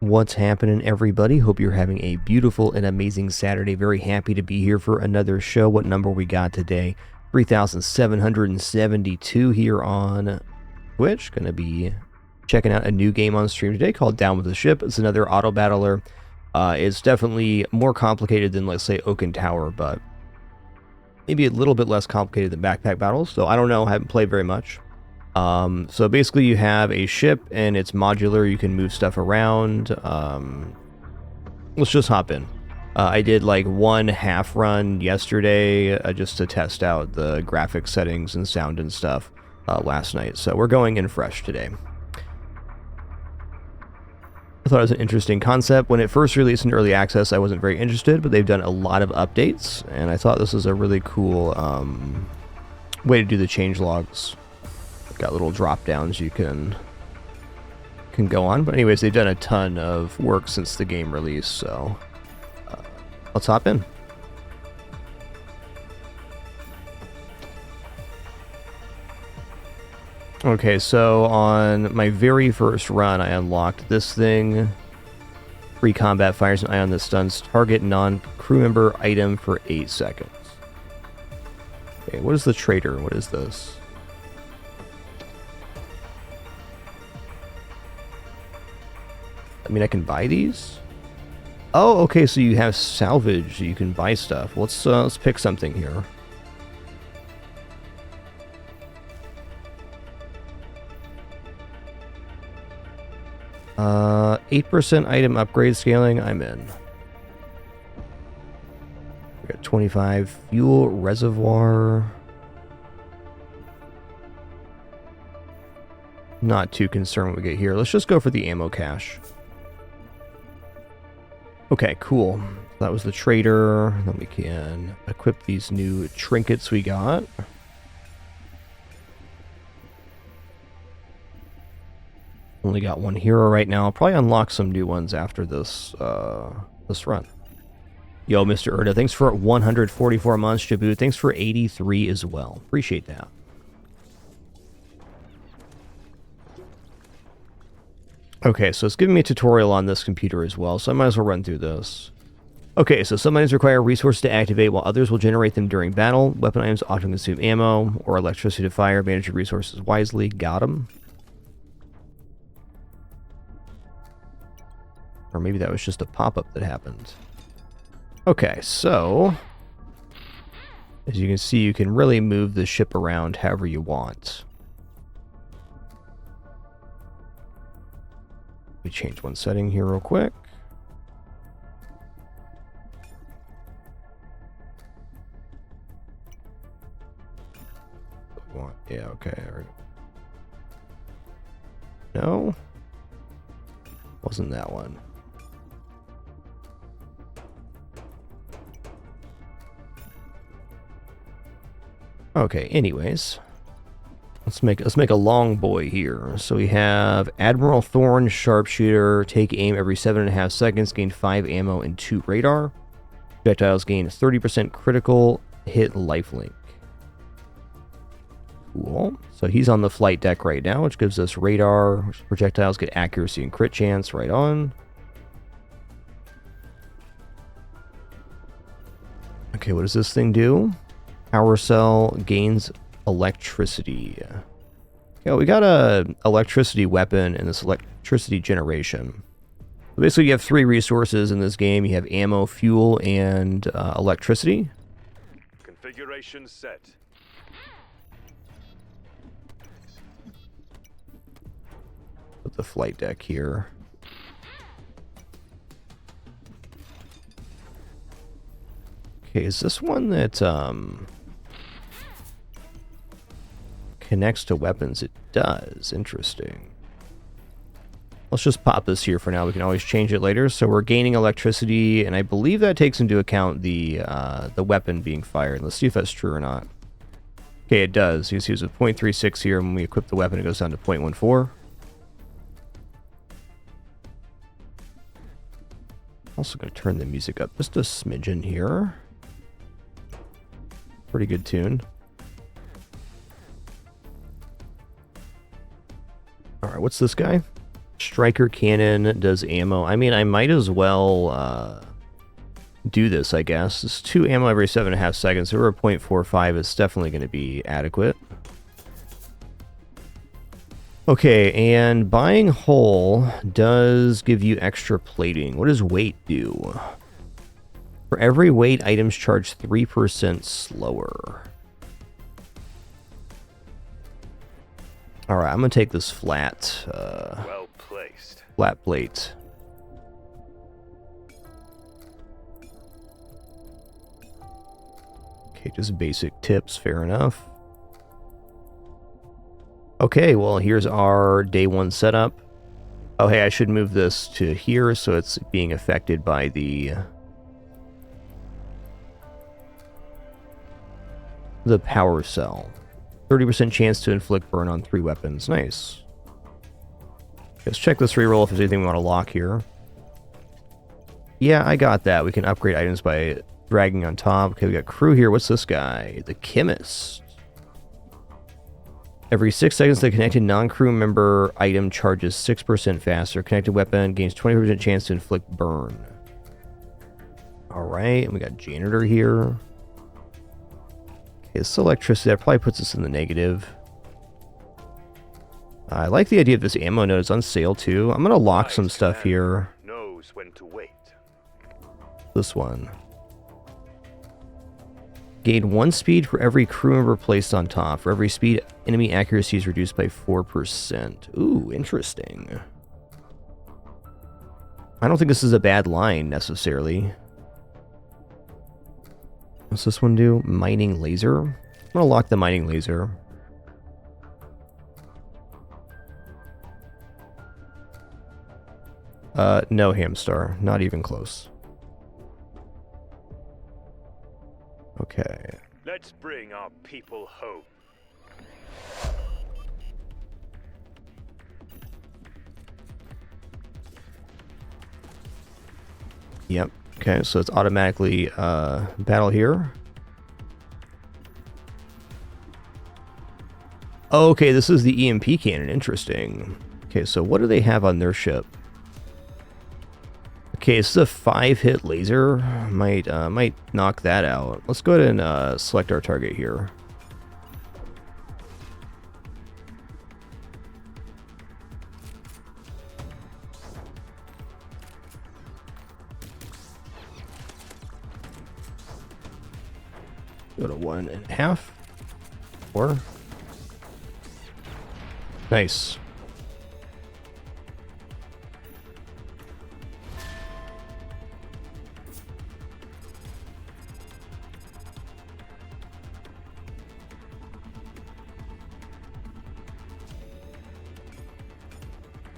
What's happening, everybody? Hope you're having a beautiful and amazing Saturday. Very happy to be here for another show. What number we got today? 3,772 here on Twitch. Going to be checking out a new game on stream today called Down with the Ship. It's another auto battler. It's definitely more complicated than, let's say, Oaken Tower, but maybe a little bit less complicated than Backpack Battles. So I don't know. I haven't played very much. So basically you have a ship and it's modular. You can move stuff around. Let's just hop in. I did like one half run yesterday just to test out the graphics settings and sound and stuff last night. So we're going in fresh today. I thought it was an interesting concept. When it first released in early access, I wasn't very interested, but they've done a lot of updates, and I thought this was a really cool way to do the changelogs. Got little drop downs you can go on, but anyways, they've done a ton of work since the game release, so let's hop in. Okay, so on my very first run, I unlocked this thing. Free combat fires an ion that stuns target non-crew member item for 8 seconds. Okay, what is the trader? What is this? I mean, I can buy these? Oh, okay, so you have salvage, so you can buy stuff. Let's pick something here. Uh, 8% item upgrade scaling, I'm in. We got 25 fuel reservoir. Not too concerned what we get here. Let's just go for the ammo cache. Okay, cool. That was the trader. Then we can equip these new trinkets we got. Only got one hero right now. I'll probably unlock some new ones after this this run. Yo, Mr. Erda, thanks for 144 months. Jabu, thanks for 83 as well. Appreciate that. Okay, so it's giving me a tutorial on this computer as well, so I might as well run through this. Okay, so some items require resources to activate, while others will generate them during battle. Weapon items often consume ammo or electricity to fire. Manage your resources wisely. Got them. Or maybe that was just a pop-up that happened. Okay, so as you can see, you can really move the ship around however you want. We change one setting here real quick. Yeah, okay. No? Wasn't that one. Okay, anyways. Let's make a long boy here. So we have Admiral Thorn, Sharpshooter, take aim every 7.5 seconds, gain 5 ammo and 2 radar. Projectiles gain 30% critical hit lifelink. Cool. So he's on the flight deck right now, which gives us radar. Projectiles get accuracy and crit chance right on. Okay, what does this thing do? Power cell gains electricity. Yeah, we got a electricity weapon and this electricity generation. So basically, you have 3 resources in this game. You have ammo, fuel, and electricity. Configuration set. Put the flight deck here. Okay, is this one that connects to weapons? It does. Interesting. Let's just pop this here for now. We can always change it later. So we're gaining electricity, and I believe that takes into account the weapon being fired. Let's see if that's true or not. Okay, it does. You can see it's a 0.36 here, and when we equip the weapon, it goes down to 0.14. Also going to turn the music up just a smidgen here. Pretty good tune. Alright, what's this guy? Striker cannon does ammo. I mean, I might as well do this, I guess. It's 2 ammo every 7.5 seconds. So we're 0.45 is definitely going to be adequate. Okay, and buying whole does give you extra plating. What does weight do? For every weight, items charge 3% slower. Alright, I'm going to take this flat, Well placed. flat plate. Okay, just basic tips, fair enough. Okay, well, here's our day 1 setup. Oh, hey, I should move this to here so it's being affected by the power cell. 30% chance to inflict burn on 3 weapons. Nice. Let's check this reroll if there's anything we want to lock here. Yeah, I got that. We can upgrade items by dragging on top. Okay, we got crew here. What's this guy? The chemist. Every 6 seconds, the connected non-crew member item charges 6% faster. Connected weapon gains 20% chance to inflict burn. Alright, and we got janitor here. Okay, this electricity, that probably puts us in the negative. I like the idea of this ammo node. It's on sale too. I'm going to lock some stuff here. Knows when to wait. This one. Gain 1 speed for every crew member placed on top. For every speed, enemy accuracy is reduced by 4%. Ooh, interesting. I don't think this is a bad line, necessarily. What's this one do? Mining laser? I'm going to lock the mining laser. No, Hamstar. Not even close. Okay. Let's bring our people home. Yep. Okay, so it's automatically battle here. Okay, this is the EMP cannon. Interesting. Okay, so what do they have on their ship? Okay, this is a 5-hit laser. Might knock that out. Let's go ahead and select our target here. Go to 1.5. 4. Nice.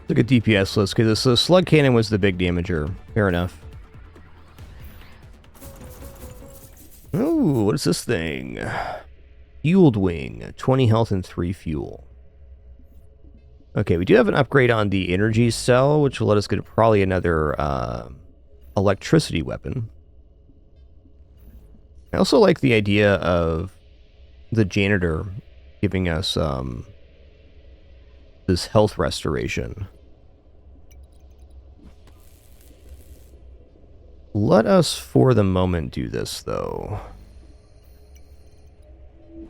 Look at DPS list, because the slug cannon was the big damager. Fair enough. Ooh, what is this thing? Fueled wing, 20 health and 3 fuel. Okay, we do have an upgrade on the energy cell, which will let us get probably another electricity weapon. I also like the idea of the janitor giving us this health restoration. Let us, for the moment, do this, though. I'm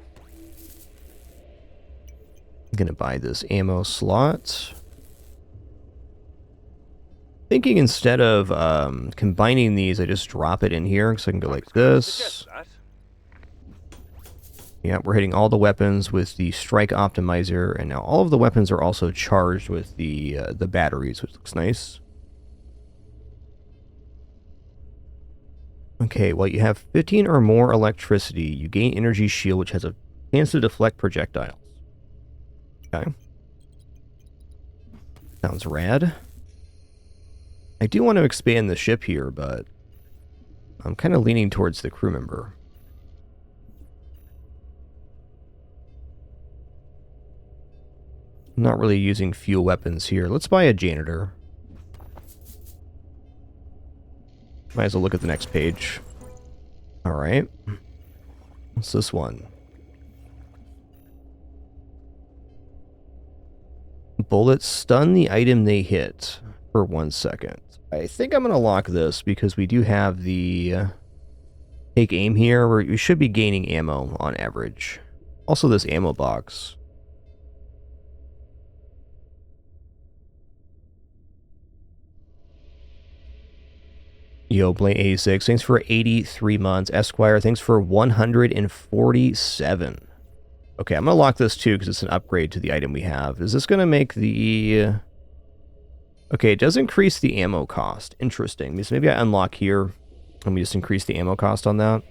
going to buy this ammo slot. Thinking instead of combining these, I just drop it in here, so I can go like this. Yeah, we're hitting all the weapons with the strike optimizer, and now all of the weapons are also charged with the batteries, which looks nice. Okay, well, you have 15 or more electricity. You gain energy shield, which has a chance to deflect projectiles. Okay. Sounds rad. I do want to expand the ship here, but I'm kind of leaning towards the crew member. I'm not really using fuel weapons here. Let's buy a janitor. Might as well look at the next page. Alright. What's this one? Bullets stun the item they hit for 1 second. I think I'm going to lock this because we do have the take aim here where we should be gaining ammo on average. Also this ammo box. Yo, Blaine86, thanks for 83 months. Esquire, thanks for 147. Okay, I'm going to lock this too because it's an upgrade to the item we have. Is this going to make the... Okay, it does increase the ammo cost. Interesting. So maybe I unlock here and we just increase the ammo cost on that.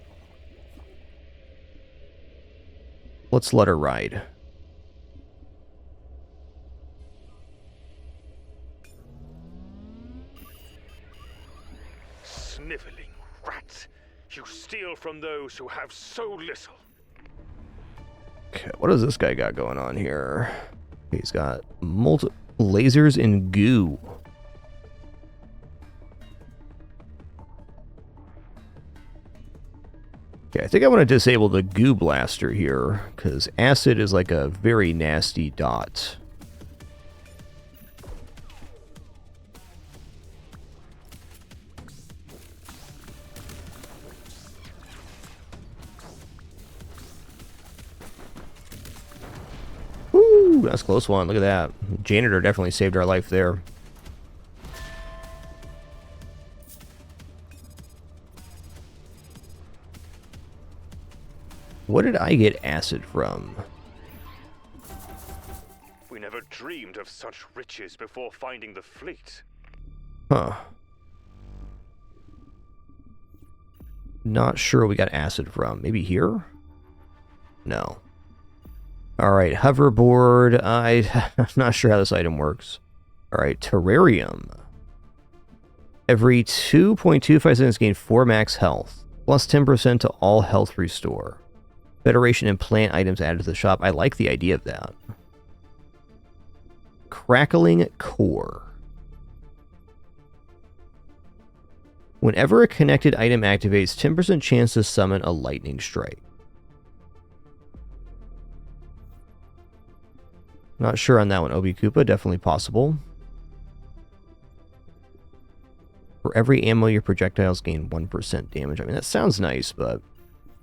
Let's let her ride. Sniveling rats. You steal from those who have so little. Okay, what does this guy got going on here? He's got lasers and goo. Okay, I think I want to disable the goo blaster here, because acid is like a very nasty dot. Woo, that's a close one. Look at that. Janitor definitely saved our life there. What did I get acid from? We never dreamed of such riches before finding the fleet. Huh. Not sure we got acid from. Maybe here? No. Alright, hoverboard. I'm not sure how this item works. Alright, terrarium. Every 2.25 seconds gain 4 max health. Plus 10% to all health restore. Federation and plant items added to the shop. I like the idea of that. Crackling core. Whenever a connected item activates, 10% chance to summon a lightning strike. Not sure on that one, Obi Koopa. Definitely possible. For every ammo, your projectiles gain 1% damage. I mean, that sounds nice, but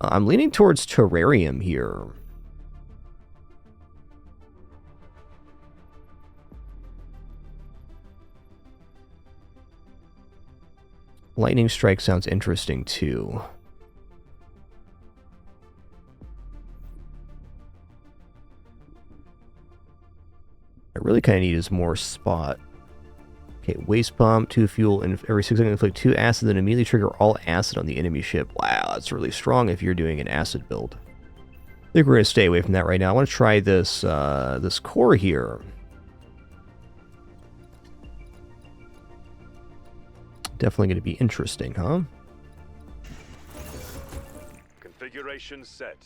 I'm leaning towards terrarium here. Lightning strike sounds interesting too. I really kind of need is more spot. Okay, waste pump, 2 fuel, and every 6 seconds inflict 2 acid, then immediately trigger all acid on the enemy ship. Wow, that's really strong if you're doing an acid build. I think we're going to stay away from that right now. I want to try this, this core here. Definitely going to be interesting, huh? Configuration set.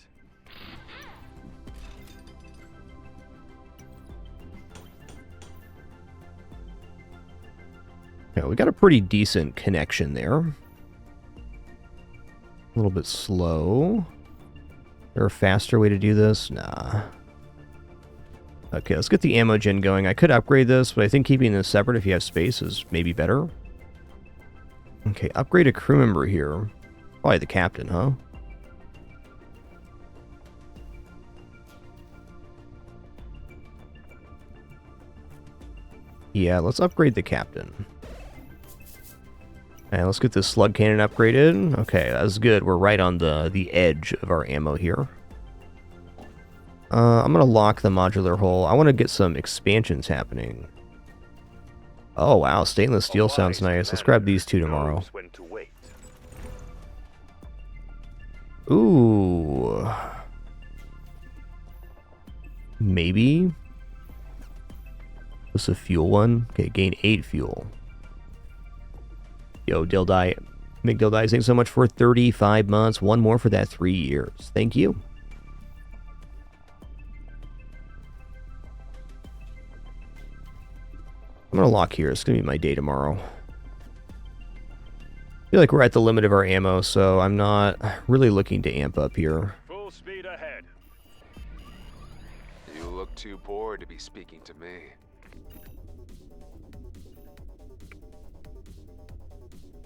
Yeah, we got a pretty decent connection there. A little bit slow. Is there a faster way to do this? Nah. Okay, let's get the ammo gen going. I could upgrade this, but I think keeping this separate if you have space is maybe better. Okay, upgrade a crew member here. Probably the captain, huh? Yeah, let's upgrade the captain. And let's get this slug cannon upgraded. Okay, that's good. We're right on the edge of our ammo here. I'm going to lock the modular hull. I want to get some expansions happening. Oh, wow. Stainless steel sounds nice. Let's grab these two tomorrow. Ooh. Maybe. This is a fuel one. Okay, gain 8 fuel. Yo, Dildai. Big Dildai, thanks so much for 35 months. One more for that 3 years. Thank you. I'm going to lock here. It's going to be my day tomorrow. I feel like we're at the limit of our ammo, so I'm not really looking to amp up here. Full speed ahead. You look too bored to be speaking to me.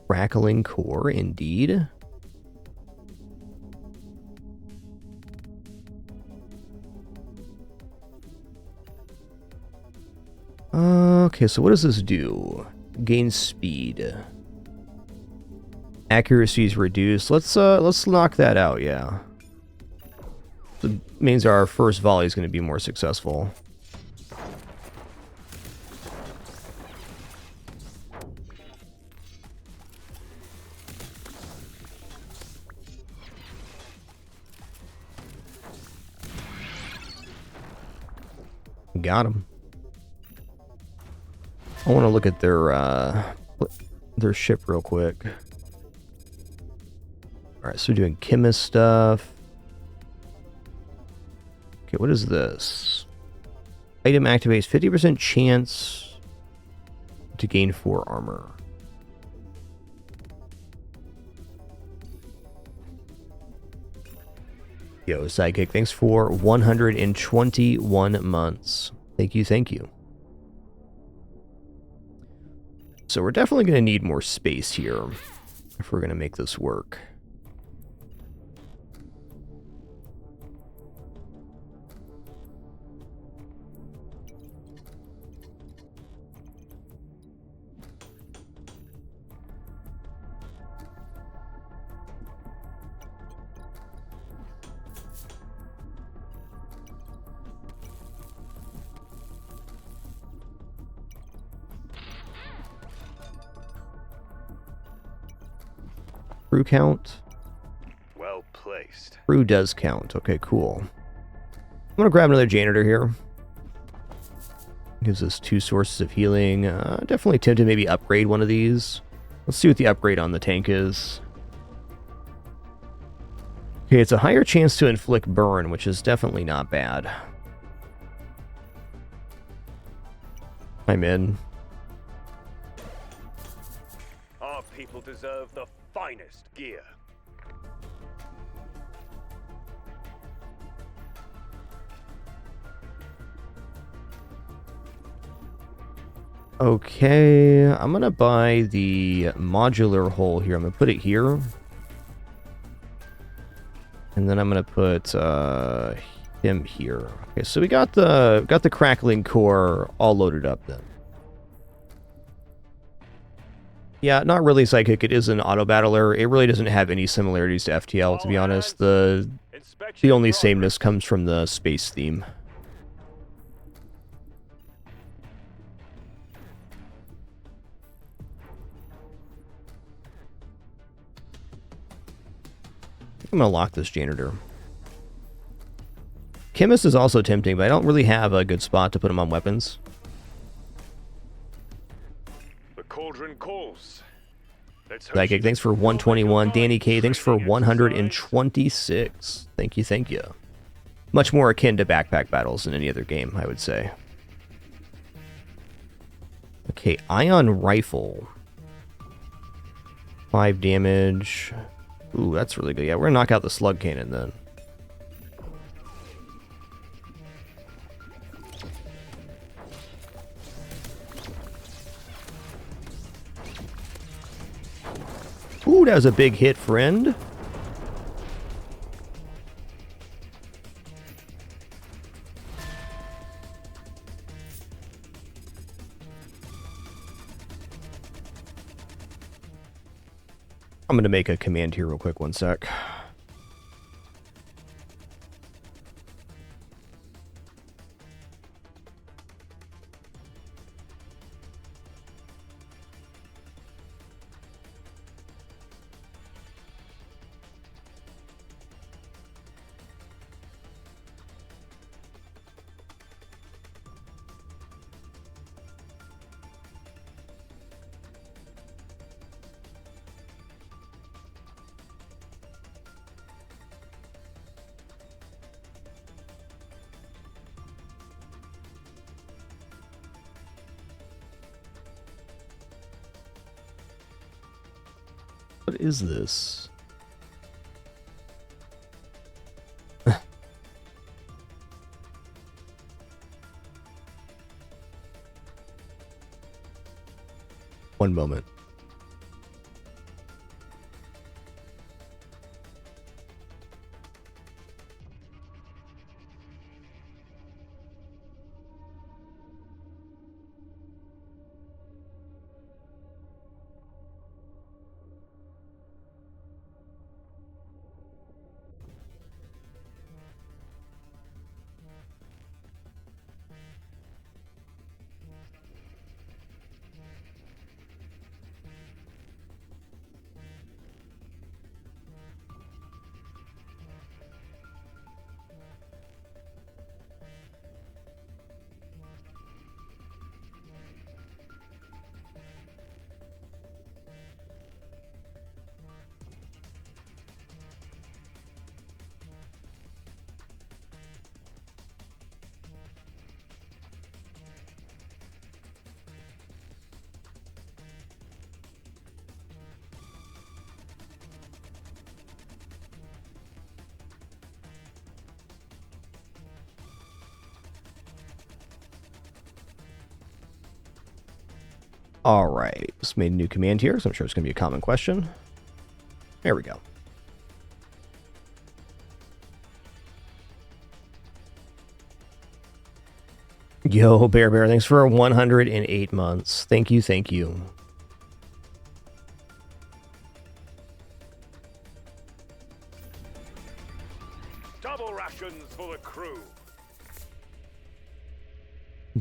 Crackling core, indeed. Okay, so what does this do? Gain speed. Accuracy is reduced. Let's knock that out, yeah. So it means our first volley is going to be more successful. Got him. I want to look at their ship real quick. All right, so we're doing chemist stuff. Okay, what is this? Item activates 50% chance to gain 4 armor. Yo, Psychic, thanks for 121 months. Thank you, thank you. So we're definitely going to need more space here if we're going to make this work. Crew count? Well placed. Crew does count. Okay, cool. I'm going to grab another janitor here. Gives us 2 sources of healing. Definitely tempted to maybe upgrade one of these. Let's see what the upgrade on the tank is. Okay, it's a higher chance to inflict burn, which is definitely not bad. I'm in. Our people deserve the finest gear. Okay, I'm gonna buy the modular hull here. I'm gonna put it here. And then I'm gonna put him here. Okay, so we got the crackling core all loaded up then. Yeah, not really Psychic. It is an auto battler. It really doesn't have any similarities to FTL, to be honest. The only sameness comes from the space theme. I'm gonna lock this janitor. Chemist is also tempting, but I don't really have a good spot to put him on weapons. The cauldron calls. Psychic, thanks for 121. Danny K, thanks for 126. Thank you, thank you. Much more akin to backpack battles than any other game, I would say. Okay, ion rifle. 5 damage. Ooh, that's really good. Yeah, we're gonna knock out the slug cannon then. Ooh, that was a big hit, friend. I'm going to make a command here real quick, one sec. What is this? One moment. All right, just made a new command here, so I'm sure it's going to be a common question. There we go. Yo, Bear, thanks for 108 months. Thank you, thank you. Double rations for the crew.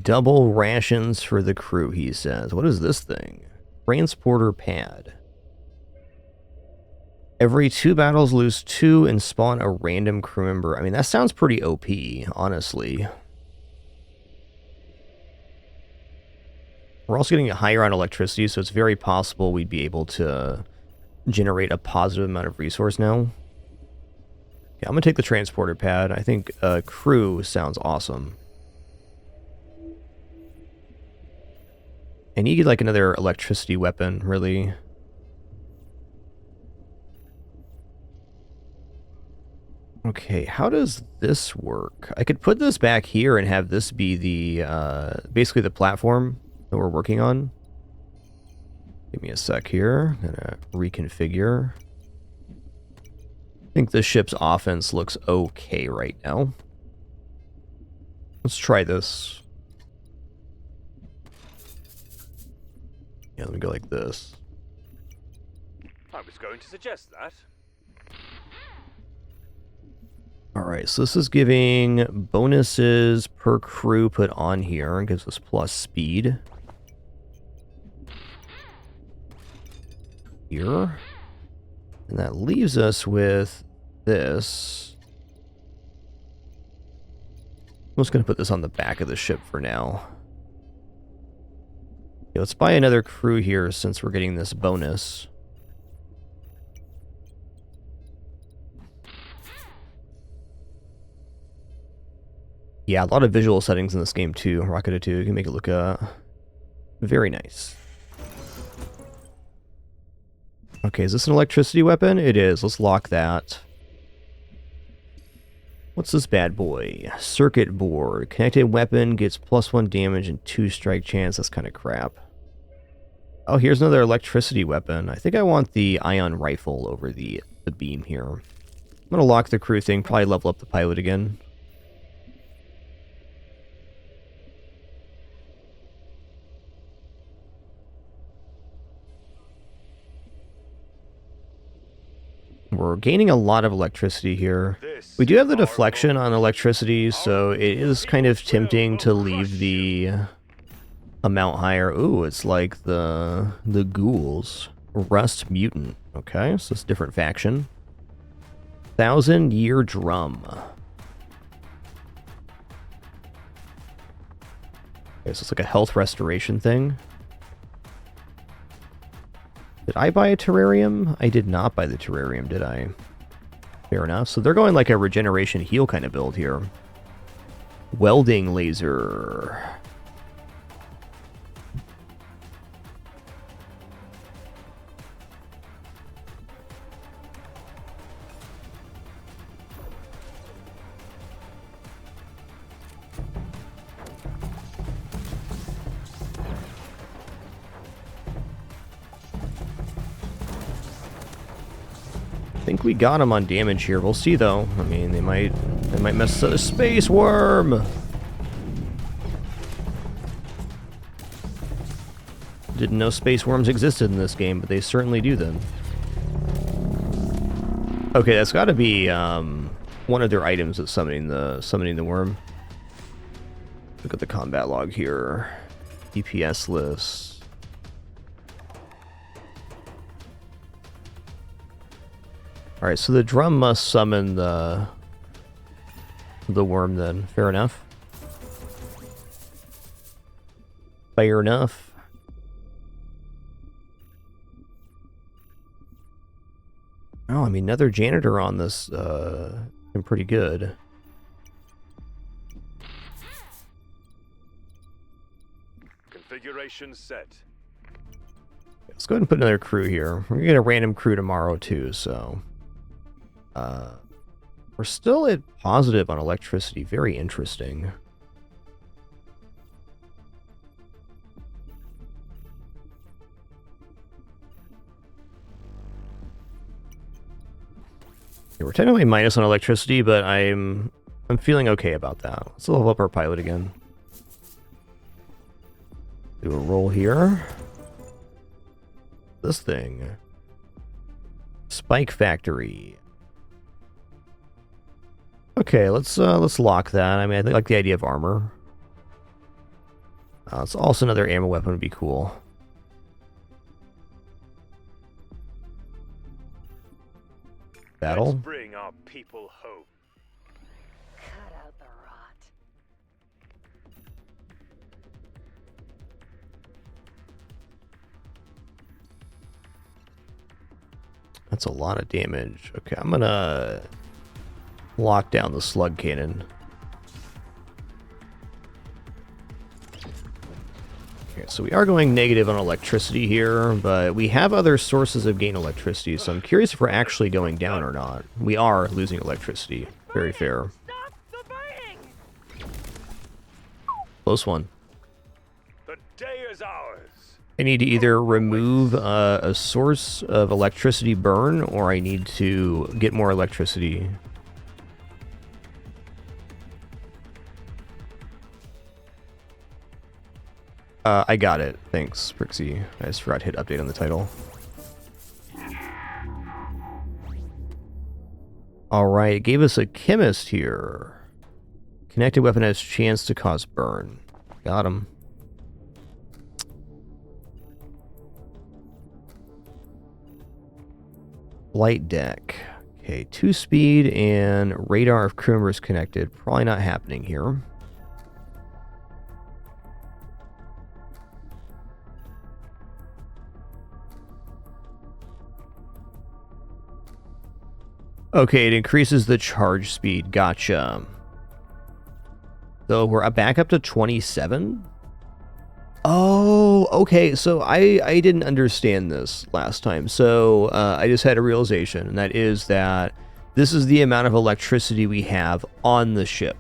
Double rations for the crew, he says. What is this thing? Transporter pad. Every 2 battles, lose 2 and spawn a random crew member. I mean, that sounds pretty OP, honestly. We're also getting higher on electricity, so it's very possible we'd be able to generate a positive amount of resource now. Yeah, I'm going to take the transporter pad. I think crew sounds awesome. I need like another electricity weapon, really. Okay, how does this work? I could put this back here and have this be the, basically the platform that we're working on. Give me a sec here. I'm gonna reconfigure. I think the ship's offense looks okay right now. Let's try this. Yeah, let me go like this. I was going to suggest that. Alright, so this is giving bonuses per crew put on here and gives us plus speed. Here. And that leaves us with this. I'm just going to put this on the back of the ship for now. Okay, let's buy another crew here since we're getting this bonus. Yeah, a lot of visual settings in this game too. Rocket 2 can make it look very nice. Okay, is this an electricity weapon? It is. Let's lock that. What's this bad boy? Circuit board. Connected weapon gets +1 damage and 2 strike chance. That's kind of crap. Oh, here's another electricity weapon. I think I want the ion rifle over the beam here. I'm going to lock the crew thing, probably level up the pilot again. We're gaining a lot of electricity here. We do have the deflection on electricity, so it is kind of tempting to leave the amount higher. Ooh, it's like the ghouls. Rust Mutant. Okay, so it's a different faction. 1,000-year drum. Okay, so it's like a health restoration thing. Did I buy a terrarium? I did not buy the terrarium, did I? Fair enough. So they're going like a regeneration heal kind of build here. Welding laser. I think we got him on damage here. We'll see though. I mean, they might mess up. Space worm. Didn't know space worms existed in this game, but they certainly do then. Okay, that's got to be one of their items that's summoning the worm. Look at the combat log here. DPS list. Alright, so the drum must summon the worm then. Fair enough. Fair enough. Oh, I mean, another janitor on this, been pretty good. Configuration set. Let's go ahead and put another crew here. We're gonna get a random crew tomorrow too, so... we're still at positive on electricity. Very interesting. Yeah, we're technically minus on electricity, but I'm feeling okay about that. Let's level up our pilot again. Do a roll here. This thing. Spike Factory. Okay, let's lock that. I mean, I like the idea of armor. It's also another ammo weapon would be cool. Battle. Let's bring our people home. Cut out the rot. That's a lot of damage. Okay, I'm gonna lock down the slug cannon. Okay, so we are going negative on electricity here, but we have other sources of gain electricity, so I'm curious if we're actually going down or not. We are losing electricity. Very fair. Stop the burning! Close one. The day is ours. I need to either remove a source of electricity burn, or I need to get more electricity. I got it. Thanks, Prixie. I just forgot to hit update on the title. Alright, it gave us a chemist here. Connected weapon has chance to cause burn. Got him. Flight deck. Okay, 2 speed and radar if crew members connected. Probably not happening here. Okay, it increases the charge speed. Gotcha. So we're back up to 27? Oh, okay. So I didn't understand this last time. So I just had a realization, and that is that this is the amount of electricity we have on the ship.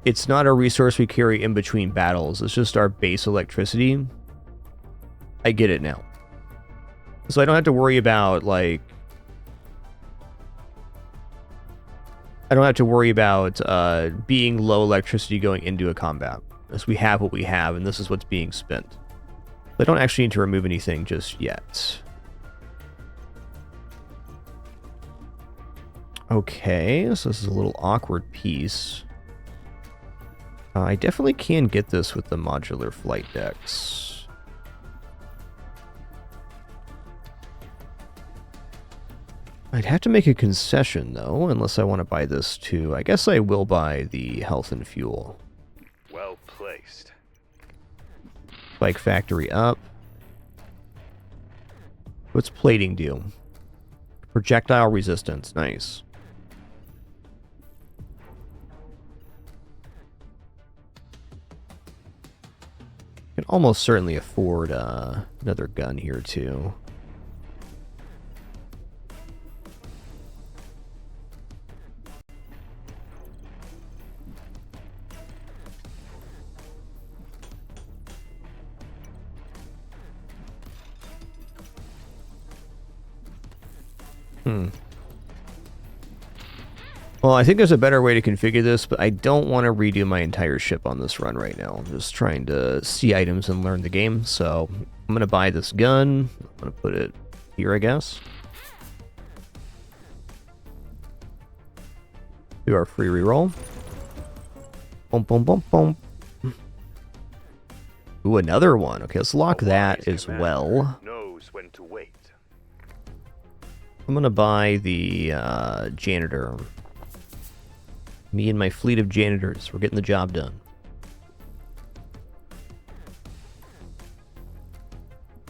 It's not a resource we carry in between battles. It's just our base electricity. I get it now. So I don't have to worry about, like... I don't have to worry about being low electricity going into a combat. As we have what we have, and this is what's being spent. I don't actually need to remove anything just yet. Okay, so this is a little awkward piece. I definitely can get this with the modular flight decks. I'd have to make a concession, though, unless I want to buy this too. I guess I will buy the health and fuel. Well placed. Spike Factory up. What's plating do? Projectile resistance. Nice. Can almost certainly afford another gun here, too. Well, I think there's a better way to configure this, but I don't want to redo my entire ship on this run right now. I'm just trying to see items and learn the game, so I'm going to buy this gun. I'm going to put it here, I guess. Do our free reroll. Boom, boom, boom, boom. Ooh, another one. Okay, let's lock that as well. Knows when to wait. I'm going to buy the janitor. Me and my fleet of janitors. We're getting the job done.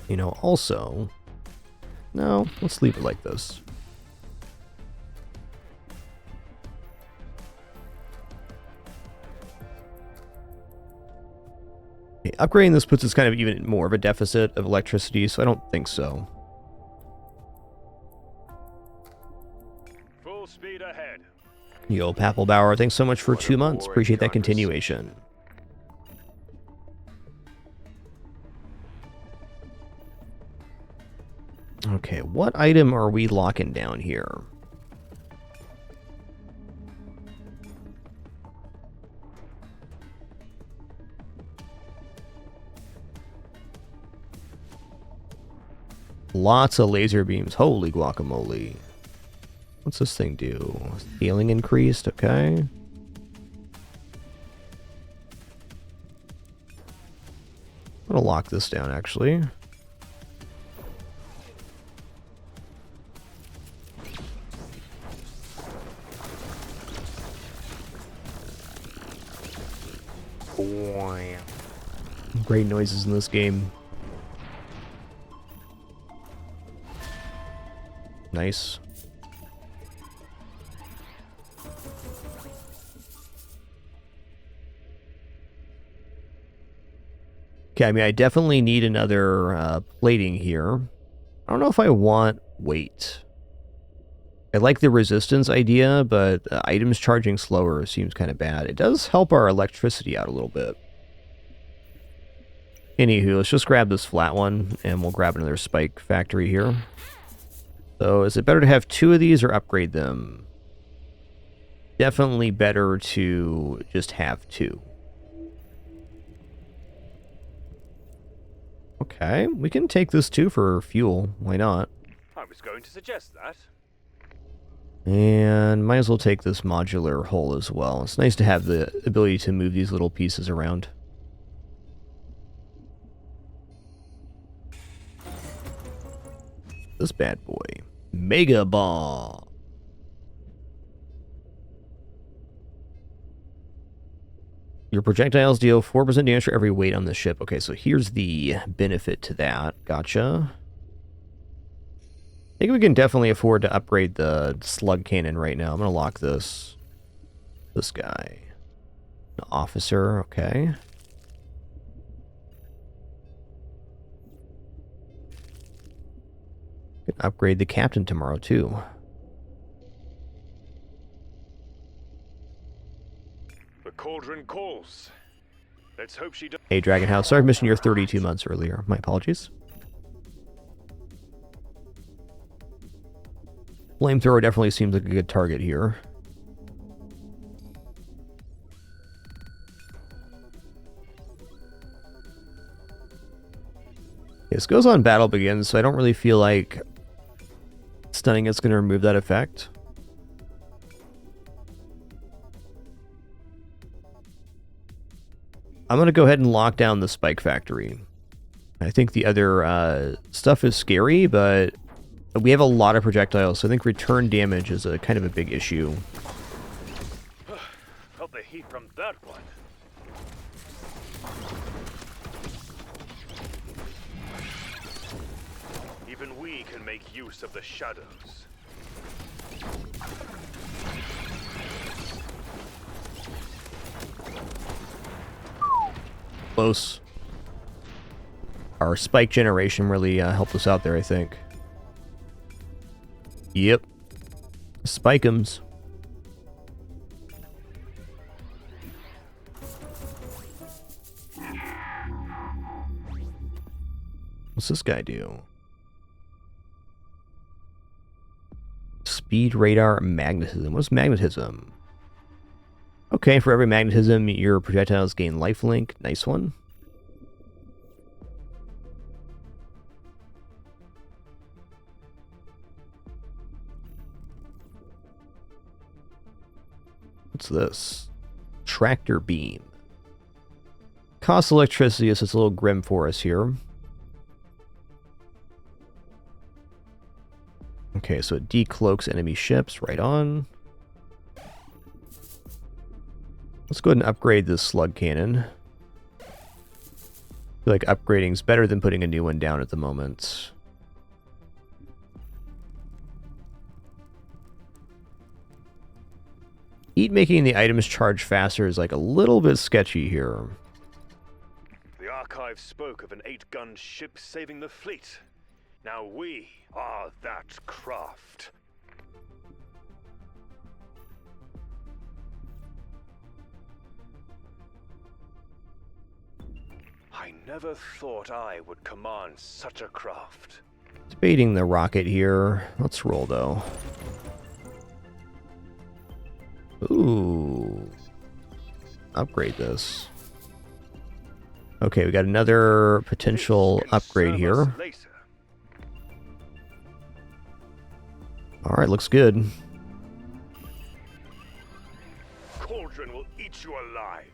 You know, also... No, let's leave it like this. Okay, upgrading this puts us kind of even more of a deficit of electricity, so I don't think so. Full speed ahead. Yo, Papelbauer, thanks so much for 2 months. Appreciate that continuation. Okay, what item are we locking down here? Lots of laser beams. Holy guacamole. What's this thing do? Healing increased. Okay. I'm gonna lock this down, actually. Great noises in this game. Nice. Okay, I mean, I definitely need another plating here. I don't know if I want weight. I like the resistance idea, but items charging slower seems kind of bad. It does help our electricity out a little bit. Anywho, let's just grab this flat one, and we'll grab another spike factory here. So, is it better to have 2 of these or upgrade them? Definitely better to just have 2. Okay, we can take this too for fuel. Why not? I was going to suggest that. And might as well take this modular hull as well. It's nice to have the ability to move these little pieces around. This bad boy. Mega Bomb. Your projectiles deal 4% damage for every weight on the ship. Okay, so here's the benefit to that. Gotcha. I think we can definitely afford to upgrade the slug cannon right now. I'm going to lock this guy. An officer, okay. Can upgrade the captain tomorrow, too. The cauldron calls. Let's hope she does. Hey, Dragon House. Sorry for missing your 32 months earlier. My apologies. Flamethrower definitely seems like a good target here. This goes on battle begins, so I don't really feel like stunning is going to remove that effect. I'm going to go ahead and lock down the spike factory. I think the other stuff is scary, but we have a lot of projectiles, so I think return damage is a kind of a big issue. Felt the heat from that one. Even we can make use of the shadows. Close. Our spike generation really helped us out there, I think. Yep. Spike'ems. What's this guy do? Speed radar magnetism. What's magnetism? Okay, for every magnetism, your projectiles gain lifelink. Nice one. What's this? Tractor beam. Costs electricity, so it's a little grim for us here. Okay, so it decloaks enemy ships. Right on. Let's go ahead and upgrade this slug cannon. I feel like upgrading is better than putting a new one down at the moment. Heat making the items charge faster is like a little bit sketchy here. The archive spoke of an 8-gun ship saving the fleet. Now we are that craft. I never thought I would command such a craft. Debating the rocket here. Let's roll, though. Ooh. Upgrade this. Okay, we got another potential upgrade here. Alright, looks good. Cauldron will eat you alive.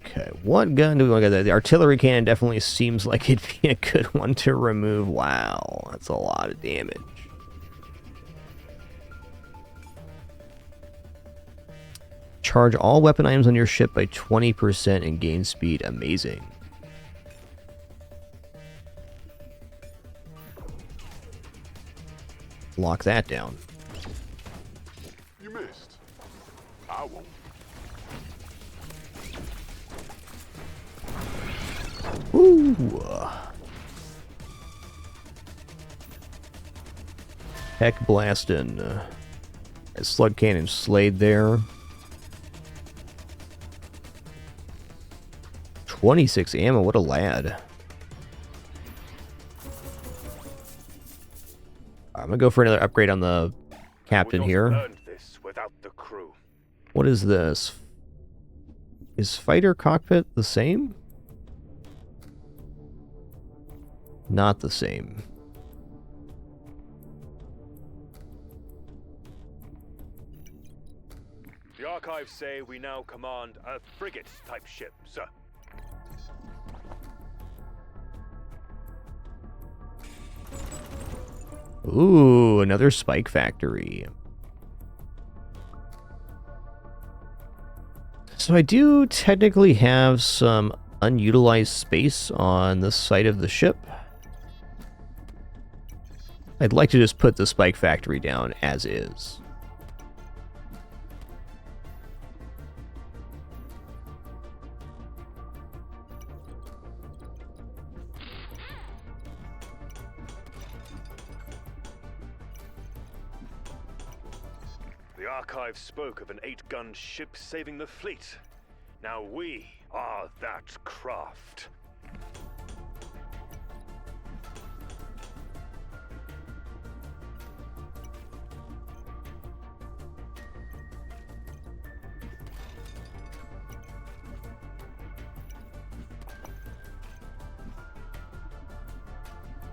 Okay, what gun do we want to get there? The artillery cannon definitely seems like it'd be a good one to remove. Wow, that's a lot of damage. Charge all weapon items on your ship by 20% and gain speed. Amazing. Lock that down. You missed. I won't. Ooh. Heck blasting. A slug cannon slayed there. 26 ammo, what a lad. I'm gonna go for another upgrade on the captain Would not here. have earned this without the crew. What is this? Is fighter cockpit the same? Not the same. The archives say we now command a frigate-type ship, sir. Ooh, another spike factory. So I do technically have some unutilized space on the side of the ship. I'd like to just put the spike factory down as is. The archive spoke of an 8-gun ship saving the fleet. Now we are that craft.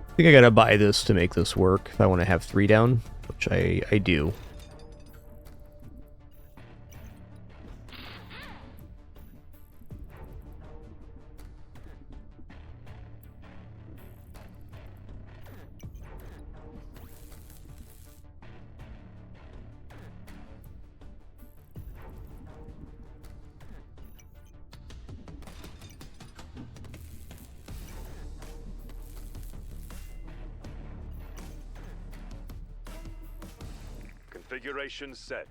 I think I gotta buy this to make this work if I want to have 3 down, which I do. Configuration set.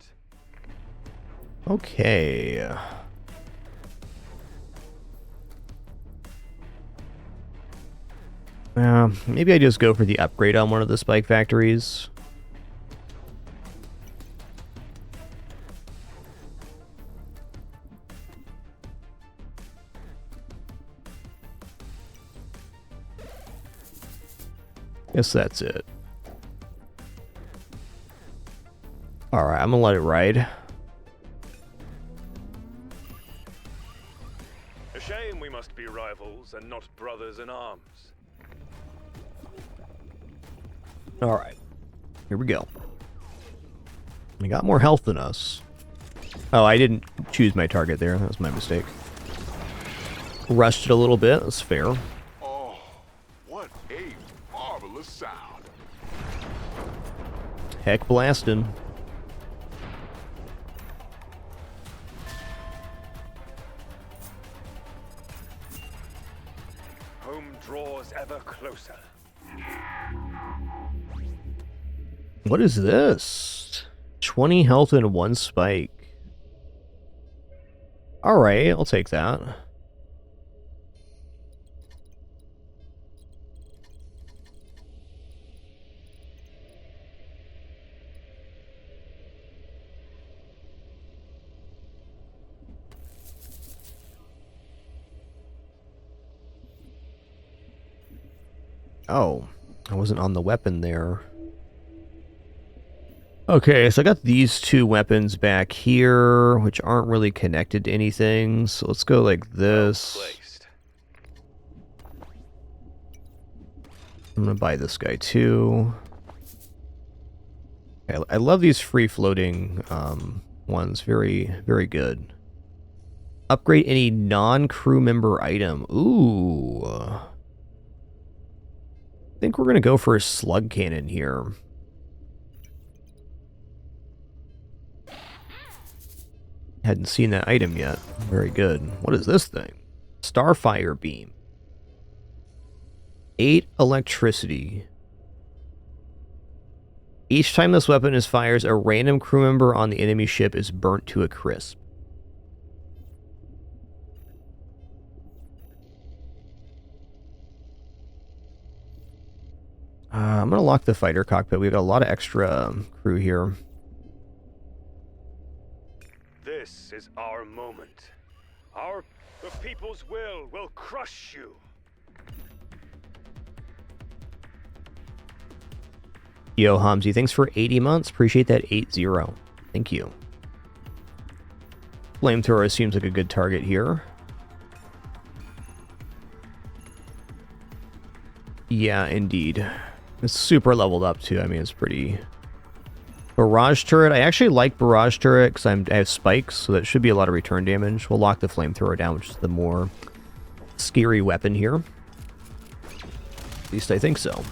Okay. Maybe I just go for the upgrade on one of the spike factories. Guess that's it. Alright, I'm gonna let it ride. A shame we must be rivals and not brothers in arms. Alright. Here we go. They got more health than us. Oh, I didn't choose my target there. That was my mistake. Rushed it a little bit. That's fair. Oh, what a marvelous sound. Heck blasting. Home draws ever closer. What is this? 20 health and 1 spike. Alright, I'll take that. Oh, I wasn't on the weapon there. Okay, so I got these 2 weapons back here, which aren't really connected to anything. So let's go like this. Placed. I'm gonna buy this guy too. I love these free-floating ones. Very, very good. Upgrade any non-crew member item. Ooh. I think we're gonna go for a slug cannon here. Hadn't seen that item yet. Very good. What is this thing? Starfire beam. 8 electricity. Each time this weapon is fires, a random crew member on the enemy ship is burnt to a crisp. I'm going to lock the fighter cockpit. We've got a lot of extra crew here. This is our moment. The people's will crush you. Yo, Hamzi, thanks for 80 months. Appreciate that 80. Thank you. Flamethrower seems like a good target here. Yeah, indeed. It's super leveled up too. I mean, it's pretty... Barrage turret. I actually like barrage turret because I have spikes, so that should be a lot of return damage. We'll lock the flamethrower down, which is the more scary weapon here. At least I think so.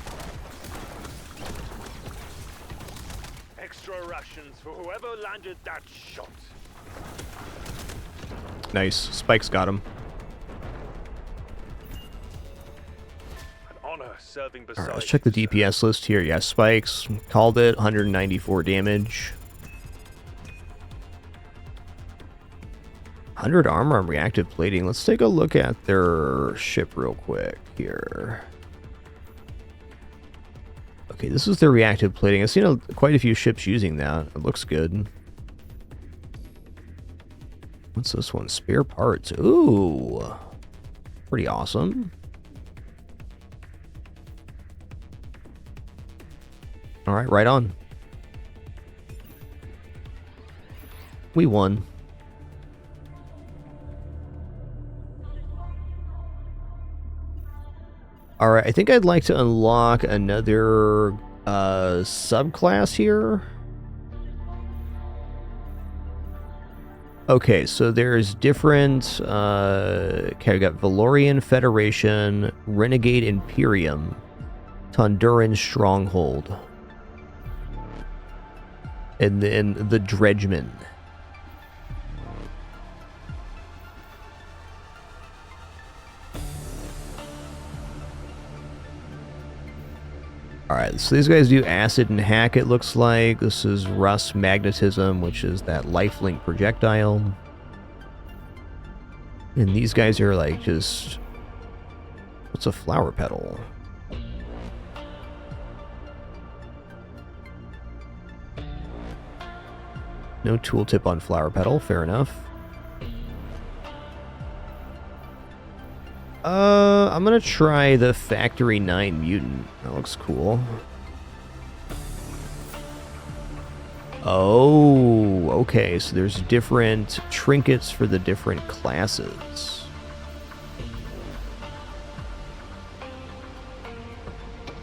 Extra rations for whoever landed that shot. Nice. Spikes got him. Honor serving beside. Alright, let's check the DPS list here. Yeah, spikes. Called it. 194 damage. 100 armor and reactive plating. Let's take a look at their ship real quick here. Okay, this is their reactive plating. I've seen quite a few ships using that. It looks good. What's this one? Spare parts. Ooh. Pretty awesome. Alright, right on. We won. Alright, I think I'd like to unlock another subclass here. Okay, so there's different... okay, we got Valorian Federation, Renegade Imperium, Tonduran Stronghold. And then the Dredgeman. Alright, so these guys do acid and hack, it looks like. This is Rust Magnetism, which is that lifelink projectile. And these guys are like just... What's a flower petal? No tooltip on flower petal, fair enough. I'm gonna try the Factory 9 Mutant. That looks cool. Oh, okay, so there's different trinkets for the different classes.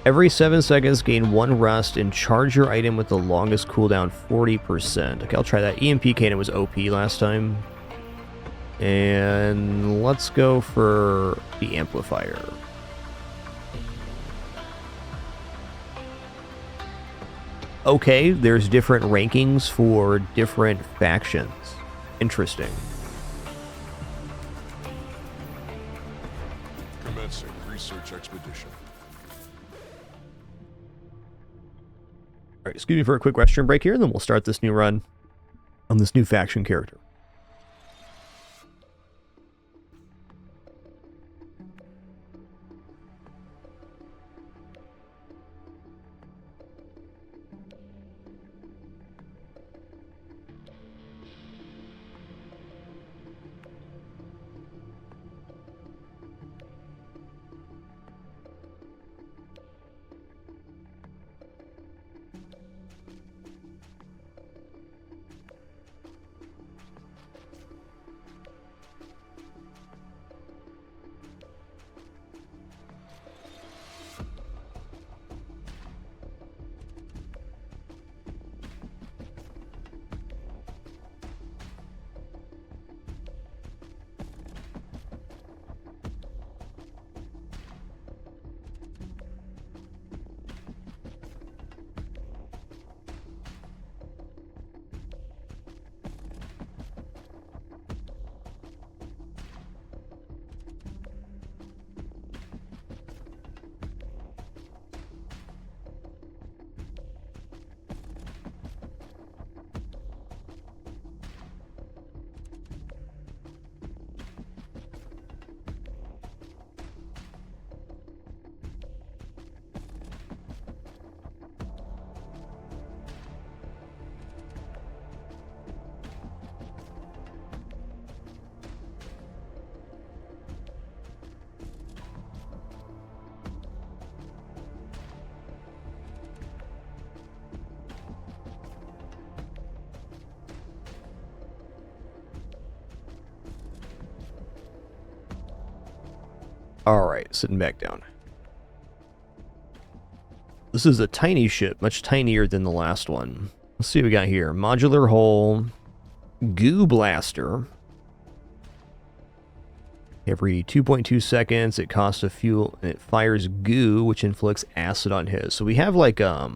Every 7 seconds, gain 1 rust and charge your item with the longest cooldown 40%. Okay, I'll try that. EMP cannon was OP last time. And let's go for the amplifier. Okay, there's different rankings for different factions. Interesting. Commencing research expedition. Alright, excuse me for a quick restroom break here, and then we'll start this new run on this new faction character. Alright, sitting back down. This is a tiny ship, much tinier than the last one. Let's see what we got here. Modular hull, goo blaster. Every 2.2 seconds, it costs a fuel, and it fires goo, which inflicts acid on his. So we have like a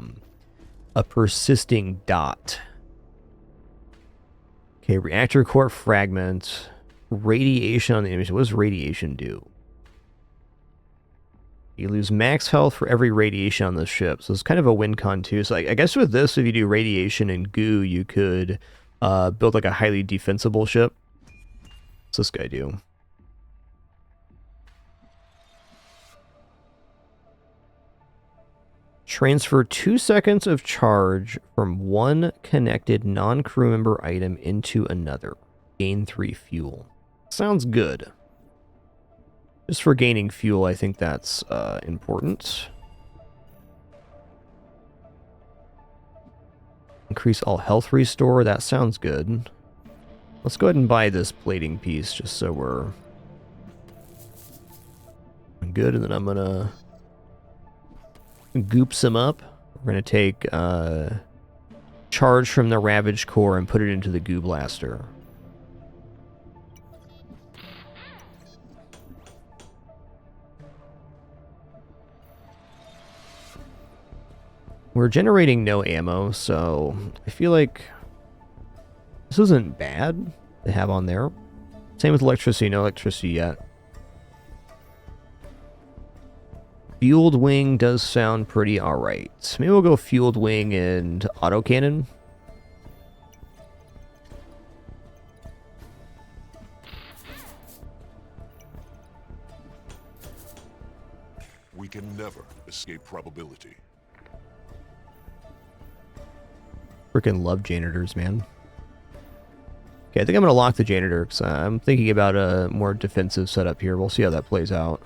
persisting dot. Okay, reactor core fragment, radiation on the image. What does radiation do? You lose max health for every radiation on the ship. So it's kind of a win con too. So I guess with this, if you do radiation and goo, you could build like a highly defensible ship. What's this guy do? Transfer 2 seconds of charge from one connected non-crew member item into another. Gain 3 fuel. Sounds good. Just for gaining fuel, I think that's important. Increase all health restore. That sounds good. Let's go ahead and buy this plating piece just so we're good. And then I'm going to goop some up. We're going to take charge from the Ravage core and put it into the goo blaster. We're generating no ammo, so I feel like this isn't bad to have on there. Same with electricity, no electricity yet. Fueled wing does sound pretty alright. Maybe we'll go fueled wing and autocannon. We can never escape probability. Freaking love janitors, man. Okay, I think I'm going to lock the janitor because I'm thinking about a more defensive setup here. We'll see how that plays out.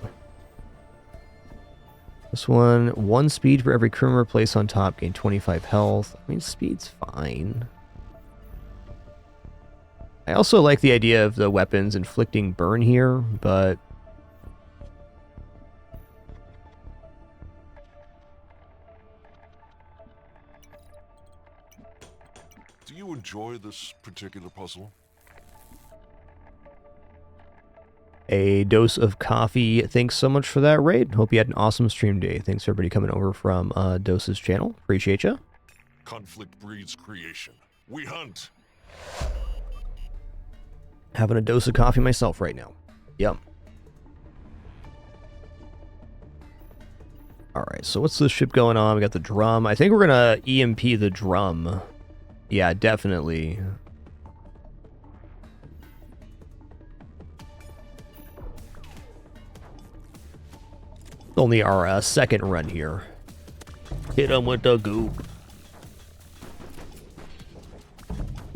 This one speed for every crew member placed on top, gain 25 health. I mean, speed's fine. I also like the idea of the weapons inflicting burn here, but Do you enjoy this particular puzzle? a dose of coffee. Thanks so much for that raid. Hope you had an awesome stream day. Thanks everybody coming over from Dose's channel. Appreciate you. Conflict breeds creation. We hunt. Having a dose of coffee myself right now. Yep. Alright, so what's this ship going on? We got the drum. I think we're gonna EMP the drum. Yeah, definitely. Only our second run here. Hit him with the goop.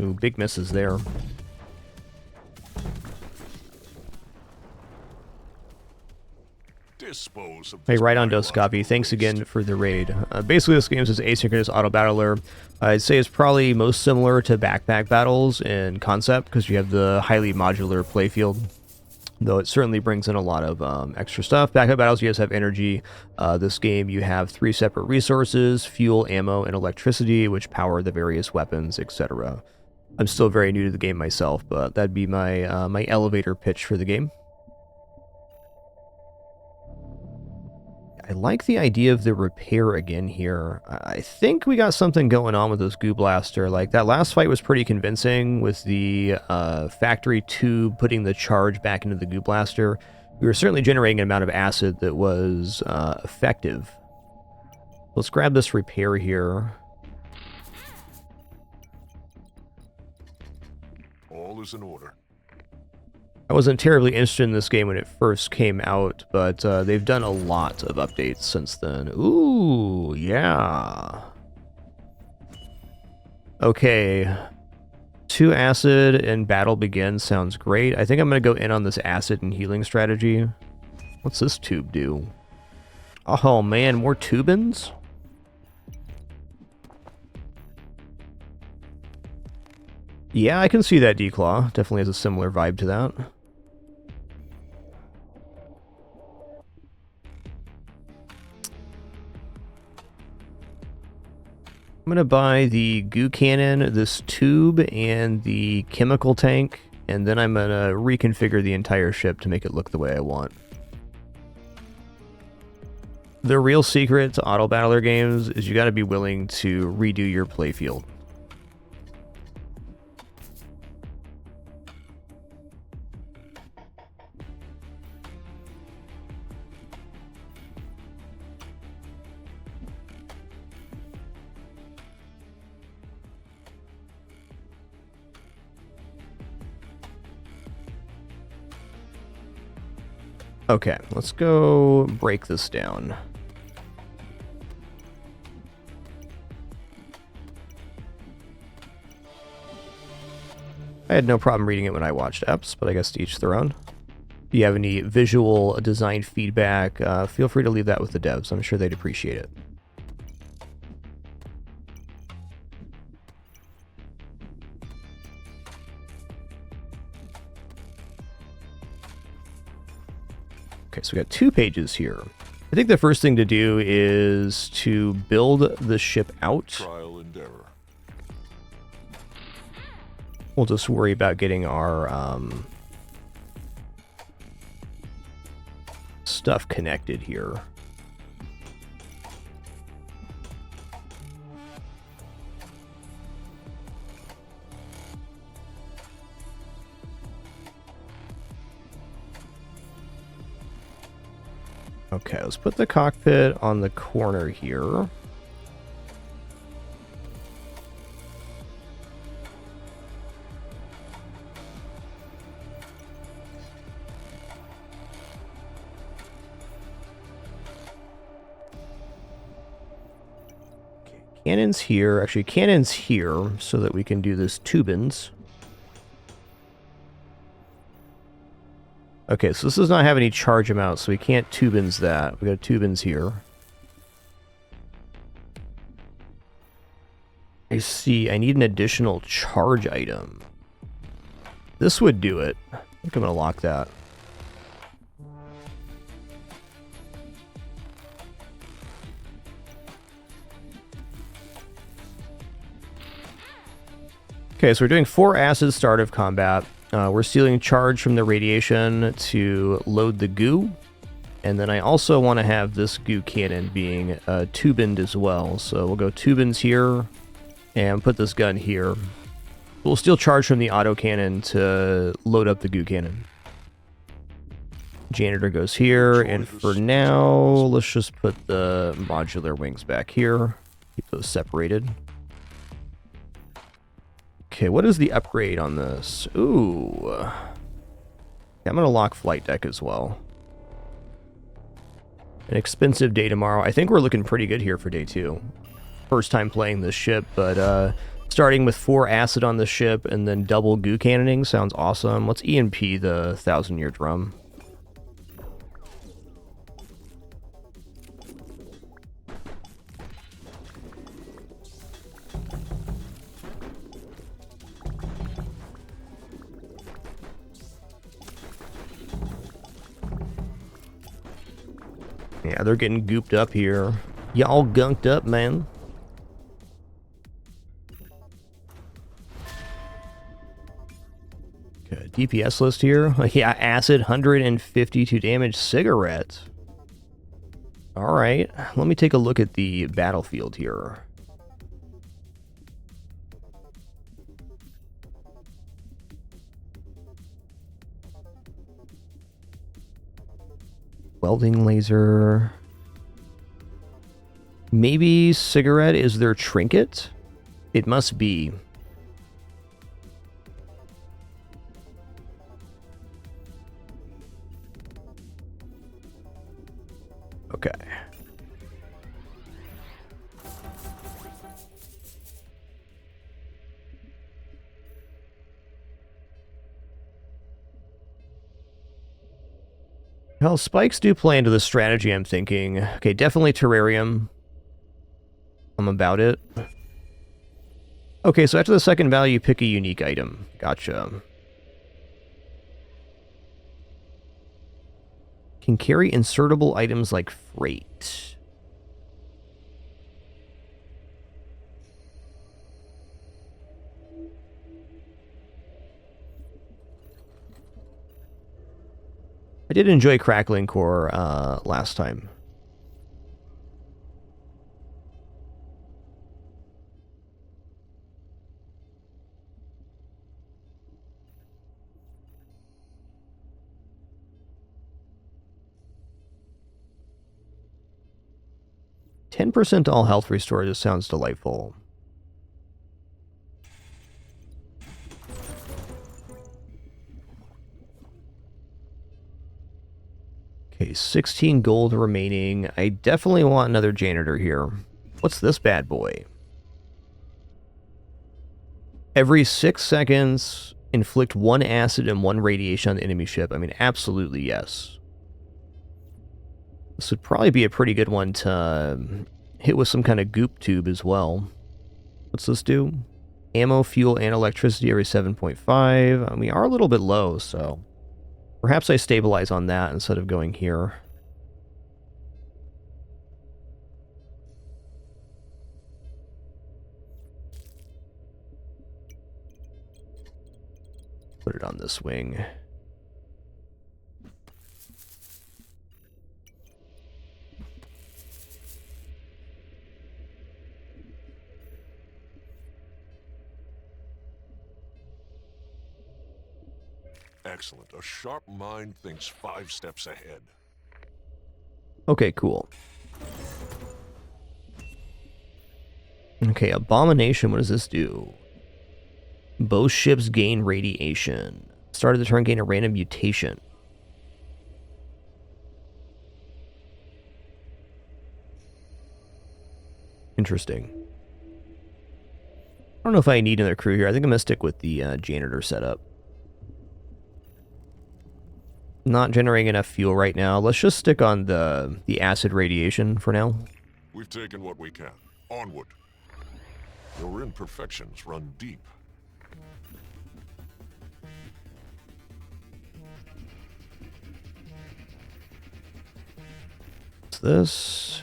Ooh, big misses there. Dispose of Hey, this right on biological Doscoffy. Thanks waste. again for the raid. Basically, this game is asynchronous auto battler. I'd say it's probably most similar to backpack battles in concept because you have the highly modular playfield. Though it certainly brings in a lot of extra stuff. Backpack battles, you guys have energy. This game, you have 3 separate resources: fuel, ammo, and electricity, which power the various weapons, etc. I'm still very new to the game myself, but that'd be my my elevator pitch for the game. I like the idea of the repair again here. I think we got something going on with this Goo Blaster. Like, that last fight was pretty convincing with the factory tube putting the charge back into the Goo Blaster. We were certainly generating an amount of acid that was effective. Let's grab this repair here. All is in order. I wasn't terribly interested in this game when it first came out, but they've done a lot of updates since then. Ooh, yeah. Okay. 2 acid and battle begins sounds great. I think I'm going to go in on this acid and healing strategy. What's this tube do? Oh man, more tubins? Yeah, I can see that Declaw. Definitely has a similar vibe to that. I'm gonna buy the goo cannon, this tube, and the chemical tank, and then I'm gonna reconfigure the entire ship to make it look the way I want. The real secret to auto battler games is you gotta be willing to redo your playfield. Okay, let's go break this down. I had no problem reading it when I watched EPs, but I guess to each their own. If you have any visual design feedback, feel free to leave that with the devs. I'm sure they'd appreciate it. Okay, so we got 2 pages here. I think the first thing to do is to build the ship out. Trial and error. We'll just worry about getting our stuff connected here. Okay, let's put the cockpit on the corner here. Okay, cannons here. Actually, cannons here so that we can do this tubins. Okay, so this does not have any charge amount, so we can't tubins that. We got tubins here. I see. I need an additional charge item. This would do it. I think I'm going to lock that. Okay, so we're doing 4 acid start of combat. We're stealing charge from the radiation to load the goo. And then I also want to have this goo cannon being tubined as well. So we'll go tubins here and put this gun here. We'll steal charge from the auto cannon to load up the goo cannon. Janitor goes here, and for now, let's just put the modular wings back here. Keep those separated. Okay, what is the upgrade on this? Ooh. I'm going to lock flight deck as well. An expensive day tomorrow. I think we're looking pretty good here for day 2. First time playing this ship, but starting with 4 acid on the ship and then double goo cannoning sounds awesome. Let's EMP the 1,000-year drum. Yeah, they're getting gooped up here. Y'all gunked up, man. Okay, DPS list here. Yeah, acid, 152 damage, cigarette. Alright, let me take a look at the battlefield here. Welding laser. Maybe cigarette is their trinket? It must be. Okay. Well, spikes do play into the strategy, I'm thinking. Okay, definitely terrarium. I'm about it. Okay, so after the second value, you pick a unique item. Gotcha. Can carry insertable items like freight. I did enjoy Crackling Core last time. %10 all health restore just sounds delightful. Okay, 16 gold remaining. I definitely want another janitor here. What's this bad boy? Every 6 seconds, inflict 1 acid and 1 radiation on the enemy ship. I mean, absolutely yes. This would probably be a pretty good one to hit with some kind of goop tube as well. What's this do? Ammo, fuel, and electricity every 7.5. We are a little bit low, so perhaps I stabilize on that instead of going here. Put it on this wing. Excellent. A sharp mind thinks 5 steps ahead. Okay, cool. Okay, Abomination, what does this do? Both ships gain radiation. Start of the turn, gain a random mutation. Interesting. I don't know if I need another crew here. I think I'm going to stick with the janitor setup. Not generating enough fuel right now. Let's just stick on the acid radiation for now. We've taken what we can. Onward. Your imperfections run deep. What's this?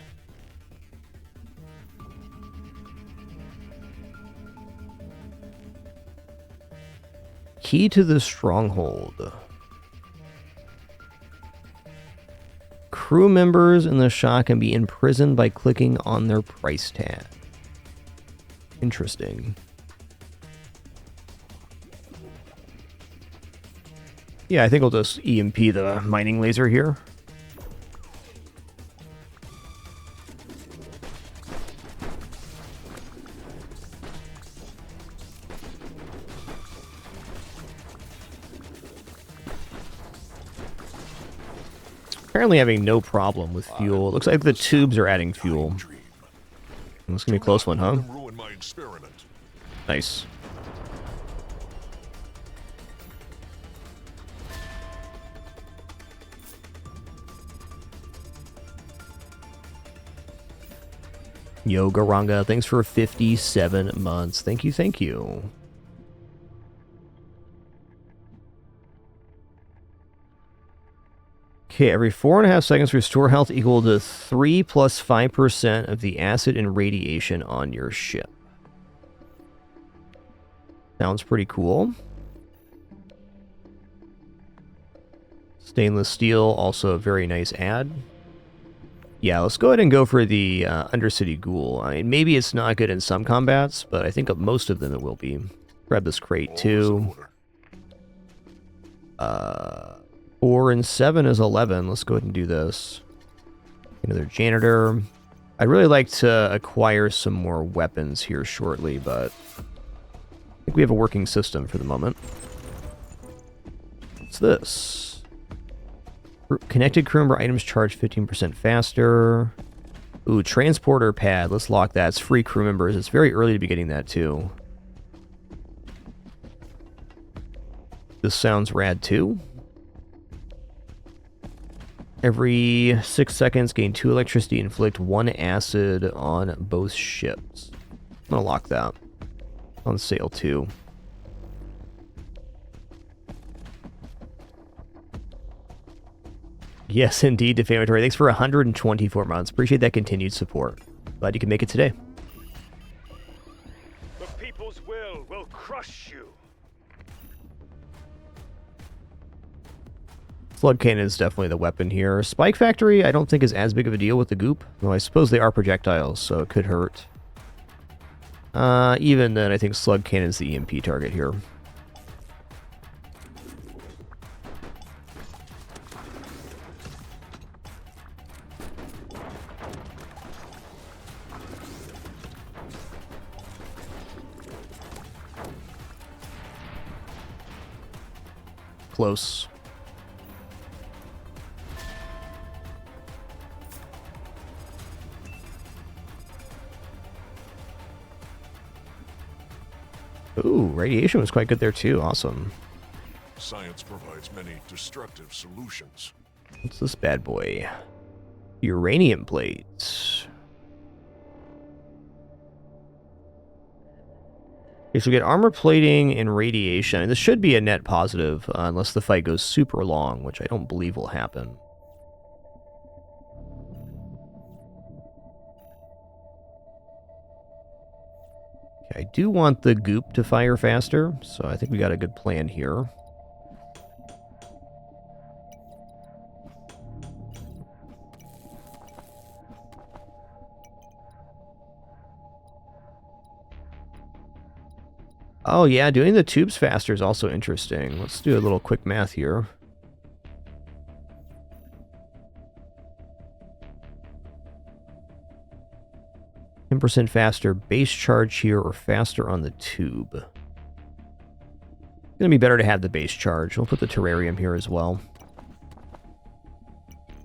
Key to the stronghold. Crew members in the shot can be imprisoned by clicking on their price tag. Interesting. Yeah, I think we'll just EMP the mining laser here. Apparently having no problem with fuel. Looks like the tubes are adding fuel. This is gonna be a close one, huh? Ruin my experiment. Nice. Yo, Garanga, thanks for 57 months. Thank you, thank you. Okay, every 4.5 seconds, restore health equal to 3 plus 5% of the acid and radiation on your ship. Sounds pretty cool. Stainless steel, also a very nice add. Yeah, let's go ahead and go for the Undercity Ghoul. I mean, maybe it's not good in some combats, but I think of most of them it will be. Grab this crate too. 4 and 7 is 11. Let's go ahead and do this. Another janitor. I'd really like to acquire some more weapons here shortly, but I think we have a working system for the moment. What's this? Connected crew member items charge 15% faster. Ooh, transporter pad. Let's lock that. It's free crew members. It's very early to be getting that too. This sounds rad too. Every 6 seconds, gain 2 electricity, inflict 1 acid on both ships. I'm gonna lock that. On sale too. Yes, indeed, Defamatory. Thanks for 124 months. Appreciate that continued support. Glad you can make it today. The people's will crush you. Let's Slug cannon is definitely the weapon here. Spike Factory I don't think is as big of a deal with the goop. Though I suppose they are projectiles, so it could hurt. Even then, I think Slug cannon is the EMP target here. Close. Ooh, radiation was quite good there too. Awesome. Science provides many destructive solutions. What's this bad boy? Uranium plates. Okay, so we get armor plating and radiation. And this should be a net positive, unless the fight goes super long, which I don't believe will happen. Okay, I do want the goop to fire faster, so I think we got a good plan here. Oh yeah, doing the tubes faster is also interesting. Let's do a little quick math here. %10 faster base charge here or faster on the tube. It's going to be better to have the base charge. We'll put the terrarium here as well.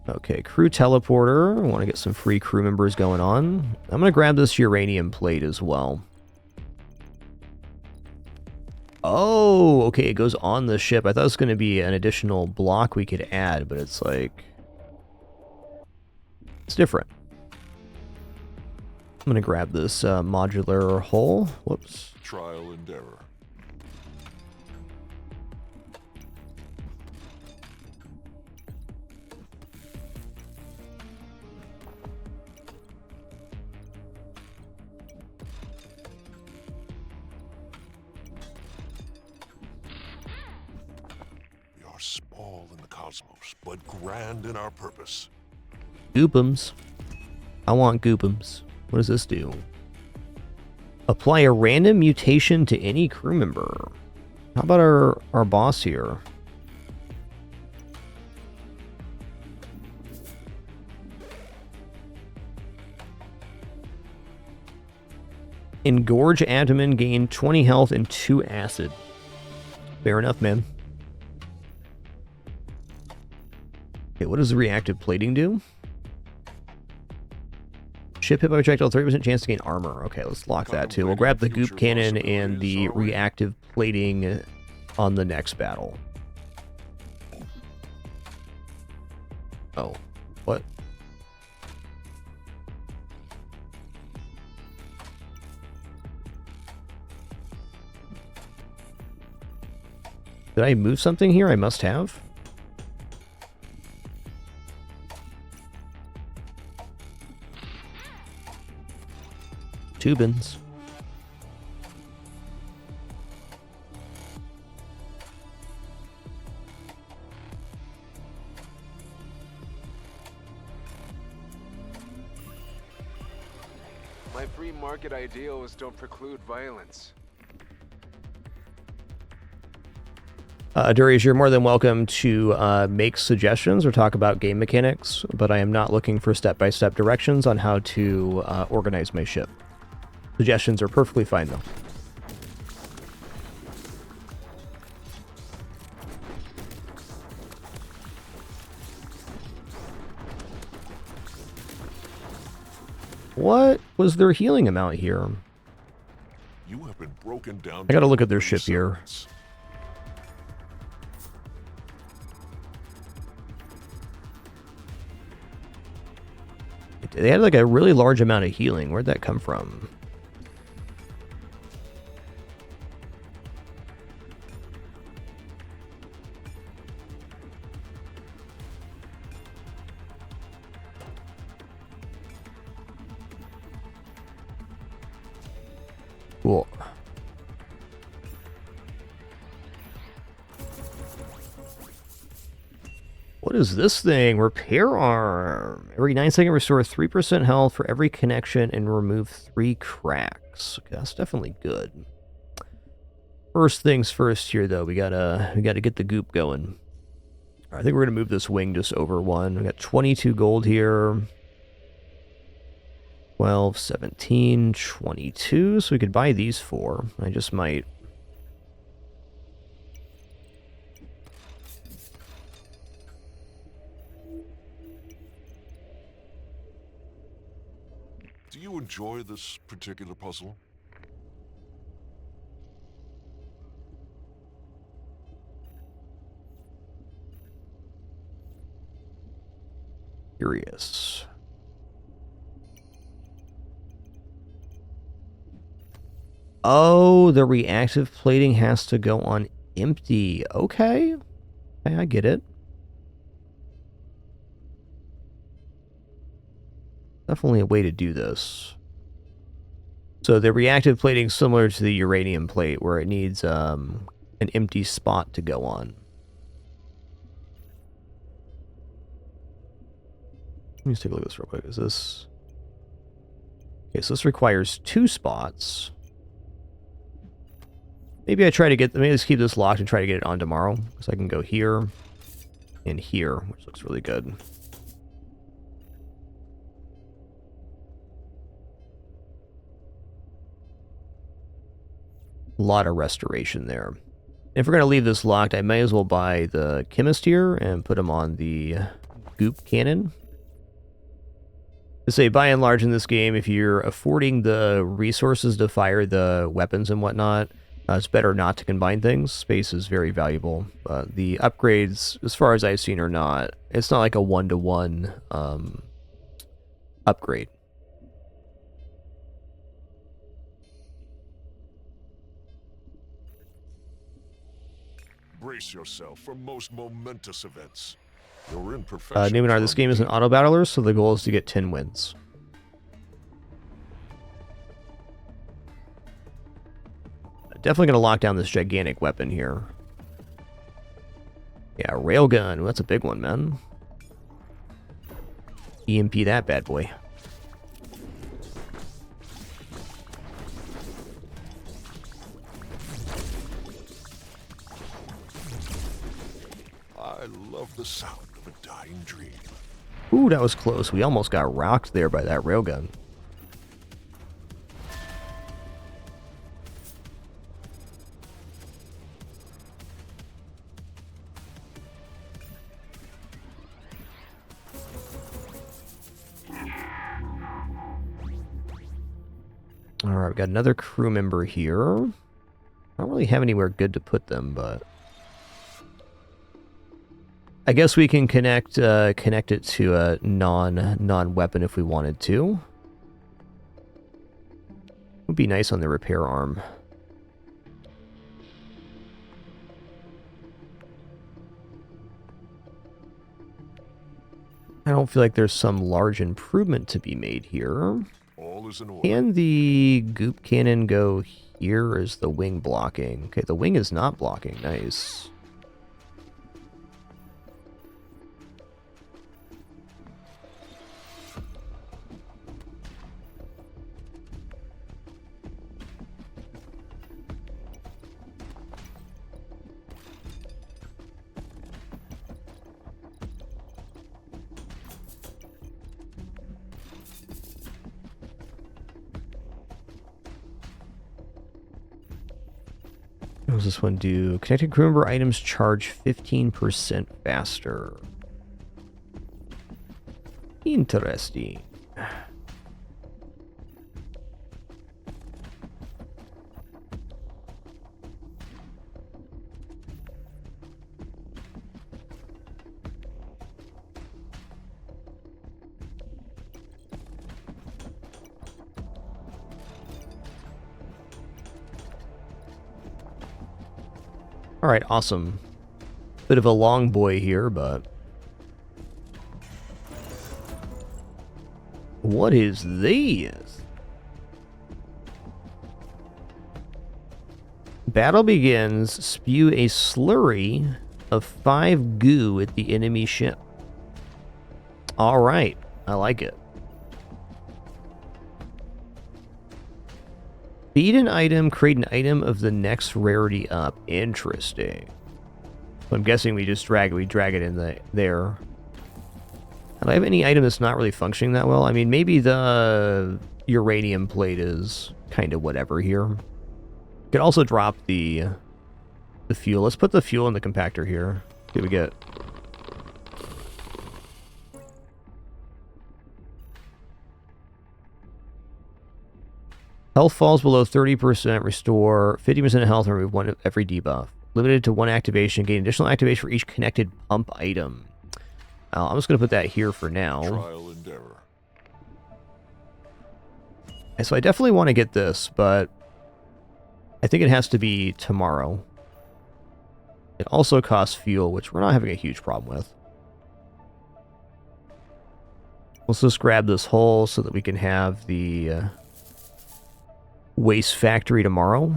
Okay, crew teleporter. I want to get some free crew members going on. I'm going to grab this uranium plate as well. Oh, okay, it goes on the ship. I thought it was going to be an additional block we could add, but it's like... it's different. I'm going to grab this modular hull. Whoops. Trial and error. We are small in the cosmos, but grand in our purpose. Goopums. I want goopums. What does this do? Apply a random mutation to any crew member. How about our boss here? Engorge abdomen, gain 20 health and 2 acid. Fair enough, man. Okay, what does the reactive plating do? Ship hit by projectile, 30% chance to gain armor. Okay, let's lock that too. We'll grab the goop cannon and the reactive plating on the next battle. Oh, what? Did I move something here? I must have. Tubins. My free market ideals don't preclude violence. Durius, you're more than welcome to make suggestions or talk about game mechanics, but I am not looking for step-by-step directions on how to organize my ship. Suggestions are perfectly fine, though. What was their healing amount here? You have been broken down. I gotta look at their ship here. They had like a really large amount of healing. Where'd that come from? Cool. What is this thing? Repair arm. Every 9 seconds, restore 3% health for every connection and remove 3 cracks. Okay, that's definitely good. First things first here, though. We gotta get the goop going. I think we're gonna move this wing just over 1. We got 22 gold here. 12, 17, 22. So we could buy these 4. I just might. Do you enjoy this particular puzzle? Curious. Oh, the reactive plating has to go on empty. Okay. Okay, I get it. Definitely a way to do this. So the reactive plating is similar to the uranium plate, where it needs an empty spot to go on. Let me just take a look at this real quick. Is this... Okay, so this requires 2 spots. Maybe I try to get... Maybe let's keep this locked and try to get it on tomorrow. So I can go here and here, which looks really good. A lot of restoration there. If we're going to leave this locked, I may as well buy the chemist here and put him on the goop cannon. To say, by and large in this game, if you're affording the resources to fire the weapons and whatnot, it's better not to combine things. Space is very valuable. The upgrades, as far as I've seen, are not. It's not like a one-to-one upgrade. Brace yourself for most momentous events. You're in perfection. Numenor, this game is an auto battler, so the goal is to get 10 wins. Definitely going to lock down this gigantic weapon here. Yeah, railgun. Ooh, that's a big one, man. EMP that bad boy. I love the sound of a dying dream. Ooh, that was close. We almost got rocked there by that railgun. Alright, we got another crew member here. I don't really have anywhere good to put them, but... I guess we can connect it to a non-weapon if we wanted to. Would be nice on the repair arm. I don't feel like there's some large improvement to be made here. All is in order. Can the goop cannon go here? Is the wing blocking? Okay, the wing is not blocking. Nice. What does this one do? Connected crew member items charge 15% faster. Interesting. Alright, awesome. Bit of a long boy here, but... What is this? Battle begins. Spew a slurry of 5 goo at the enemy ship. Alright, I like it. Feed an item, create an item of the next rarity up. Interesting. So I'm guessing we just drag it in there. Do I have any item that's not really functioning that well? I mean, maybe the uranium plate is kind of whatever here. Could also drop the fuel. Let's put the fuel in the compactor here. See what we get. Health falls below 30%, restore 50% of health, and remove 1 of every debuff. Limited to 1 activation, gain additional activation for each connected pump item. I'm just going to put that here for now. Trial and error. And so I definitely want to get this, but I think it has to be tomorrow. It also costs fuel, which we're not having a huge problem with. Let's just grab this hull so that we can have the waste factory tomorrow.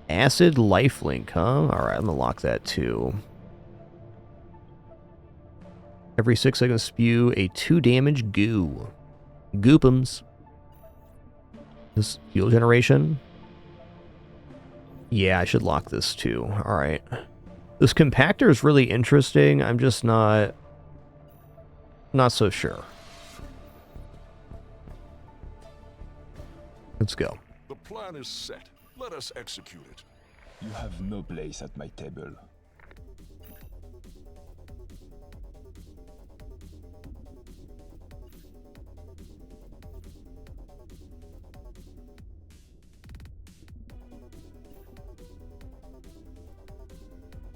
Acid lifelink, huh? Alright, I'm going to lock that too. Every 6 seconds spew a 2 damage goo. Goopums. This fuel generation. Yeah, I should lock this too. Alright. This compactor is really interesting. I'm just not so sure. Let's go. The plan is set. Let us execute it. You have no place at my table.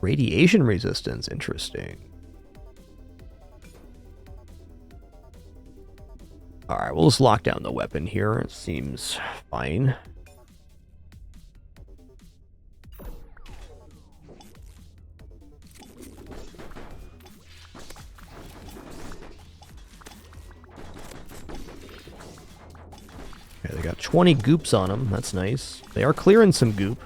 Radiation resistance, interesting. Alright, we'll just lock down the weapon here. It seems fine. Okay, they got 20 goops on them. That's nice. They are clearing some goop.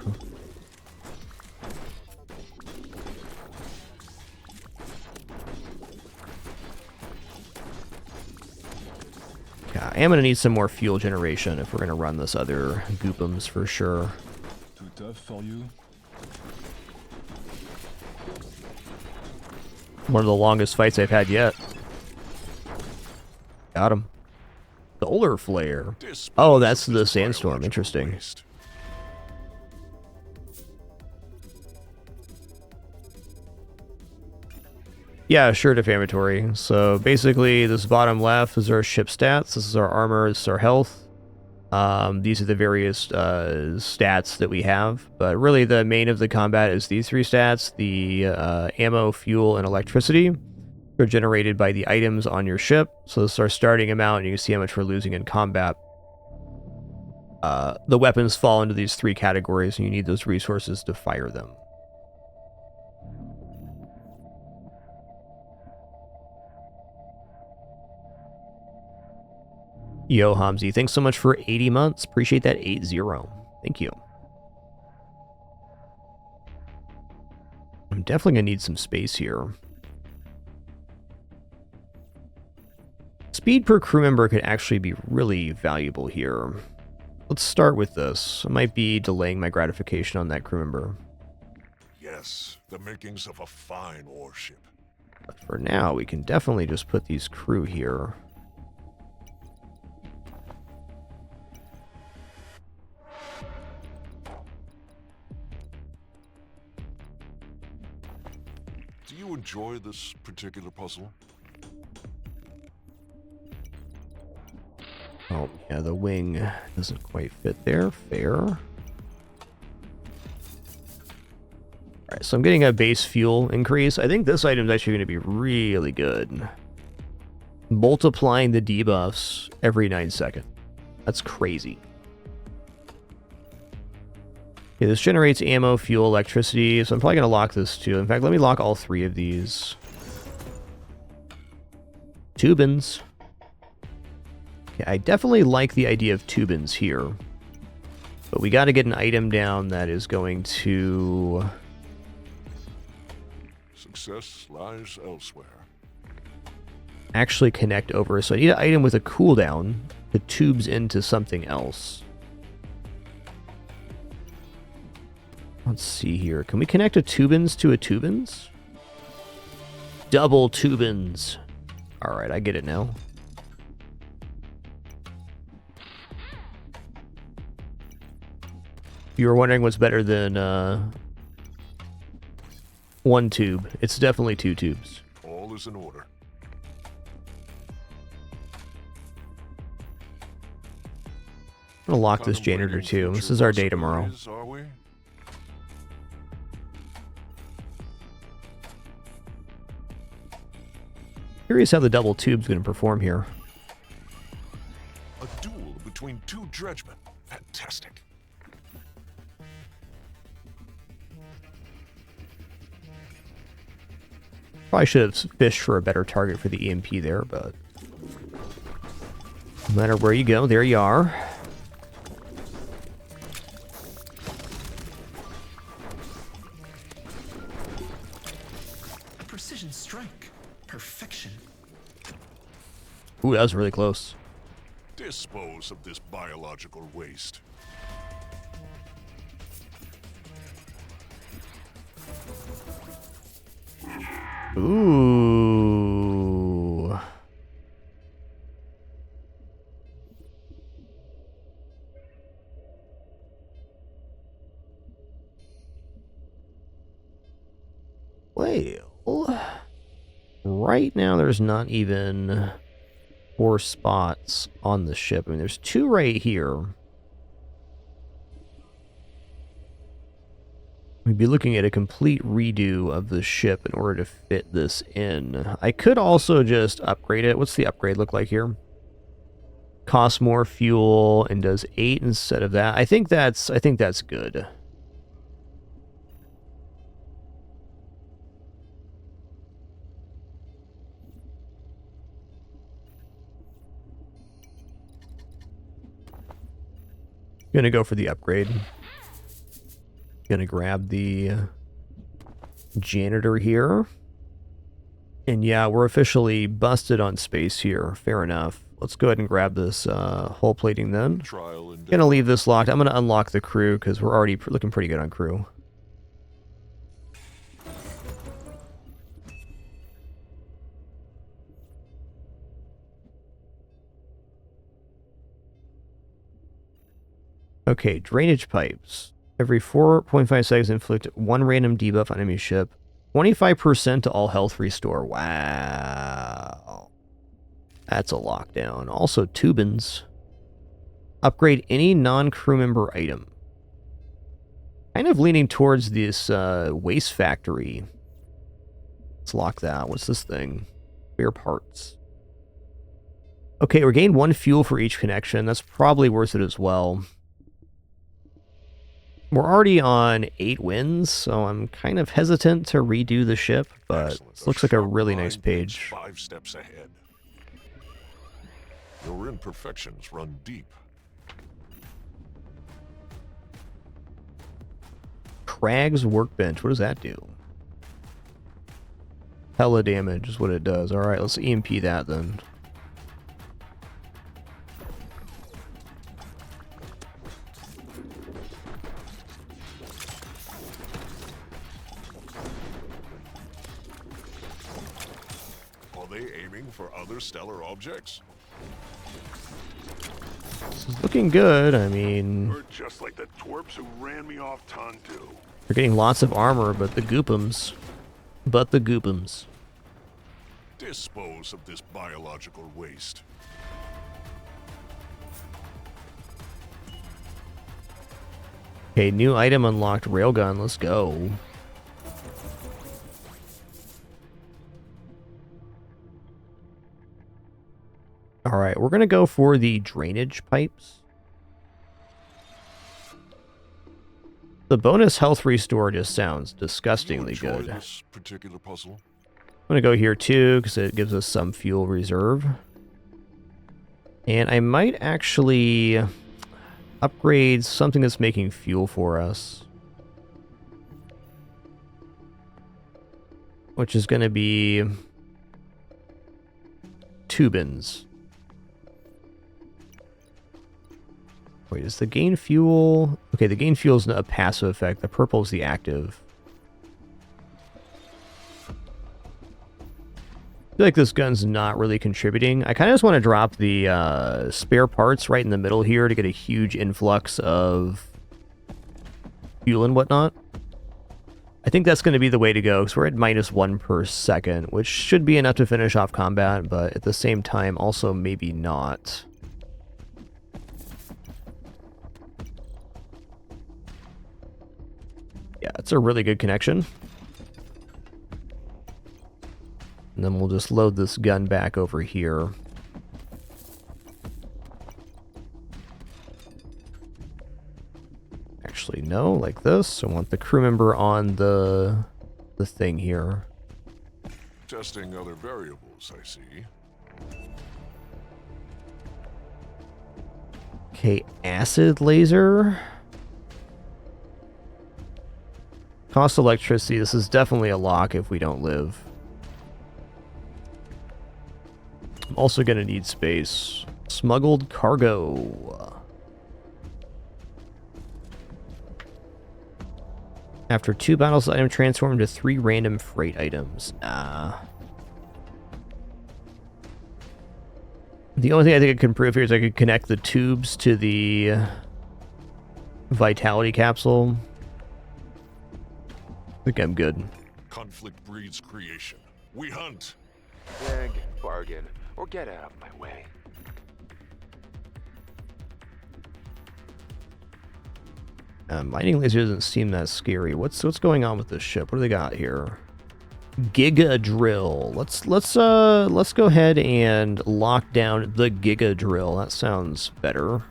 I am going to need some more fuel generation if we're going to run this other goopums for sure. Too tough for you? One of the longest fights I've had yet. Got him. Solar flare. Oh, that's the sandstorm. Interesting. Waste. Yeah, sure, defamatory. So basically, this bottom left is our ship stats. This is our armor. This is our health. These are the various stats that we have. But really, the main of the combat is these 3 stats. The ammo, fuel, and electricity. They're generated by the items on your ship. So this is our starting amount, and you can see how much we're losing in combat. The weapons fall into these 3 categories, and you need those resources to fire them. Yo, Hamzi, thanks so much for 80 months. Appreciate that 80. Thank you. I'm definitely going to need some space here. Speed per crew member could actually be really valuable here. Let's start with this. I might be delaying my gratification on that crew member. Yes, the makings of a fine warship. But for now, we can definitely just put these crew here. Do you enjoy this particular puzzle? Oh, yeah, the wing doesn't quite fit there. Fair. Alright, so I'm getting a base fuel increase. I think this item is actually going to be really good. Multiplying the debuffs every 9 seconds. That's crazy. Okay, this generates ammo, fuel, electricity, so I'm probably going to lock this too. In fact, let me lock all 3 of these. Tubins. Okay, I definitely like the idea of tubins here. But we got to get an item down that is going to Success lies elsewhere. Actually connect over. So I need an item with a cooldown that tubes into something else. Let's see here. Can we connect a Tubins to a Tubins? Double Tubins. Alright, I get it now. If you were wondering what's better than one tube, it's definitely two tubes. All is in order. I'm gonna lock this janitor too. This is our day tomorrow. Are we? Curious how the double tube's gonna perform here. A duel between two dredgemen. Fantastic. Probably should have fished for a better target for the EMP there, but no matter where you go, there you are. Precision strike. Perfection. Ooh, that was really close. Dispose of this biological waste. Ooh. Well, right now there's not even 4 spots on the ship. I mean, there's 2 right here. We'd be looking at a complete redo of the ship in order to fit this in. I could also just upgrade it. What's the upgrade look like here? Costs more fuel and does 8 instead of that. I think that's good. Gonna go for the upgrade. Gonna grab the janitor here. And yeah, we're officially busted on space here. Fair enough. Let's go ahead and grab this hull plating then. Trial and Gonna leave this locked. I'm gonna unlock the crew because we're already looking pretty good on crew. Okay, drainage pipes. Every 4.5 seconds inflict 1 random debuff on enemy ship. 25% to all health restore. Wow. That's a lockdown. Also, Tubins. Upgrade any non-crew member item. Kind of leaning towards this waste factory. Let's lock that. What's this thing? Spare parts. Okay, we're getting 1 fuel for each connection. That's probably worth it as well. We're already on 8 wins, so I'm kind of hesitant to redo the ship, but this looks like a really nice page. 5 steps ahead. Your imperfections run deep. Crag's Workbench, what does that do? Hella damage is what it does. Alright, let's EMP that then. For other stellar objects? This is looking good. I mean, We're just like the twerps who ran me off Tantu. We're getting lots of armor, but the goopums. Dispose of this biological waste. Okay, new item unlocked. Railgun, let's go. Alright, we're going to go for the drainage pipes. The bonus health restore just sounds disgustingly You enjoy good. this particular puzzle? I'm going to go here too, because it gives us some fuel reserve. And I might actually upgrade something that's making fuel for us. which is going to be Tubins. Wait, is the gain fuel... Okay, the gain fuel is a passive effect. The purple is the active. I feel like this gun's not really contributing. I kind of just want to drop the spare parts right in the middle here to get a huge influx of fuel and whatnot. I think that's going to be the way to go, because we're at -1 per second, which should be enough to finish off combat, but at the same time, also maybe not. Yeah, it's a really good connection. And then we'll just load this gun back over here. Actually, no, like this. I want the crew member on the thing here. Testing other variables, I see. Okay, acid laser. Cost electricity. This is definitely a lock if we don't live. I'm also going to need space. Smuggled cargo. After 2 battles, the item transformed to 3 random freight items. Nah. The only thing I think I can improve here is I could connect the tubes to the vitality capsule. I think I'm good. Conflict breeds creation. We hunt. Beg, bargain, or get out of my way. Mining laser doesn't seem that scary. What's going on with this ship? What do they got here? Giga drill. Let's go ahead and lock down the Giga drill. That sounds better.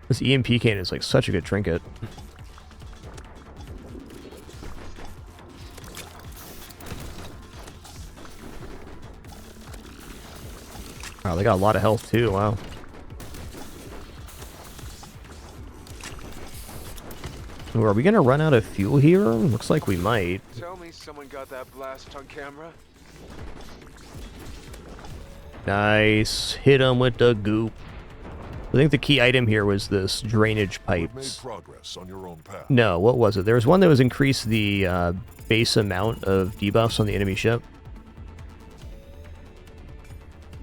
This EMP cannon is like such a good trinket. Wow, they got a lot of health too. Wow. Ooh, are we gonna run out of fuel here? Looks like we might. Tell me someone got that blast on camera? Nice. Hit him with the goop. I think the key item here was this drainage You've made pipes. progress on your own path. No, what was it? There was one that was increased the base amount of debuffs on the enemy ship.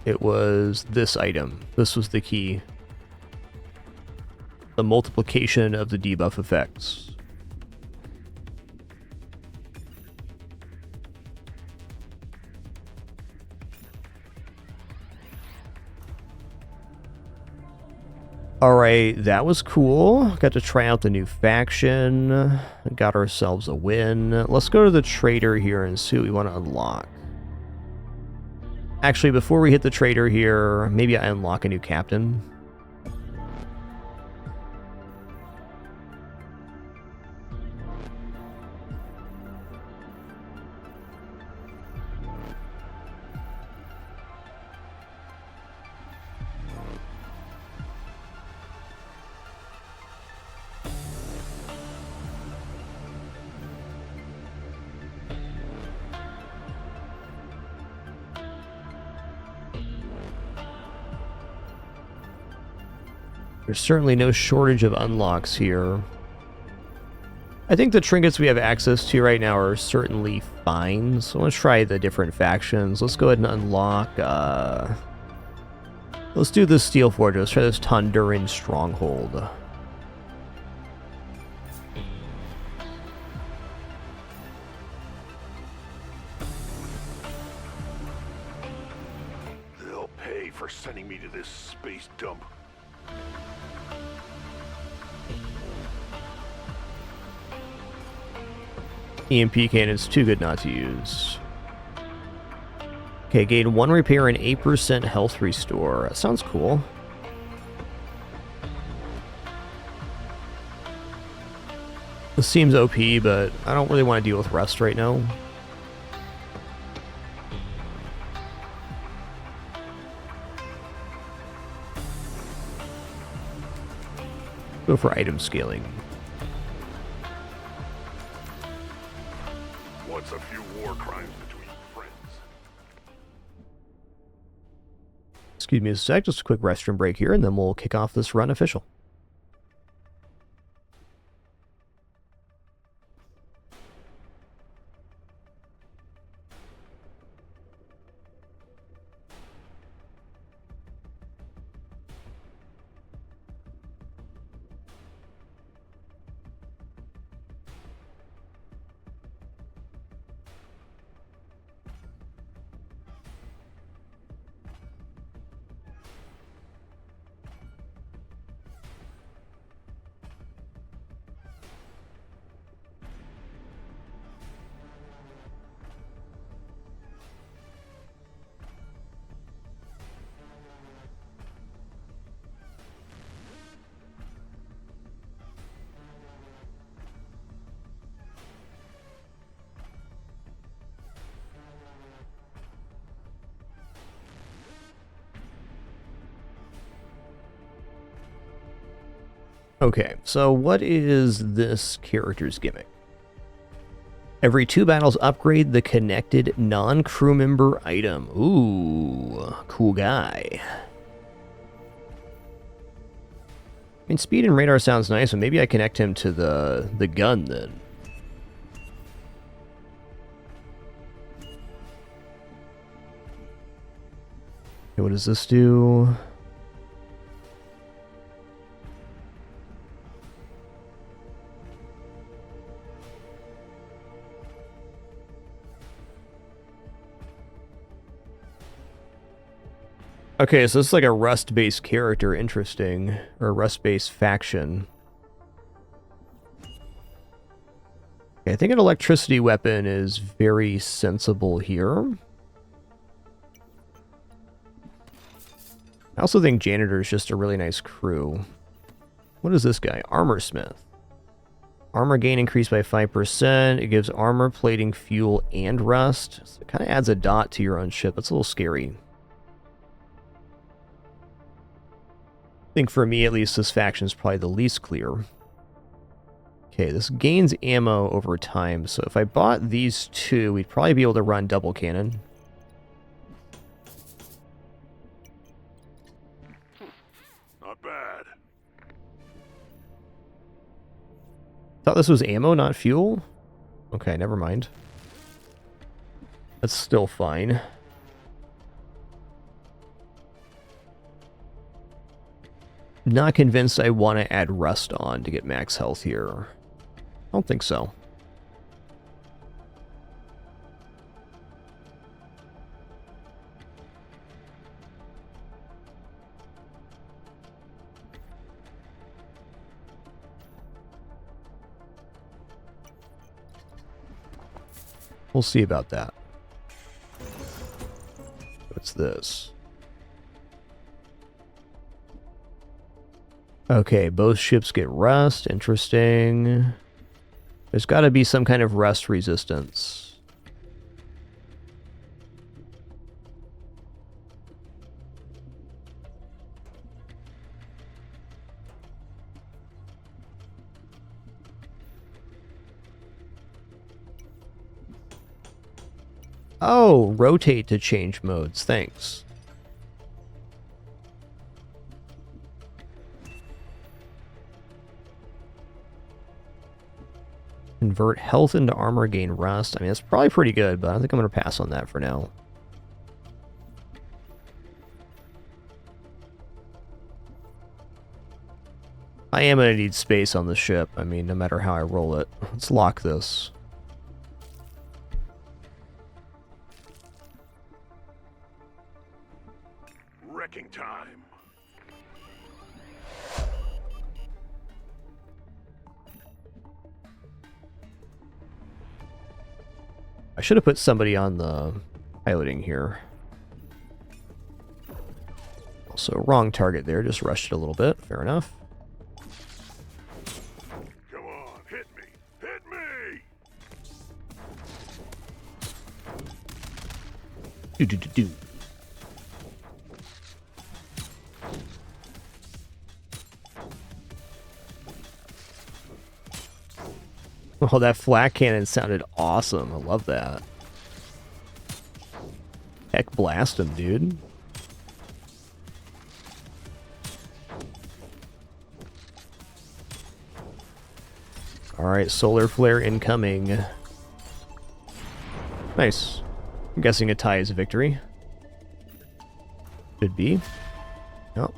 It was this item. This was the key. The multiplication of the debuff effects. Alright, that was cool. Got to try out the new faction. Got ourselves a win. Let's go to the trader here and see what we want to unlock. Actually, before we hit the trader here, maybe I unlock a new captain. There's certainly no shortage of unlocks here. I think the trinkets we have access to right now are certainly fine, so let's try the different factions. Let's go ahead and unlock, let's do the Steel Forge. Let's try this Tonduran Stronghold. They'll pay for sending me to this space dump. EMP cannon's too good not to use. Okay, gain 1 repair and 8% health restore. That sounds cool. This seems OP, but I don't really want to deal with rust right now. Go for item scaling. Excuse me a sec, just a quick restroom break here, and then we'll kick off this run official. Okay, so what is this character's gimmick? Every 2 battles, upgrade the connected non-crew member item. Ooh, cool guy. I mean, speed and radar sounds nice, but maybe I connect him to the gun then. Okay, what does this do? Okay, so this is like a Rust-based character, interesting. Or a Rust-based faction. Okay, I think an electricity weapon is very sensible here. I also think Janitor is just a really nice crew. What is this guy? Armorsmith. Armor gain increased by 5%. It gives armor, plating, fuel, and rust. So it kind of adds a dot to your own ship. That's a little scary. I think for me, at least, this faction is probably the least clear. Okay, this gains ammo over time, so if I bought these 2, we'd probably be able to run double cannon. Not bad. Thought this was ammo, not fuel? Okay, never mind. That's still fine. Not convinced I want to add rust on to get max health here. I don't think so. We'll see about that. What's this? Okay, both ships get rust. Interesting. There's got to be some kind of rust resistance. Oh, rotate to change modes. Thanks. Convert health into armor, gain rust. I mean, that's probably pretty good, but I think I'm going to pass on that for now. I am going to need space on the ship. I mean, no matter how I roll it. Let's lock this. Wrecking time. I should have put somebody on the piloting here. Also, wrong target there. Just rushed it a little bit. Fair enough. Come on, hit me! Hit me! Do. Oh, that flak cannon sounded awesome. I love that. Heck, blast him, dude. Alright, solar flare incoming. Nice. I'm guessing a tie is a victory. Could be. Nope.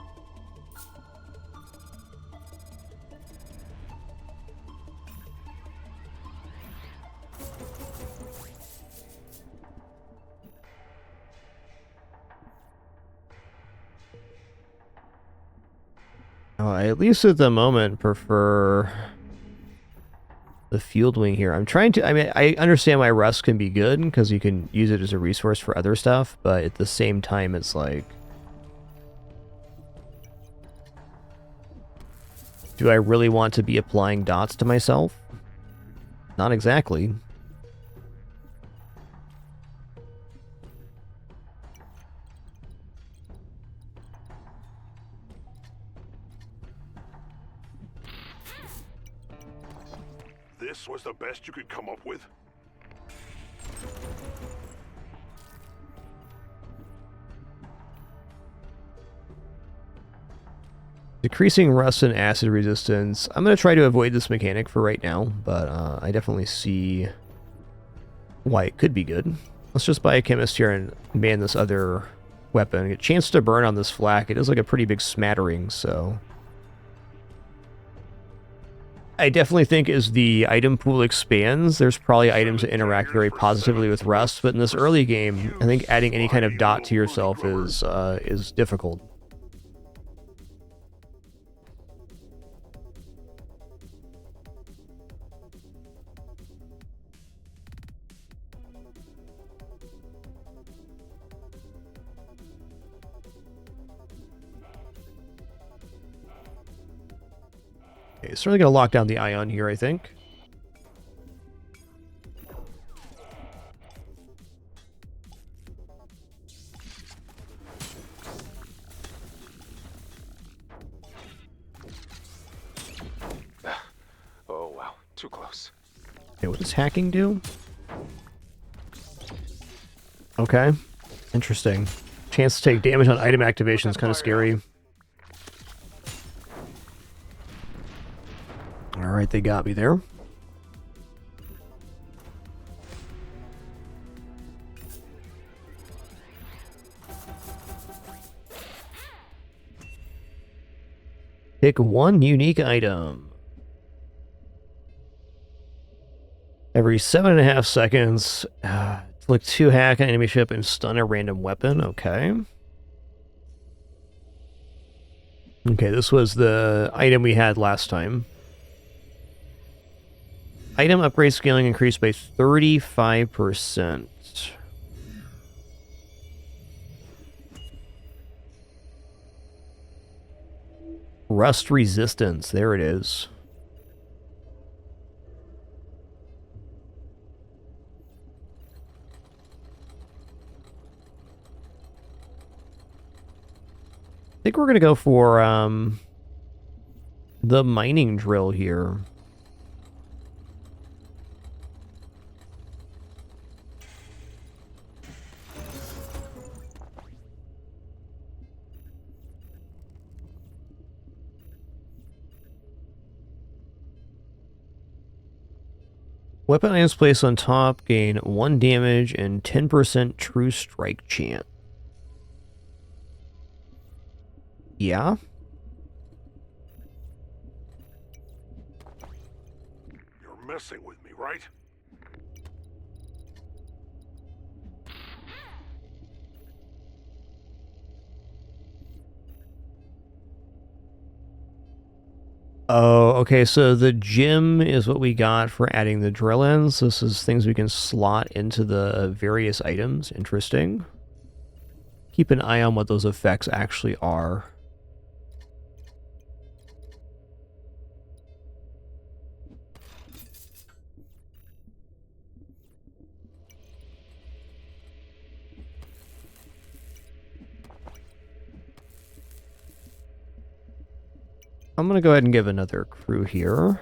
I at least at the moment prefer the field wing here. I'm trying to, I mean, I understand why rust can be good because you can use it as a resource for other stuff, but at the same time it's like, do I really want to be applying dots to myself? Not exactly. This was the best you could come up with? Decreasing rust and acid resistance. I'm going to try to avoid this mechanic for right now, but I definitely see why it could be good. Let's just buy a chemist here and ban this other weapon. A chance to burn on this flak. It is like a pretty big smattering, so... I definitely think as the item pool expands, there's probably items that interact very positively with rust, but in this early game, I think adding any kind of dot to yourself is difficult. Okay, certainly going to lock down the ion here, I think. Oh, wow. Too close. Okay, what does hacking do? Okay. Interesting. Chance to take damage on item activation is kind of scary. Alright, they got me there. Pick one unique item. Every 7.5 seconds, inflict 2 hack on enemy ship and stun a random weapon. Okay. Okay, this was the item we had last time. Item upgrade scaling increased by 35%. Rust resistance, there it is. I think we're going to go for the mining drill here. Weapon items placed on top gain 1 damage and 10% true strike chance. Yeah? You're messing with me, right? Oh, okay, so the gem is what we got for adding the drill ends. This is things we can slot into the various items. Interesting. Keep an eye on what those effects actually are. I'm going to go ahead and give another crew here.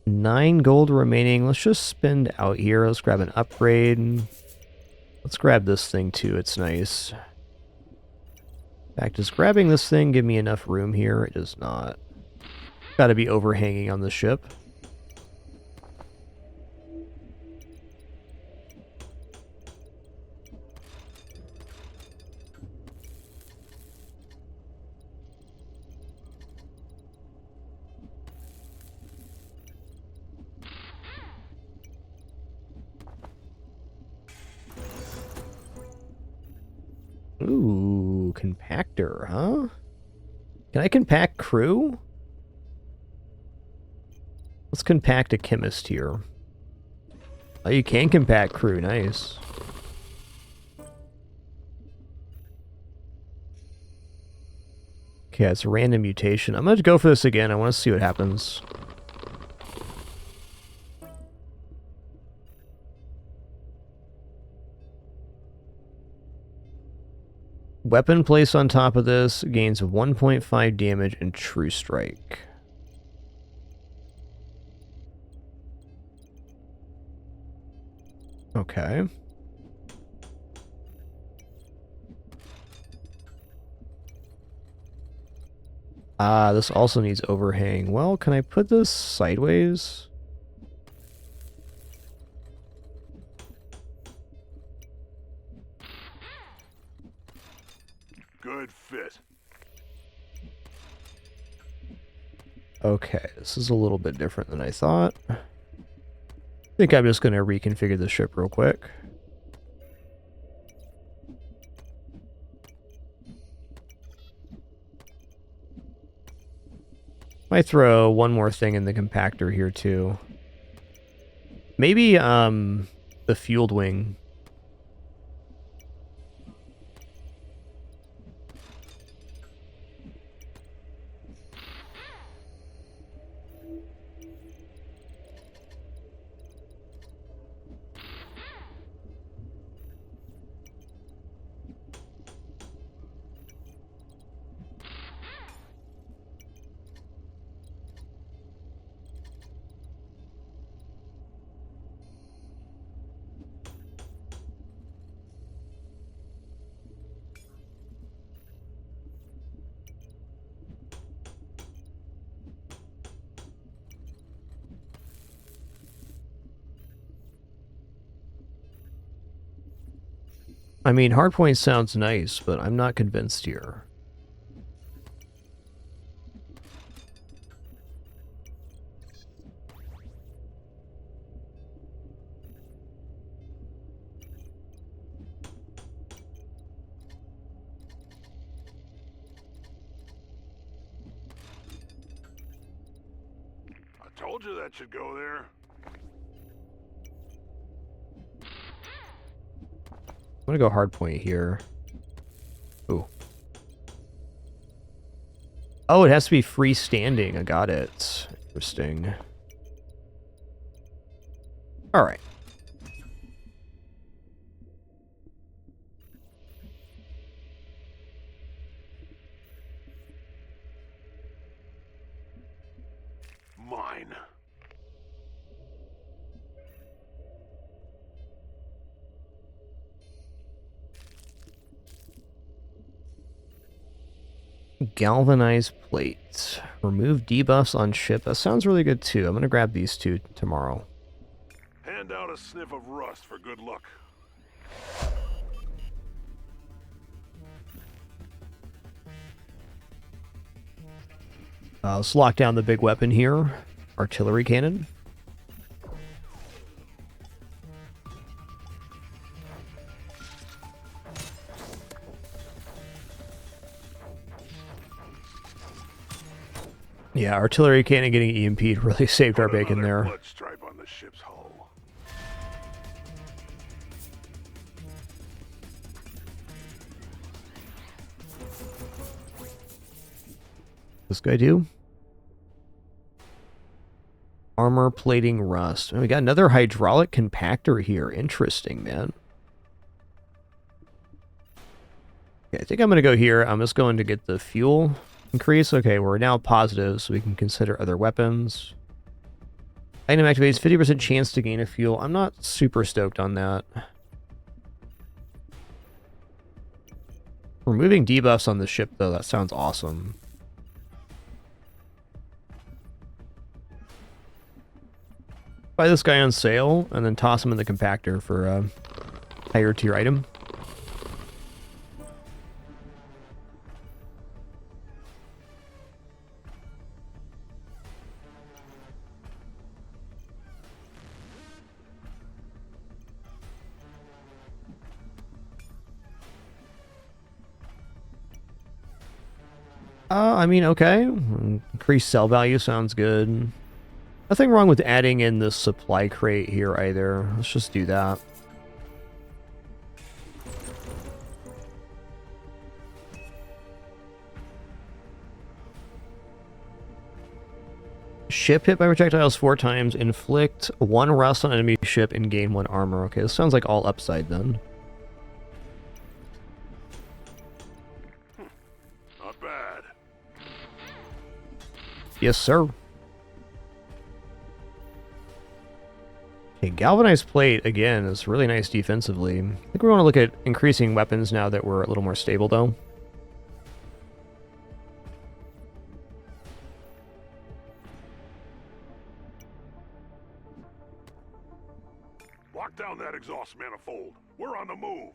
9 gold remaining. Let's just spend out here. Let's grab an upgrade. Let's grab this thing too. It's nice. In fact, does grabbing this thing give me enough room here? It does not. Got to be overhanging on the ship. Ooh, compactor, huh? Can I compact crew? Let's compact a chemist here. Oh, you can compact crew, nice. Okay, it's a random mutation. I'm gonna go for this again. I want to see what happens. Weapon placed on top of this gains 1.5 damage and true strike. Okay. This also needs overhang. Well, can I put this sideways? Good fit. Okay, this is a little bit different than I thought. I think I'm just going to reconfigure the ship real quick. Might throw one more thing in the compactor here too. Maybe the fueled wing. I mean, hardpoint sounds nice, but I'm not convinced here. I told you that should go there. I'm gonna go hardpoint here. Ooh. Oh, it has to be freestanding. I got it. Interesting. Alright. Mine. Galvanized plates. Remove debuffs on ship. That sounds really good too. I'm gonna grab these two tomorrow. Hand out a sniff of rust for good luck. Let's lock down the big weapon here. Artillery cannon. Yeah, artillery cannon getting EMP'd really saved our bacon there. Blood stripe on the ship's hull. This guy do? Armor plating rust. Oh, we got another hydraulic compactor here. Interesting, man. Okay, I think I'm going to go here. I'm just going to get the fuel increase. Okay, we're now positive, so we can consider other weapons. Item activates 50% chance to gain a fuel. I'm not super stoked on that. Removing debuffs on the ship, though, that sounds awesome. Buy this guy on sale, and then toss him in the compactor for a higher tier item. I mean, okay. Increased sell value sounds good. Nothing wrong with adding in the supply crate here either. Let's just do that. Ship hit by projectiles 4 times, inflict 1 rust on enemy ship, and gain 1 armor. Okay, this sounds like all upside then. Not bad. Yes, sir. Okay, galvanized plate, again, is really nice defensively. I think we want to look at increasing weapons now that we're a little more stable, though. Lock down that exhaust manifold. We're on the move.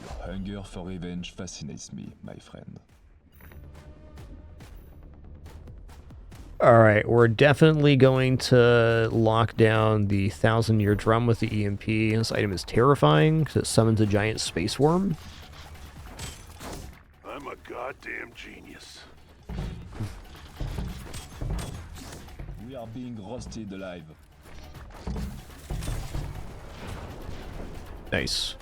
Your hunger for revenge fascinates me, my friend. Alright, we're definitely going to lock down the 1,000-year drum with the EMP. This item is terrifying because it summons a giant space worm. I'm a goddamn genius. We are being roasted alive. Nice.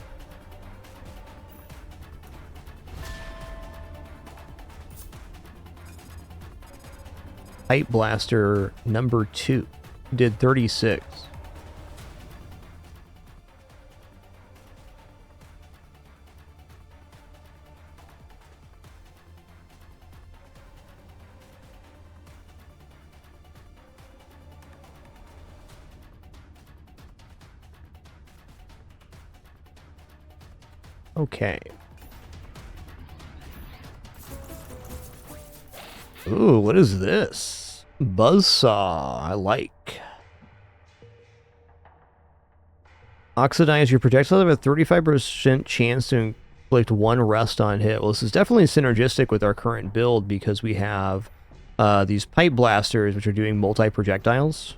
Pipe Blaster number 2 did 36. Okay. Ooh, what is this? Buzzsaw, I like. Oxidize your projectile have a 35% chance to inflict 1 rust on hit. Well, this is definitely synergistic with our current build because we have these pipe blasters which are doing multi-projectiles.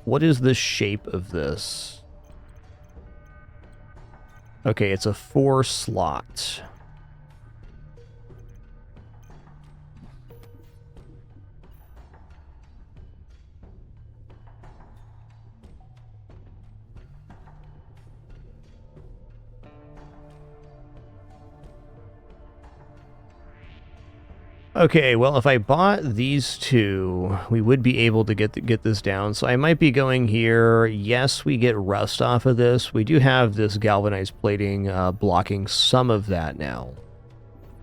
What is the shape of this? Okay, it's a 4 slot. Okay, well, if I bought these 2, we would be able to get this down. So I might be going here. Yes, we get rust off of this. We do have this galvanized plating blocking some of that now.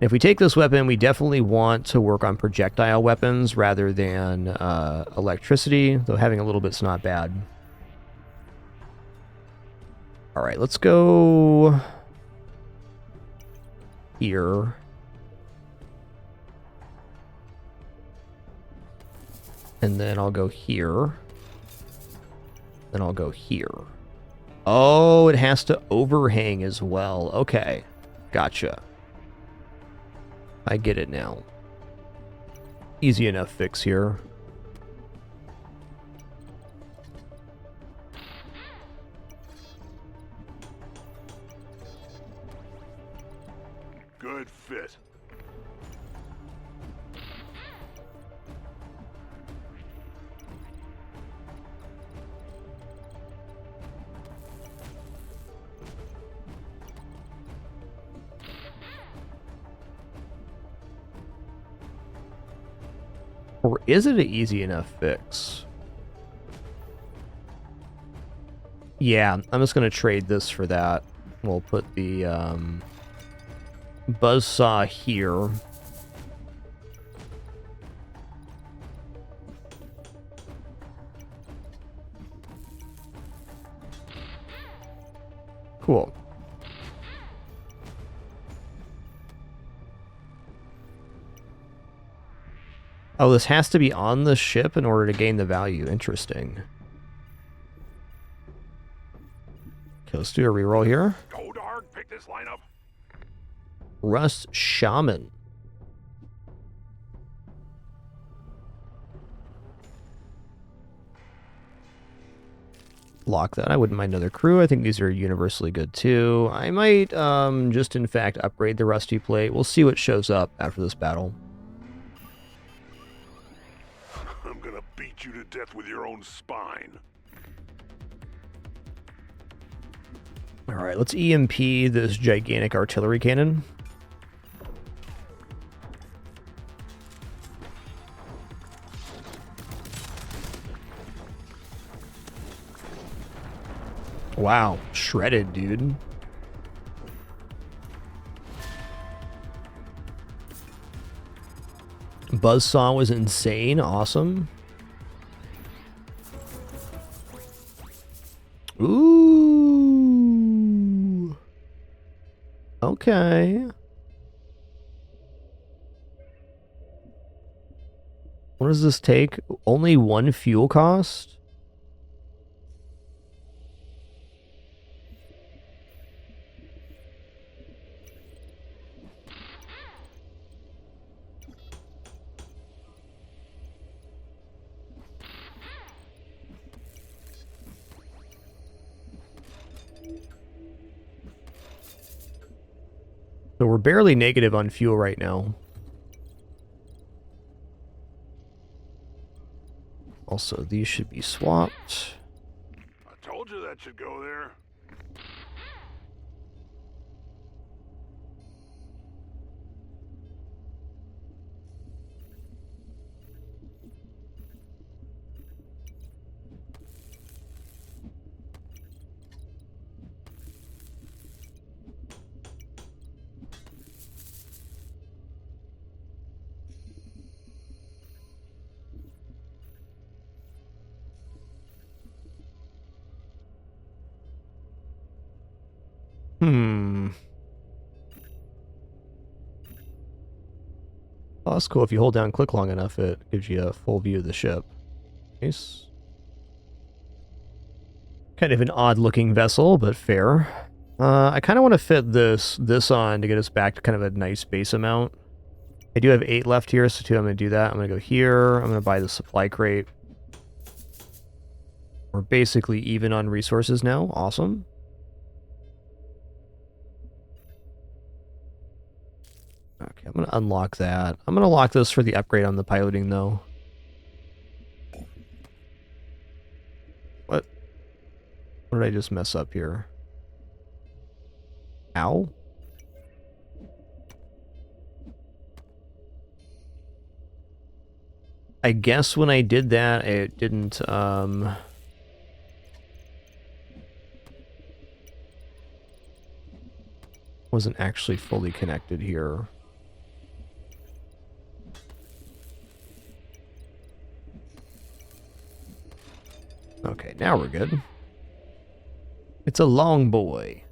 If we take this weapon, we definitely want to work on projectile weapons rather than electricity, though having a little bit's not bad. All right, let's go here. And then I'll go here. Then I'll go here. Oh, it has to overhang as well. Okay. Gotcha. I get it now. Easy enough fix here. Good fit. Or is it an easy enough fix? Yeah, I'm just going to trade this for that. We'll put the buzzsaw here. Cool. Oh, this has to be on the ship in order to gain the value. Interesting. Okay, let's do a reroll here. Go dog, pick this lineup. Rust Shaman. Lock that. I wouldn't mind another crew. I think these are universally good too. I might just in fact upgrade the Rusty Plate. We'll see what shows up after this battle. I'm gonna beat you to death with your own spine. Alright, let's EMP this gigantic artillery cannon. Wow, shredded, dude. Buzzsaw was insane, awesome. Ooh. Okay. What does this take? Only 1 fuel cost? So we're barely negative on fuel right now. Also, these should be swapped. I told you that should go there. Oh, that's cool. If you hold down click long enough, it gives you a full view of the ship. Nice. Kind of an odd-looking vessel, but fair. I kind of want to fit this on to get us back to kind of a nice base amount. I do have 8 left here, so I'm going to do that. I'm going to go here. I'm going to buy the supply crate. We're basically even on resources now. Awesome. Okay, I'm going to unlock that. I'm going to lock this for the upgrade on the piloting, though. What? What did I just mess up here? Ow? I guess when I did that, it didn't, wasn't actually fully connected here. Okay, now we're good. It's a long boy.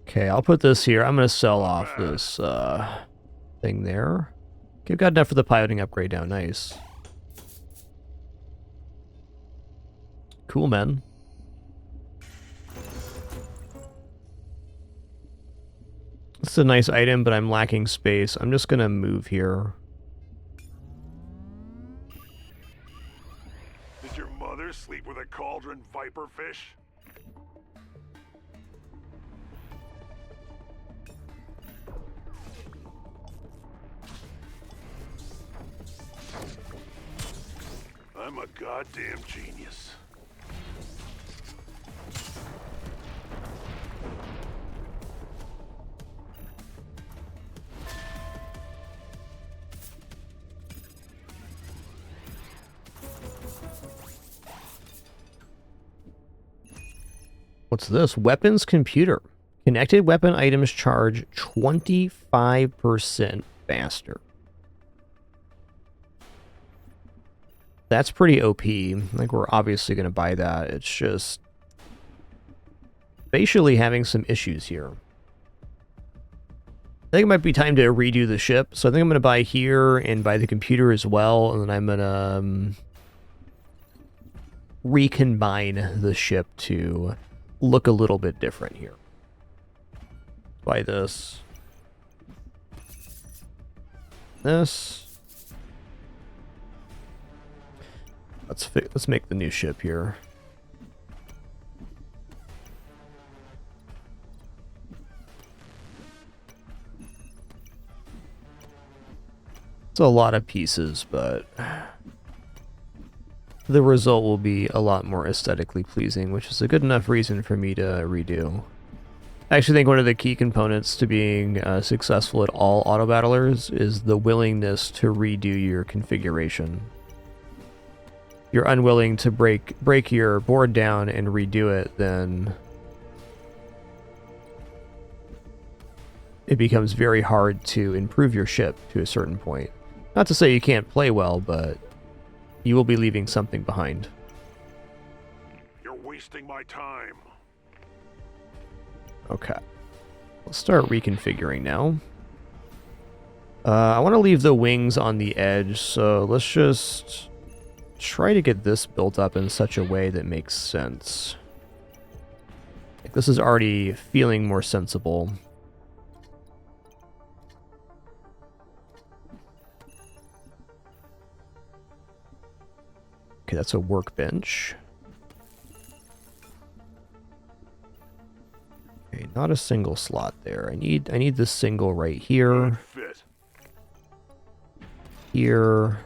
Okay, I'll put this here. I'm going to sell off this thing there. Okay, we've got enough for the piloting upgrade now. Nice. Cool, man. It's a nice item, but I'm lacking space. I'm just going to move here. Did your mother sleep with a cauldron viper fish? I'm a goddamn genius. What's this? Weapons computer. Connected weapon items charge 25% faster. That's pretty OP. Like, we're obviously going to buy that. It's just spatially having some issues here. I think it might be time to redo the ship, so I think I'm going to buy here and buy the computer as well, and then I'm going to recombine the ship to look a little bit different here. Buy this. This. Let's make the new ship here. It's a lot of pieces, but the result will be a lot more aesthetically pleasing, which is a good enough reason for me to redo. I actually think one of the key components to being successful at all auto battlers is the willingness to redo your configuration. If you're unwilling to break your board down and redo it, then it becomes very hard to improve your ship to a certain point. Not to say you can't play well, but you will be leaving something behind. You're wasting my time. Okay. Let's start reconfiguring now. I want to leave the wings on the edge, so let's just try to get this built up in such a way that makes sense. Like, this is already feeling more sensible. Okay, that's a workbench. Okay, not a single slot there. I need this single right here. Fit. Here.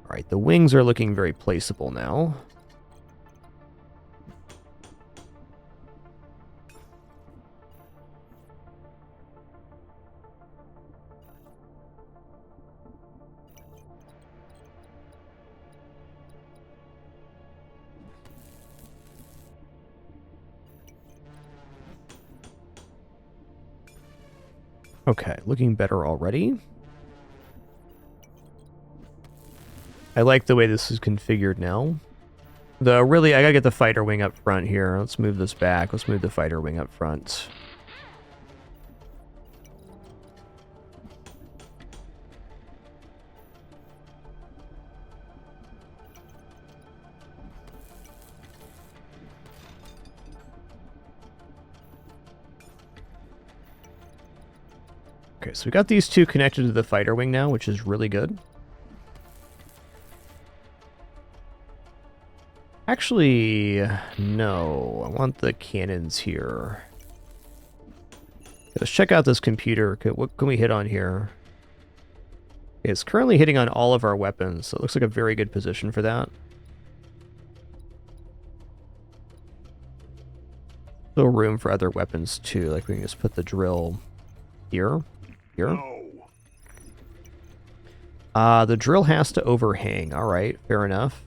Alright, the wings are looking very placeable now. Okay, looking better already. I like the way this is configured now. Though, really, I gotta get the fighter wing up front here. Let's move this back. Let's move the fighter wing up front. Okay, so we got these two connected to the fighter wing now, which is really good. Actually, no. I want the cannons here. Let's check out this computer. Okay, what can we hit on here? It's currently hitting on all of our weapons, so it looks like a very good position for that. Still room for other weapons too, like we can just put the drill here. No. The drill has to overhang. Alright, fair enough.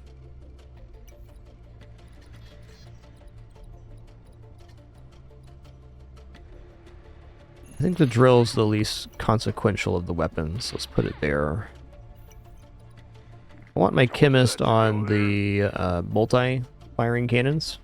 I think the drill's the least consequential of the weapons. Let's put it there. I want my chemist on the multi-firing cannons.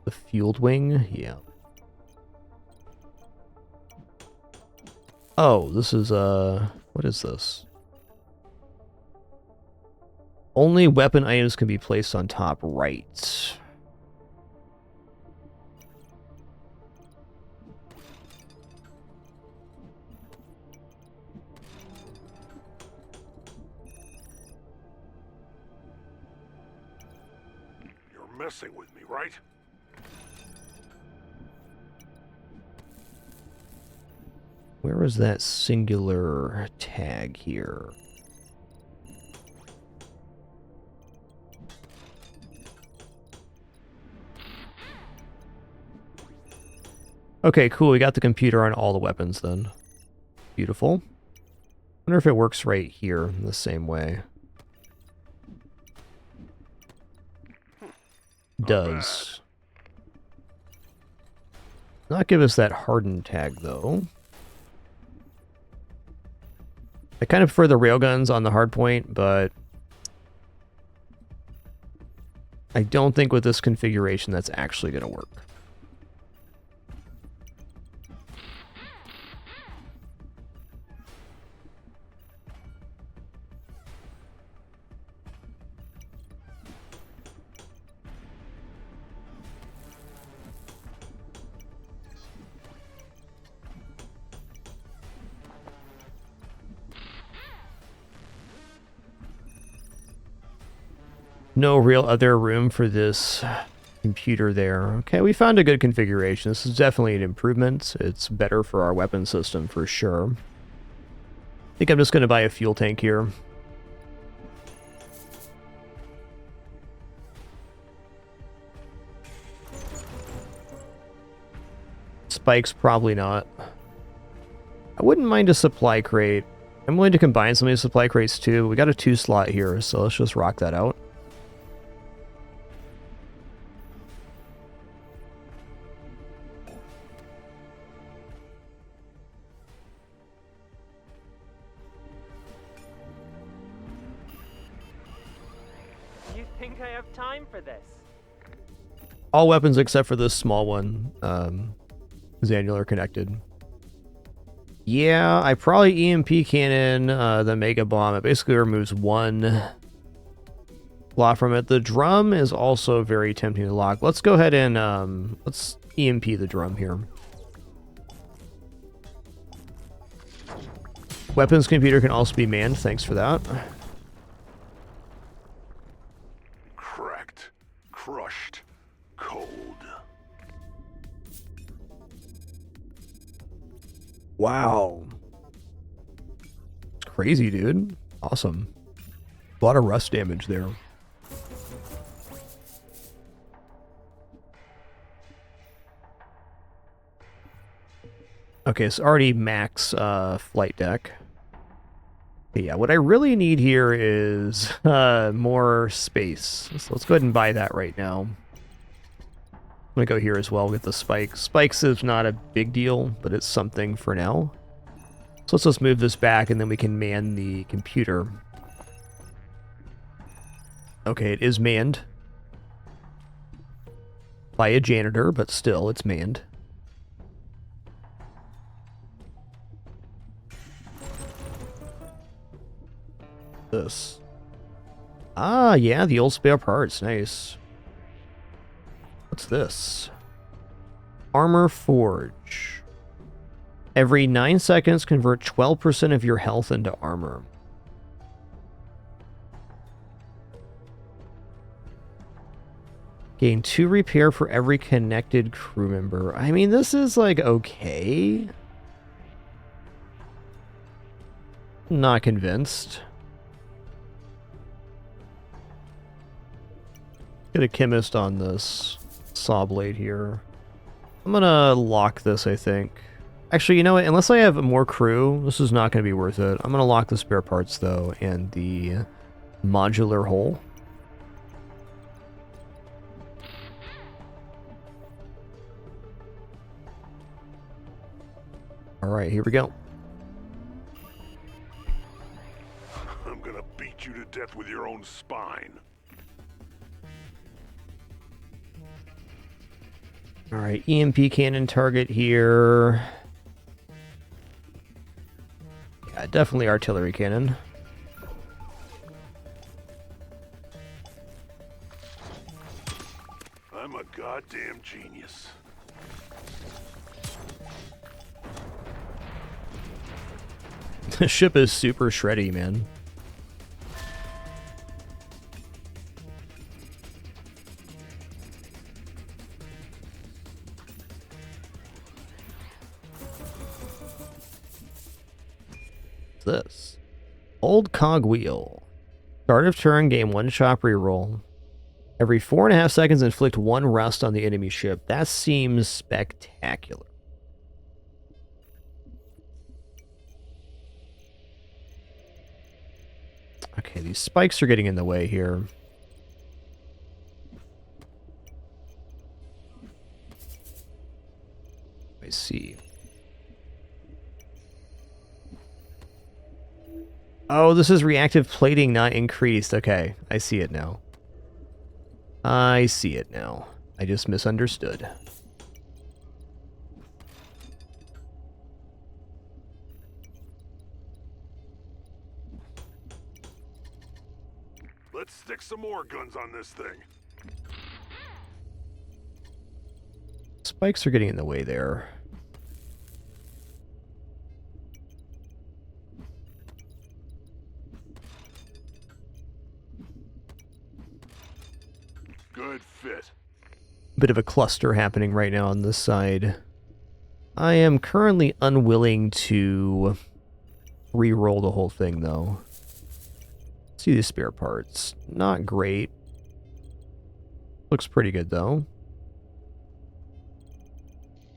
The fueled wing, yeah. Oh, this is what is this? Only weapon items can be placed on top right. You're messing with me, right? Where is that singular tag here? Okay, cool. We got the computer on all the weapons then. Beautiful. Wonder if it works right here the same way. Does. Not give us that hardened tag, though. I kind of prefer the railguns on the hard point, but I don't think with this configuration that's actually going to work. No real other room for this computer there. Okay, we found a good configuration. This is definitely an improvement. It's better for our weapon system for sure. I think I'm just going to buy a fuel tank here. Spikes, probably not. I wouldn't mind a supply crate. I'm willing to combine some of these supply crates too. We got a 2 slot here, so let's just rock that out. You think I have time for this? All weapons except for this small one, Xannular connected. Yeah, I probably EMP cannon the Mega Bomb. It basically removes 1 slot from it. The drum is also very tempting to lock. Let's go ahead and let's EMP the drum here. Weapons computer can also be manned. Thanks for that. Cracked. Crushed. Cold. Wow. It's crazy, dude. Awesome. A lot of rust damage there. Okay, it's already max flight deck. But yeah, what I really need here is more space. So let's go ahead and buy that right now. I'm gonna go here as well with the spikes. Spikes is not a big deal, but it's something for now. So let's just move this back and then we can man the computer. Okay, it is manned. By a janitor, but still, it's manned. This. Ah, yeah, the old spare parts. Nice. What's this? Armor Forge. Every 9 seconds, convert 12% of your health into armor. Gain 2 repair for every connected crew member. I mean, this is like okay. Not convinced. Get a chemist on this saw blade here. I'm gonna lock this, I think. Actually, you know what? Unless I have more crew, this is not gonna be worth it. I'm gonna lock the spare parts though and the modular hull. All right, here we go. I'm gonna beat you to death with your own spine. All right, EMP cannon target here. Yeah, definitely artillery cannon. I'm a goddamn genius. The ship is super shreddy, man. This old cogwheel. Start of turn, game 1 shop reroll. Every 4.5 seconds, inflict 1 rust on the enemy ship. That seems spectacular. Okay, these spikes are getting in the way here. I see. Oh, this is reactive plating, not increased. Okay, I see it now. I see it now. I just misunderstood. Let's stick some more guns on this thing. Spikes are getting in the way there. Good fit. Bit of a cluster happening right now on this side. I am currently unwilling to re-roll the whole thing, though. See the spare parts. Not great. Looks pretty good, though.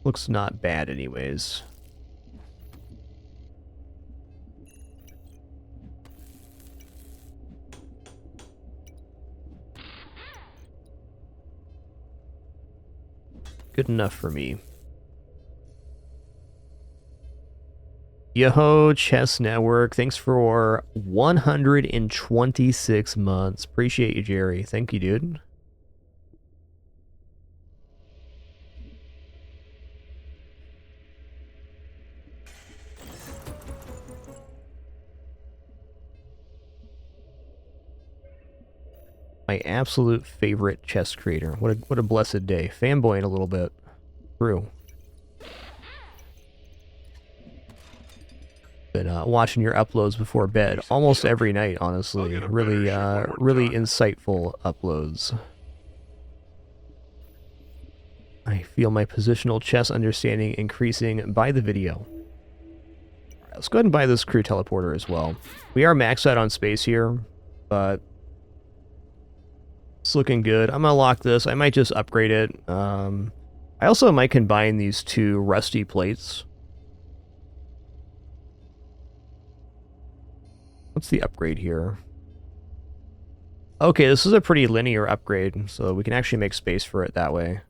Looks not bad, anyways. Good enough for me. Yo, Chess Network, thanks for 126 months. Appreciate you, Jerry. Thank you, dude. My absolute favorite chess creator. What a blessed day. Fanboying a little bit. True. Been watching your uploads before bed almost every night, honestly. Really insightful uploads. I feel my positional chess understanding increasing by the video. Alright, let's go ahead and buy this crew teleporter as well. We are maxed out on space here, but it's looking good. I'm gonna lock this. I might just upgrade it. I also might combine these two rusty plates. What's the upgrade here? Okay, this is a pretty linear upgrade, so we can actually make space for it that way.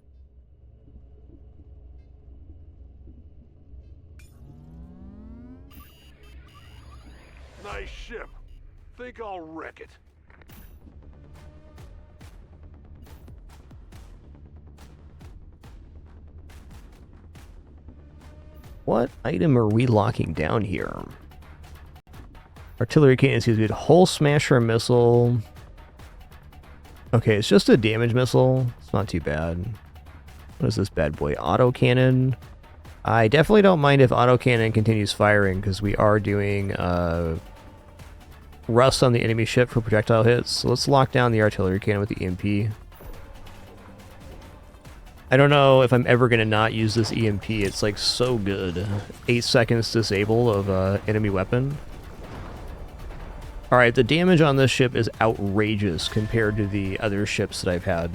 Nice ship. Think I'll wreck it. What item are we locking down here? Artillery cannon seems good. Hull smasher missile. Okay, it's just a damage missile. It's not too bad. What is this bad boy? Auto cannon. I definitely don't mind if auto cannon continues firing because we are doing rust on the enemy ship for projectile hits. So let's lock down the artillery cannon with the EMP. I don't know if I'm ever going to not use this EMP. It's like so good. 8 seconds disable of enemy weapon. Alright, the damage on this ship is outrageous compared to the other ships that I've had.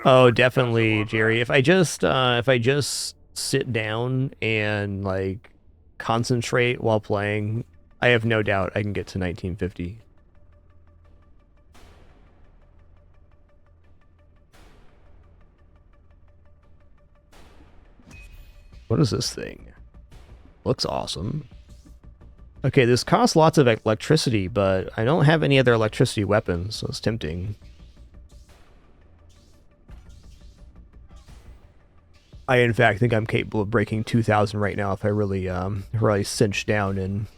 Oh, definitely, Jerry. If I just sit down and like concentrate while playing, I have no doubt I can get to 1950. What is this thing? Looks awesome. Okay, this costs lots of electricity, but I don't have any other electricity weapons, so it's tempting. I, in fact, think I'm capable of breaking 2,000 right now if I really cinched down and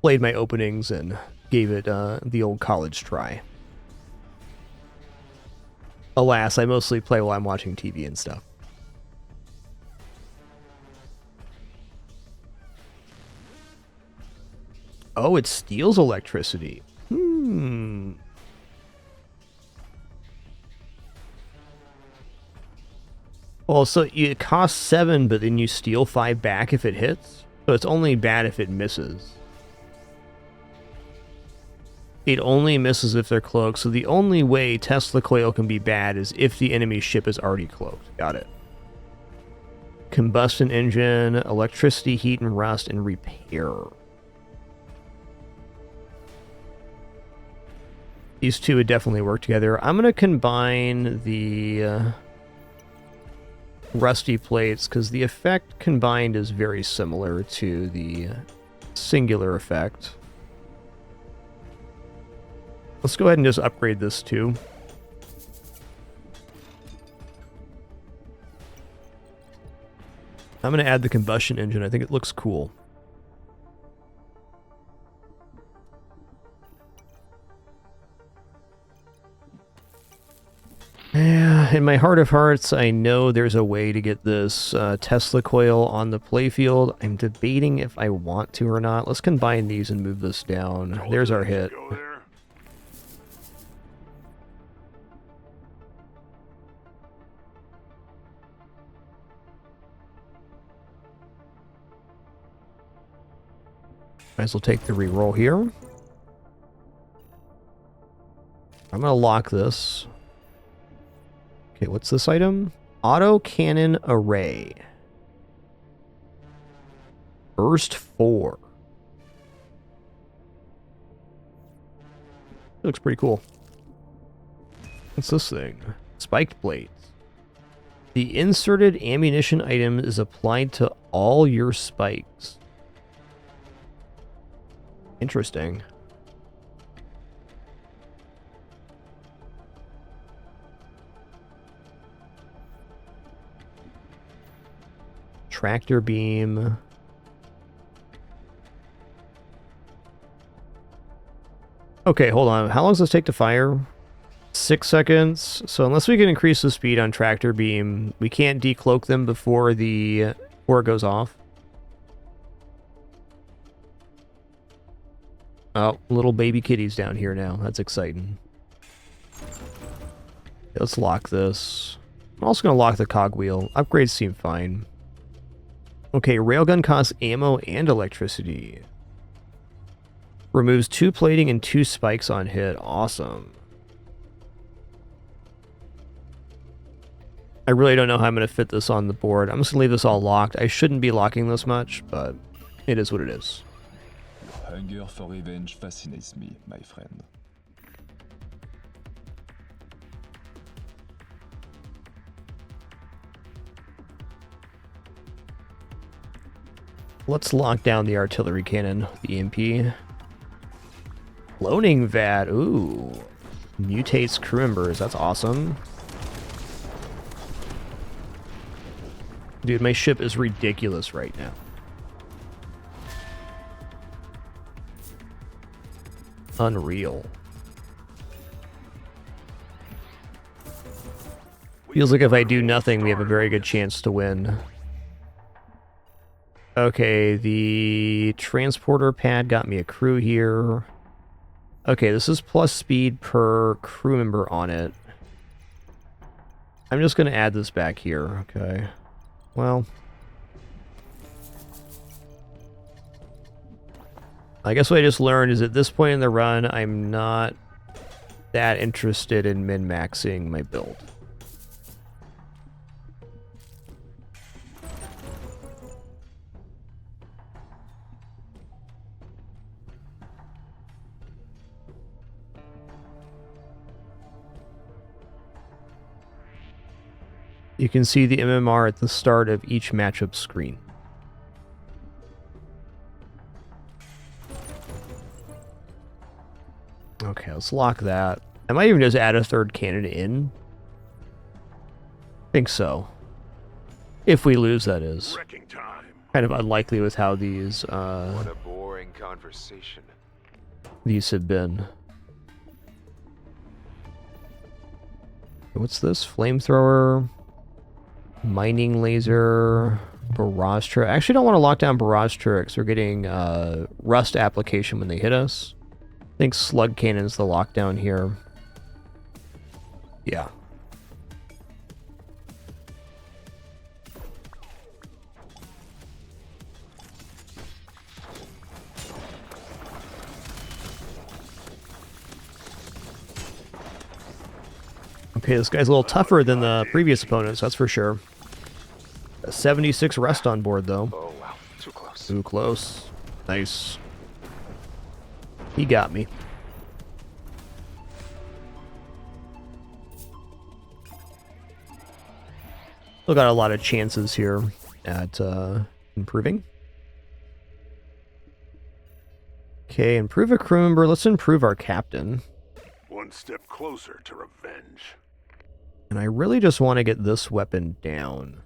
played my openings and gave it the old college try. Alas, I mostly play while I'm watching TV and stuff. Oh, it steals electricity. Well, so it costs 7, but then you steal 5 back if it hits? So it's only bad if it misses. It only misses if they're cloaked, so the only way Tesla coil can be bad is if the enemy ship is already cloaked. Got it. Combustion engine, electricity, heat and rust, and repair. These two would definitely work together. I'm going to combine the rusty plates because the effect combined is very similar to the singular effect. Let's go ahead and just upgrade this too. I'm going to add the combustion engine. I think it looks cool. Yeah, in my heart of hearts, I know there's a way to get this Tesla coil on the playfield. I'm debating if I want to or not. Let's combine these and move this down. There's our hit. Go there. Might as well take the reroll here. I'm going to lock this. Okay, what's this item? Auto cannon array. Burst 4. Looks pretty cool. What's this thing? Spiked blades. The inserted ammunition item is applied to all your spikes. Interesting. Tractor beam. Okay, hold on. How long does this take to fire? 6 seconds. So unless we can increase the speed on tractor beam, we can't decloak them before it goes off. Oh, little baby kitties down here now. That's exciting. Let's lock this. I'm also going to lock the cogwheel. Upgrades seem fine. Okay, railgun costs ammo and electricity. Removes 2 plating and 2 spikes on hit. Awesome. I really don't know how I'm going to fit this on the board. I'm just going to leave this all locked. I shouldn't be locking this much, but it is what it is. Hunger for revenge fascinates me, my friend. Let's lock down the artillery cannon, the EMP. Cloning vat, ooh. Mutates crew members, that's awesome. Dude, my ship is ridiculous right now. Unreal. Feels like if I do nothing, we have a very good chance to win. Okay, the transporter pad got me a crew here. Okay, this is plus speed per crew member on it. I'm just going to add this back here. Okay. Well. I guess what I just learned is at this point in the run, I'm not that interested in min-maxing my build. You can see the MMR at the start of each matchup screen. Okay, let's lock that. I might even just add a third cannon in. I think so. If we lose, that is. Wrecking time. Kind of unlikely with how these What a boring conversation. these have been. What's this? Flamethrower, mining laser, barrage turret. I actually don't want to lock down barrage turrets. We're getting rust application when they hit us. I think slug cannon's the lockdown here. Yeah. Okay, this guy's a little tougher than the previous opponents, that's for sure. A 76 rest on board, though. Oh, wow. Too close. Too close. Nice. He got me. Still got a lot of chances here at improving. Okay, improve a crew member. Let's improve our captain. One step closer to revenge. And I really just want to get this weapon down.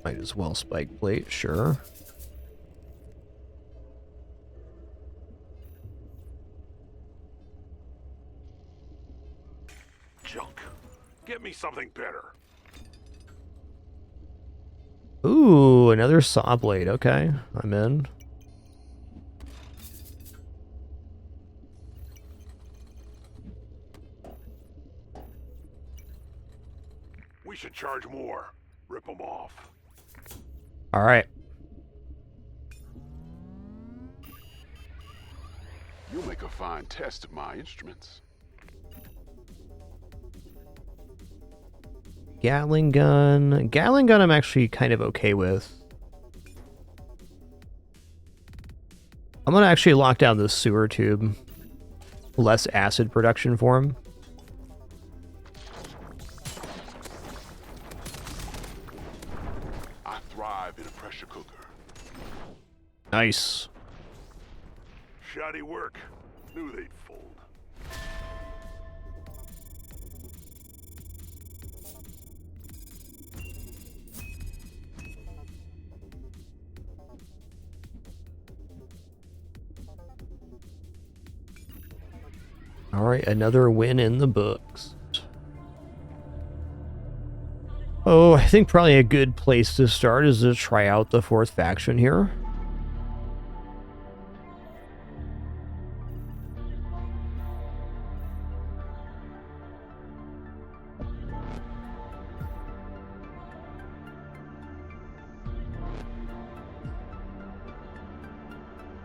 Might as well spike plate, sure. Junk. Get me something better. Ooh, another saw blade. Okay, I'm in. We should charge more. Rip them off. All right. You'll make a fine test of my instruments. Gatling gun. Gatling gun I'm actually kind of okay with. I'm going to actually lock down this sewer tube. Less acid production for him. I thrive in a pressure cooker. Nice. Shoddy work. Knew they'd fold. All right, another win in the books. Oh, I think probably a good place to start is to try out the fourth faction here.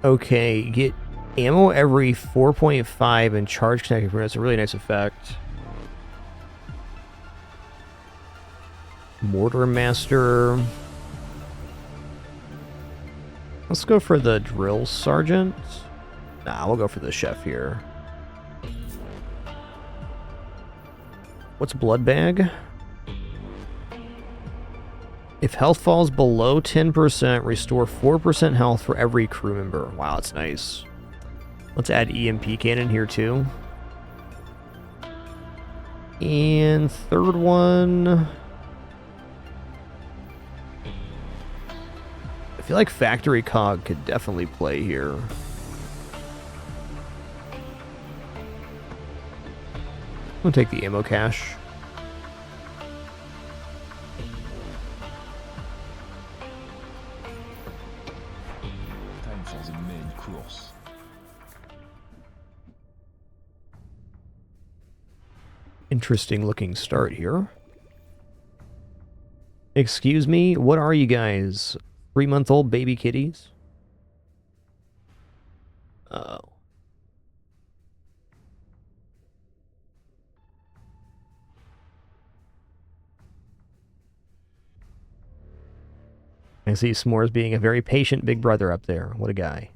Okay, get ammo every 4.5 and charge connected. That's a really nice effect. Mortar Master. Let's go for the Drill Sergeant. Nah, we'll go for the Chef here. What's Blood Bag? If health falls below 10%, restore 4% health for every crew member. Wow, that's nice. Let's add EMP cannon here too. And third one. I feel like Factory Cog could definitely play here. I'm gonna take the ammo cache. Time for the main course. Interesting looking start here. Excuse me, what are you guys? 3-month-old baby kitties? Oh. I see S'mores being a very patient big brother up there. What a guy.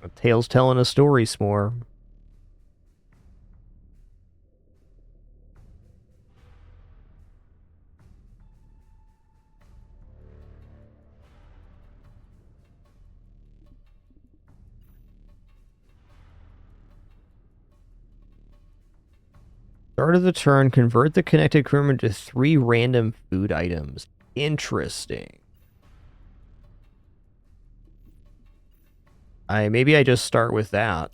A tale's telling a story, S'more. Start of the turn, convert the connected crewman to 3 random food items. Interesting. Maybe I just start with that.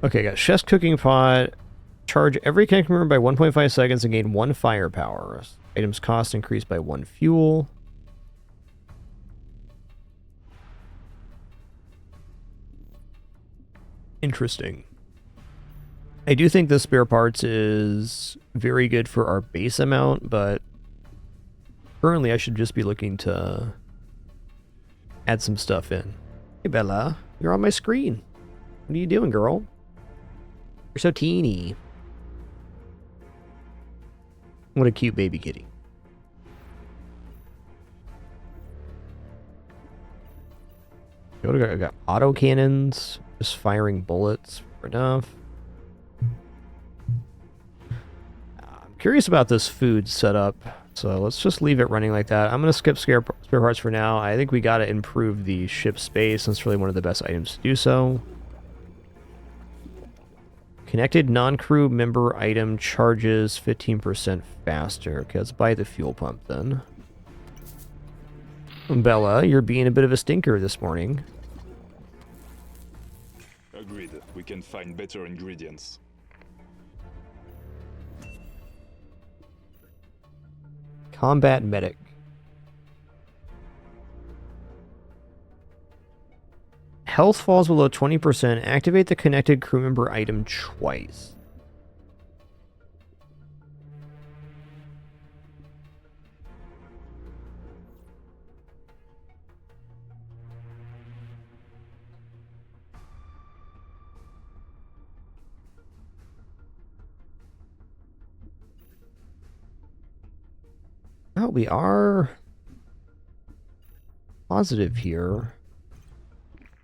Okay, got chef's cooking pot, Charge every connecting member by 1.5 seconds and gain 1 firepower. Items cost increased by 1 fuel. Interesting. I do think the spare parts is very good for our base amount, but currently I should just be looking to add some stuff in. Hey Bella, you're on my screen. What are you doing, girl? You're so teeny. What a cute baby kitty. I got auto cannons, just firing bullets for enough. I'm curious about this food setup, so let's just leave it running like that. I'm going to skip spare parts for now. I think we got to improve the ship space, and it's really one of the best items to do so. Connected non-crew member item charges 15% faster. Okay, let's buy the fuel pump then. Bella, you're being a bit of a stinker this morning. Agreed. We can find better ingredients. Combat medic. Health falls below 20%. Activate the connected crew member item twice. Oh, we are positive here.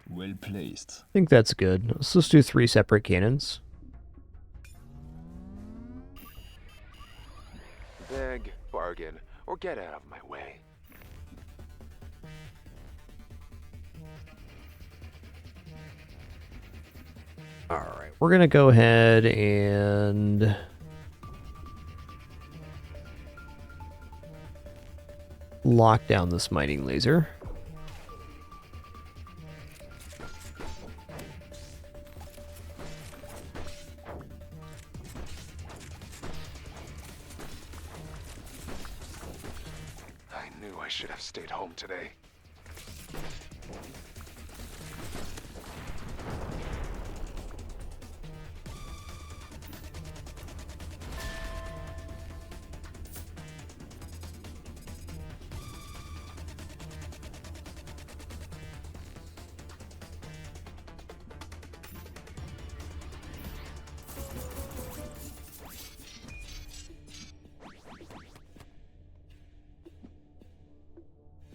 Well placed. I think that's good. Let's just do 3 separate cannons. Beg, bargain, or get out of my way. Alright, we're gonna go ahead and lock down this mining laser. I knew I should have stayed home today.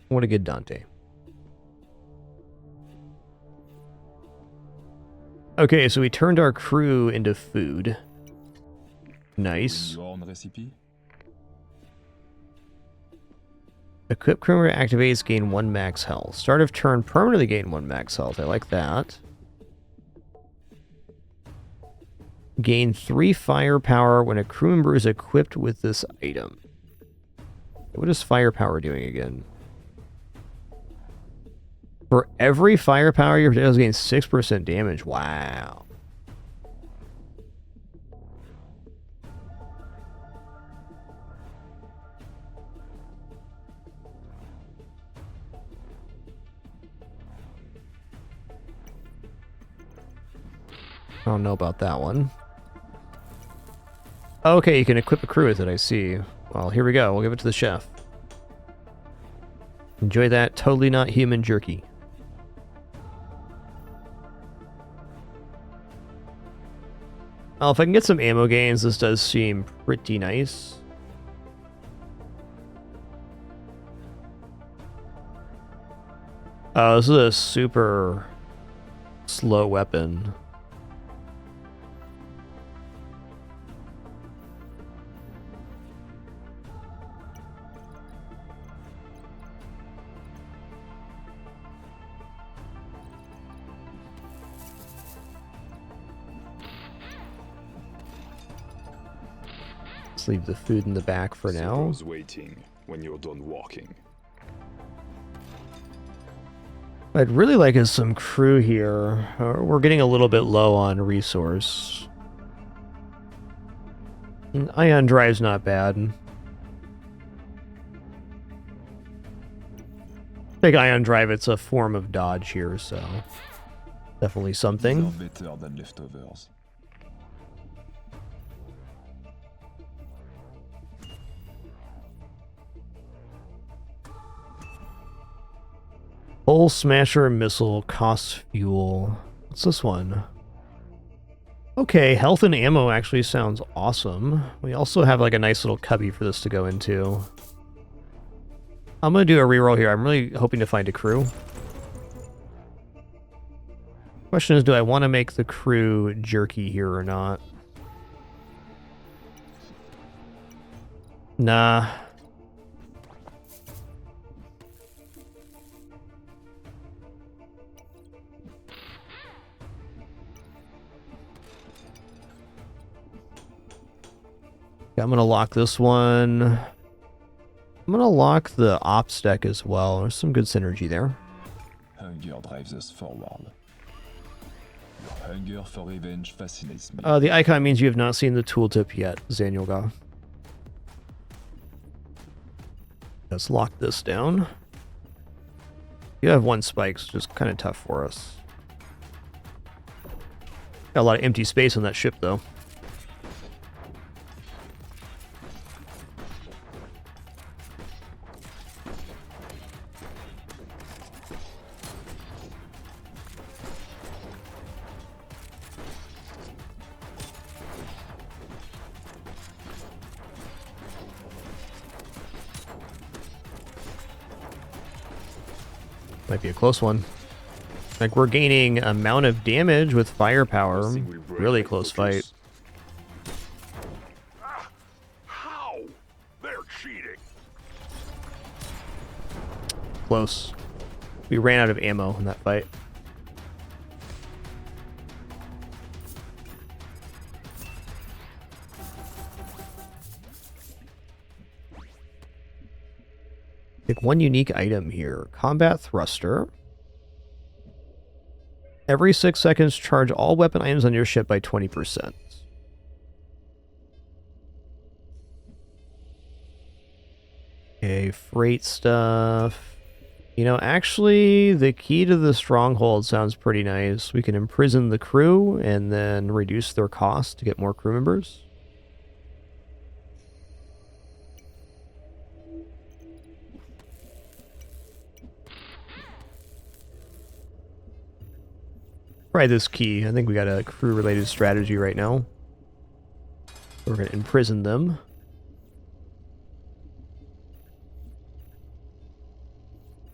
What a good Dante. Okay, so we turned our crew into food. Nice. Your own recipe? Equip crew member activates, gain 1 max health. Start of turn, permanently gain 1 max health. I like that. Gain 3 firepower when a crew member is equipped with this item. What is firepower doing again? For every firepower, your potatoes gain 6% damage. Wow. I don't know about that one. Okay, you can equip a crew with it, I see. Well, here we go. We'll give it to the chef. Enjoy that totally not human jerky. Well, if I can get some ammo gains, this does seem pretty nice. Oh, this is a super slow weapon. Let's leave the food in the back for now. Suppose waiting when you're done walking. What I'd really like is some crew here. We're getting a little bit low on resource. Ion drive's not bad. Big ion drive, it's a form of dodge here, so definitely These are something. better than leftovers. Hull Smasher missile costs fuel. What's this one? Okay, health and ammo actually sounds awesome. We also have like a nice little cubby for this to go into. I'm gonna do a reroll here. I'm really hoping to find a crew. Question is, do I want to make the crew jerky here or not? Nah. I'm gonna lock this one. I'm gonna lock the ops deck as well. There's some good synergy there. Hunger drives us forward. Your hunger for revenge fascinates me. The icon means you have not seen the tooltip yet, Zanyolga. Let's lock this down. You have one spike, so just kind of tough for us. Got a lot of empty space on that ship, though. Might be a close one. Like, we're gaining amount of damage with firepower. Really close fight. How? They're cheating. Close. We ran out of ammo in that fight. Pick one unique item here. Combat Thruster. Every 6 seconds, charge all weapon items on your ship by 20%. Okay, freight stuff. You know, actually, the key to the stronghold sounds pretty nice. We can imprison the crew and then reduce their cost to get more crew members. Try this key. I think we got a crew-related strategy right now. We're going to imprison them.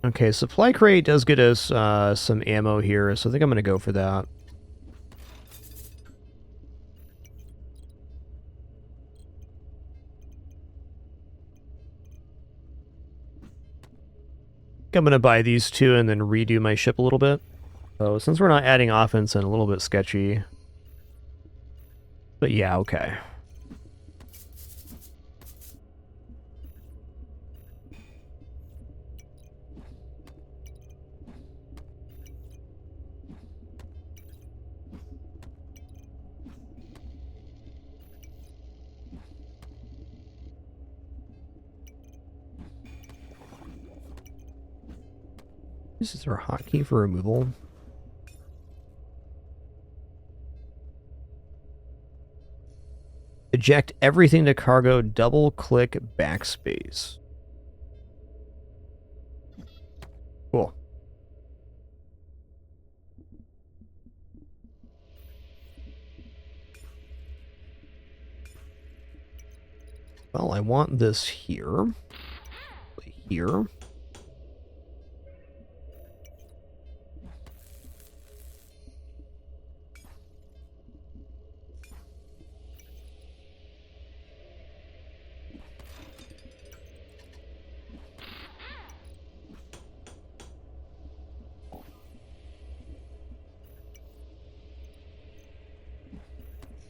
Okay, supply crate does get us some ammo here, so I think I'm going to go for that. I'm going to buy these two and then redo my ship a little bit. So since we're not adding offense and a little bit sketchy. But yeah, okay. This is our hotkey for removal. Eject everything to cargo, double click backspace. Cool. Well, I want this here. Here.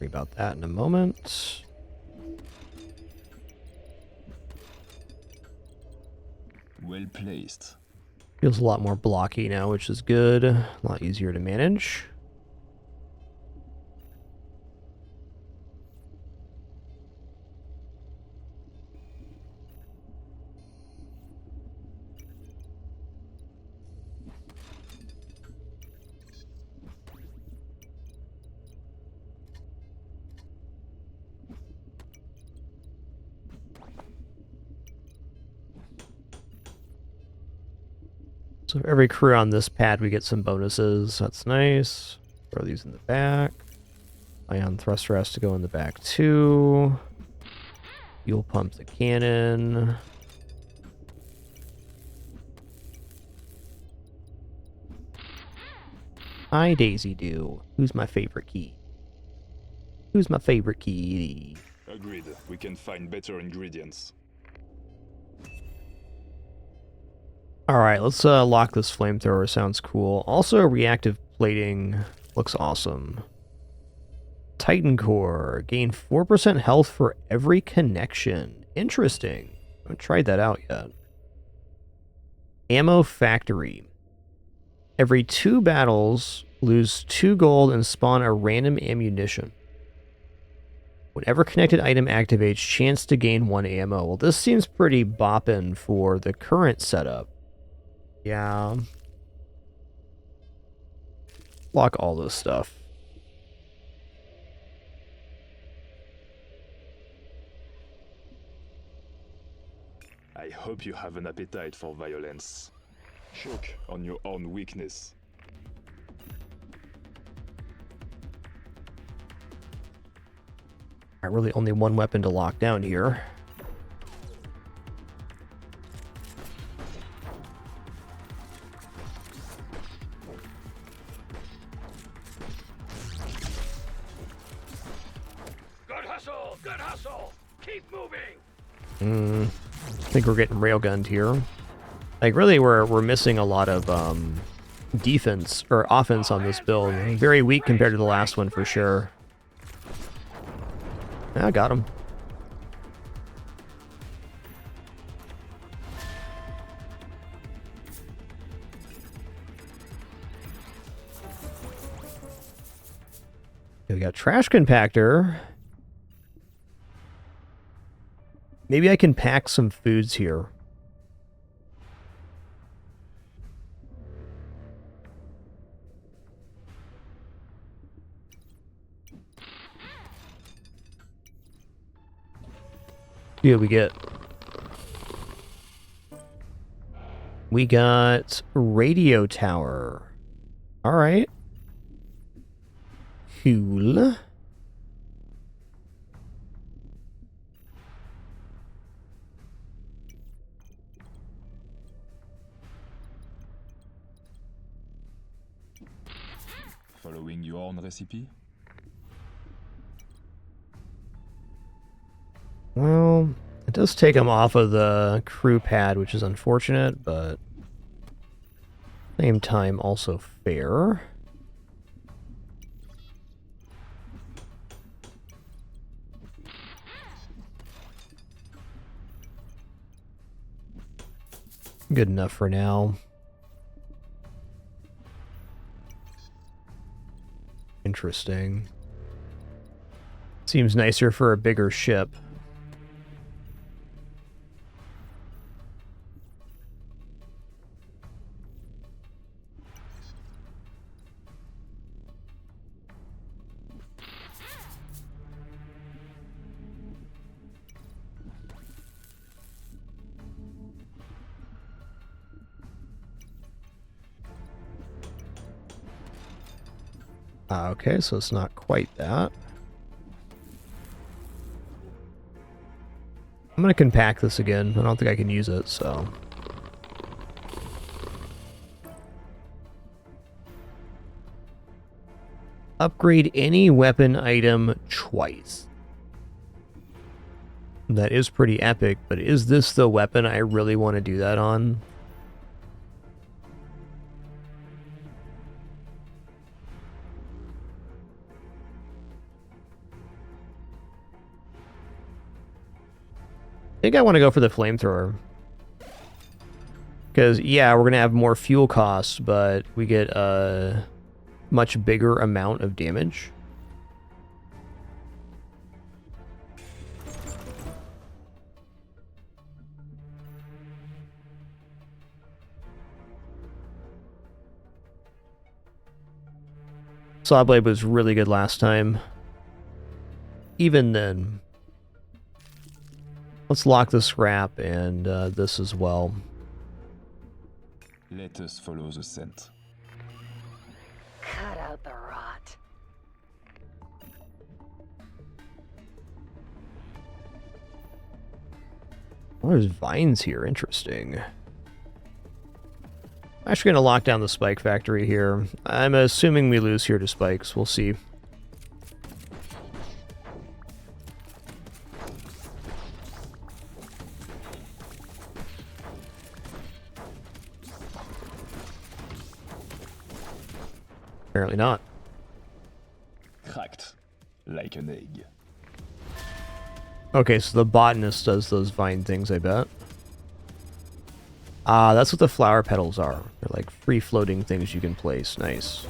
Worry about that in a moment. Well placed. Feels a lot more blocky now, which is good. A lot easier to manage. So for every crew on this pad, we get some bonuses. That's nice. Throw these in the back. Ion thruster has to go in the back too. Fuel pump the cannon. Hi, Daisy Do. Who's my favorite key? Who's my favorite key? Agreed. We can find better ingredients. Alright, let's lock this flamethrower. Sounds cool. Also, reactive plating looks awesome. Titan Core. Gain 4% health for every connection. Interesting. I haven't tried that out yet. Ammo Factory. Every 2 battles, lose 2 gold and spawn a random ammunition. Whenever connected item activates, chance to gain 1 ammo. Well, this seems pretty boppin' for the current setup. Yeah. Lock all this stuff. I hope you have an appetite for violence. Choke on your own weakness. Really only one weapon to lock down here. Good hustle! Good hustle! Keep moving! I think we're getting railgunned here. Like, really, we're missing a lot of defense or offense on this build. Very weak compared to the last one for sure. I got him. We got trash compactor. Maybe I can pack some foods here. Yeah, we get. We got radio tower. All right. Cool. Following your own recipe? Well, it does take him off of the crew pad, which is unfortunate, but same time also fair. Good enough for now. Interesting. Seems nicer for a bigger ship. Okay, so it's not quite that. I'm gonna compact this again. I don't think I can use it, so. Upgrade any weapon item twice. That is pretty epic, but is this the weapon I really want to do that on? I think I want to go for the flamethrower. Because, yeah, we're going to have more fuel costs, but we get a much bigger amount of damage. Sawblade was really good last time. Even then. Let's lock the scrap and this as well. Let us follow the scent. Cut out the rot. Oh, there's vines here. Interesting. I'm actually going to lock down the spike factory here. I'm assuming we lose here to spikes. We'll see. Apparently not. Cracked. Like an egg. Okay, so the botanist does those vine things, I bet. Ah, that's what the flower petals are. They're like free-floating things you can place. Nice.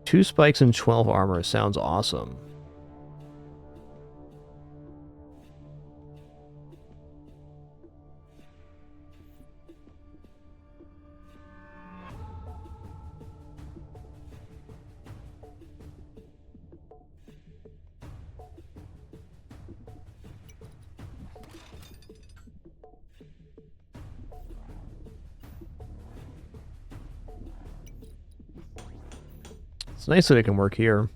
Two spikes and 12 armor. Sounds awesome. It's nice that it can work here.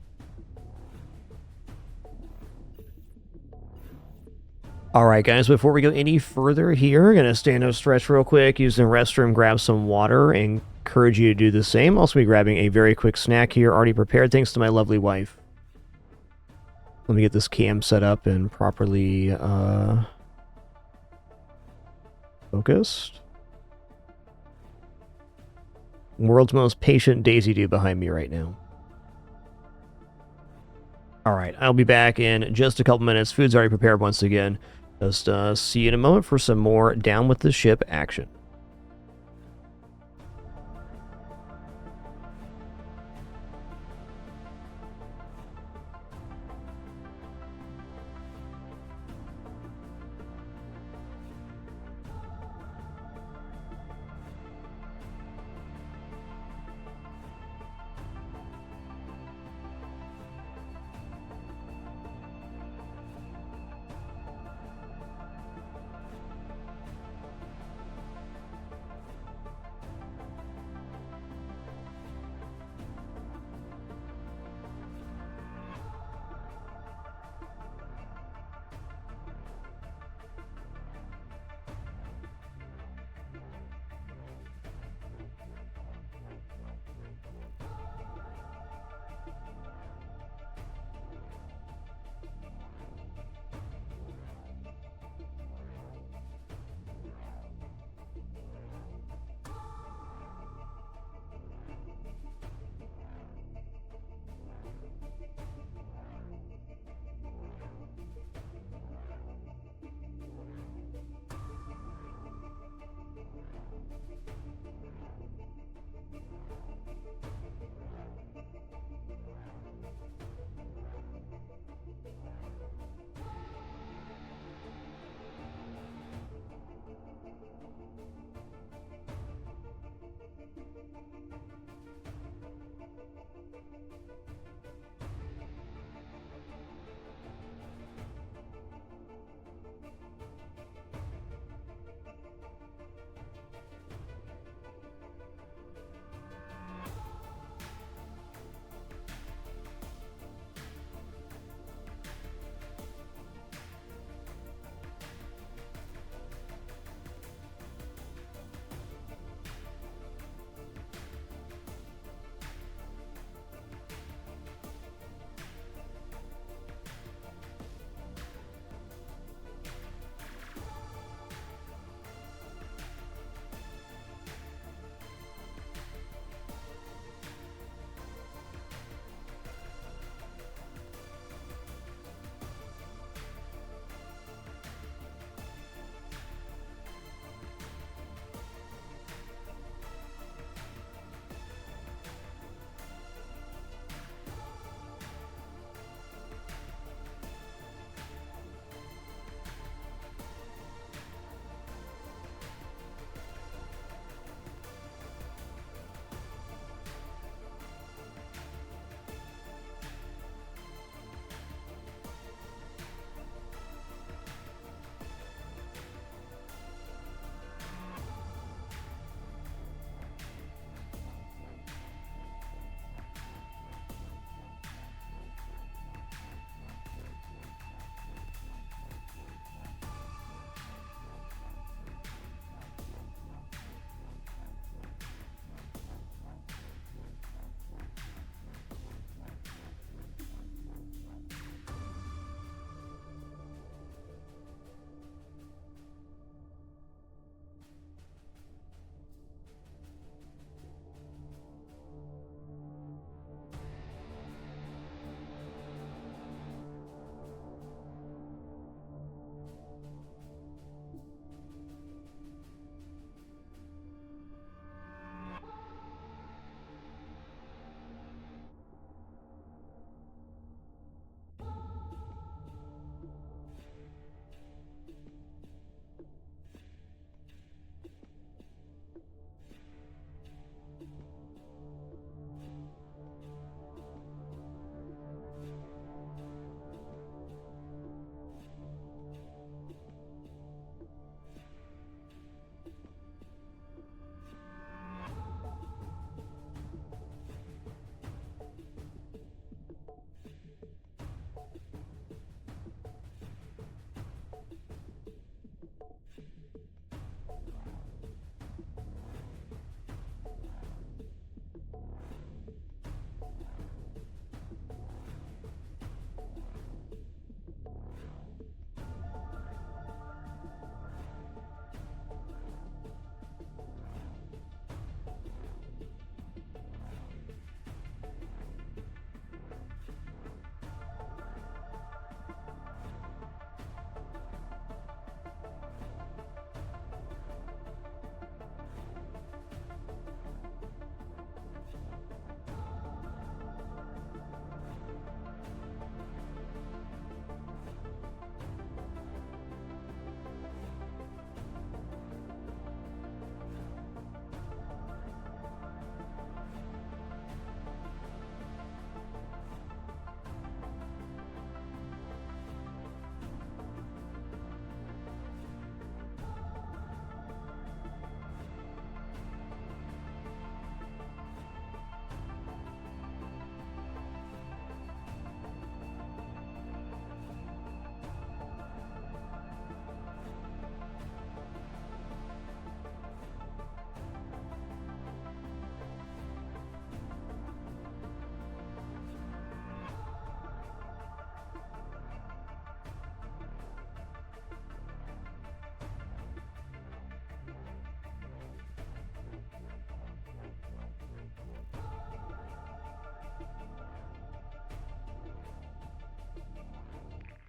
Alright guys, before we go any further here, gonna stand up, stretch real quick, use the restroom, grab some water, and encourage you to do the same. Also be grabbing a very quick snack here, already prepared thanks to my lovely wife. Let me get this cam set up and properly focused. World's most patient Daisy Dude behind me right now. Alright, I'll be back in just a couple minutes. Food's already prepared once again. Just see you in a moment for some more Down with the Ship action.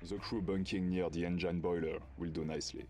The crew bunking near the engine boiler will do nicely.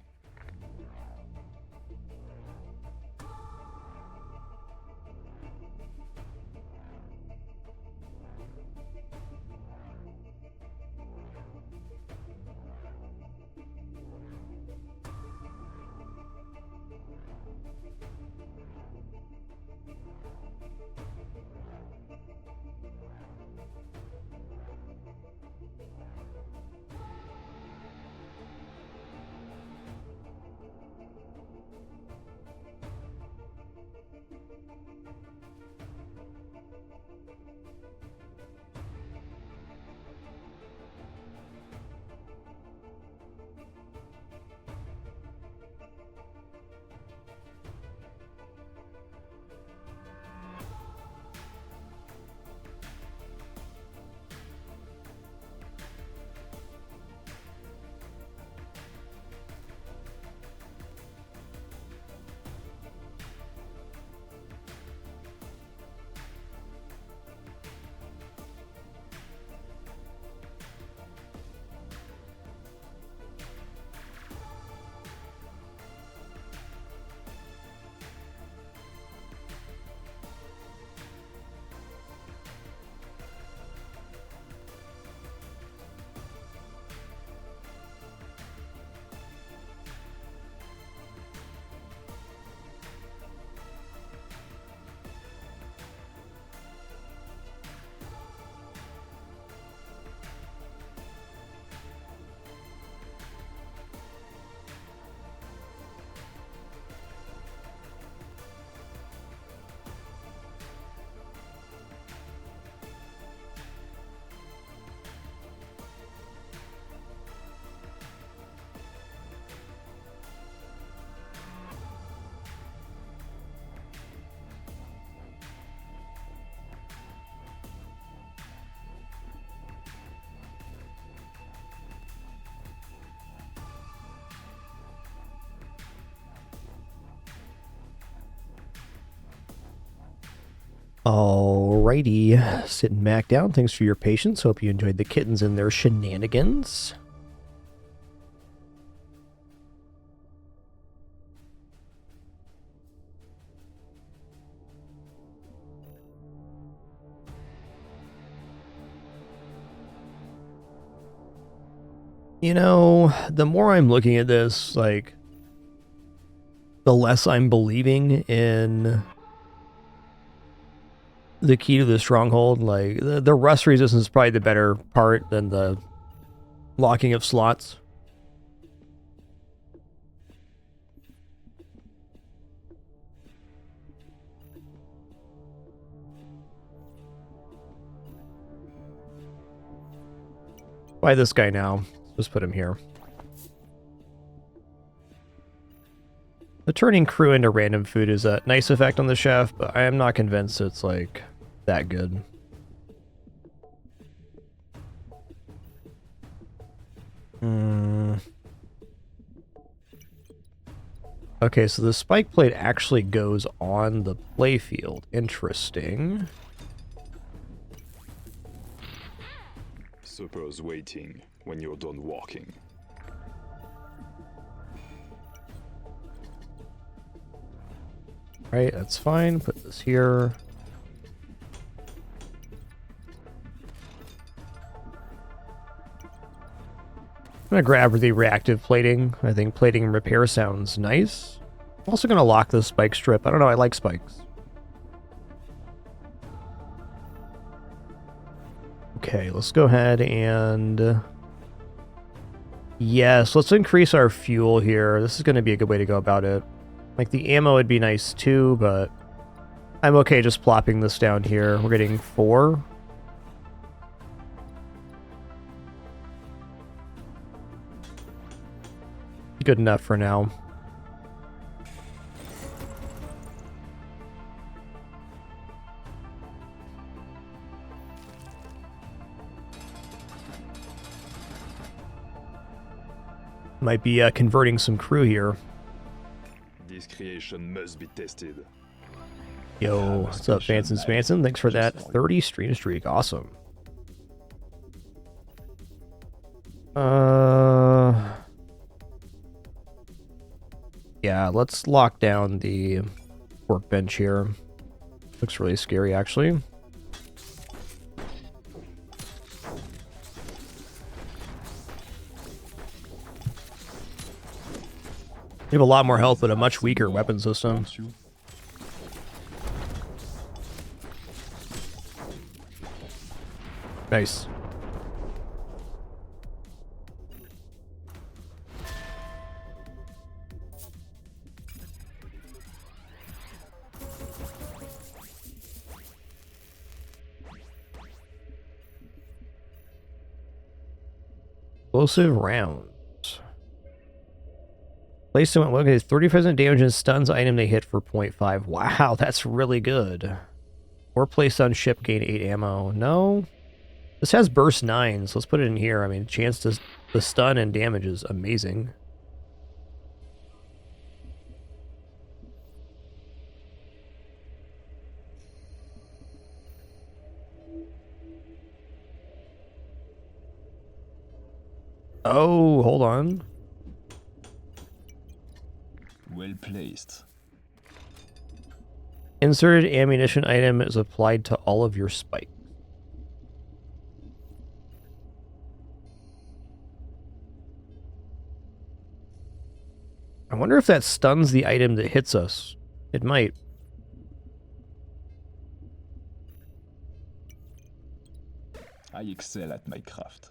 Alrighty, sitting back down. Thanks for your patience. Hope you enjoyed the kittens and their shenanigans. You know, the more I'm looking at this, like, the less I'm believing in the key to the stronghold. Like, the rust resistance is probably the better part than the locking of slots. Why this guy now? Let's put him here. The turning crew into random food is a nice effect on the chef, but I am not convinced it's, like, that good. Okay, so the spike plate actually goes on the playfield. Interesting. Supper's waiting when you're done walking. Right, that's fine. Put this here. I'm gonna grab the reactive plating. I think plating and repair sounds nice. I'm also gonna lock the spike strip. I don't know, I like spikes. Okay, let's go ahead and... Yes, let's increase our fuel here. This is gonna be a good way to go about it. Like, the ammo would be nice too, but I'm okay just plopping this down here. We're getting 4. Good enough for now. Might be converting some crew here. This creation must be tested. Yo, what's up, Fanson Spanson? Thanks for that 30 stream streak. Awesome. Yeah, let's lock down the workbench here. Looks really scary, actually. You have a lot more health, but a much weaker weapon system. Don't you? Nice. Explosive rounds. Place them at 30% damage and stuns item they hit for 0.5. Wow, that's really good. Or placed on ship, gain 8 ammo. No. This has burst 9, so let's put it in here. I mean, chance to the stun and damage is amazing. Oh, hold on. Well placed. Inserted ammunition item is applied to all of your spikes. I wonder if that stuns the item that hits us. It might. I excel at my craft.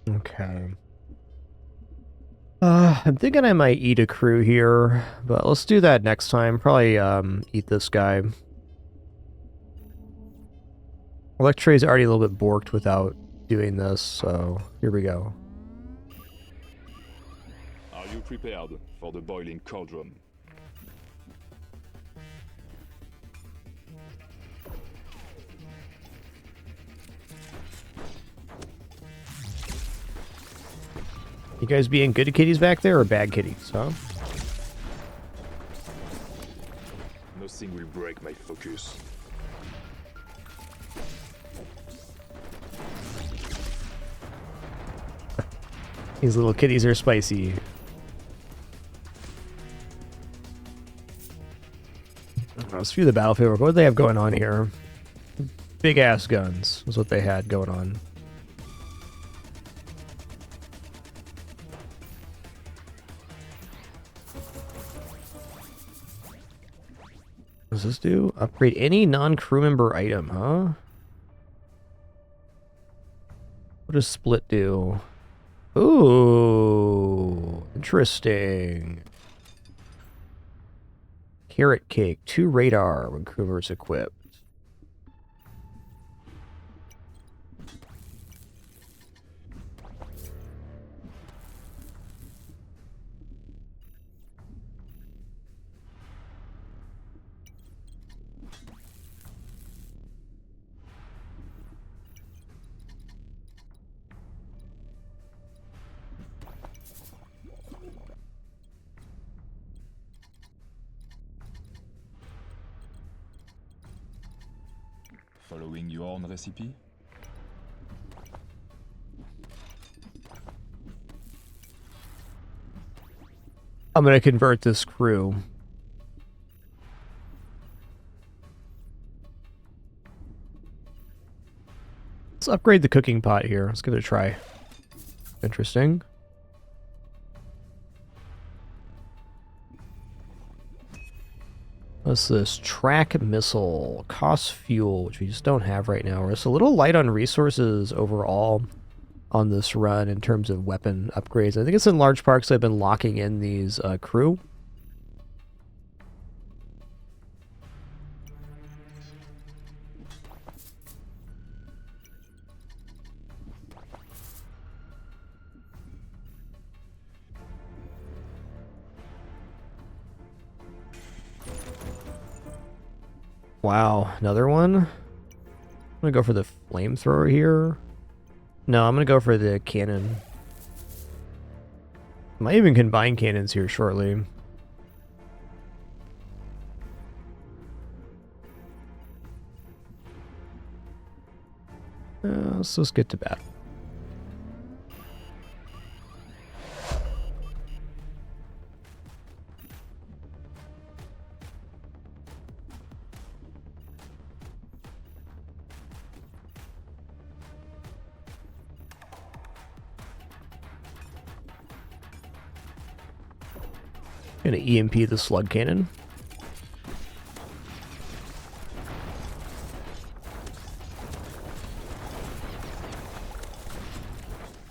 Okay. I'm thinking I might eat a crew here, but let's do that next time. Probably eat this guy. Electra's already a little bit borked without doing this, so here we go. Are you prepared for the boiling cauldron? You guys being good kitties back there or bad kitties, huh? Nothing will break my focus. These little kitties are spicy. Let's view the battlefield. What do they have going on here? Big ass guns is what they had going on. What does this do? Upgrade any non-crew member item, huh? What does split do? Ooh, interesting. Carrot cake, 2 radar when crew member is equipped. Following your own recipe? I'm gonna convert this crew. Let's upgrade the cooking pot here. Let's give it a try. Interesting. What's this? Track missile. Cost fuel, which we just don't have right now. We're just a little light on resources overall on this run in terms of weapon upgrades. I think it's in large part because I've been locking in these crew. Wow, another one? I'm gonna go for the flamethrower here. No, I'm gonna go for the cannon. Might even combine cannons here shortly. So let's get to battle. Gonna EMP the slug cannon.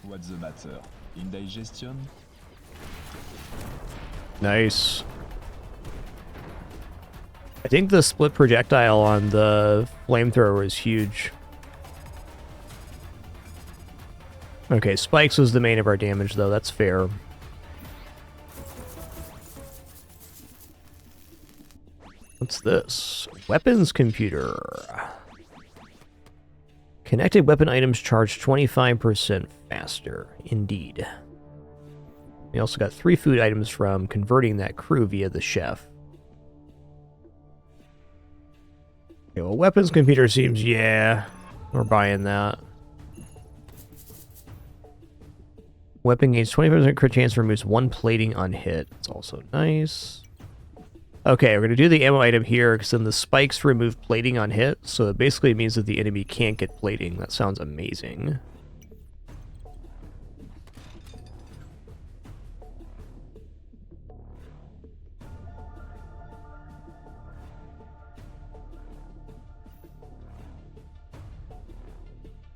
What's the matter? Indigestion? Nice. I think the split projectile on the flamethrower is huge. Okay, spikes was the main of our damage, though. That's fair. What's this? Weapons computer. Connected weapon items charge 25% faster. Indeed. We also got 3 food items from converting that crew via the chef. Okay, well, weapons computer seems, yeah, we're buying that. Weapon gains 25% crit chance, removes 1 plating on hit. It's also nice. Okay, we're going to do the ammo item here, because then the spikes remove plating on hit, so it basically means that the enemy can't get plating. That sounds amazing.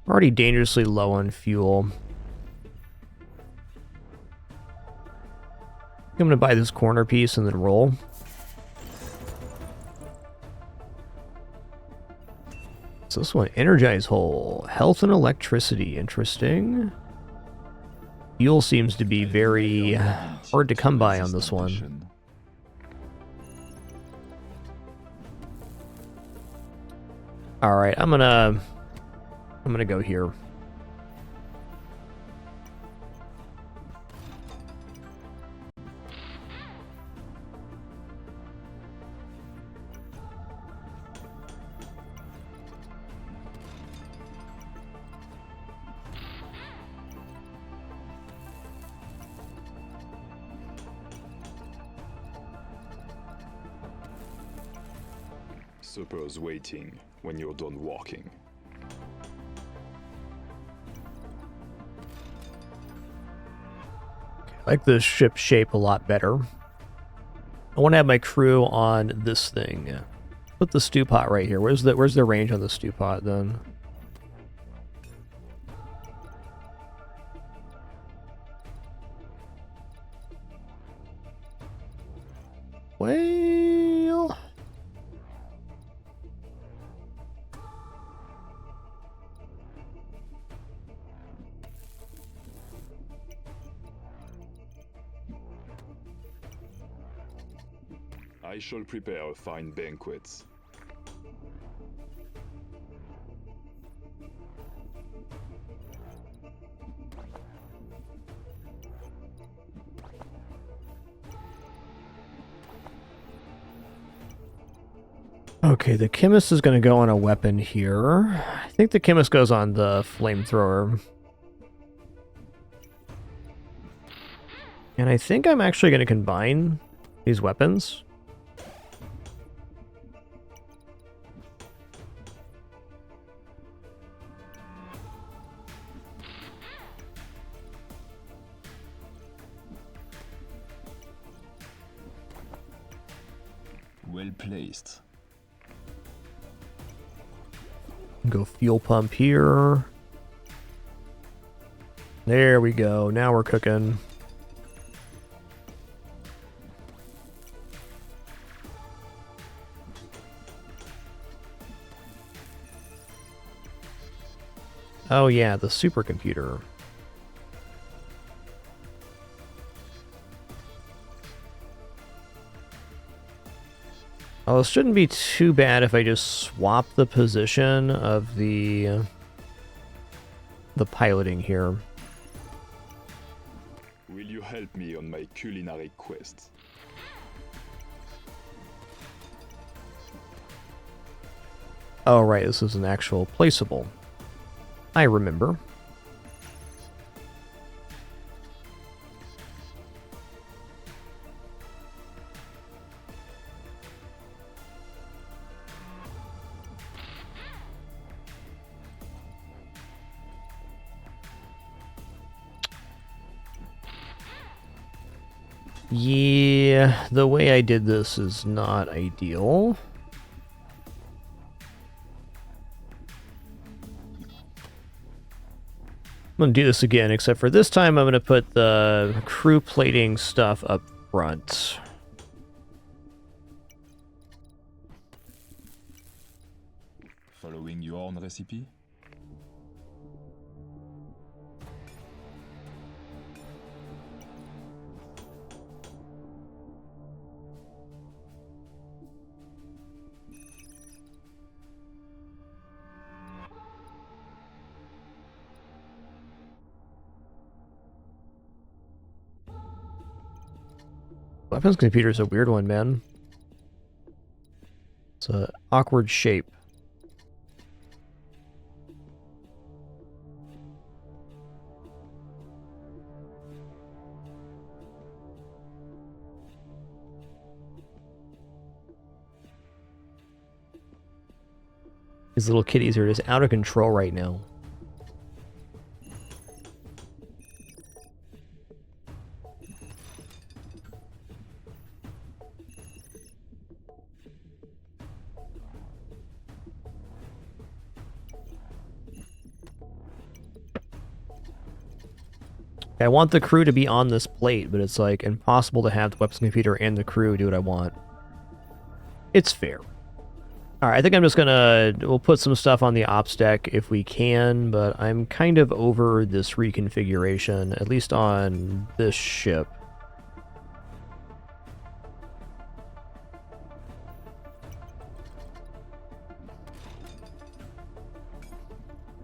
Already dangerously low on fuel. I'm going to buy this corner piece and then roll. So this one, Energize Hole. Health and electricity, interesting. Fuel seems to be very hard to come by on this one. Alright, I'm gonna go here. Supper's waiting when you're done walking. I like this ship shape a lot better. I want to have my crew on this thing. Put the stew pot right here. Where's the range on the stew pot then? Well, I shall prepare a fine banquet. okay, the chemist is going to go on a weapon here. I think the chemist goes on the flamethrower. And I think I'm actually going to combine these weapons. Well placed. Go fuel pump here. There we go. Now we're cooking. Oh yeah, the supercomputer. Oh, this shouldn't be too bad if I just swap the position of the piloting here. Will you help me on my culinary quest? Oh right, this is an actual placeable. I remember. Yeah, the way I did this is not ideal. I'm going to do this again, except for this time I'm going to put the crew plating stuff up front. Following your own recipe? Weapons computer is a weird one, man. It's an awkward shape. These little kitties are just out of control right now. I want the crew to be on this plate, but it's like impossible to have the weapons computer and the crew do what I want. It's fair. Alright, I think I'm just gonna... We'll put some stuff on the ops deck if we can, but I'm kind of over this reconfiguration, at least on this ship.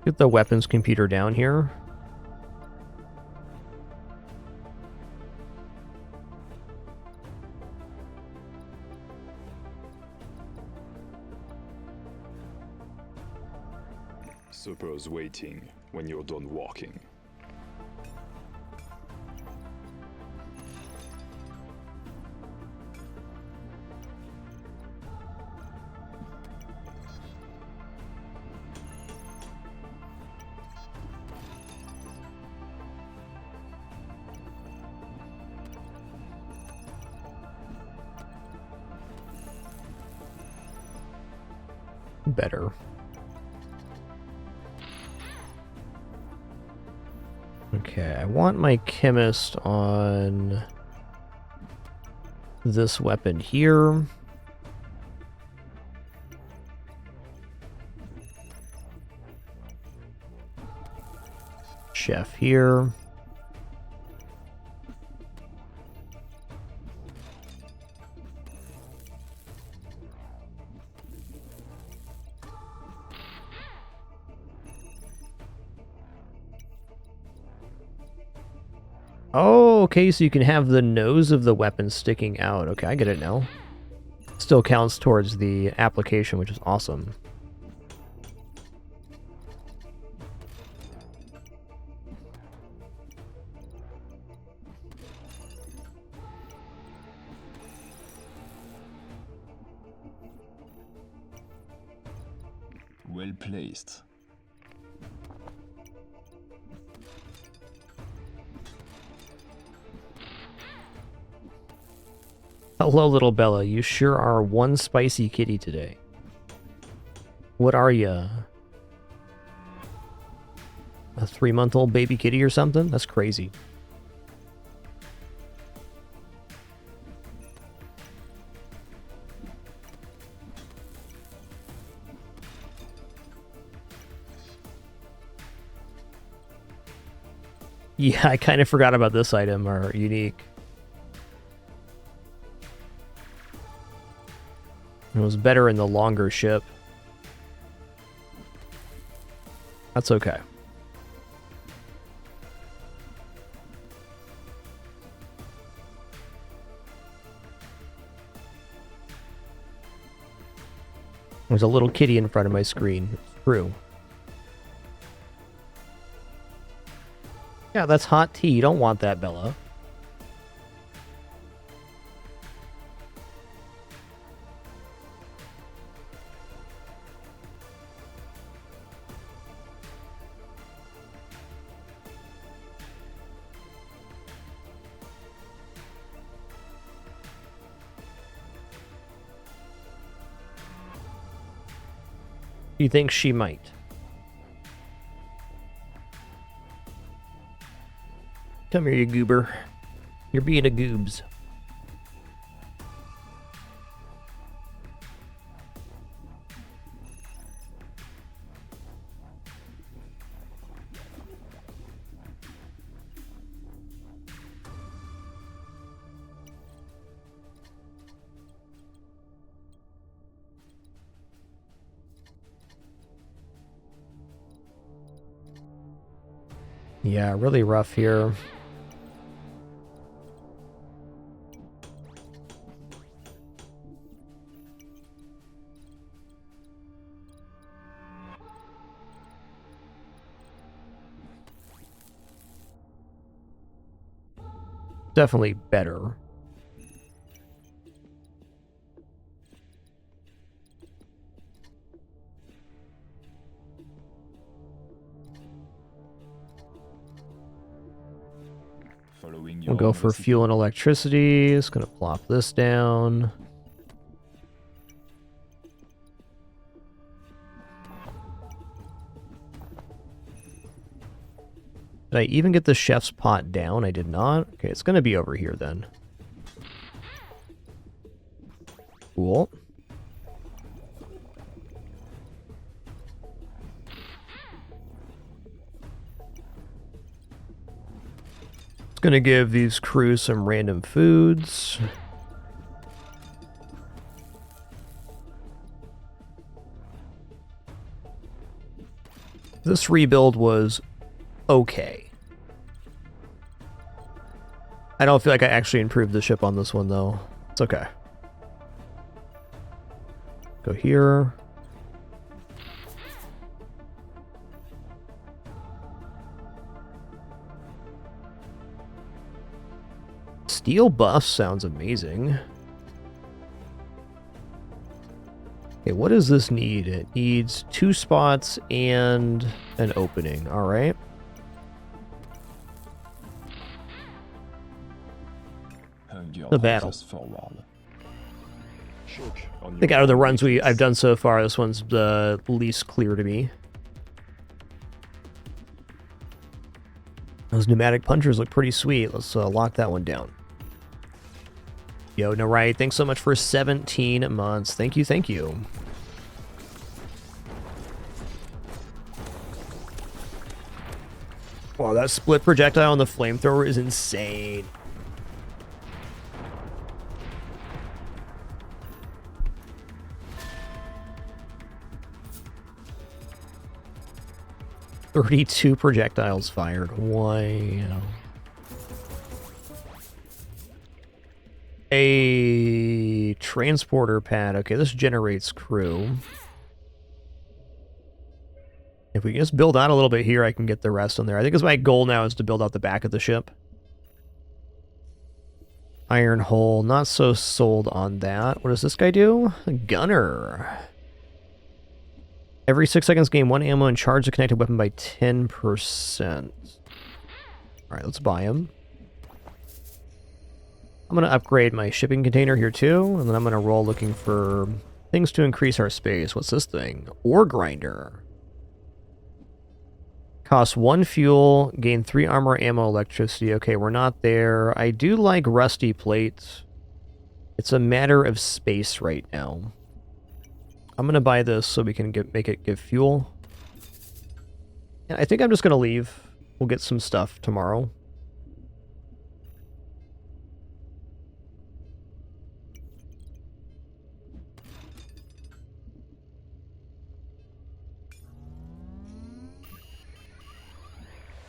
Get the weapons computer down here. Supper's waiting when you're done walking. Better. Okay, I want my chemist on this weapon here. Chef here. Oh, okay, so you can have the nose of the weapon sticking out. Okay, I get it now. Still counts towards the application, which is awesome. Well placed. Hello, little Bella. You sure are one spicy kitty today. What are ya? A 3-month-old baby kitty or something? That's crazy. Yeah, I kind of forgot about this item, or unique. It was better in the longer ship. That's okay. There's a little kitty in front of my screen. It's true. Yeah, that's hot tea. You don't want that, Bella. You think she might? Come here, you goober. You're being a goobs. Yeah, really rough here. Definitely better. We'll go for fuel and electricity. It's gonna plop this down. Did I even get the chef's pot down? I did not. Okay, it's gonna be over here then. Cool. Gonna give these crews some random foods. This rebuild was okay. I don't feel like I actually improved the ship on this one though. It's okay. Go here. Steel buff sounds amazing. Okay, what does this need? It needs 2 spots and an opening. All right. The battle. I think out of the runs I've done so far, this one's the least clear to me. Those pneumatic punchers look pretty sweet. Let's lock that one down. Yo, Narai, thanks so much for 17 months. Thank you, thank you. Wow, that split projectile on the flamethrower is insane. "32 projectiles fired." Wow. A transporter pad. Okay, this generates crew. If we can just build out a little bit here, I can get the rest on there. I think my goal now is to build out the back of the ship. Iron hull. Not so sold on that. What does this guy do? A gunner. Every 6 seconds, gain 1 ammo and charge the connected weapon by 10%. Alright, let's buy him. I'm going to upgrade my shipping container here too, and then I'm going to roll looking for things to increase our space. What's this thing? Ore grinder. Costs 1 fuel, gain 3 armor, ammo, electricity. Okay, we're not there. I do like rusty plates. It's a matter of space right now. I'm going to buy this so we can make it give fuel. And I think I'm just going to leave. We'll get some stuff tomorrow.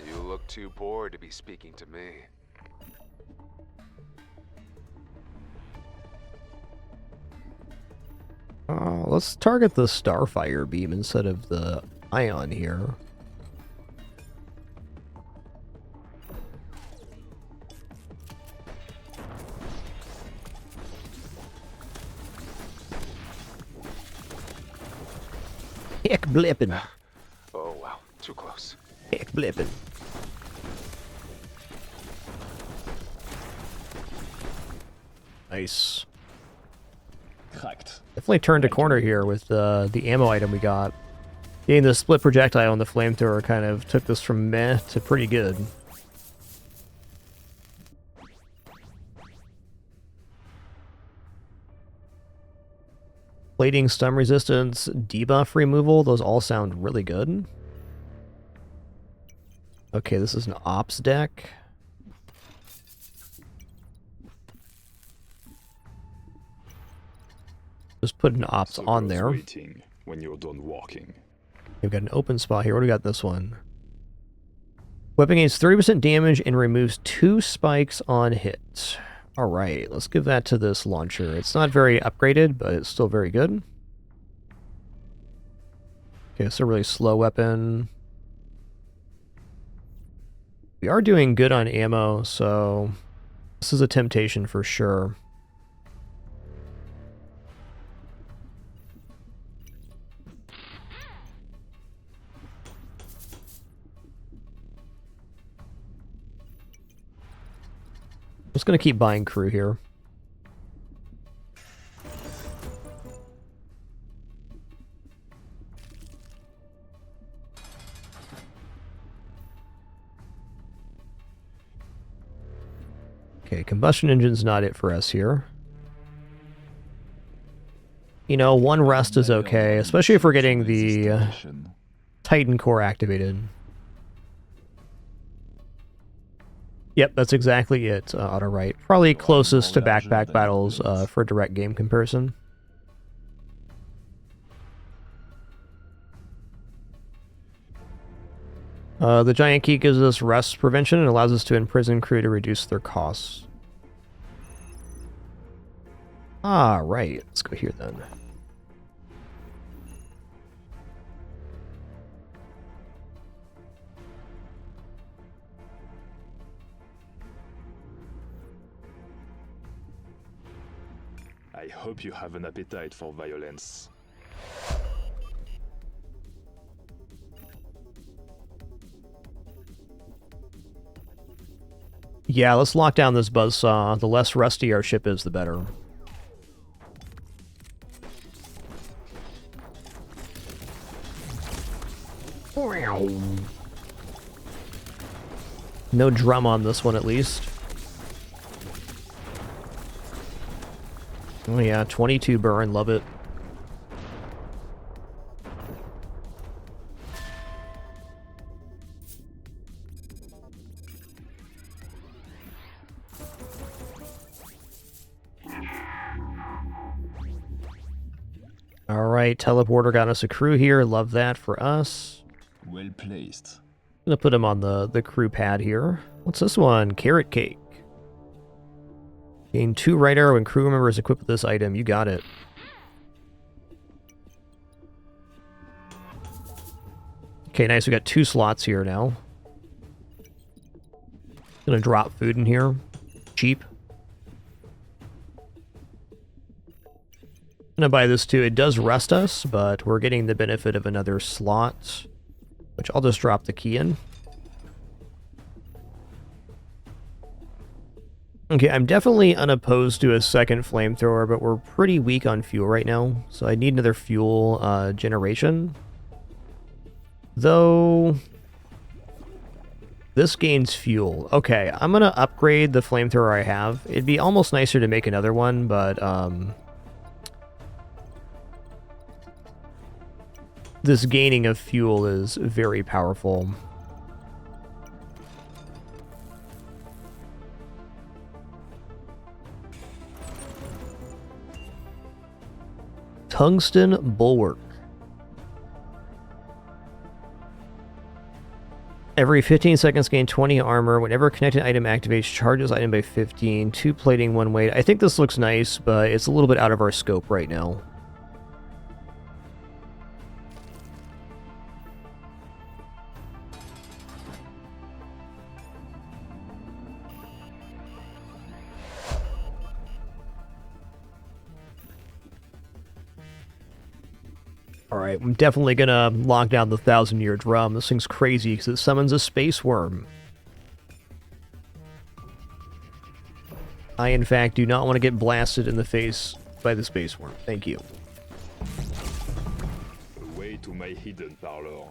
You look too bored to be speaking to me. Let's target the Starfire beam instead of the ion here. Heck blippin'. Oh, wow. Too close. Heck blippin'. Nice. Cracked. Definitely turned a corner here with the ammo item we got. Getting the split projectile on the flamethrower kind of took this from meh to pretty good. Plating, stun resistance, debuff removal, those all sound really good. Okay, this is an ops deck. Just put an ops So on goes there. waiting when you're done walking. We've got an open spot here. What do we got in this one? Weapon gains 30% damage and removes 2 spikes on hit. Alright, let's give that to this launcher. It's not very upgraded, but it's still very good. Okay, it's a really slow weapon. We are doing good on ammo, so this is a temptation for sure. Just gonna keep buying crew here. Okay, combustion engine's not it for us here. You know, 1 rest is okay, especially if we're getting the Titan core activated. Yep, that's exactly it, Auto Right. Probably closest to backpack battles for direct game comparison. The giant key gives us rest prevention and allows us to imprison crew to reduce their costs. Ah, right. Let's go here then. I hope you have an appetite for violence. Yeah, let's lock down this buzzsaw. The less rusty our ship is, the better. No drum on this one, at least. Oh yeah, 22 burn, love it. Alright, teleporter got us a crew here, love that for us. Well placed. I'm gonna put him on the crew pad here. What's this one? Carrot cake. Gain 2 right arrow and crew members equipped with this item. You got it. Okay, nice. We got 2 slots here now. Gonna drop food in here. Cheap. Gonna buy this too. It does rest us, but we're getting the benefit of another slot, which I'll just drop the key in. Okay, I'm definitely unopposed to a second flamethrower, but we're pretty weak on fuel right now, so I need another fuel generation. Though, this gains fuel. Okay, I'm gonna upgrade the flamethrower I have. It'd be almost nicer to make another one, but this gaining of fuel is very powerful. Tungsten Bulwark. Every 15 seconds gain 20 armor. Whenever a connected item activates, charges item by 15. 2 plating, 1 weight. I think this looks nice, but it's a little bit out of our scope right now. Alright, I'm definitely gonna lock down the 1,000-year drum. This thing's crazy because it summons a space worm. I, in fact, do not want to get blasted in the face by the space worm. Thank you. Way to my hidden parlor.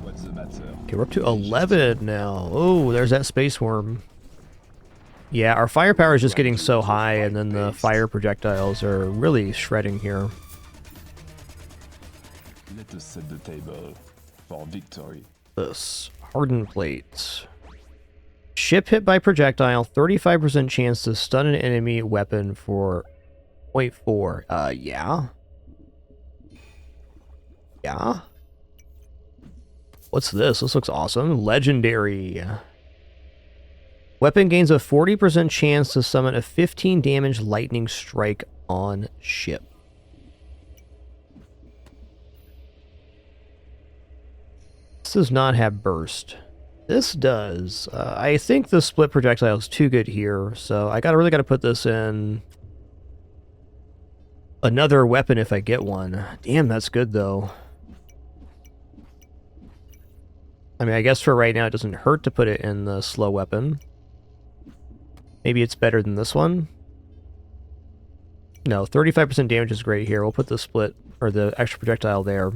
What's the matter? Okay, we're up to 11 now. Oh, there's that space worm. Yeah, our firepower is just getting so high, and then the fire projectiles are really shredding here. Let us set the table for victory. This hardened plate. Ship hit by projectile, 35% chance to stun an enemy weapon for 0.4. Yeah. Yeah. What's this? This looks awesome. Legendary. Weapon gains a 40% chance to summon a 15 damage lightning strike on ship. This does not have burst. This does. I think the split projectile is too good here, so I really gotta put this in another weapon if I get one. Damn, that's good though. I mean, I guess for right now it doesn't hurt to put it in the slow weapon. Maybe it's better than this one. No, 35% damage is great here. We'll put the split, or the extra projectile there.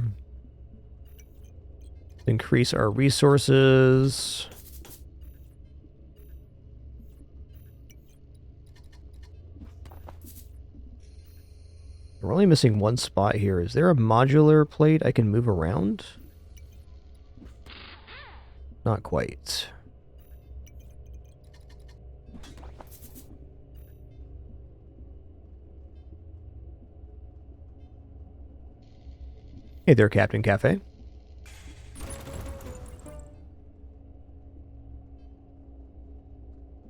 Increase our resources. We're only missing one spot here. Is there a modular plate I can move around? Not quite. Hey there, Captain Cafe.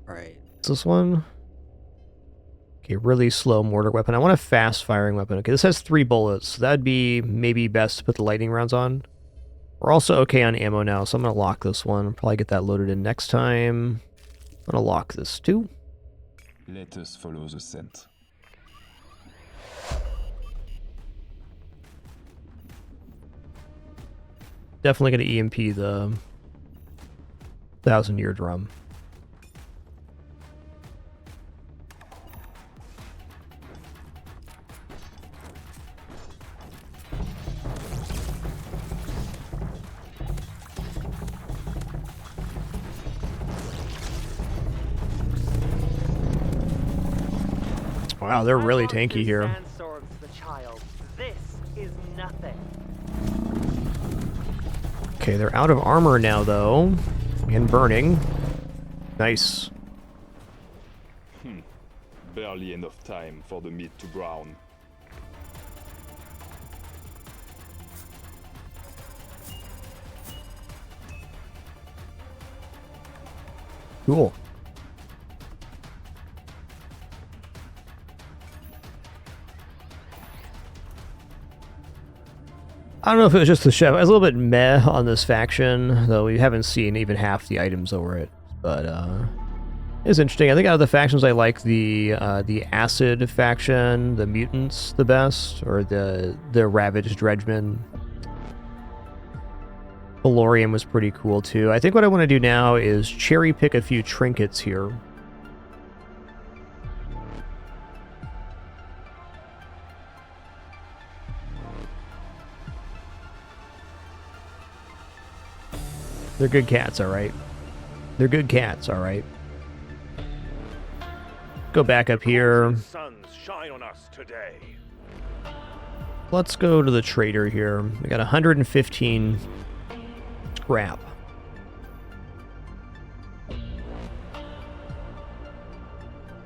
Alright. What's this one? Okay, really slow mortar weapon. I want a fast firing weapon. Okay, this has 3 bullets. So that'd be maybe best to put the lightning rounds on. We're also okay on ammo now, so I'm going to lock this one. Probably get that loaded in next time. I'm going to lock this too. Let us follow the scent. Definitely going to EMP the 1,000-year drum. Wow, they're really tanky here. The child. This is nothing. Okay, they're out of armor now, though. And burning. Nice. Barely enough time for the meat to brown. Cool. I don't know if it was just the chef. I was a little bit meh on this faction, though we haven't seen even half the items over it. But it's interesting. I think out of the factions, I like the acid faction, the mutants, the best, or the ravaged dredgemen. Valorian was pretty cool too. I think what I want to do now is cherry pick a few trinkets here. They're good cats, alright. They're good cats, alright. Go back up here. Suns shine on us today. Let's go to the trader here. We got 115 scrap.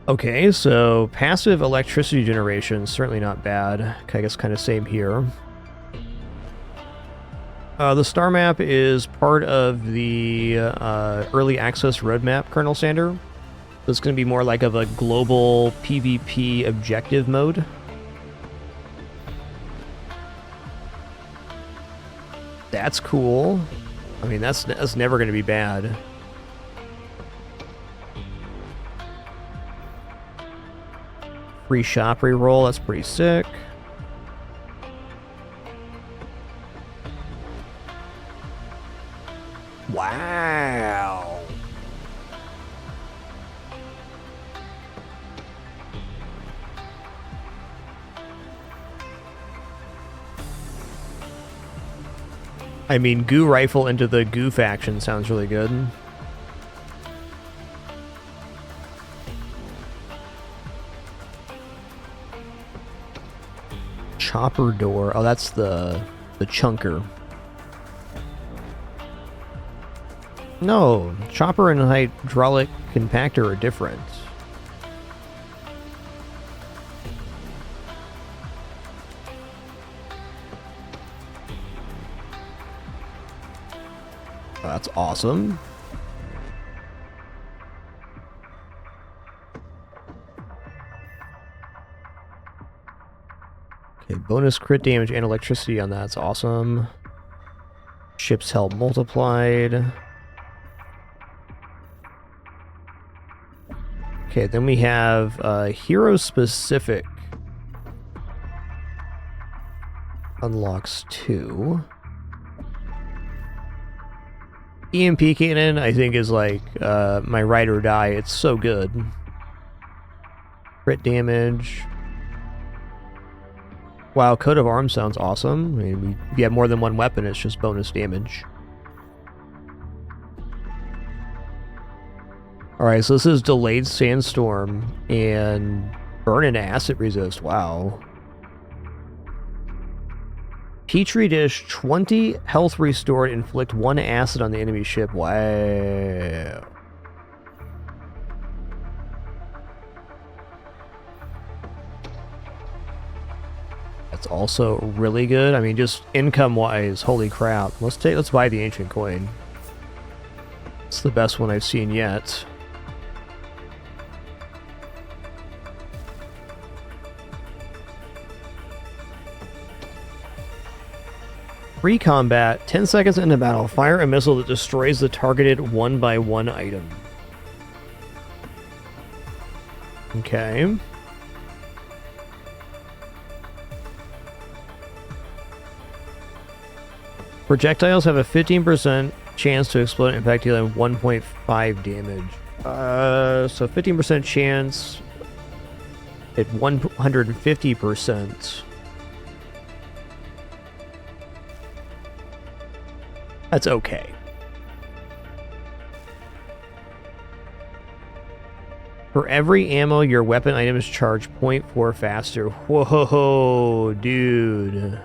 Okay, so passive electricity generation, certainly not bad. I guess kind of same here. The star map is part of the early access roadmap, Colonel Sander. So it's going to be more like of a global PvP objective mode. That's cool. I mean, that's never going to be bad. Free shop reroll, that's pretty sick. Wow. I mean, goo rifle into the goo faction sounds really good. Chopper door. Oh, that's the chunker. No, chopper and hydraulic compactor are different. That's awesome. Okay, bonus crit damage and electricity on that's awesome. Ship's health multiplied. Okay, then we have hero specific. Unlocks 2. EMP cannon, I think, is like my ride or die. It's so good. Crit damage. Wow, coat of arms sounds awesome. I mean, if you have more than one weapon, it's just bonus damage. Alright, so this is delayed sandstorm and burn and acid resist. Wow. Petri dish, 20 health restored, inflict 1 acid on the enemy ship. Wow. That's also really good. I mean, just income-wise, holy crap. Let's buy the ancient coin. It's the best one I've seen yet. Free combat, 10 seconds into battle, fire a missile that destroys the targeted 1x1 item. Okay. Projectiles have a 15% chance to explode and impact dealing 1.5 damage. So 15% chance at 150%. That's okay. For every ammo, your weapon item is charged 0.4 faster. Whoa, dude.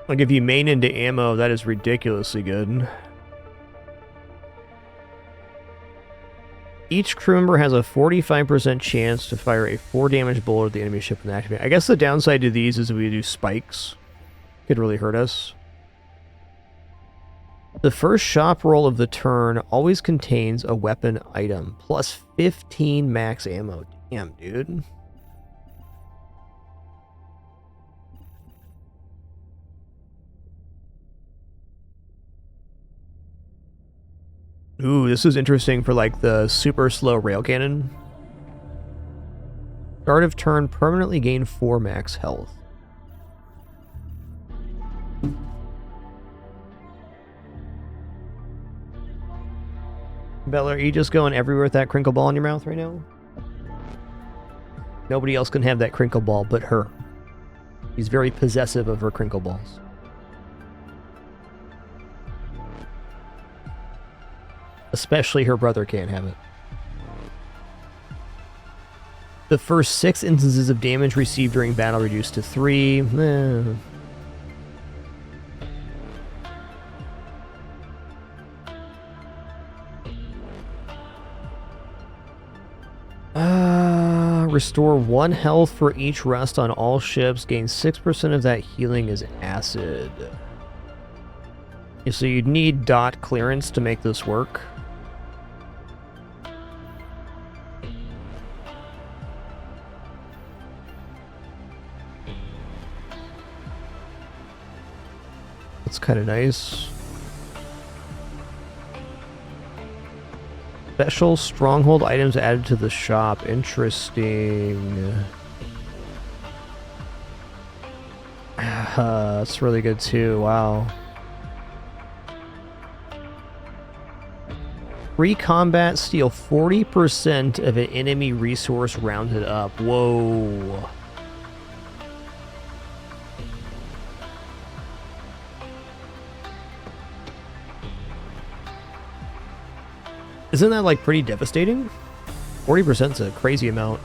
Like, if you main into ammo, that is ridiculously good. Each crew member has a 45% chance to fire a 4 damage bullet at the enemy ship and activate. I guess the downside to these is if we do spikes, could really hurt us. The first shop roll of the turn always contains a weapon item, plus 15 max ammo. Damn, dude. Ooh, this is interesting for like the super slow rail cannon. Start of turn, permanently gain 4 max health. Bella, are you just going everywhere with that crinkle ball in your mouth right now? Nobody else can have that crinkle ball but her. She's very possessive of her crinkle balls. Especially her brother can't have it. The first 6 instances of damage received during battle reduced to 3. Restore 1 health for each rest on all ships. Gain 6% of that healing as acid. So you'd need dot clearance to make this work. That's kind of nice. Special stronghold items added to the shop. Interesting. That's really good too. Wow. Free combat, steal 40% of an enemy resource rounded up. Whoa. Isn't that like pretty devastating? 40% is a crazy amount.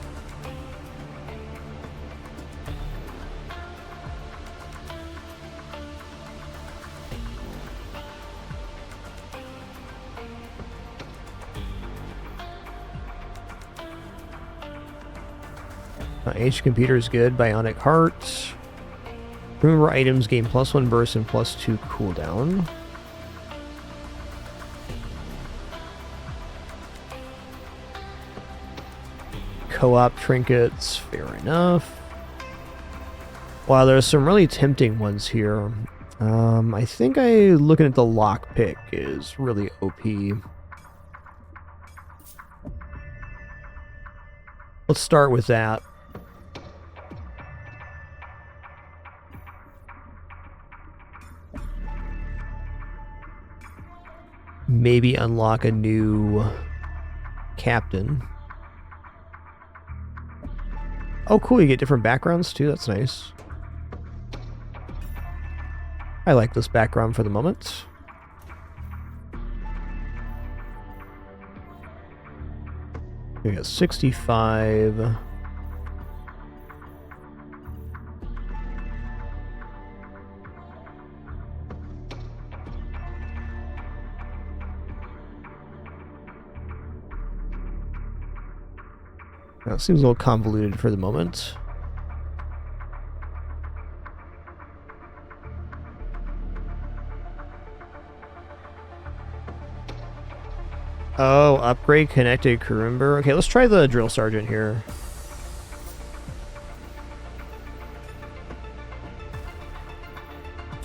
Ancient Computer is good. Bionic Heart. Remember items gain +1 burst and +2 cooldown. Co-op trinkets, fair enough. Wow, there's some really tempting ones here. I think looking at the lockpick is really OP. Let's start with that. Maybe unlock a new captain. Oh, cool, you get different backgrounds too, that's nice. I like this background for the moment. We got 65. That seems a little convoluted for the moment. Oh, upgrade connected Kurumber. Okay, let's try the drill sergeant here.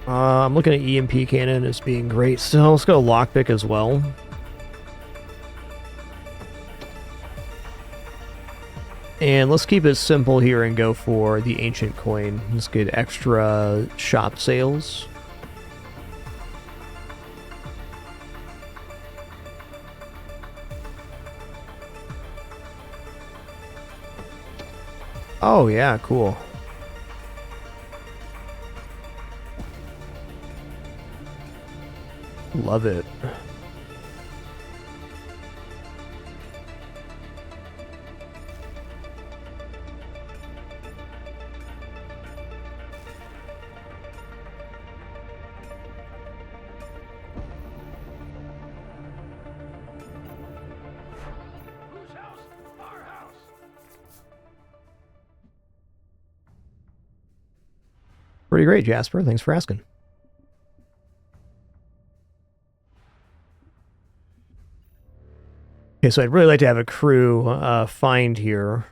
I'm looking at EMP cannon as being great. So let's go lockpick as well. And let's keep it simple here and go for the ancient coin. Let's get extra shop sales. Oh yeah, cool. Love it. Pretty great, Jasper. Thanks for asking. Okay, so I'd really like to have a crew find here.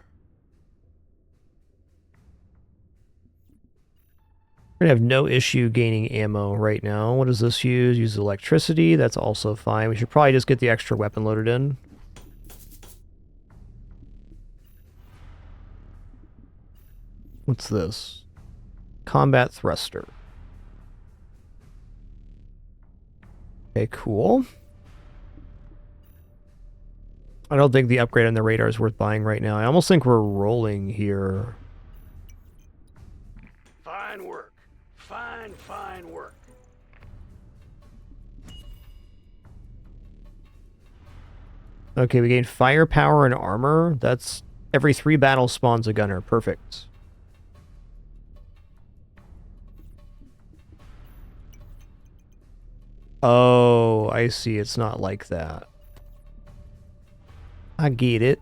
We're gonna have no issue gaining ammo right now. What does this use? Use electricity. That's also fine. We should probably just get the extra weapon loaded in. What's this? Combat thruster. Okay, cool. I don't think the upgrade on the radar is worth buying right now. I almost think we're rolling here. Fine work. Fine work. Okay, we gain firepower and armor. That's every 3 battles spawns a gunner. Perfect. Oh, I see. It's not like that. I get it.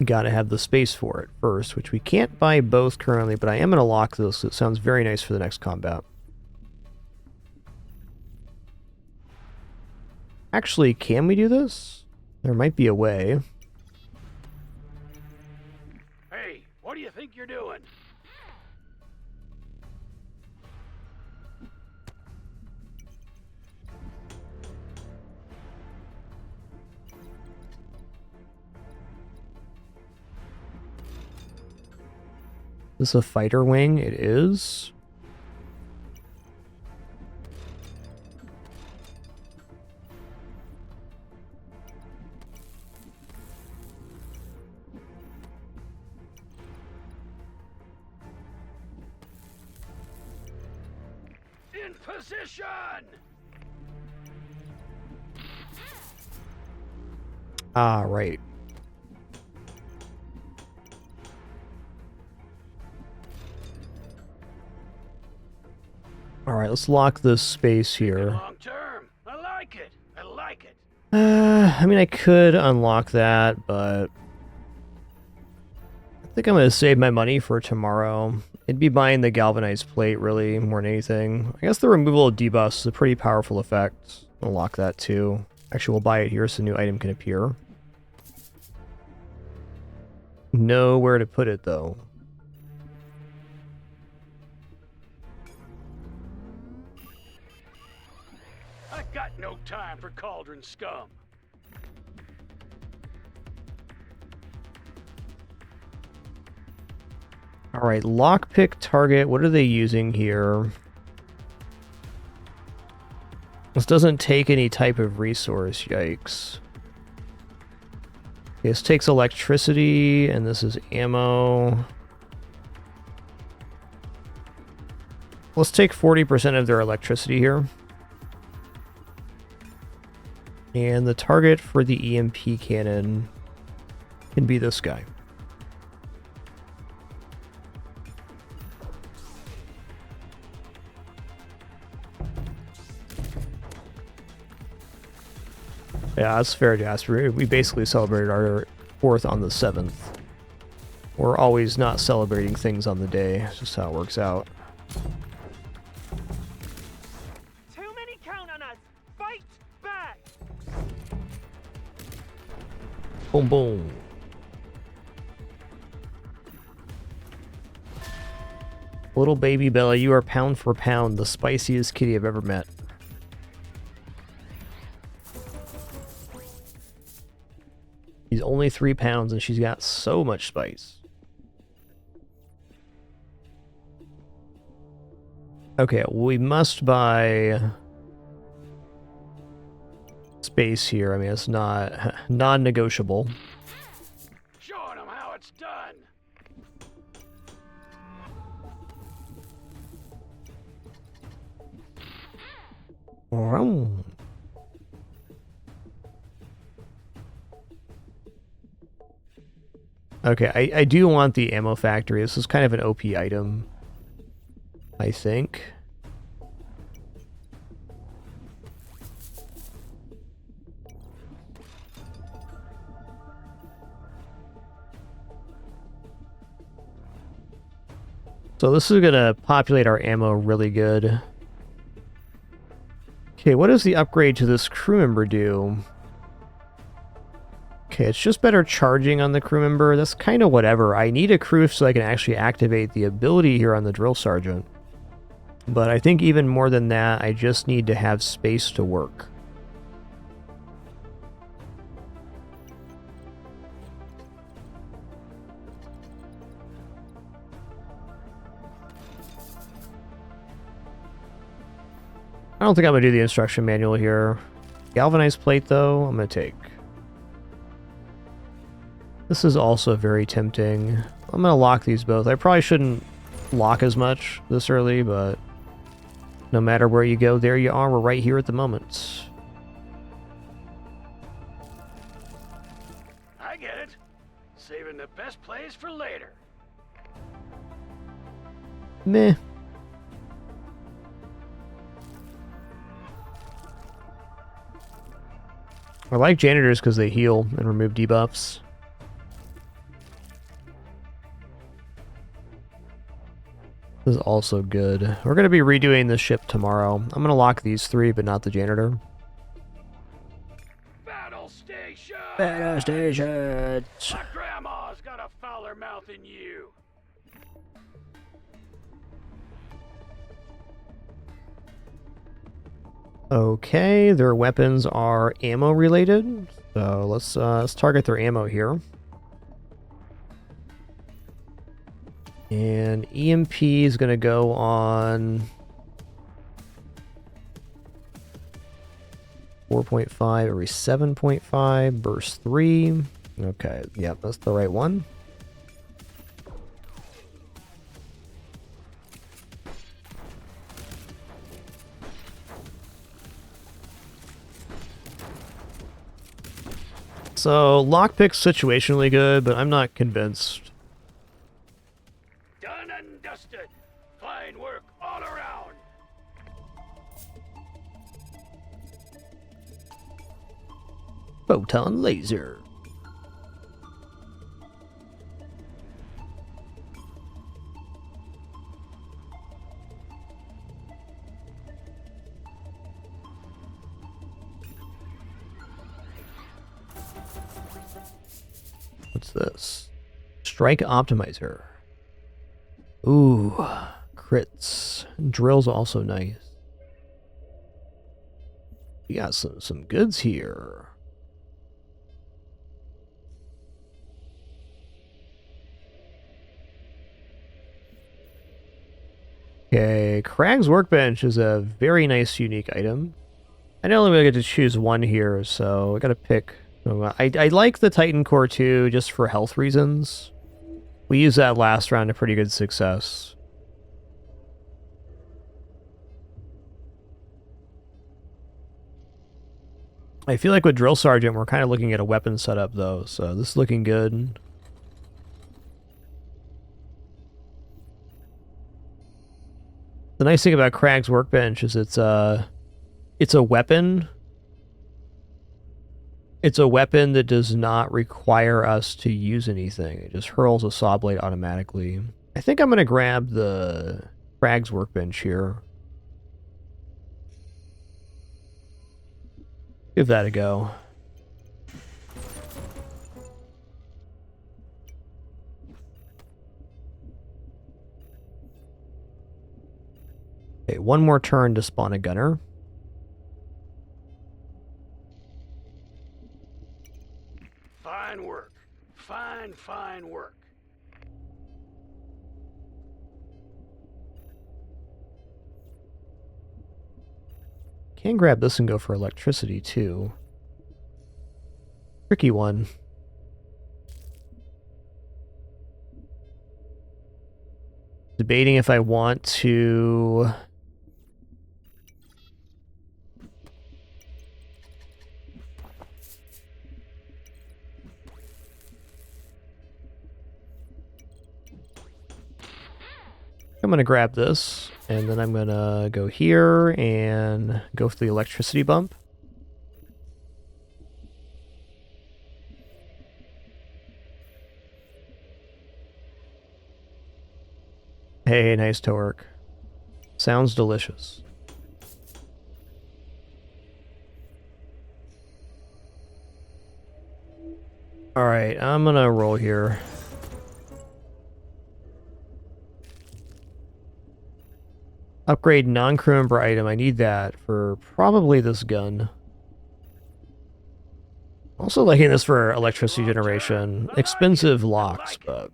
Gotta have the space for it first, which we can't buy both currently, but I am gonna lock this. It sounds very nice for the next combat. Actually, can we do this? There might be a way. Hey, what do you think you're doing? Is this a fighter wing? It is. In position! Ah, right. All right, let's lock this space here. Long term. I like it. I like it. I mean, I could unlock that, but I think I'm going to save my money for tomorrow. It'd be buying the galvanized plate, really, more than anything. I guess the removal of debuffs is a pretty powerful effect. Unlock that, too. Actually, we'll buy it here so a new item can appear. Know where to put it, though. I got no time for cauldron scum. Alright, lockpick target. What are they using here? This doesn't take any type of resource. Yikes. This takes electricity, and this is ammo. Let's take 40% of their electricity here. And the target for the EMP cannon can be this guy. Yeah, that's fair, Jasper. We basically celebrated our 4th on the 7th. We're always not celebrating things on the day. It's just how it works out. Too many count on us. Fight back. Boom, boom. Little baby Bella, you are pound for pound the spiciest kitty I've ever met. She's only 3 pounds and she's got so much spice. Okay, we must buy space here. I mean, it's not non-negotiable. Showing them how it's done. Vroom. Okay, I do want the ammo factory. This is kind of an OP item, I think. So this is going to populate our ammo really good. Okay, what does the upgrade to this crew member do? Okay, it's just better charging on the crew member. That's kind of whatever. I need a crew so I can actually activate the ability here on the drill sergeant. But I think even more than that, I just need to have space to work. I don't think I'm going to do the instruction manual here. Galvanized plate, though, I'm going to take. This is also very tempting. I'm going to lock these both. I probably shouldn't lock as much this early, but no matter where you go, there you are. We're right here at the moment. I get it. Saving the best plays for later. Meh. I like janitors because they heal and remove debuffs. This is also good. We're going to be redoing the ship tomorrow. I'm going to lock these 3, but not the janitor. Battle station! Battle stations! My grandma's got a fouler mouth than you. Okay, their weapons are ammo related. So let's target their ammo here. And EMP is going to go on 4.5 every 7.5, burst 3. Okay, yep, that's the right one. So, lockpick's situationally good, but I'm not convinced. Done and dusted. Fine work all around. Photon laser. What's this? Strike Optimizer. Ooh, crits. Drill's also nice. We got some goods here. Okay, Crag's Workbench is a very nice, unique item. I only really get to choose one here, so I gotta pick. I like the Titan Core 2 just for health reasons. We used that last round to pretty good success. I feel like with Drill Sergeant, we're kind of looking at a weapon setup, though, so this is looking good. The nice thing about Crag's Workbench is it's a weapon. It's a weapon that does not require us to use anything. It just hurls a saw blade automatically. I think I'm going to grab the Crag's Workbench here. Give that a go. Okay, one more turn to spawn a gunner. Fine work. Fine work. Can grab this and go for electricity, too. Tricky one. Debating if I want to... I'm going to grab this, and then I'm going to go here and go for the electricity bump. Hey, nice torque. Sounds delicious. Alright, I'm going to roll here. Upgrade non-crew member item. I need that for probably this gun. Also liking this for electricity generation. Expensive locks, but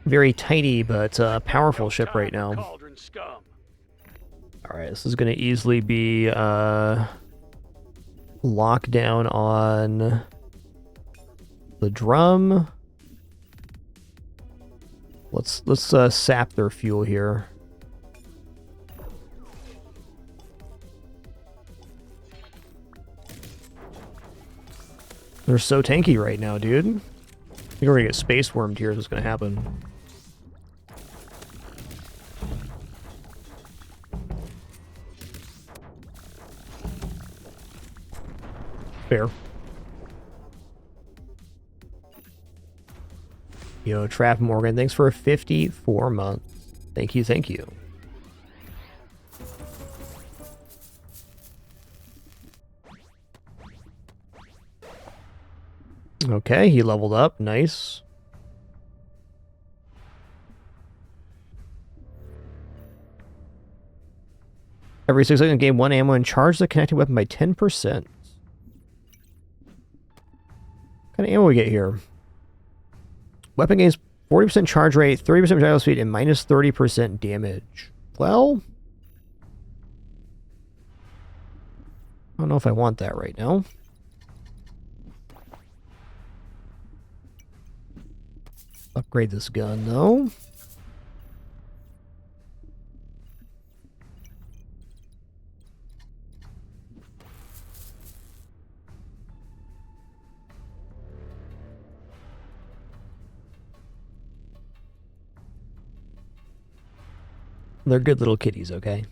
very tiny but powerful ship right now. Cauldron scum. Alright, this is going to easily be lockdown on the drum. Let's sap their fuel here. They're so tanky right now, dude. I think we're gonna get space wormed here is what's gonna happen. Fair. Yo, Trap Morgan, thanks for 54 months. Thank you, thank you. Okay, he leveled up. Nice. Every 6 seconds, gain 1 ammo and charge the connected weapon by 10%. What kind of ammo we get here? Weapon gains 40% charge rate, 30% projectile speed, and minus 30% damage. Well, I don't know if I want that right now. Upgrade this gun, though. They're good little kitties, okay?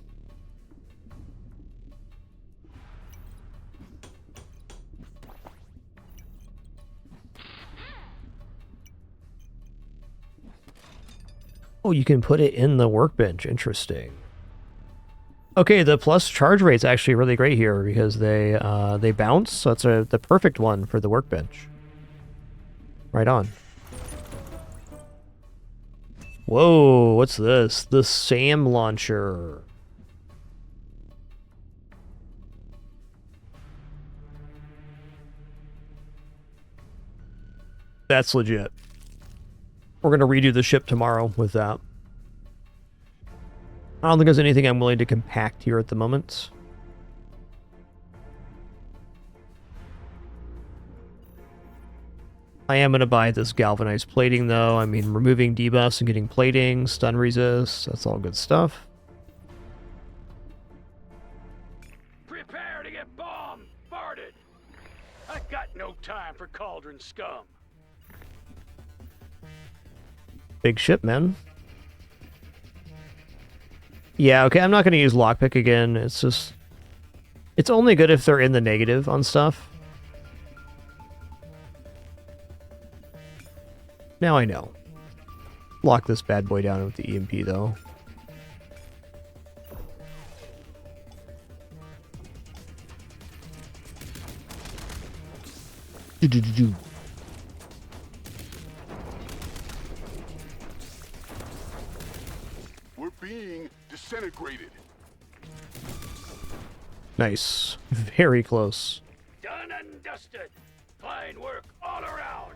Oh, you can put it in the workbench. Interesting. Okay, the plus charge rate's actually really great here because they bounce, so it's the perfect one for the workbench. Right on. Whoa, what's this? The SAM launcher. That's legit. We're going to redo the ship tomorrow with that. I don't think there's anything I'm willing to compact here at the moment. I am going to buy this galvanized plating, though. I mean, removing debuffs and getting plating, stun resist, that's all good stuff. Prepare to get bombarded. I got no time for Cauldron scum. Big ship, man. Yeah, okay, I'm not going to use lockpick again. It's just... It's only good if they're in the negative on stuff. Now I know. Lock this bad boy down with the EMP, though. We're being disintegrated. Nice. Very close. Done and dusted. Fine work all around.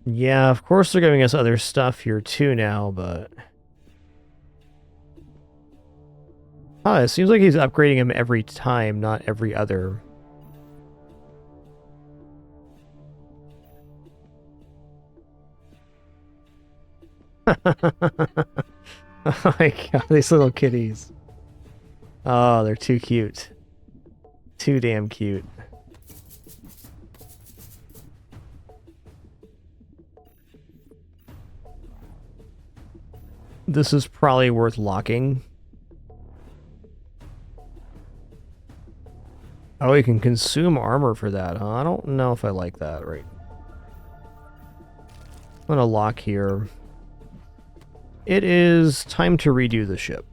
Yeah, of course they're giving us other stuff here too now, but... it seems like he's upgrading him every time, not every other. Oh my god, these little kitties. Oh, they're too cute. Too damn cute. This is probably worth locking. Oh, you can consume armor for that, huh? I don't know if I like that, right? I'm gonna lock here. It is time to redo the ship.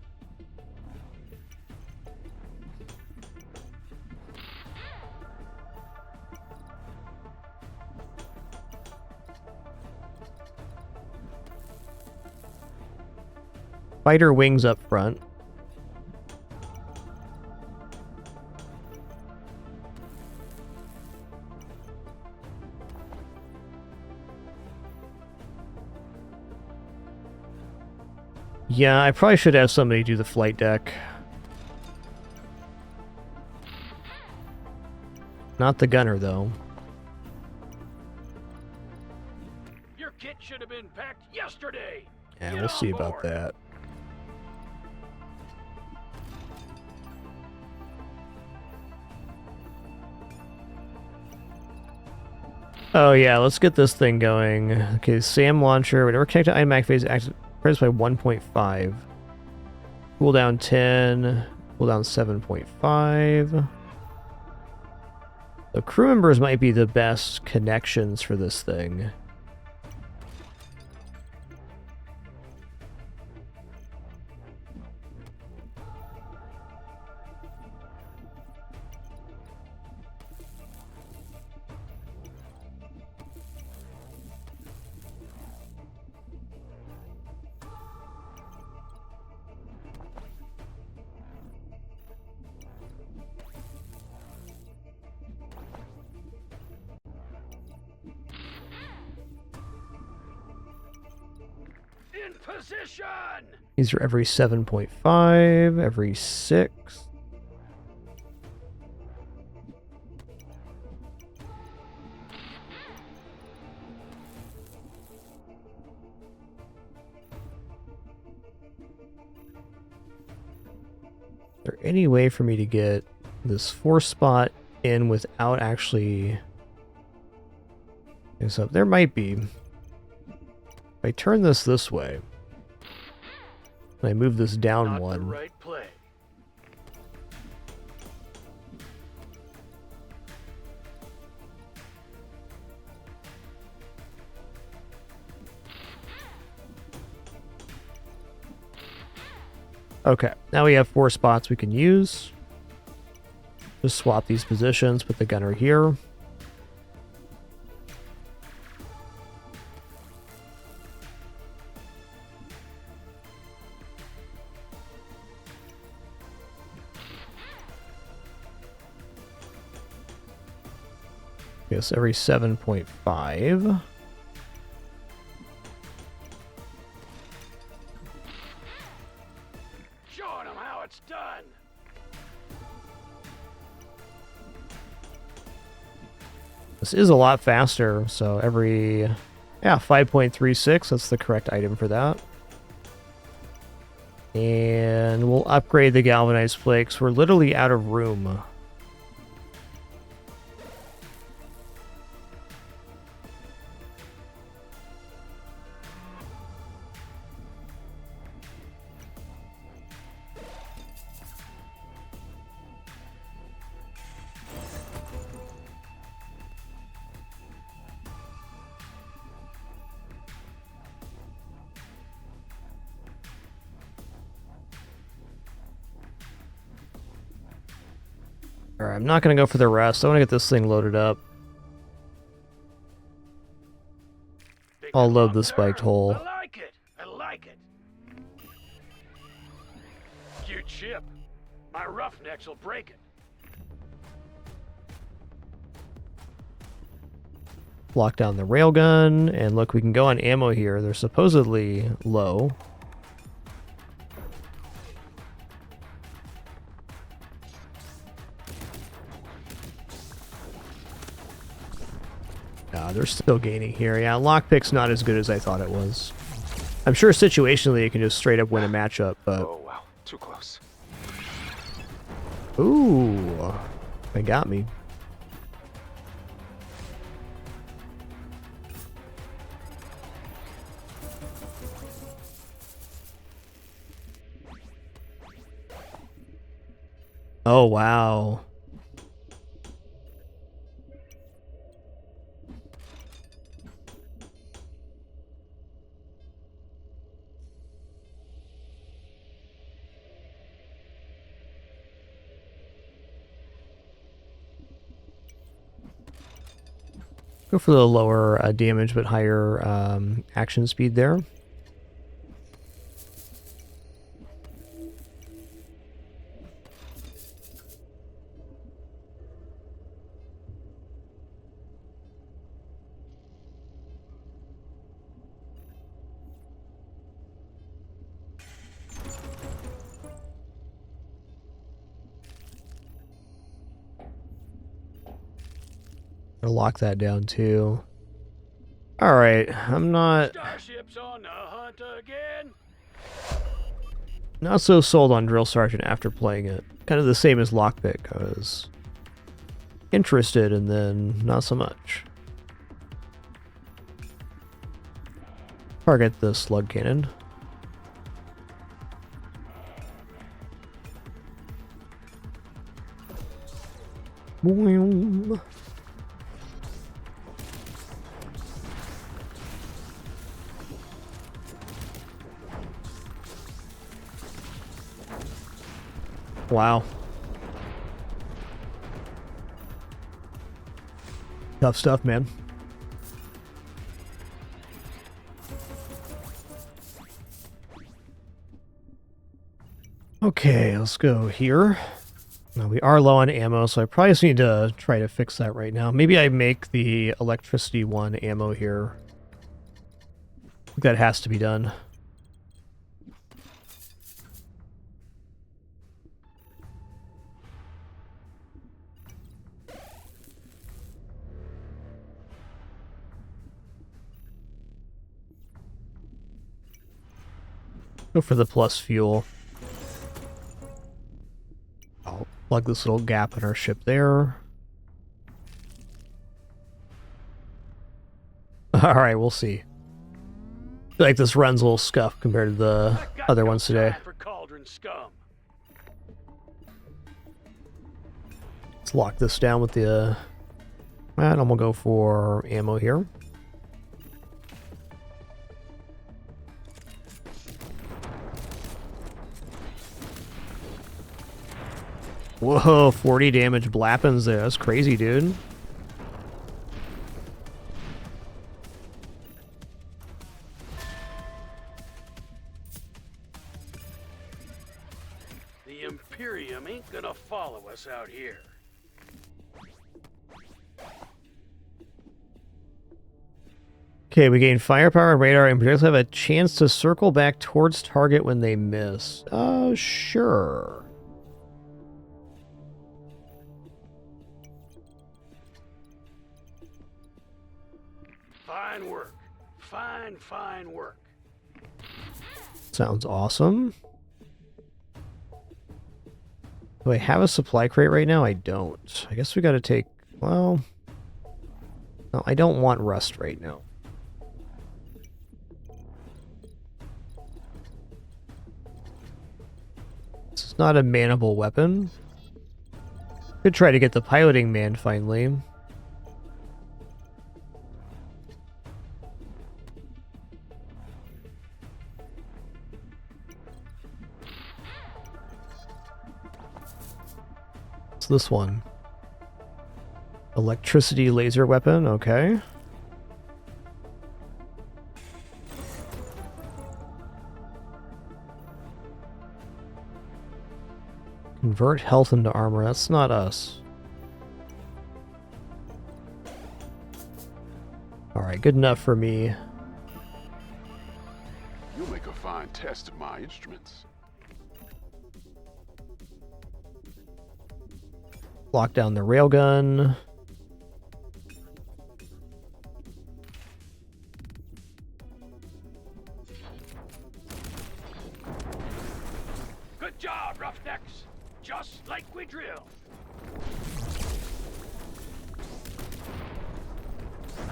Fighter wings up front. Yeah, I probably should have somebody do the flight deck. Not the gunner, though. Your kit should have been packed yesterday. Yeah, Get we'll see on about board. that. Oh yeah, let's get this thing going. Okay, SAM launcher. Whenever connected to iMac phase, acts by 1.5. Cooldown 10. Cooldown 7.5. The crew members might be the best connections for this thing. position! These are every 7.5, every 6. Is there any way for me to get this 4 spot in without actually... So there might be. If I turn this way, and I move this down Not one. the right play. Okay, now we have 4 spots we can use. Just swap these positions, put the gunner here. Yes, every 7.5. Showing them how it's done. This is a lot faster, so every... Yeah, 5.36, that's the correct item for that. And we'll upgrade the galvanized flakes. We're literally out of room. Alright, I'm not going to go for the rest. I want to get this thing loaded up. Big I'll load club the spiked there. hole. I like it. I like it. Cute ship. My roughnecks will break it. Lock down the railgun, and look, we can go on ammo here. They're supposedly low. They're still gaining here. Yeah, lockpick's not as good as I thought it was. I'm sure situationally you can just straight up win a matchup, but... Oh, wow. Too close. Ooh, they got me. Oh, wow. Go for the lower damage but higher action speed there. I'll lock that down too. Alright, I'm not Starships on the hunt again. so sold on Drill Sergeant after playing it. Kind of the same as Lockpick. I was interested and then not so much. Target the slug cannon. Boom. Wow. Tough stuff, man. Okay, let's go here. Now we are low on ammo, so I probably just need to try to fix that right now. Maybe I make the electricity one ammo here. I think that has to be done. Go for the plus fuel. I'll plug this little gap in our ship there. Alright, we'll see. I feel like this run's a little scuffed compared to the other ones today. For Cauldron scum. Let's lock this down with the... and I'm gonna go for ammo here. Whoa, 40 damage blappins there. That's crazy, dude. The Imperium ain't gonna follow us out here. Okay, we gain firepower and radar, and projectiles have a chance to circle back towards target when they miss. Sure. Fine work. Fine work. Sounds awesome. Do I have a supply crate right now? I don't. I guess we gotta take... Well... No, I don't want rust right now. This is not a manable weapon. Could try to get the piloting man finally. What's this one? Electricity laser weapon, okay. Convert health into armor, that's not us. Alright, good enough for me. You'll make a fine test of my instruments. Lock down the railgun. Good job, Roughnecks. Just like we drilled.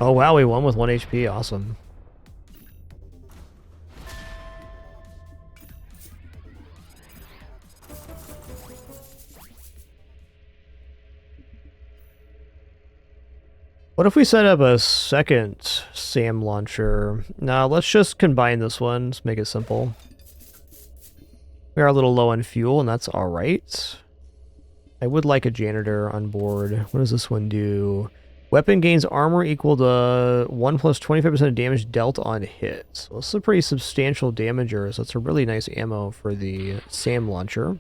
Oh wow, we won with 1 HP, awesome. What if we set up a second SAM launcher? Now let's just combine this one, let's make it simple. We are a little low on fuel, and that's alright. I would like a janitor on board. What does this one do? Weapon gains armor equal to 1 plus 25% of damage dealt on hit. So this is a pretty substantial damager, so it's a really nice ammo for the SAM launcher.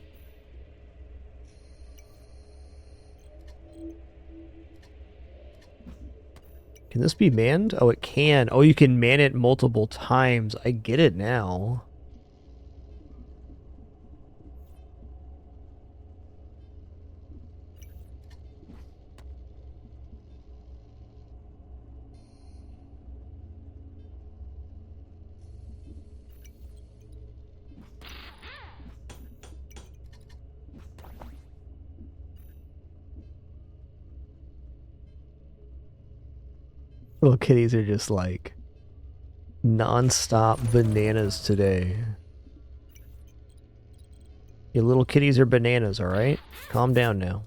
Can this be manned? Oh, it can. Oh, you can man it multiple times. I get it now. Little kitties are just like non-stop bananas today. Your little kitties are bananas, alright? Calm down now.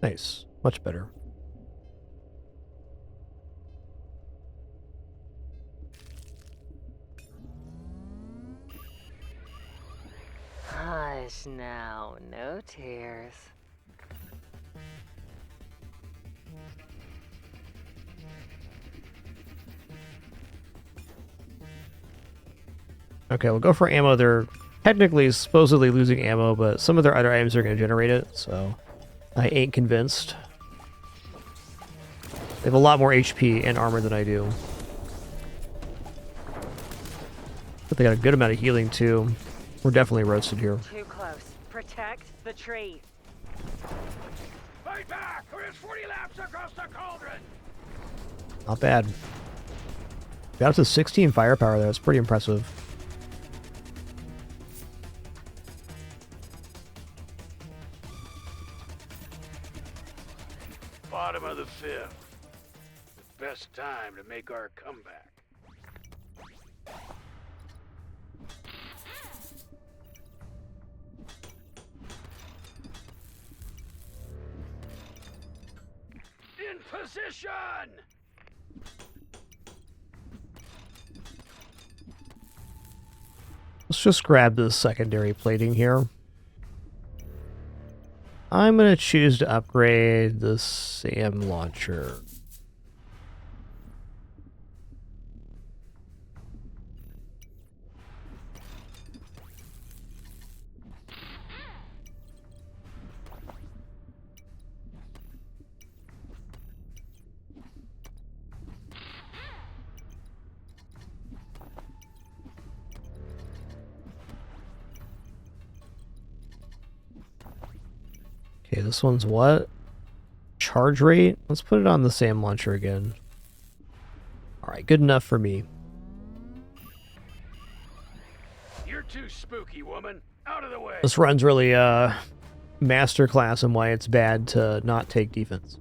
Nice. Much better. Hush now, no tears. Okay, we'll go for ammo. They're technically supposedly losing ammo, but some of their other items are going to generate it, so I ain't convinced. They have a lot more HP and armor than I do. But they got a good amount of healing too. We're definitely roasted here. Too close. Protect the tree. Fight back, or it's 40 laps across the cauldron! Not bad. Got up to 16 firepower there. That's pretty impressive. Bottom of the 5th. The best time to make our comeback. In position! Let's just grab this secondary plating here. I'm going to choose to upgrade the SAM launcher. Okay, this one's what? Charge rate? Let's put it on the SAM launcher again. Alright, good enough for me. You're too spooky, woman. Out of the way. This run's really masterclass in why it's bad to not take defense.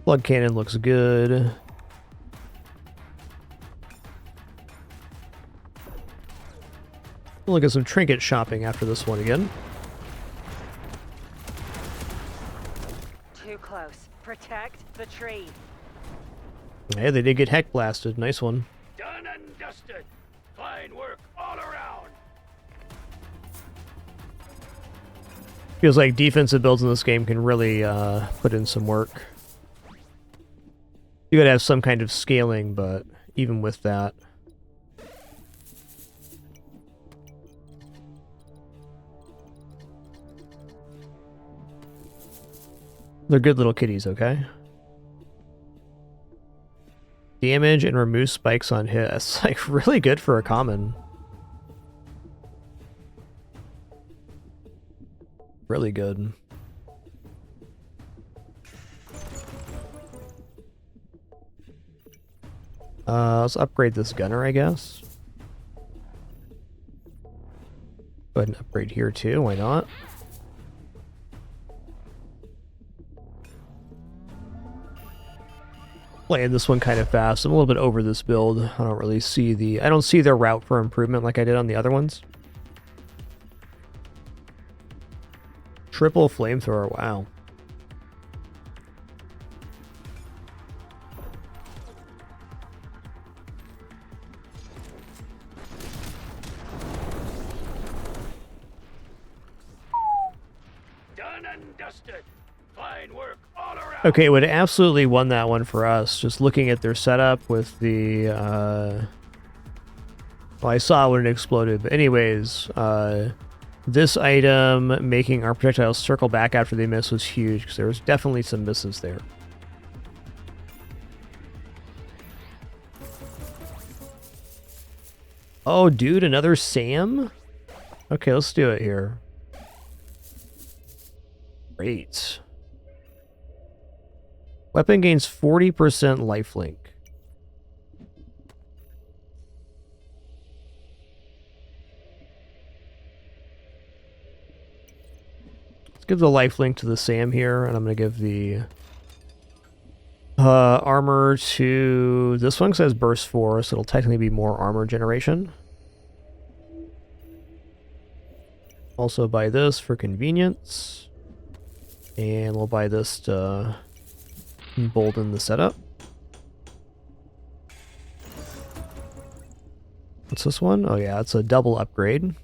Plug cannon looks good. We'll look at some trinket shopping after this one again. Too close. Protect the tree. Hey, they did get heck blasted. Nice one. Done and dusted. Fine work all around. Feels like defensive builds in this game can really put in some work. You gotta have some kind of scaling, but even with that. They're good little kitties, okay? Damage and remove spikes on hit. That's like really good for a common. Really good. Let's upgrade this gunner, I guess. Go ahead and upgrade here too, why not? Playing this one kind of fast. I'm a little bit over this build. I don't really see the... I don't see their route for improvement like I did on the other ones. Triple flamethrower, wow. Done and dusted. Fine work all around. Okay, it would have absolutely won that one for us. Just looking at their setup with the... Well, I saw when it exploded. But anyways, this item making our projectiles circle back after they miss was huge, because there was definitely some misses there. Oh, dude, another Sam? Okay, let's do it here. Great. Weapon gains 40% lifelink. Let's give the lifelink to the Sam here, and I'm going to give the armor to this one, because it has burst 4, so it'll technically be more armor generation. Also buy this for convenience. And we'll buy this to embolden the setup. What's this one? Oh yeah, it's a double upgrade.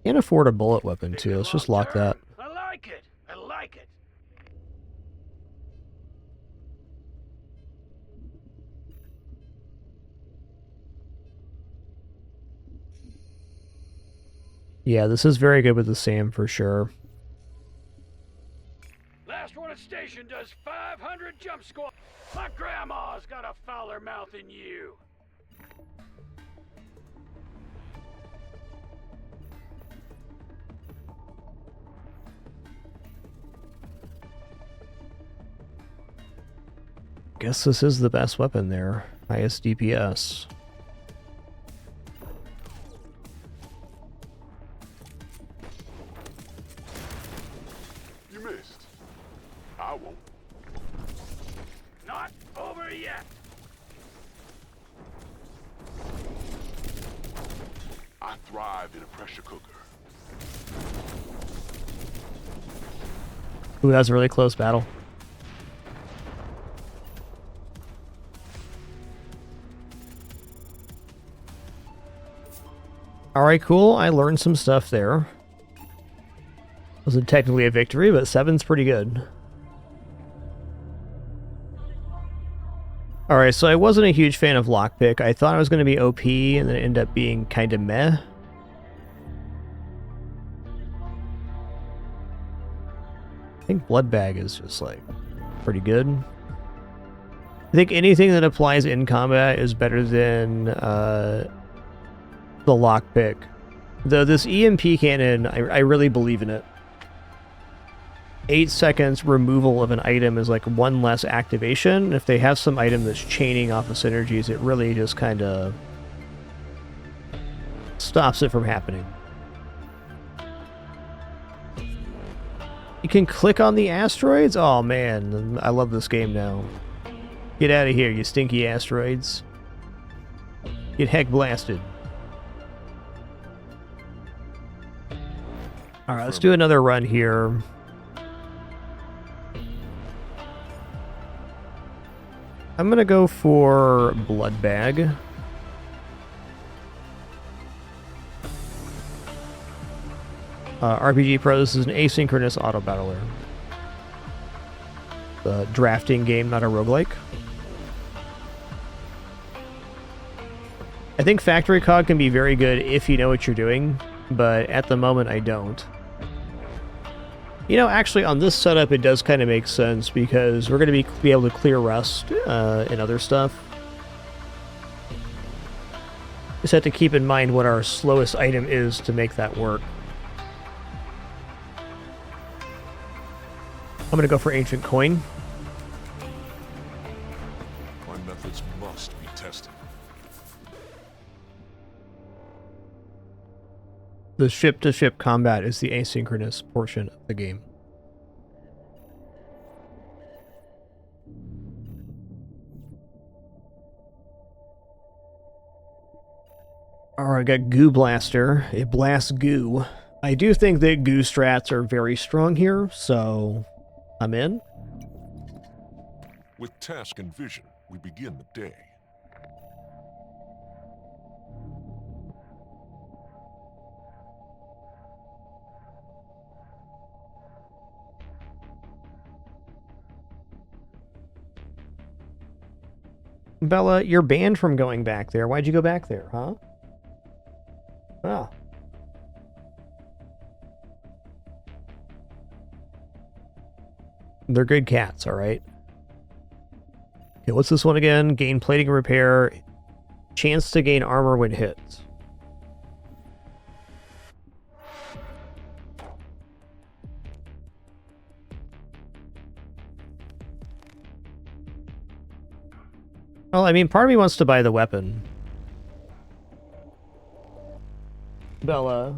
Can't afford a bullet weapon too. Let's just lock that. I like it. I like it. Yeah, this is very good with the SAM for sure. does 500 jump squats. My grandma's got a fouler mouth than you. Guess this is the best weapon there. Highest DPS. You missed. I won't. Not over yet. I thrive in a pressure cooker. Ooh, that was a really close battle. Alright, cool. I learned some stuff there. Wasn't technically a victory, but 7's pretty good. Alright, so I wasn't a huge fan of Lockpick. I thought I was going to be OP, and then it ended up being kind of meh. I think Bloodbag is just, like, pretty good. I think anything that applies in combat is better than, the Lockpick. Though this EMP cannon, I really believe in it. 8 seconds removal of an item is like one less activation. If they have some item that's chaining off of synergies, it really just kind of stops it from happening. You can click on the asteroids? Oh man, I love this game now. Get out of here, you stinky asteroids. Get heck blasted. Alright, let's do another run here. I'm gonna go for Bloodbag. RPG Pro, this is an asynchronous auto battler. The drafting game, not a roguelike. I think Factory Cog can be very good if you know what you're doing, but at the moment I don't. You know, actually on this setup it does kind of make sense because we're going to be able to clear rust and other stuff. Just have to keep in mind what our slowest item is to make that work. I'm going to go for Ancient Coin. My methods must be tested. The ship-to-ship combat is the asynchronous portion of the game. Alright, I got Goo Blaster. It blasts goo. I do think that goo strats are very strong here, so I'm in. With task and vision, we begin the day. Bella, you're banned from going back there. Why'd you go back there, huh? Ah. They're good cats, alright? Okay, what's this one again? Gain plating repair. Chance to gain armor when hit. Well, I mean, part of me wants to buy the weapon. Bella.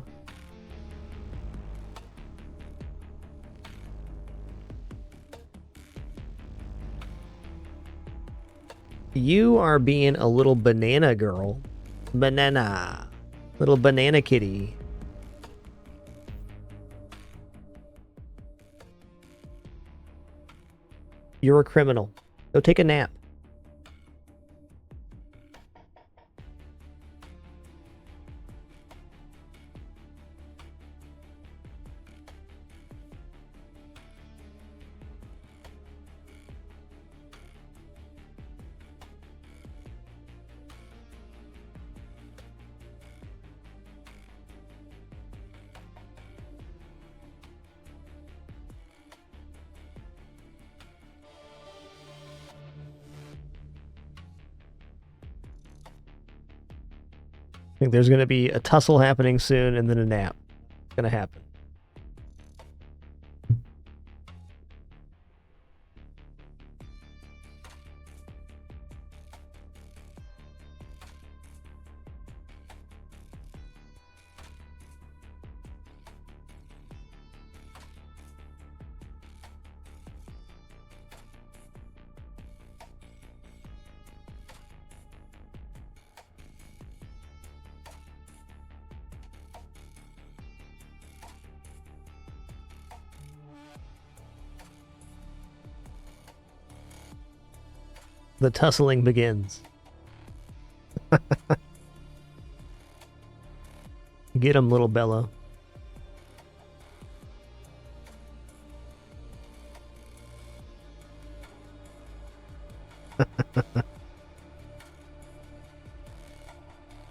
You are being a little banana girl. Banana. Little banana kitty. You're a criminal. Go take a nap. I think there's going to be a tussle happening soon and then a nap. It's going to happen. The tussling begins. Get him, little Bella.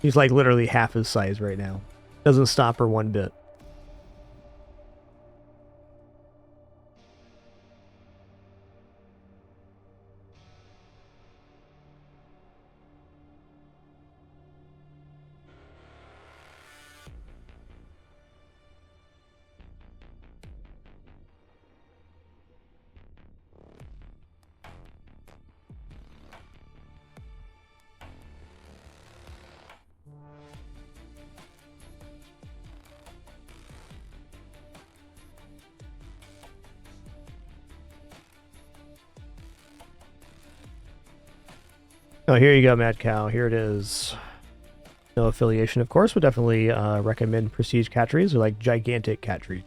He's like literally half his size right now. Doesn't stop her one bit. Oh, here you go, Mad Cow. Here it is. No affiliation, of course. Would definitely recommend Prestige cat trees. They're like gigantic cat trees.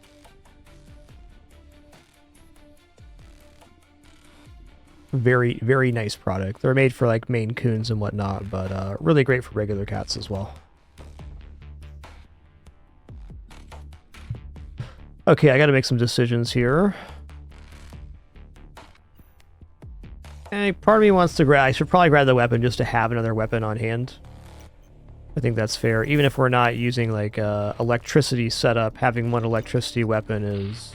Very, very nice product. They're made for like Maine Coons and whatnot, but really great for regular cats as well. Okay, I gotta make some decisions here. And part of me wants to grab... I should probably grab the weapon just to have another weapon on hand. I think that's fair. Even if we're not using, like, electricity setup, having one electricity weapon is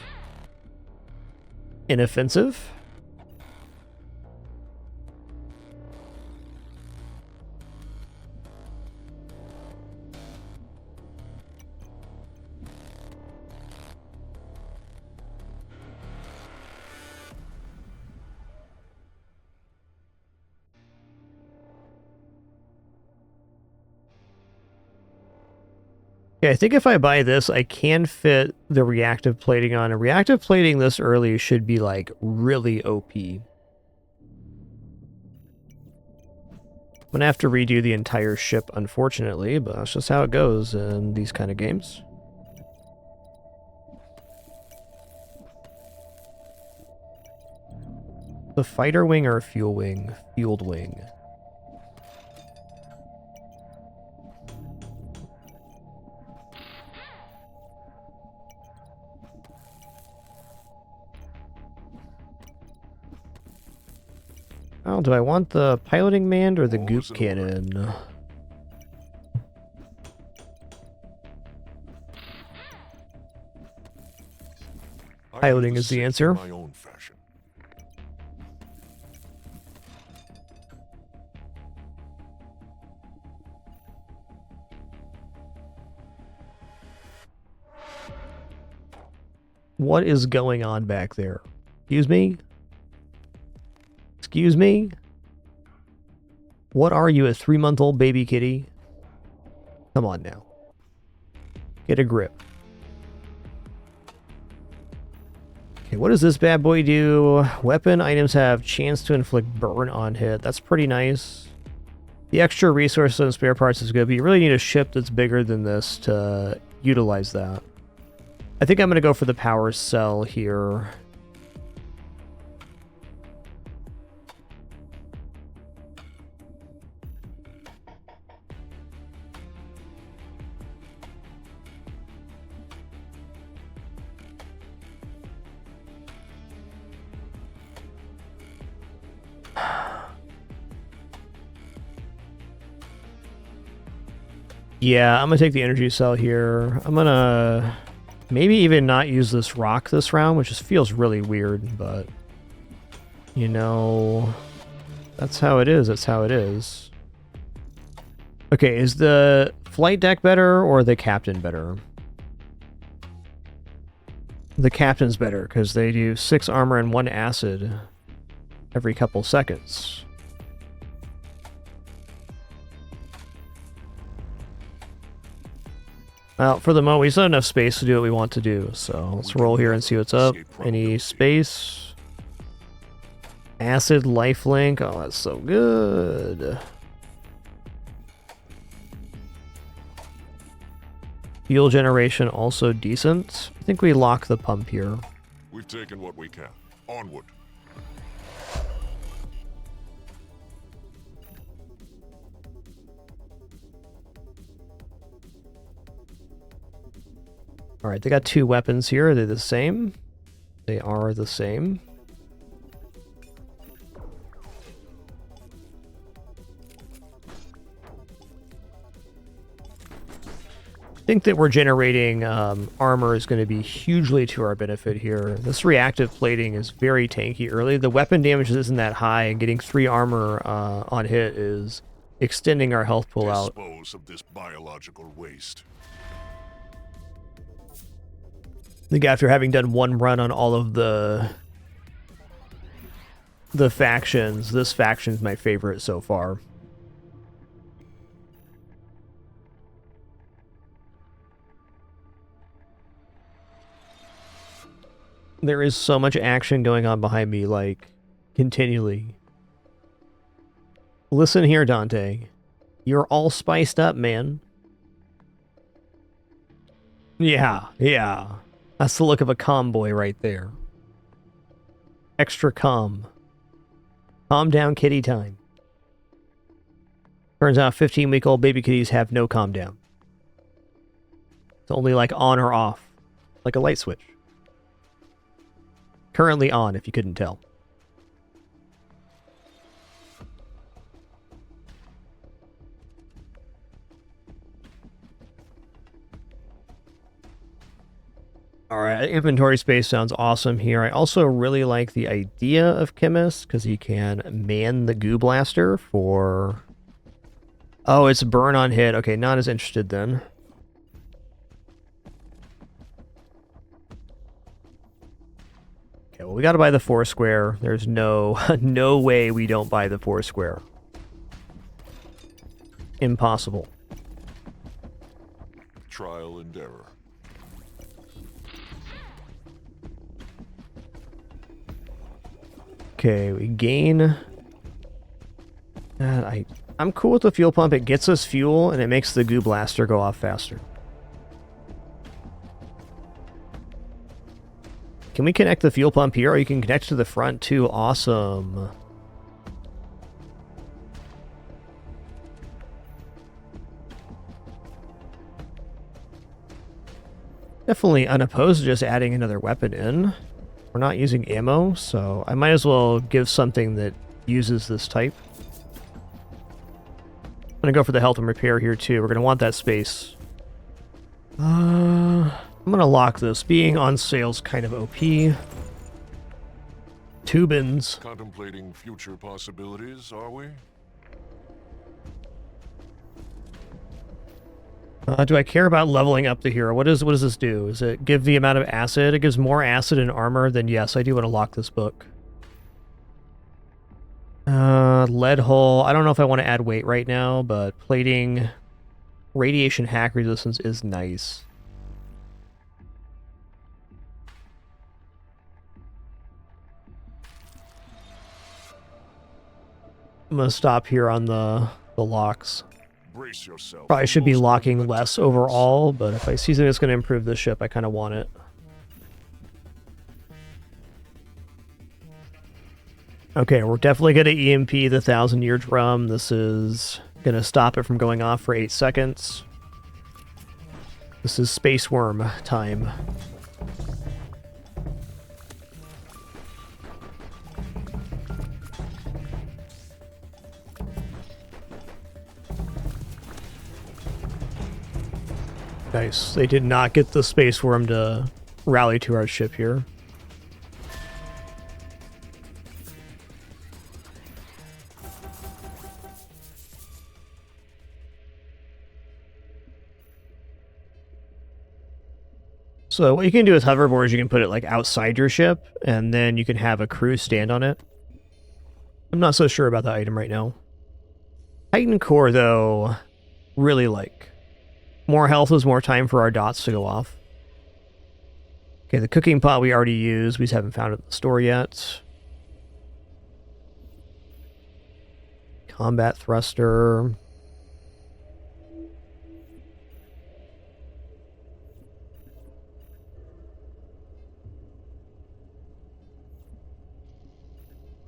inoffensive. Okay, I think if I buy this, I can fit the reactive plating on. And reactive plating this early should be, like, really OP. I'm gonna have to redo the entire ship, unfortunately, but that's just how it goes in these kind of games. The fighter wing or fuel wing? Fueled wing. Oh, do I want the piloting mand or the goop cannon? Piloting is the answer. My own fashion. What is going on back there? Excuse me? Excuse me? What are you, a 3-month-old baby kitty? Come on now. Get a grip. Okay, what does this bad boy do? Weapon items have chance to inflict burn on hit. That's pretty nice. The extra resources and spare parts is good, but you really need a ship that's bigger than this to utilize that. I think I'm going to go for the power cell here. Yeah, I'm going to take the energy cell here. I'm going to maybe even not use this rock this round, which just feels really weird, but, you know, that's how it is. That's how it is. Okay, is the flight deck better or the captain better? The captain's better because they do 6 armor and 1 acid every couple seconds. Well, for the moment, we still have enough space to do what we want to do, so let's roll here and see what's up. Any space? Acid, lifelink. Oh, that's so good. Fuel generation also decent. I think we lock the pump here. We've taken what we can. Onward. Alright, they got 2 weapons here. Are they the same? They are the same. I think that we're generating armor is going to be hugely to our benefit here. This reactive plating is very tanky early. The weapon damage isn't that high, and getting 3 armor on hit is extending our health pool out. Dispose of this biological waste. I think after having done 1 run on all of the factions, this faction's my favorite so far. There is so much action going on behind me, like, continually. Listen here, Dante. You're all spiced up, man. Yeah. That's the look of a calm boy right there. Extra calm. Calm down kitty time. Turns out 15-week-old baby kitties have no calm down. It's only like on or off. Like a light switch. Currently on, if you couldn't tell. Alright, inventory space sounds awesome here. I also really like the idea of Chemist, because he can man the goo blaster for... Oh, it's burn on hit. Okay, not as interested then. Okay, well, we gotta buy the 4 square. There's no way we don't buy the 4 square. Impossible. Trial and error. Okay, we gain... I'm cool with the fuel pump. It gets us fuel, and it makes the goo blaster go off faster. Can we connect the fuel pump here? Or you can connect to the front too. Awesome. Definitely unopposed to just adding another weapon in. We're not using ammo, so I might as well give something that uses this type. I'm gonna go for the health and repair here too. We're gonna want that space. I'm gonna lock this. Being on sale's kind of OP. 2 bins. Contemplating future possibilities, are we? Do I care about leveling up the hero? What does this do? Does it give the amount of acid? It gives more acid and armor. Then yes, I do want to lock this book. Lead hull. I don't know if I want to add weight right now, but plating, radiation hack resistance is nice. I'm gonna stop here on the locks. Brace yourself. Probably should be locking less overall, but if I see something that's going to improve the ship, I kind of want it. Okay, we're definitely going to EMP the 1,000-year drum. This is going to stop it from going off for 8 seconds. This is Space Worm time. Nice. They did not get the Space Worm to rally to our ship here. So what you can do with hoverboards, you can put it like outside your ship, and then you can have a crew stand on it. I'm not so sure about the item right now. Titan Core, though, really like. More health is more time for our dots to go off. Okay, the cooking pot we already used. We just haven't found it in the store yet. Combat thruster.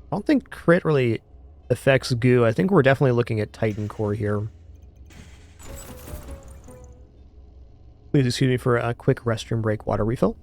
I don't think crit really affects goo. I think we're definitely looking at Titan Core here. Please excuse me for a quick restroom break, water refill.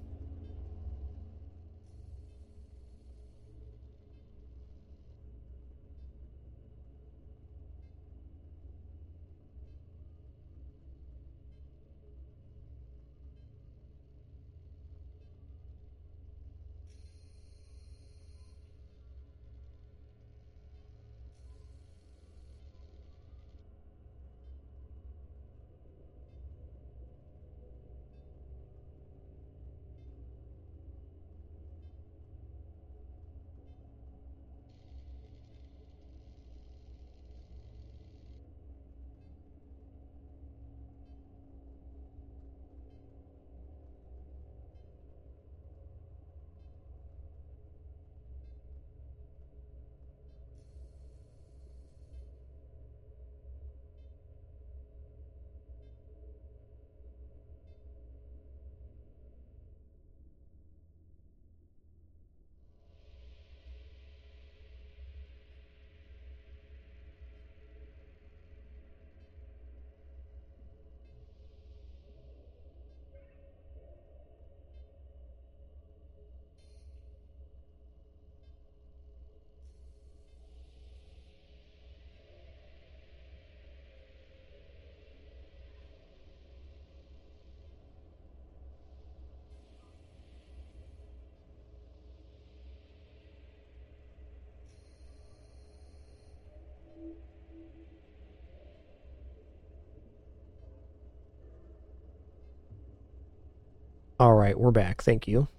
All right, we're back. Thank you.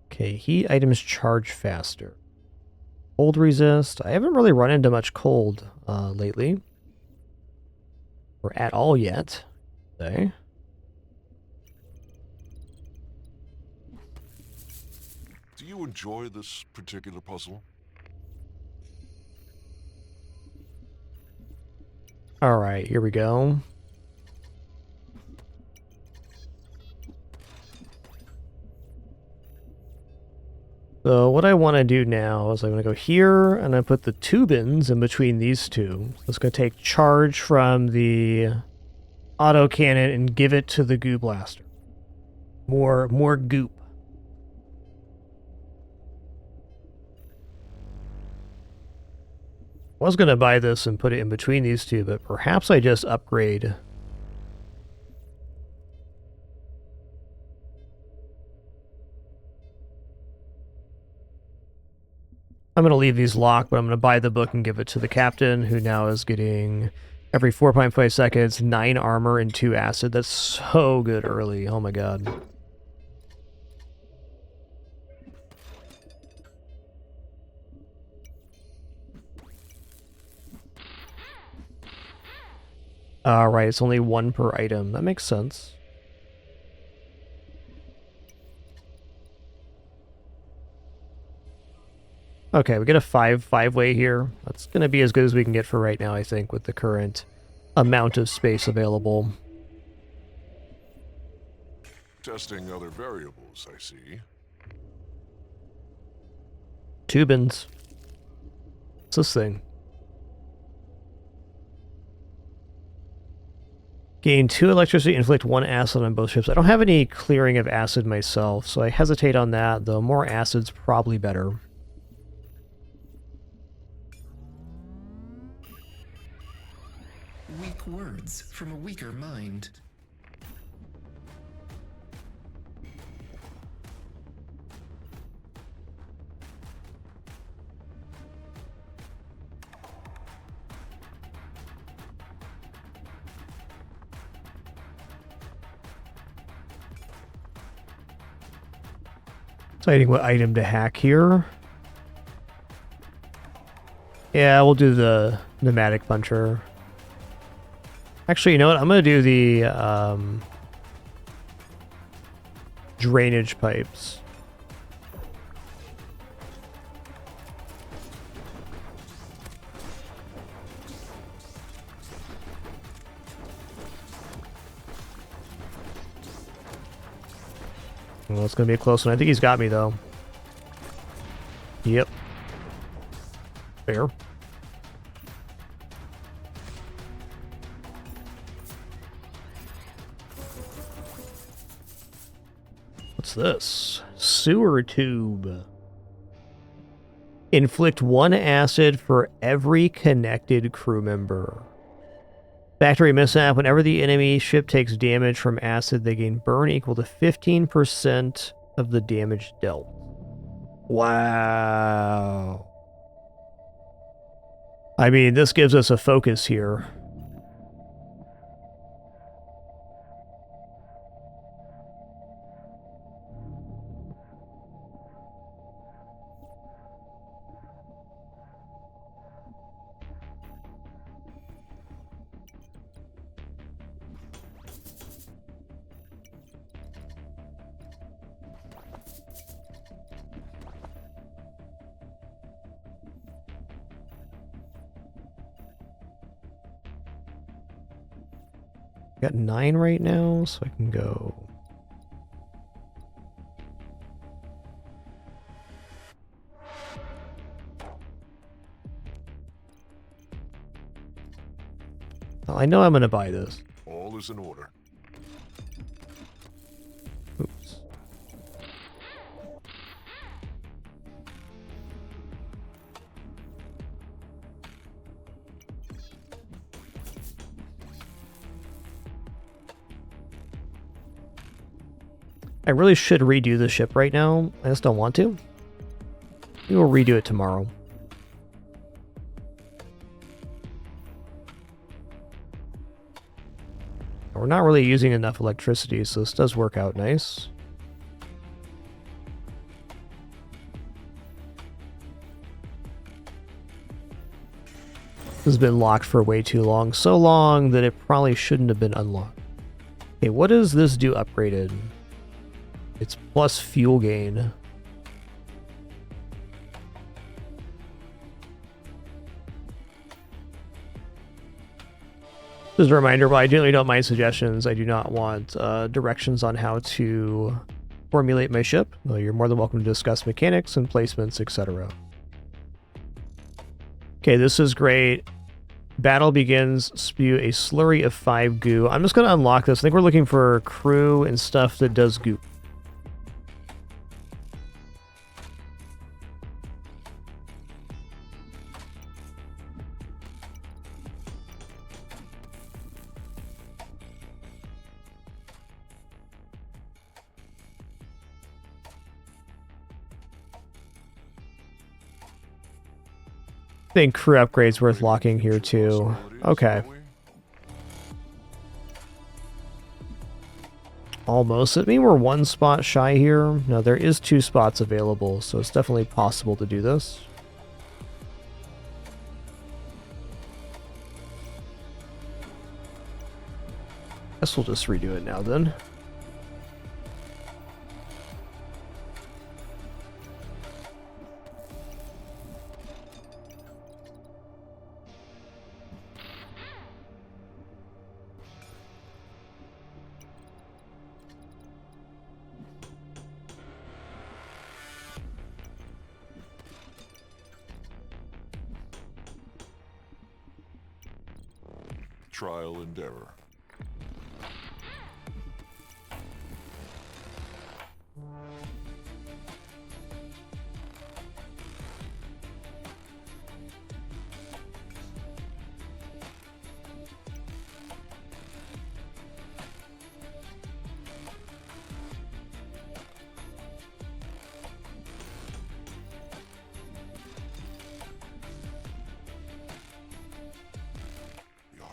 Okay, heat items charge faster. Cold resist. I haven't really run into much cold lately. Or at all yet. Okay. Do you enjoy this particular puzzle? All right, here we go. So what I want to do now is I'm going to go here and I put the tubins in between these two. So it's going to take charge from the autocannon and give it to the goo blaster. More goop. I was going to buy this and put it in between these two, but perhaps I just upgrade. I'm going to leave these locked, but I'm going to buy the book and give it to the captain, who now is getting every 4.5 seconds, 9 armor and 2 acid. That's so good early. Oh my god. Alright, it's only 1 per item. That makes sense. Okay, we get a 5-way here. That's going to be as good as we can get for right now, I think, with the current amount of space available. Testing other variables, I see. Tubins. What's this thing? Gain 2 electricity, inflict 1 acid on both ships. I don't have any clearing of acid myself, so I hesitate on that, though more acid's probably better. Weak words from a weaker mind. Deciding what item to hack here. Yeah, we'll do the pneumatic puncher. Actually, you know what? I'm going to do the drainage pipes. Well, it's going to be a close one. I think he's got me, though. Yep. Fair. What's this? Sewer tube. Inflict 1 acid for every connected crew member. Factory mishap. Whenever the enemy ship takes damage from acid, they gain burn equal to 15% of the damage dealt. Wow. I mean, this gives us a focus here. Got 9 right now, so I can go. Well, I know I'm gonna buy this. All is in order. Oops. I really should redo the ship right now. I just don't want to. We will redo it tomorrow. We're not really using enough electricity, so this does work out nice. This has been locked for way too long. So long that it probably shouldn't have been unlocked. Okay, what does this do upgraded? It's plus fuel gain. Just a reminder, while I generally don't mind suggestions, I do not want directions on how to formulate my ship. Though you're more than welcome to discuss mechanics and placements, etc. Okay, this is great. Battle begins. Spew a slurry of 5 goo. I'm just going to unlock this. I think we're looking for crew and stuff that does goo. I think crew upgrades worth locking here too. Okay. Almost. I mean, we're 1 spot shy here. No, there is 2 spots available, so it's definitely possible to do this. Guess we'll just redo it now then. Trial and error.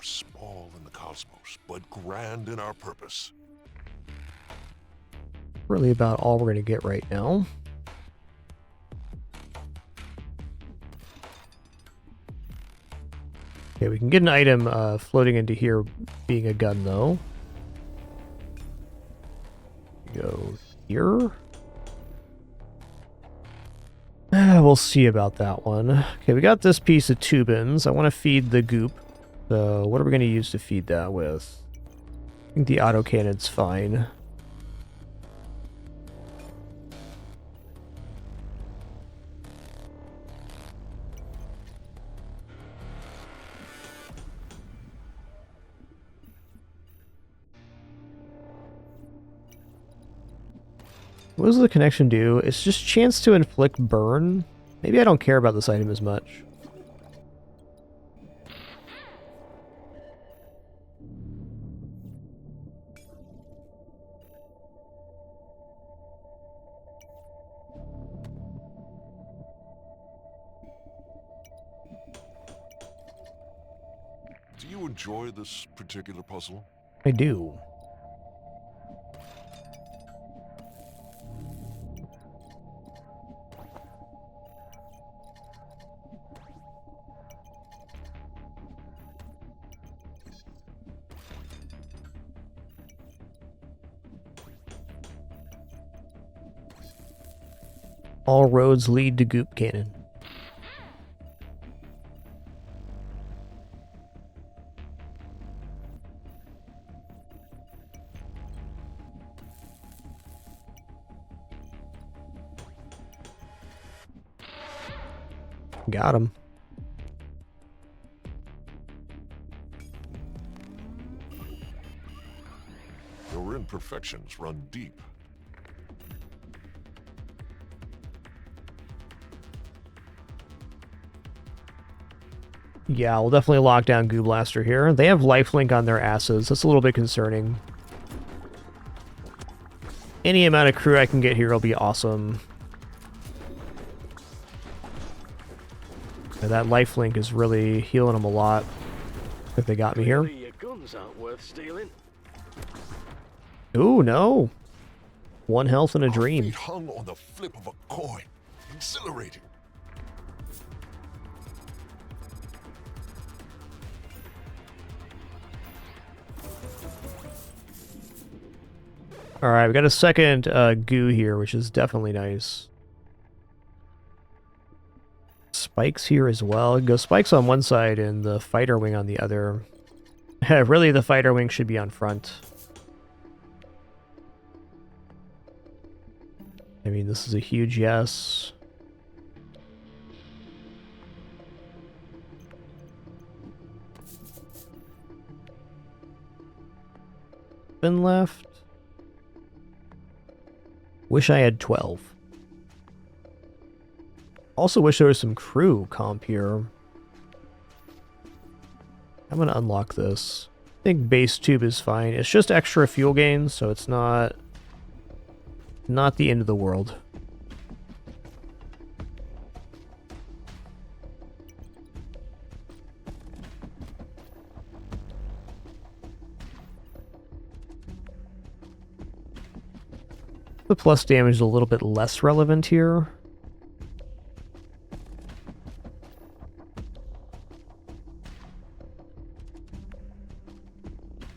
Small in the cosmos, but grand in our purpose. Really about all we're going to get right now. Okay, we can get an item floating into here being a gun, though. Go here. We'll see about that one. Okay, we got this piece of tubins. I want to feed the goop. So what are we going to use to feed that with? I think the autocannon's fine. What does the connection do? It's just chance to inflict burn. Maybe I don't care about this item as much. Do you enjoy this particular puzzle? I do. All roads lead to Goop Cannon. Got him. Your imperfections run deep. Yeah, we'll definitely lock down Goo Blaster here. They have lifelink on their asses. That's a little bit concerning. Any amount of crew I can get here will be awesome. And that lifelink is really healing them a lot. If they got me here. Your guns aren't worth stealing. Ooh, no. One health and a Our dream. fate hung on the flip of a coin. Exhilarating. Alright, we got a second goo here, which is definitely nice. Spikes here as well. Go spikes on one side and the fighter wing on the other. Really, the fighter wing should be on front. I mean, this is a huge yes. Been left. Wish I had 12. Also wish there was some crew comp here. I'm gonna unlock this. I think base tube is fine. It's just extra fuel gain, so it's not the end of the world. The plus damage is a little bit less relevant here.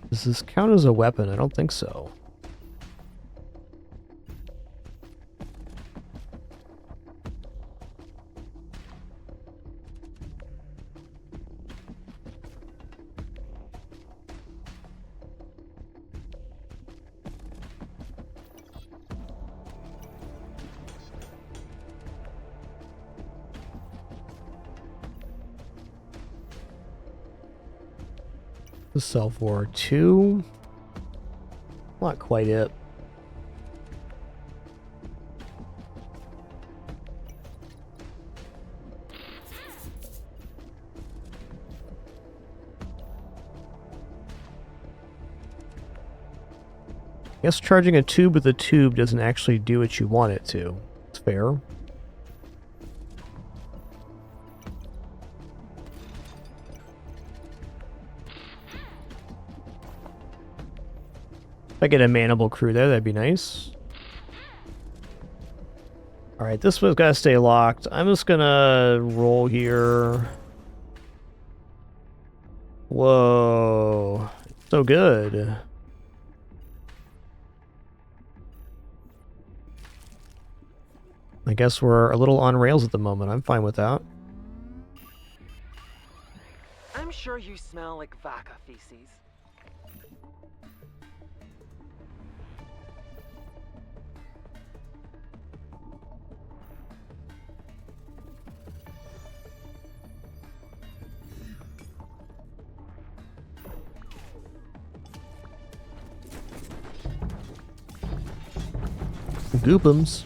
Does this count as a weapon? I don't think so. The Salvor 2. Not quite it. I guess charging a tube with a tube doesn't actually do what you want it to. It's fair. If I get a manable crew there, that'd be nice. Alright, this one's gotta stay locked. I'm just gonna roll here. Whoa. So good. I guess we're a little on rails at the moment. I'm fine with that. I'm sure you smell like vaca feces. Goopums.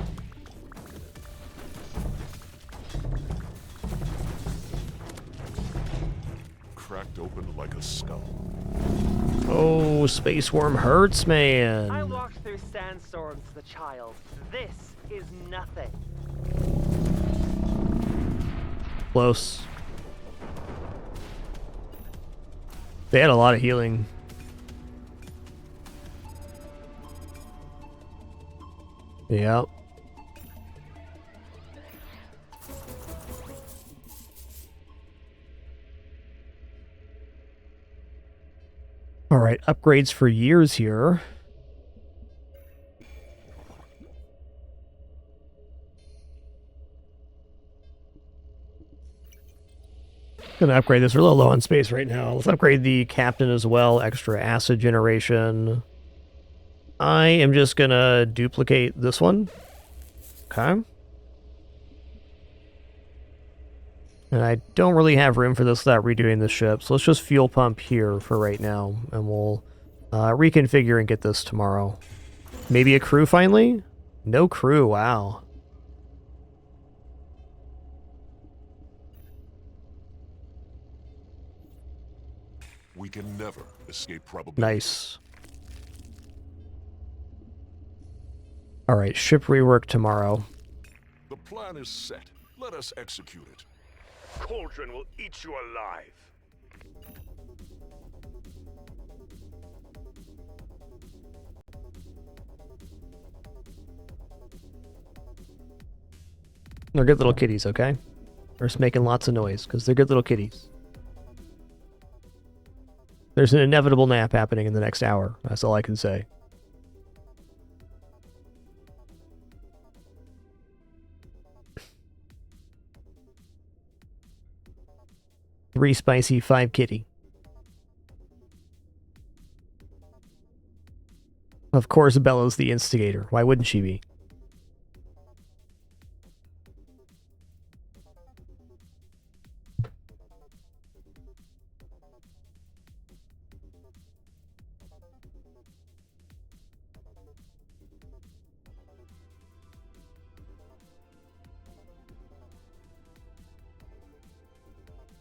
Cracked open like a skull. Oh, Space Worm hurts, I man. walked through sandstorms as a child. This is nothing. Close. They had a lot of healing. Yep. All right, upgrades for years here. Gonna upgrade this. We're a little low on space right now. Let's upgrade the captain as well. Extra acid generation. I am just gonna duplicate this one. Okay. And I don't really have room for this without redoing the ship, so let's just fuel pump here for right now, and we'll reconfigure and get this tomorrow. Maybe a crew finally? No crew, wow. We can never escape probability. Nice. Alright, ship rework tomorrow. The plan is set. Let us execute it. Cauldron will eat you alive. They're good little kitties, okay? They're just making lots of noise, because they're good little kitties. There's an inevitable nap happening in the next hour. That's all I can say. Three spicy, 5 kitty. Of course, Bella's the instigator. Why wouldn't she be?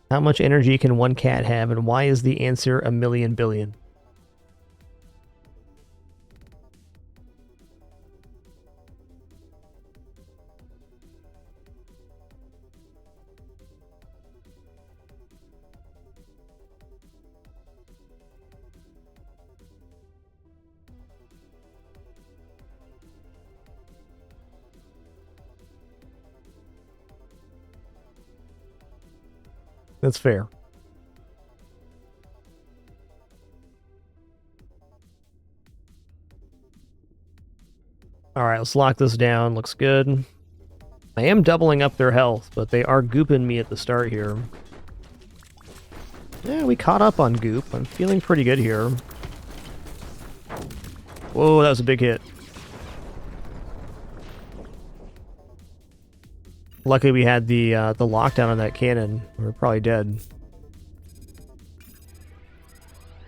How much energy can one cat have, and why is the answer 1,000,000 billion? That's fair. Alright, let's lock this down. Looks good. I am doubling up their health, but they are gooping me at the start here. Yeah, we caught up on goop. I'm feeling pretty good here. Whoa, that was a big hit. Luckily we had the lockdown on that cannon. We were probably dead.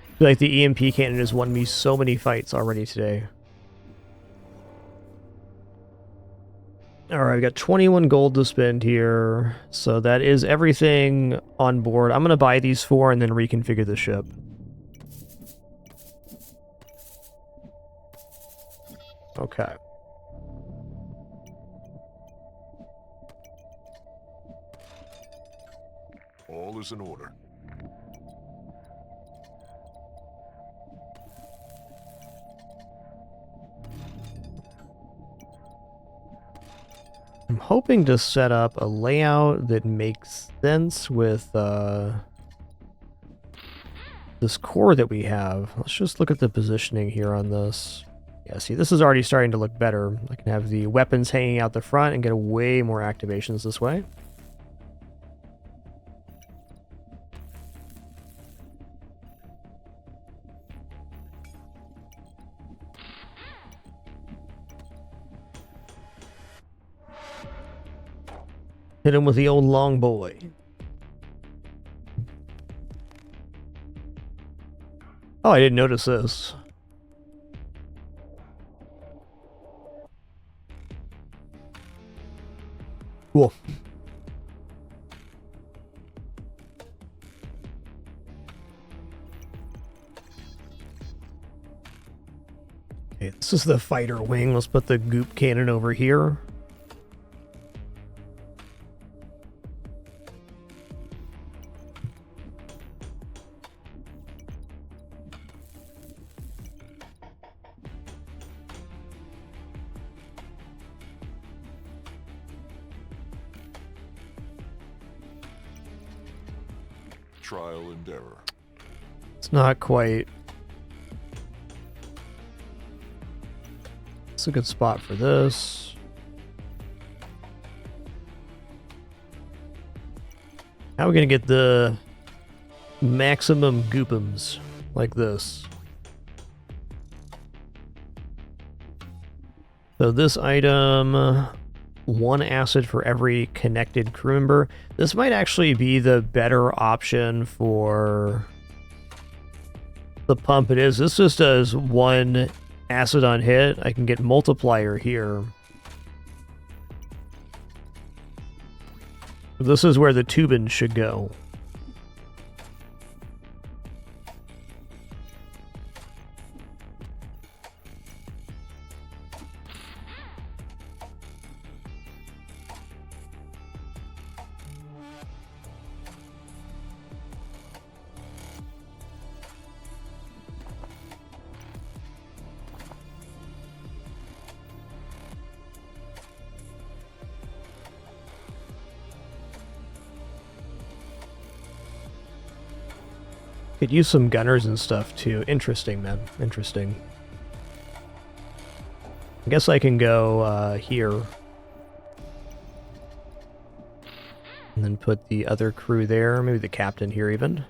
I feel like the EMP cannon has won me so many fights already today. Alright, we got 21 gold to spend here. So that is everything on board. I'm going to buy these 4 and then reconfigure the ship. Okay. All is in order. I'm hoping to set up a layout that makes sense with this core that we have. Let's just look at the positioning here on this. Yeah, see, this is already starting to look better. I can have the weapons hanging out the front and get way more activations this way. Hit him with the old long boy. Oh, I didn't notice this. Cool. Okay, this is the fighter wing. Let's put the goop cannon over here. Trial and error. It's not quite. It's a good spot for this. How are we gonna get the maximum goopums like this? So this item, 1 acid for every connected crew member. This might actually be the better option for the pump it is. This just does 1 acid on hit. I can get multiplier here. This is where the Tubin should go. Could use some gunners and stuff too. Interesting, man. Interesting. I guess I can go here. And then put the other crew there. Maybe the captain here even.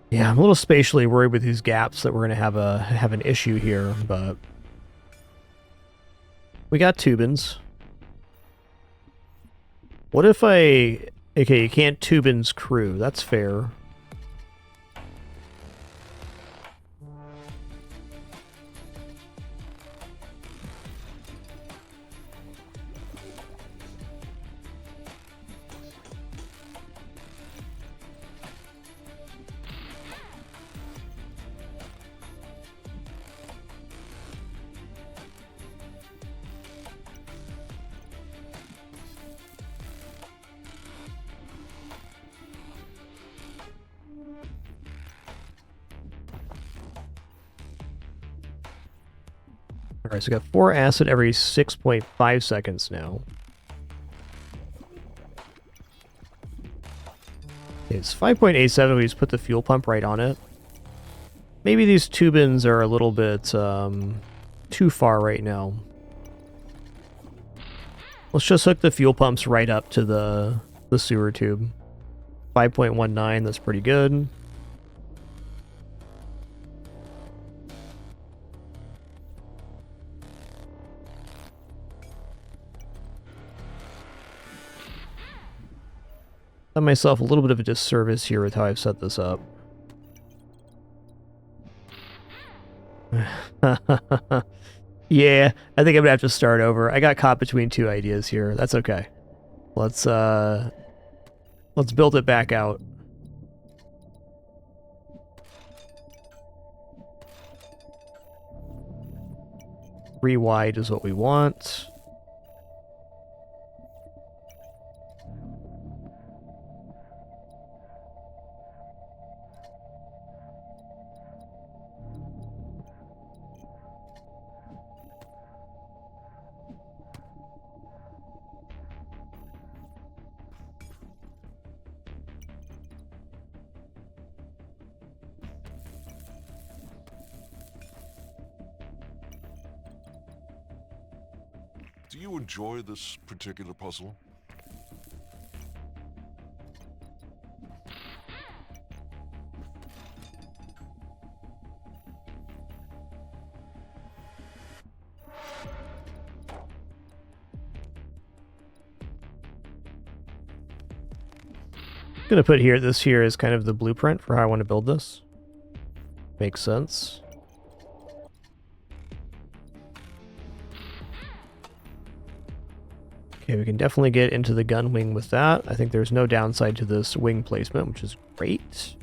Yeah, I'm a little spatially worried with these gaps that we're going to have an issue here, but we got Tubins. What if I... Okay, you can't Tubin's crew. That's fair. Alright, so we got 4 acid every 6.5 seconds now. It's 5.87. We just put the fuel pump right on it. Maybe these Tubins are a little bit too far right now. Let's just hook the fuel pumps right up to the sewer tube. 5.19, that's pretty good. Done myself a little bit of a disservice here with how I've set this up. Yeah, I think I'm gonna have to start over. I got caught between 2 ideas here. That's okay. Let's build it back out. 3 wide is what we want. Do you enjoy this particular puzzle? Gonna put here, this here is kind of the blueprint for how I want to build this. Makes sense. Okay, we can definitely get into the gun wing with that. I think there's no downside to this wing placement, which is great.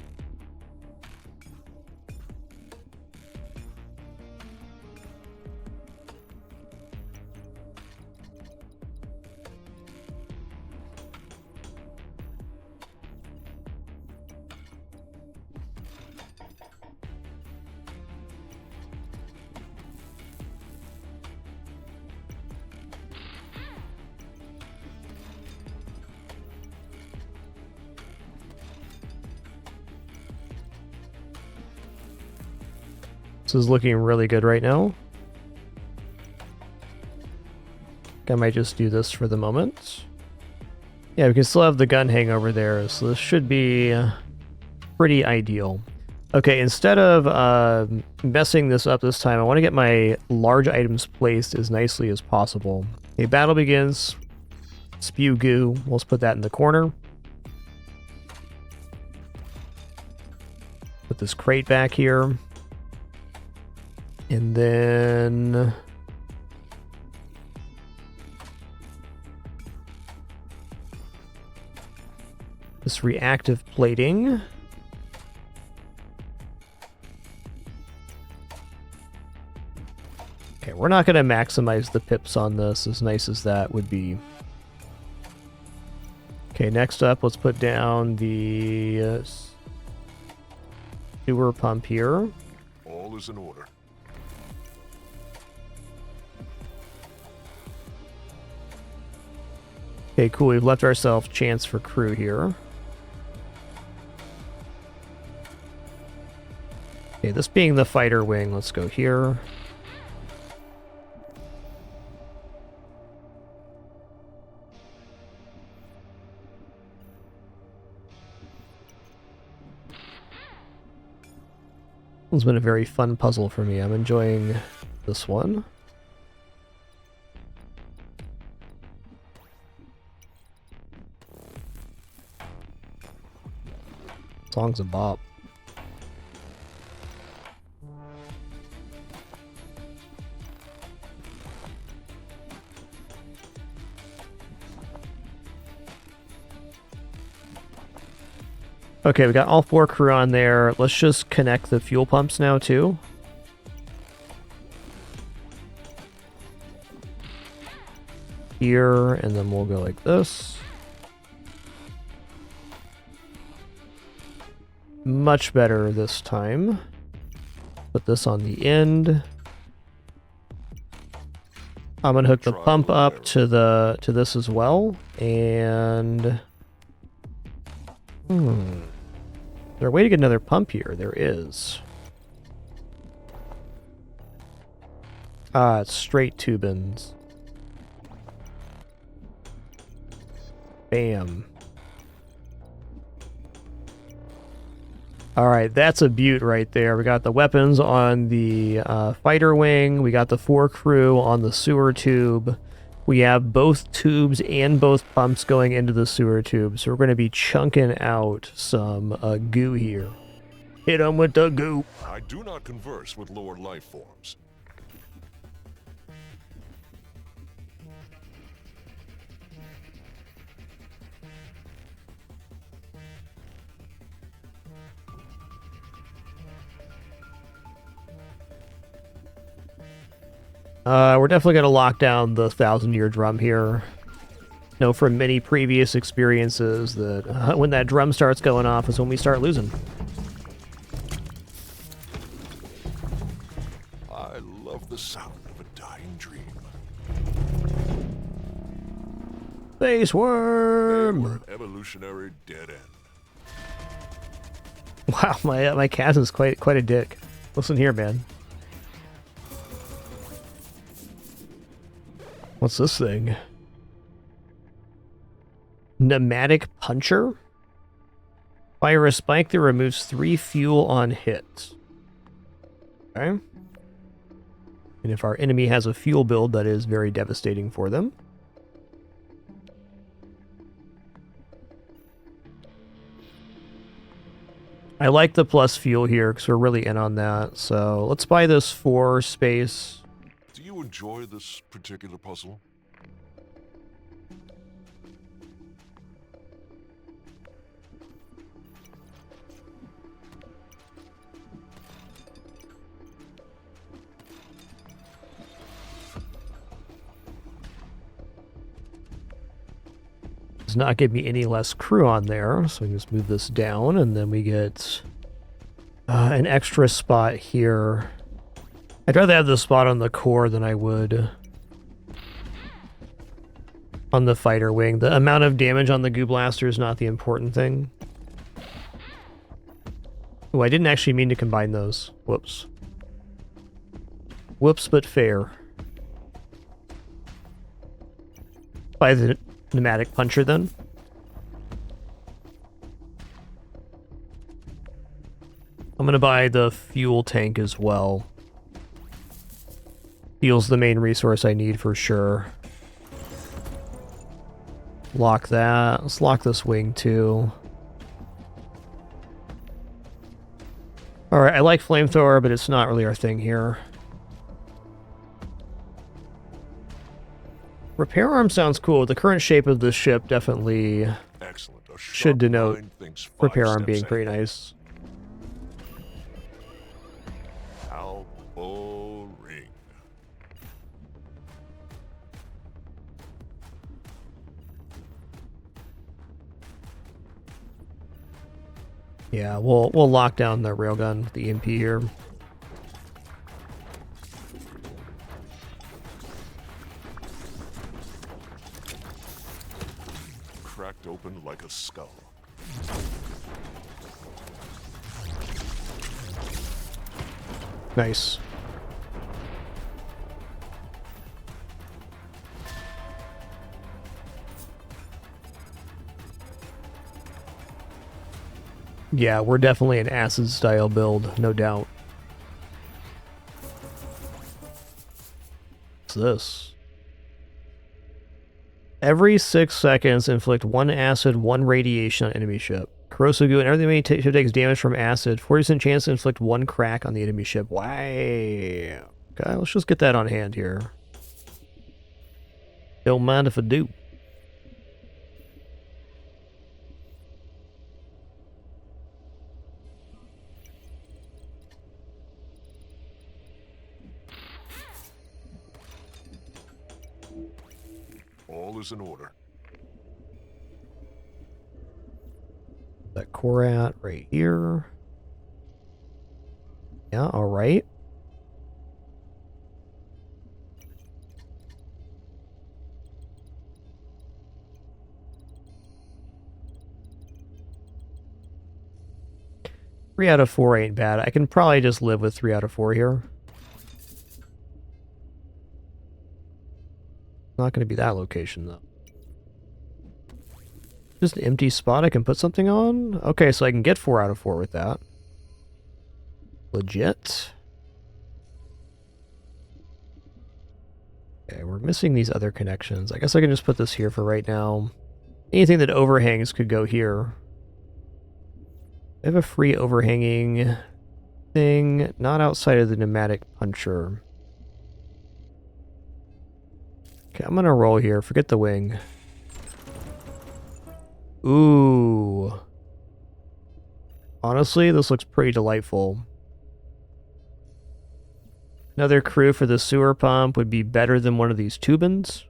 This is looking really good right now. I might just do this for the moment. Yeah, we can still have the gun hang over there, so this should be pretty ideal. Okay, instead of messing this up this time, I want to get my large items placed as nicely as possible. Okay, battle begins. Spew goo. Let's put that in the corner. Put this crate back here. And then this reactive plating. Okay, we're not going to maximize the pips on this, as nice as that would be. Okay, next up, let's put down the sewer pump here. All is in order. Okay, cool. We've left ourselves chance for crew here. Okay, this being the fighter wing, let's go here. This has been a very fun puzzle for me. I'm enjoying this one. Song's a bop. Okay, we got all 4 crew on there. Let's just connect the fuel pumps now too. Here, and then we'll go like this. Much better this time. Put this on the end. I'm gonna hook the pump up to this as well, and is there a way to get another pump here? There is. Ah, it's straight tubins. Bam. Alright, that's a beaut right there. We got the weapons on the fighter wing. We got the 4 crew on the sewer tube. We have both tubes and both pumps going into the sewer tube. So we're going to be chunking out some goo here. Hit them with the goo. I do not converse with lower life forms. We're definitely going to lock down the 1,000-year drum here. Know from many previous experiences that when that drum starts going off is when we start losing. I love the sound of a dying dream. Space They worm! were an evolutionary dead end. Wow, my cat is quite a dick. Listen here, man. What's this thing? Pneumatic puncher? Fire a spike that removes 3 fuel on hit. Okay. And if our enemy has a fuel build, that is very devastating for them. I like the plus fuel here because we're really in on that. So let's buy this for space. Do you enjoy this particular puzzle? Does not give me any less crew on there, so we can just move this down, and then we get an extra spot here. I'd rather have the spot on the core than I would on the fighter wing. The amount of damage on the goo blaster is not the important thing. Oh, I didn't actually mean to combine those. Whoops. Whoops, but fair. By the pneumatic puncher then. I'm gonna buy the fuel tank as well. Fuel's the main resource I need for sure. Lock that. Let's lock this wing too. Alright, I like flamethrower, but it's not really our thing here. Repair arm sounds cool. The current shape of this ship definitely Excellent. A should sharp denote mind thinks 5 repair arm steps being ahead. pretty nice. How boring. Yeah, we'll lock down the railgun, the EMP here. Cracked open like a skull. Nice. Yeah, we're definitely an acid style build, no doubt. What's this? Every 6 seconds, inflict 1 acid, 1 radiation on enemy ship. Corrosive goo and everything enemy ship takes damage from acid. 40% chance to inflict 1 crack on the enemy ship. Wow. Okay, let's just get that on hand here. Don't mind if I do. All is in order. That Korat right here. Yeah, all right. Three out of 4 ain't bad. I can probably just live with 3 out of 4 here. Not going to be that location, though. Just an empty spot I can put something on? Okay, so I can get 4 out of 4 with that. Legit. Okay, we're missing these other connections. I guess I can just put this here for right now. Anything that overhangs could go here. I have a free overhanging thing, not outside of the pneumatic puncher. Okay, I'm gonna roll here. Forget the wing. Ooh. Honestly, this looks pretty delightful. Another crew for the sewer pump would be better than one of these tubins.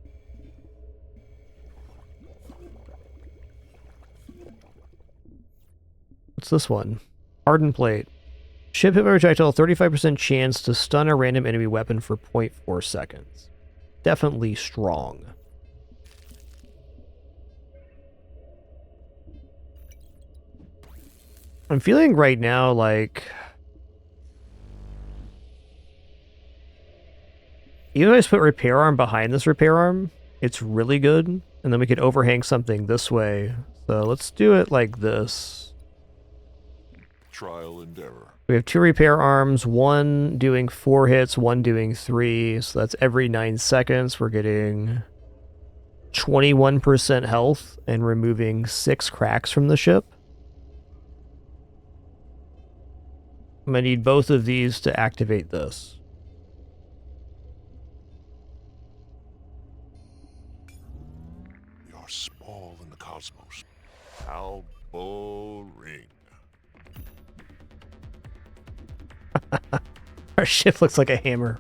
What's this one? Hardened plate. Ship hit by projectile, 35% chance to stun a random enemy weapon for 0.4 seconds. Definitely strong. I'm feeling right now like Even if I just put repair arm behind this repair arm, it's really good. And then we could overhang something this way. So let's do it like this. Trial and error. We have 2 repair arms, one doing 4 hits, one doing 3. So that's every 9 seconds. We're getting 21% health and removing 6 cracks from the ship. I'm going to need both of these to activate this. We are small in the cosmos. How boring. Our ship looks like a hammer.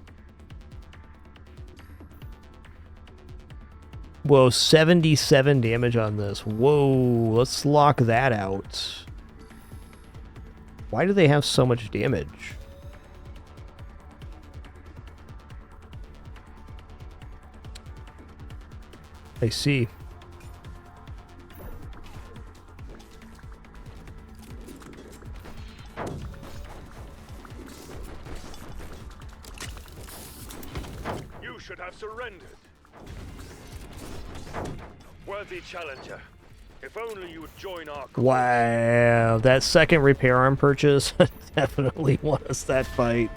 Whoa, 77 damage on this. Whoa, let's lock that out. Why do they have so much damage? I see. You should have surrendered. Worthy challenger. If only you would join our cause. Wow, that second repair arm purchase definitely won us that fight.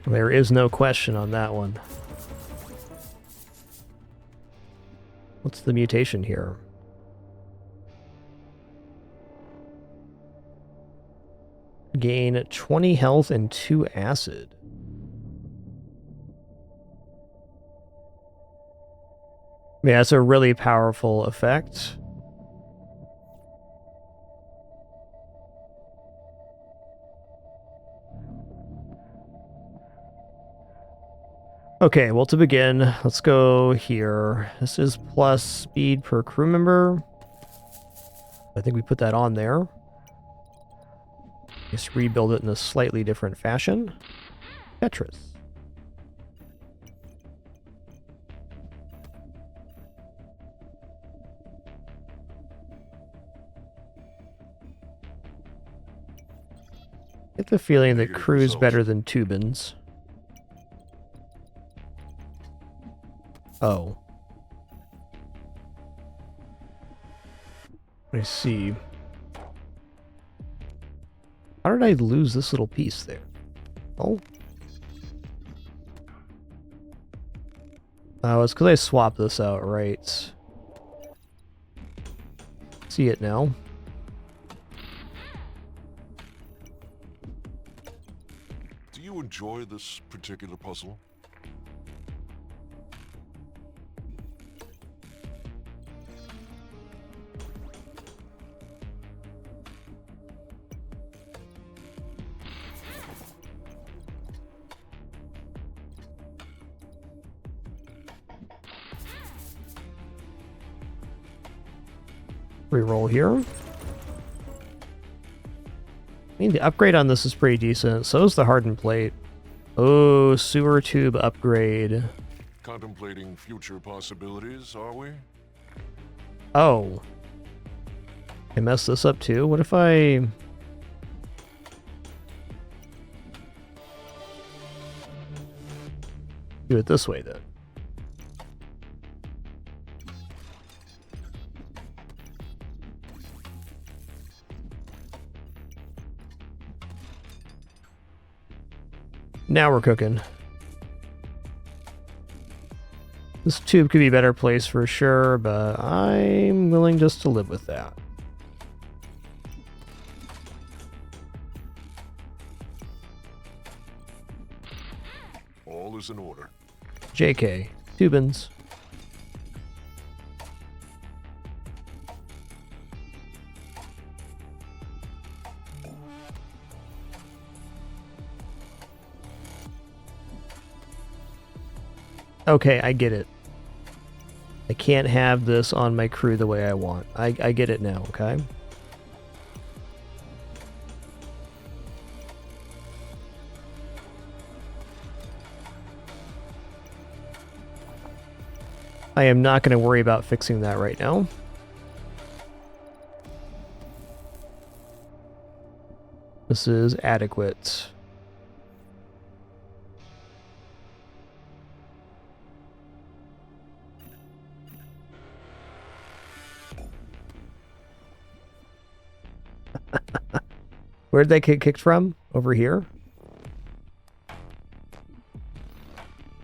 There is no question on that one. What's the mutation here? Gain 20 health and 2 acid. Yeah, that's a really powerful effect. Okay, well, to begin, let's go here. This is plus speed per crew member. I think we put that on there. Just rebuild it in a slightly different fashion. Tetris. Get the feeling that crew's better than Tubans. Oh. I see. How did I lose this little piece there? Oh. Oh, it's because I swapped this out, right? See it now. Do you enjoy this particular puzzle? Reroll here. I mean, the upgrade on this is pretty decent. So is the hardened plate. Oh, sewer tube upgrade. Contemplating future possibilities, are we? Oh. I messed this up too. What if I... do it this way then? Now we're cooking. This tube could be better placed for sure, but I'm willing just to live with that. All is in order. JK. Tubans. Okay, I get it. I can't have this on my crew the way I want. I get it now, okay? I am not going to worry about fixing that right now. This is adequate. Where'd they get kicked from? Over here?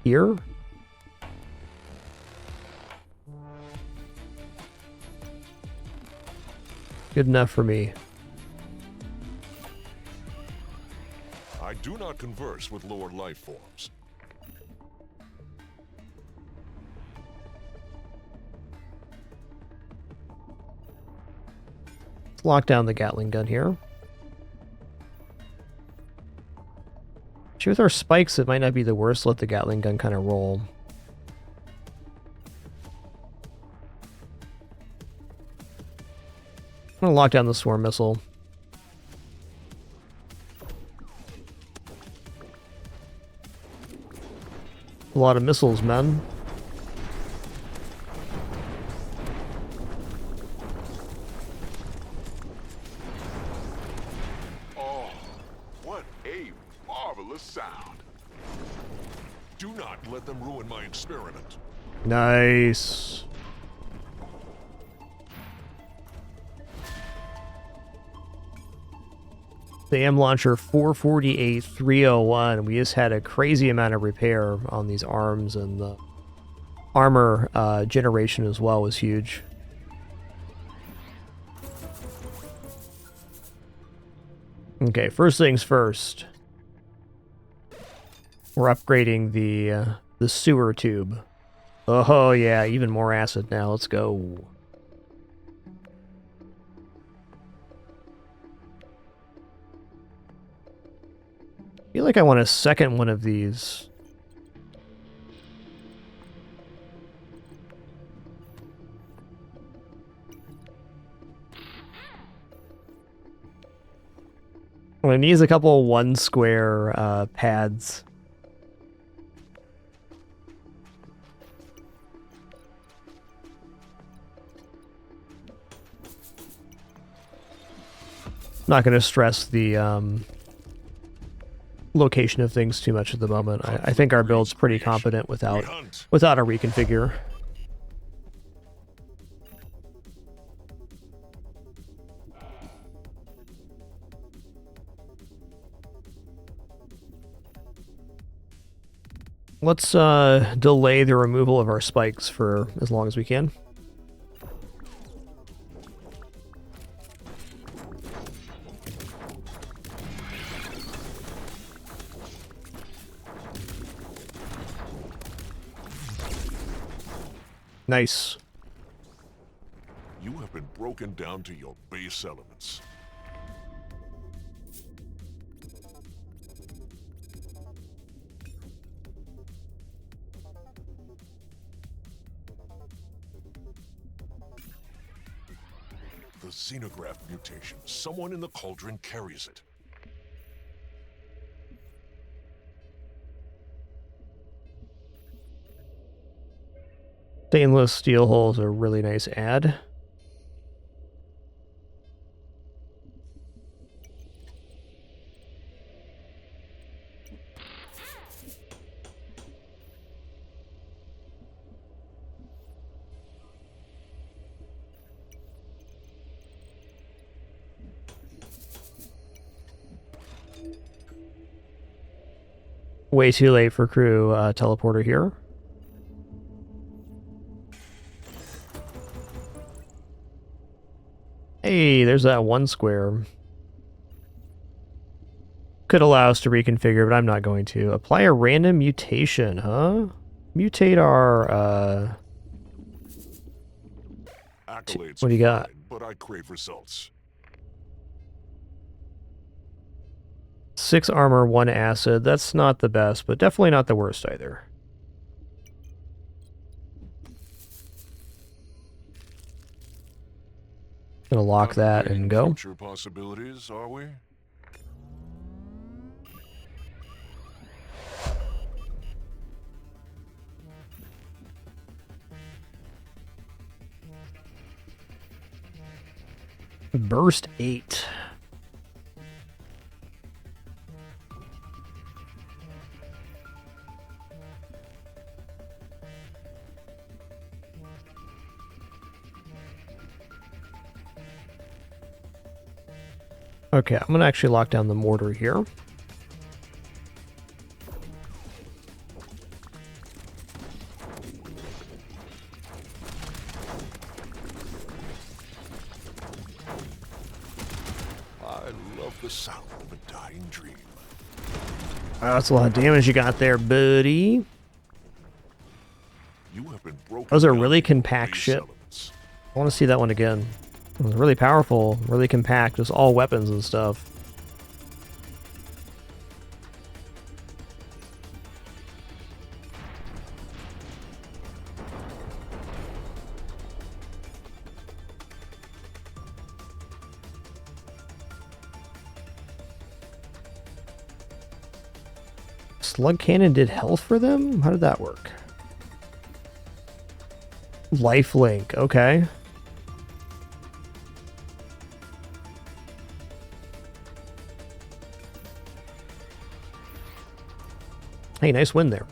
Here? Good enough for me. I do not converse with lower life forms. Let's lock down the Gatling gun here. Actually, with our spikes, it might not be the worst. Let the Gatling gun kind of roll. I'm gonna lock down the swarm missile. A lot of missiles, man. Oh, what a marvelous sound. Do not let them ruin my experiment. Nice. The AM launcher 448 301. We just had a crazy amount of repair on these arms, and the armor generation as well was huge. Okay, first things first. We're upgrading the sewer tube. Oh yeah, even more acid now. Let's go. I feel like I want a second one of these. Well, it needs a couple 1 square pads. Not going to stress the location of things too much at the moment. I think our build's pretty competent without a reconfigure. Let's delay the removal of our spikes for as long as we can. Nice. You have been broken down to your base elements. The xenograph mutation. Someone in the cauldron carries it. Stainless steel hole is a really nice add. Way too late for crew teleporter here. Hey, there's that 1 square. Could allow us to reconfigure, but I'm not going to. Apply a random mutation, huh? Mutate our, Accolades what do you got? fine, but I crave results. 6 armor, 1 acid. That's not the best, but definitely not the worst either. Gonna lock that and go. Future possibilities, are we? Burst 8. Okay, I'm gonna actually lock down the mortar here. I love the sound of a dying dream. Oh, that's a lot of damage you got there, buddy. You have been broken. That was a down really into compact base ship. elements. I want to see that one again. It was really powerful, really compact, just all weapons and stuff. Slug cannon did health for them? How did that work? Lifelink, okay. Hey, nice win there.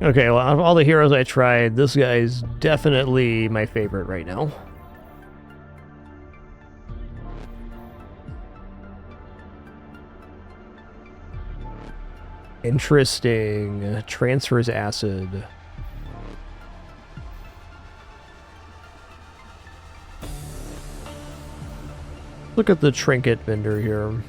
Okay, well, out of all the heroes I tried, this guy's definitely my favorite right now. Interesting. Transfers acid. Look at the trinket vendor here.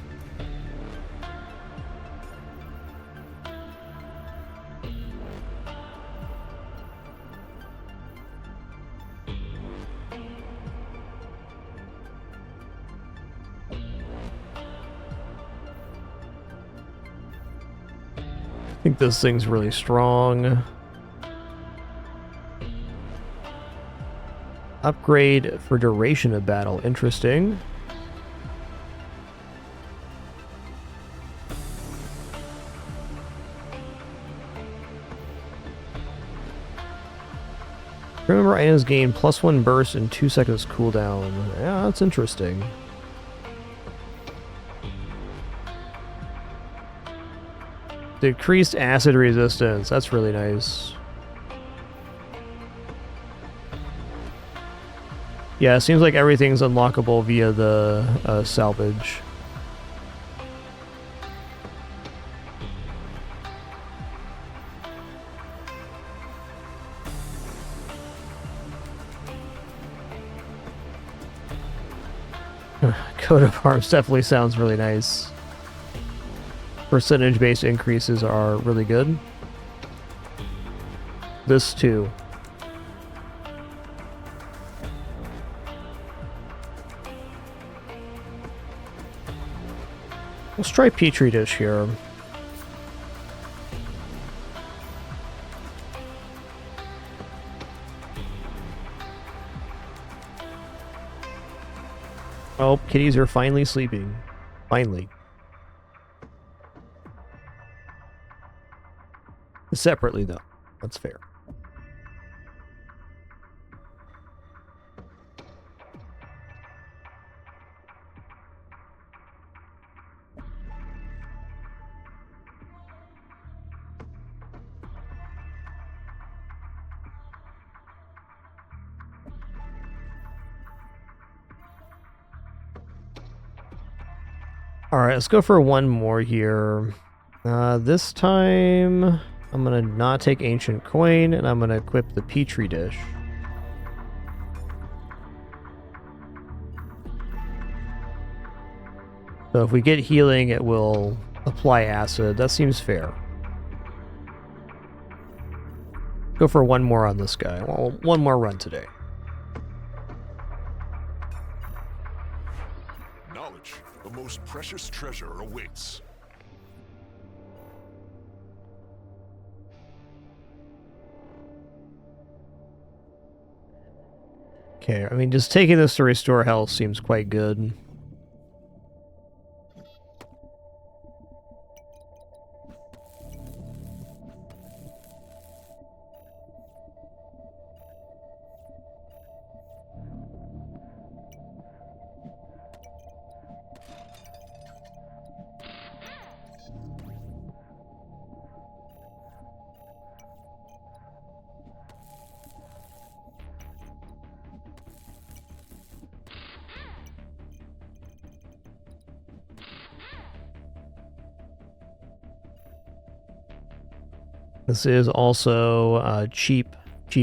I think this thing's really strong. Upgrade for duration of battle. Interesting. Remember, items gain +1 burst and 2 seconds cooldown. Yeah, that's interesting. Decreased acid resistance. That's really nice. Yeah, it seems like everything's unlockable via the salvage. Coat of Arms definitely sounds really nice. Percentage-based increases are really good. This too. Let's try Petri dish here. Oh, kitties are finally sleeping. Finally. Separately, though. That's fair. Alright, let's go for one more here. This time, I'm going to not take Ancient Coin, and I'm going to equip the Petri dish. So if we get healing, it will apply acid. That seems fair. Go for one more on this guy. Well, one more run today. Knowledge, the most precious treasure, awaits. Okay, I mean, just taking this to restore health seems quite good. This is also cheap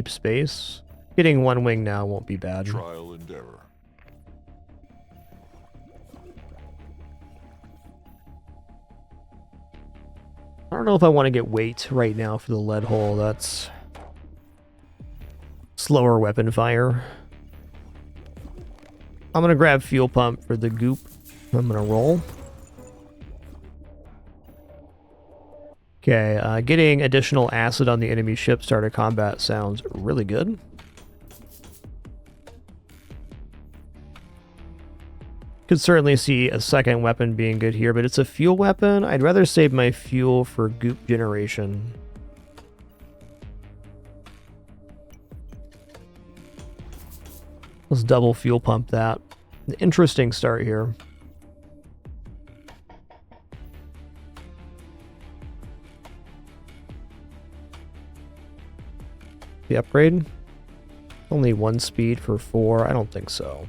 space. Getting one wing now won't be bad. Trial and error. I don't know if I want to get weight right now for the lead hole. That's slower weapon fire. I'm going to grab fuel pump for the goop. I'm going to roll. Okay, getting additional acid on the enemy ship start of combat sounds really good. Could certainly see a second weapon being good here, but it's a fuel weapon. I'd rather save my fuel for goop generation. Let's double fuel pump that. An interesting start here. The upgrade? Only 1 speed for 4? I don't think so.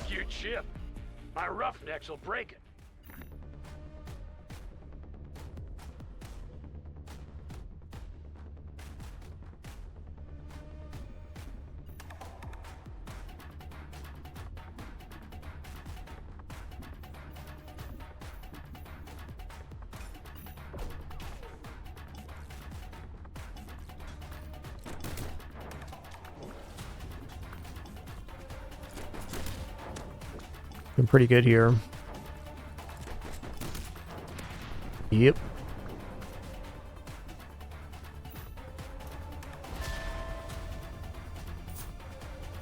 Huge ship. My roughnecks will break it. I'm pretty good here. Yep.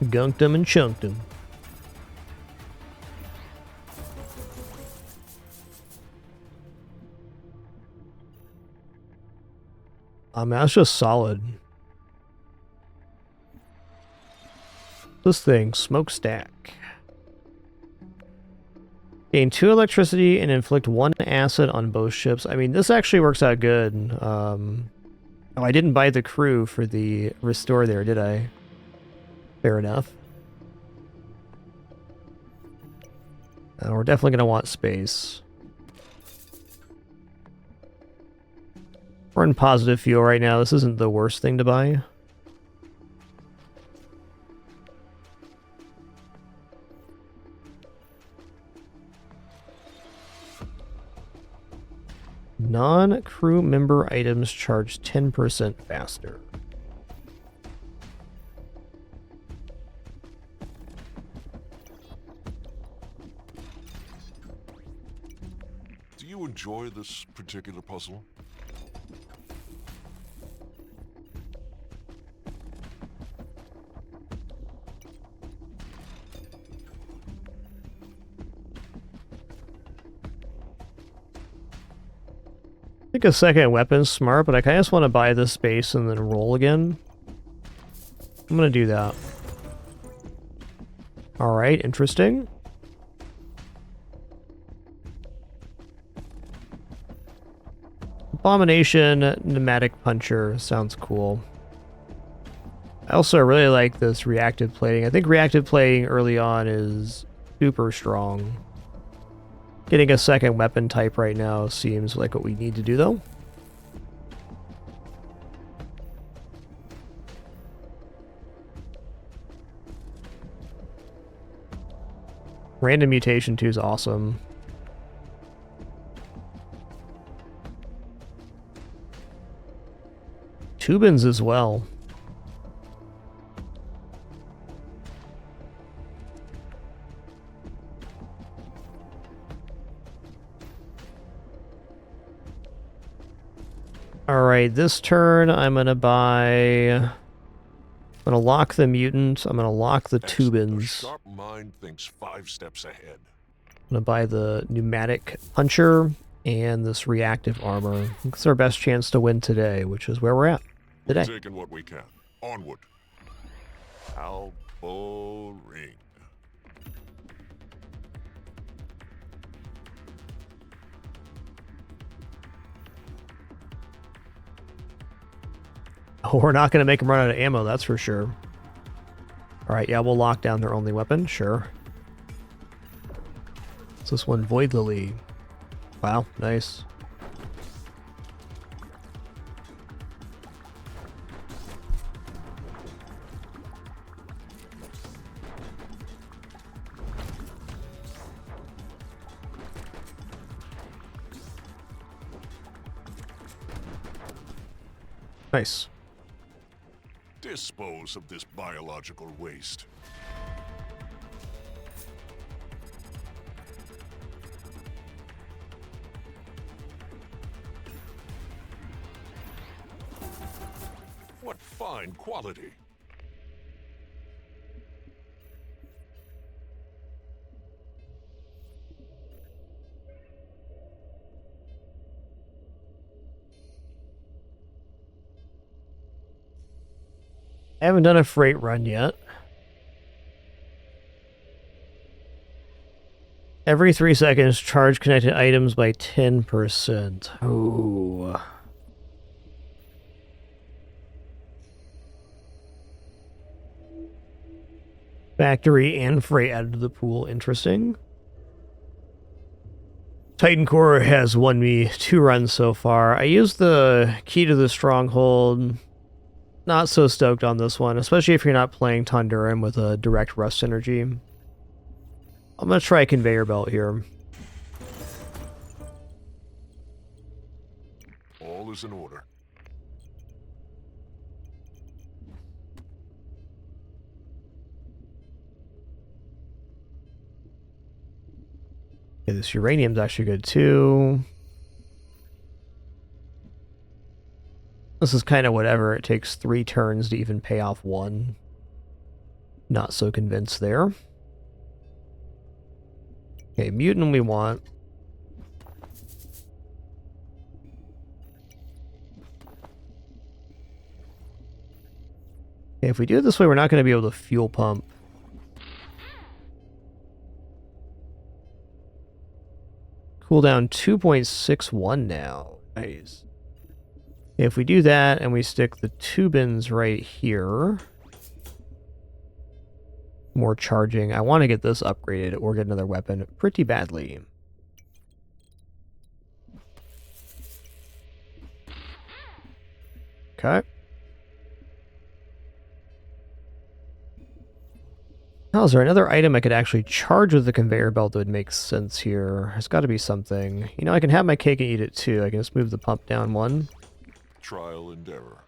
Gunked him and chunked him. That's just solid. This thing, smokestack. Gain 2 electricity and inflict 1 acid on both ships. I mean, this actually works out good. Oh, I didn't buy the crew for the restore there, did I? Fair enough. We're definitely going to want space. We're in positive fuel right now. This isn't the worst thing to buy. Non-crew member items charge 10% faster. Do you enjoy this particular puzzle? I think a second weapon's smart, but I kind of just want to buy this space and then roll again. I'm going to do that. Alright, interesting. Abomination Pneumatic Puncher sounds cool. I also really like this reactive plating. I think reactive plating early on is super strong. Getting a second weapon type right now seems like what we need to do, though. Random mutation 2 is awesome. Tubins as well. Alright, this turn I'm gonna buy... I'm gonna lock the mutant, I'm gonna lock the Tubins. A sharp mind thinks 5 steps ahead. I'm gonna buy the pneumatic puncher and this reactive armor. It's our best chance to win today, which is where we're at today. We're taking what we can. Onward. How boring. Oh, we're not going to make them run out of ammo, that's for sure. Alright, yeah, we'll lock down their only weapon, sure. It's this one, Void Lily. Wow, nice. Nice. Dispose of this biological waste. What fine quality. I haven't done a freight run yet. Every 3 seconds, charge connected items by 10%. Ooh. Factory and freight added to the pool. Interesting. Titan Core has won me 2 runs so far. I used the key to the stronghold. Not so stoked on this one, especially if you're not playing Tonduran with a direct rust synergy. I'm going to try Conveyor Belt here. All is in order. Okay, this uranium's actually good too. This is kind of whatever. It takes 3 turns to even pay off 1. Not so convinced there. Okay, mutant we want. Okay, if we do it this way, we're not going to be able to fuel pump. Cooldown 2.61 now. Nice. If we do that and we stick the 2 bins right here, more charging. I want to get this upgraded or get another weapon pretty badly. Okay. Oh, is there another item I could actually charge with the conveyor belt that would make sense here? There's got to be something. You know, I can have my cake and eat it too. I can just move the pump down 1. Trial and error.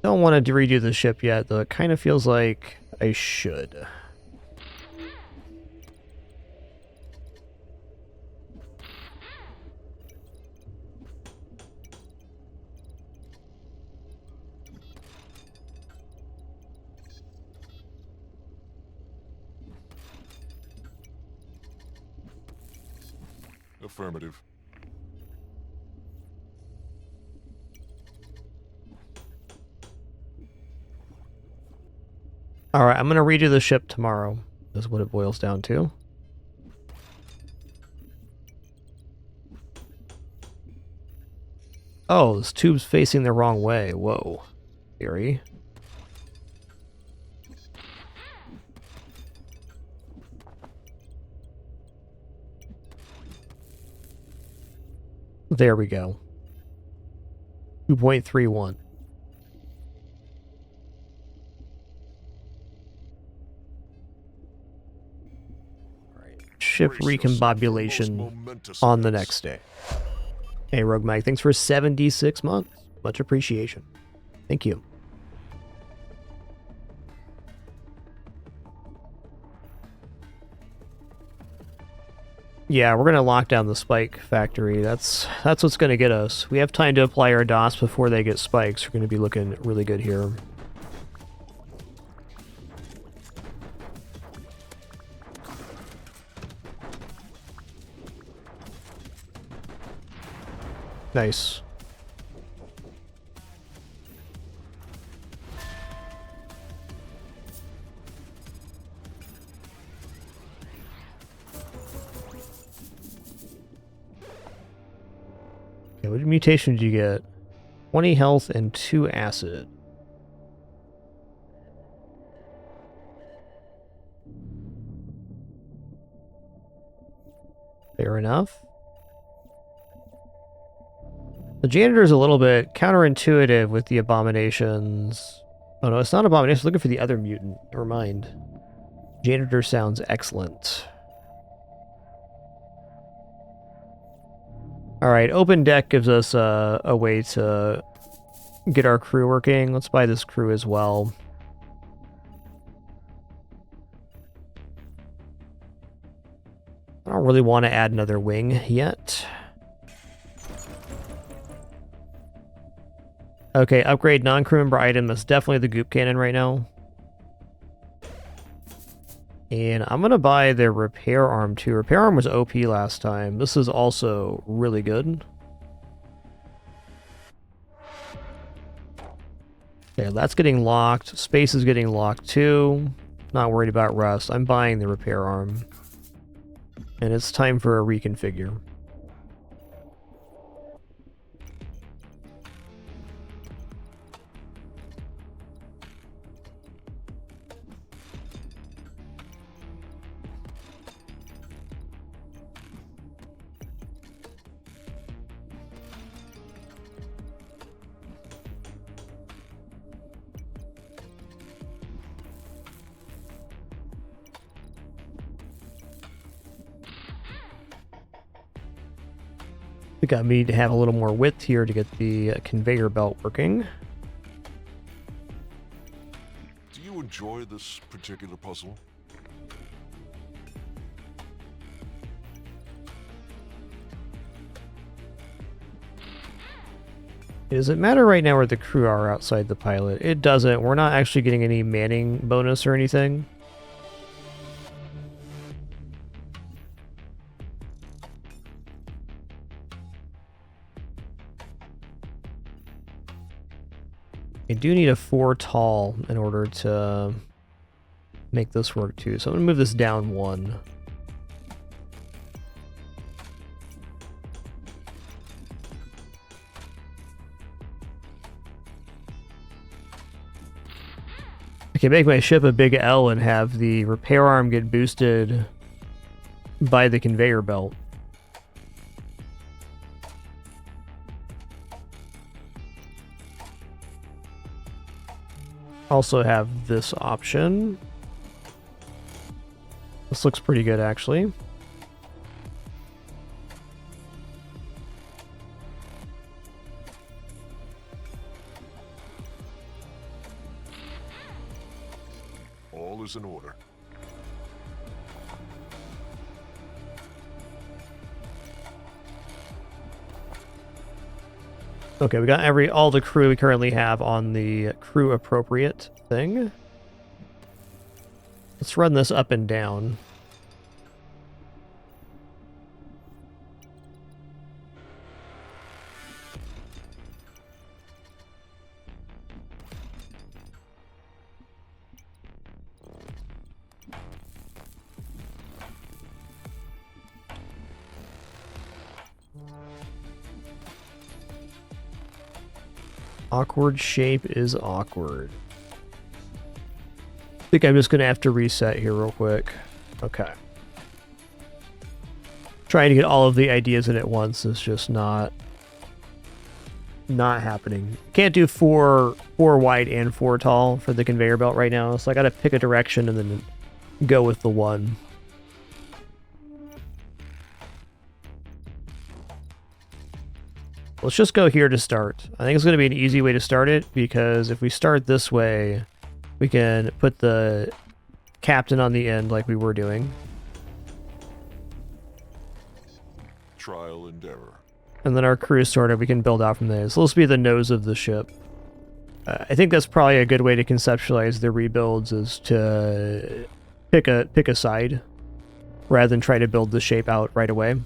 Don't want to redo the ship yet, though it kind of feels like I should. Affirmative. Alright, I'm going to redo the ship tomorrow. That's what it boils down to. Oh, this tube's facing the wrong way. Whoa. Theory. There we go. 2.31. Ship recombobulation on the next day. Hey, Rogue Mike, thanks for 76 months. Much appreciation. Thank you. Yeah, we're gonna lock down the spike factory. That's what's gonna get us. We have time to apply our DOS before they get spikes. We're gonna be looking really good here. Nice. Okay, what mutation did you get? 20 health and 2 acid. Fair enough. The janitor's a little bit counterintuitive with the abominations. Oh no, it's not abominations. Looking for the other mutant. Never mind. Janitor sounds excellent. Alright, open deck gives us a way to get our crew working. Let's buy this crew as well. I don't really want to add another wing yet. Okay, upgrade non-crew member item. That's definitely the goop cannon right now. And I'm going to buy the repair arm too. Repair arm was OP last time. This is also really good. Okay, that's getting locked. Space is getting locked too. Not worried about rust. I'm buying the repair arm. And it's time for a reconfigure. I think I need to have a little more width here to get the conveyor belt working. Do you enjoy this particular puzzle? Does it matter right now where the crew are outside the pilot? It doesn't. We're not actually getting any manning bonus or anything. I do need a 4 tall in order to make this work too. So I'm going to move this down 1. I can make my ship a big L and have the repair arm get boosted by the conveyor belt. Also have this option. This looks pretty good, actually. All is in order. Okay, we got all the crew we currently have on the crew appropriate thing. Let's run this up and down. Awkward shape is awkward. I think I'm just going to have to reset here real quick. Okay. Trying to get all of the ideas in at once is just not happening. Can't do four wide and 4 tall for the conveyor belt right now, so I got to pick a direction and then go with the one. Let's just go here to start. I think it's going to be an easy way to start it, because if we start this way, we can put the captain on the end like we were doing. Trial and error. And then our crew sorted, we can build out from there. So this will be the nose of the ship. I think that's probably a good way to conceptualize the rebuilds, is to pick a side rather than try to build the shape out right away.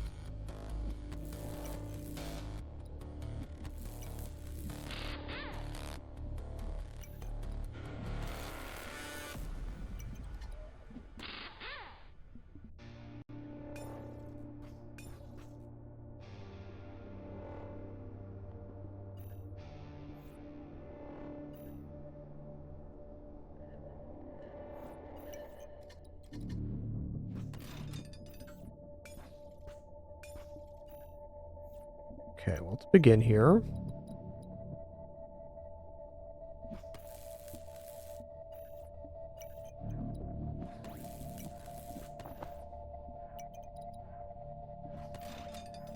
Okay, well, let's begin here.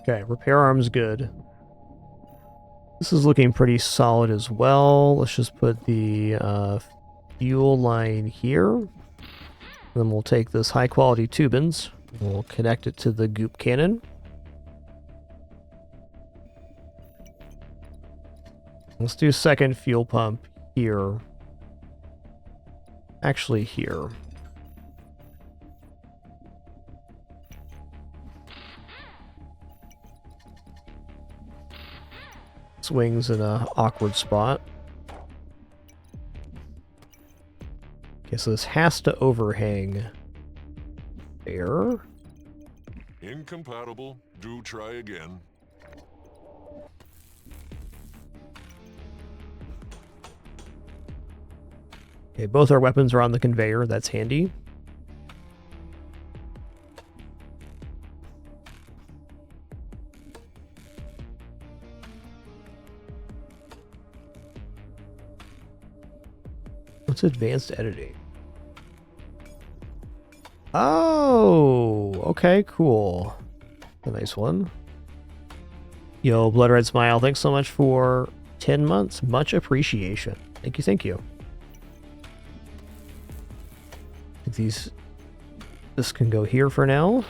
Okay, repair arm's good. This is looking pretty solid as well. Let's just put the fuel line here. Then we'll take this high quality tubins. We'll connect it to the goop cannon. Let's do second fuel pump here. Actually here. Swings in a awkward spot. Okay, so this has to overhang there. Incompatible. Do try again. Okay, both our weapons are on the conveyor. That's handy. What's advanced editing? Oh, okay, cool. A nice one. Yo, Blood Red Smile, thanks so much for 10 months. Much appreciation. Thank you, thank you. This can go here for now.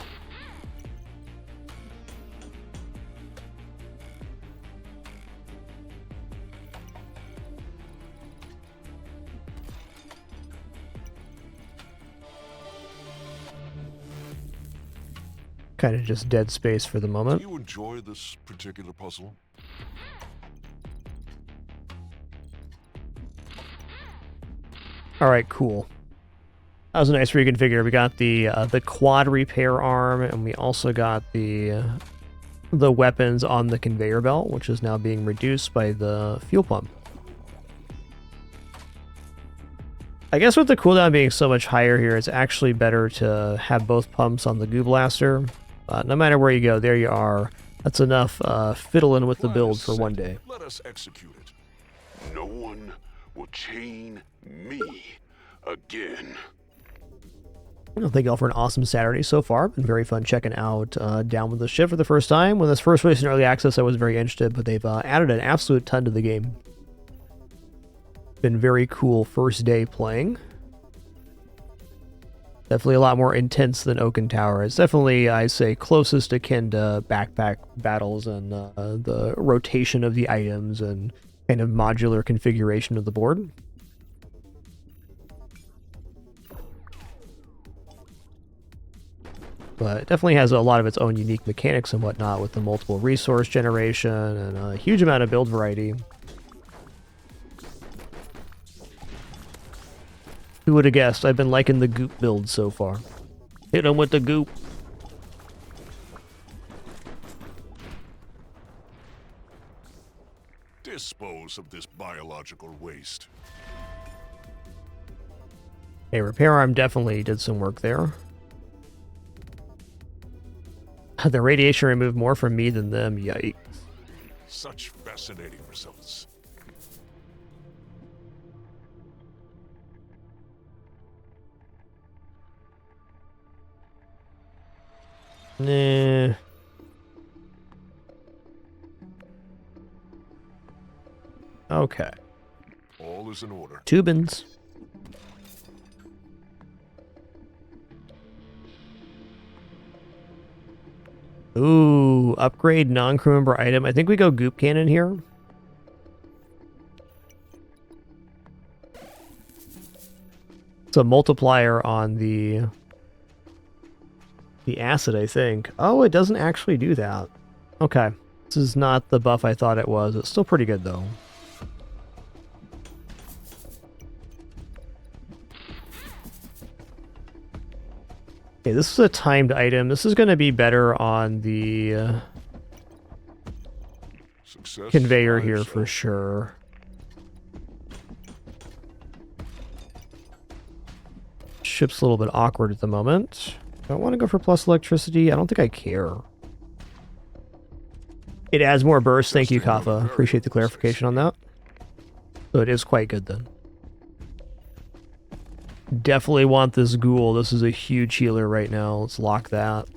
Kind of just dead space for the moment. Do you enjoy this particular puzzle? All right, cool. That was a nice reconfigure. We got the quad repair arm, and we also got the weapons on the conveyor belt, which is now being reduced by the fuel pump. I guess with the cooldown being so much higher here, it's actually better to have both pumps on the Goo Blaster. No matter where you go, there you are. That's enough fiddling with the build for one day. Let us execute it. No one will chain me again. Well, thank you all for an awesome Saturday so far. Been very fun checking out Down with the Ship for the first time. When this first released in early access, I was very interested, but they've added an absolute ton to the game. Been very cool first day playing. Definitely a lot more intense than Oaken Tower. It's definitely, I say, closest akin to backpack battles and the rotation of the items and kind of modular configuration of the board. But it definitely has a lot of its own unique mechanics and whatnot with the multiple resource generation and a huge amount of build variety. Who would have guessed? I've been liking the goop build so far. Hit him with the goop. Dispose of this biological waste. Hey, repair arm definitely did some work there. The radiation removed more from me than them. Yikes. Such fascinating results. Nah. Okay. All is in order. Tubins. Ooh, upgrade non-crew member item. I think we go Goop Cannon here. It's a multiplier on the acid, I think. Oh, it doesn't actually do that. Okay. This is not the buff I thought it was. It's still pretty good, though. Okay, this is a timed item. This is going to be better on the conveyor here for sure. Ship's a little bit awkward at the moment. Do I want to go for plus electricity? I don't think I care. It adds more burst. Thank you, Testing of a Kafa. Appreciate the variable clarification on that. So it is quite good then. Definitely want this ghoul. This is a huge healer right now. Let's lock that.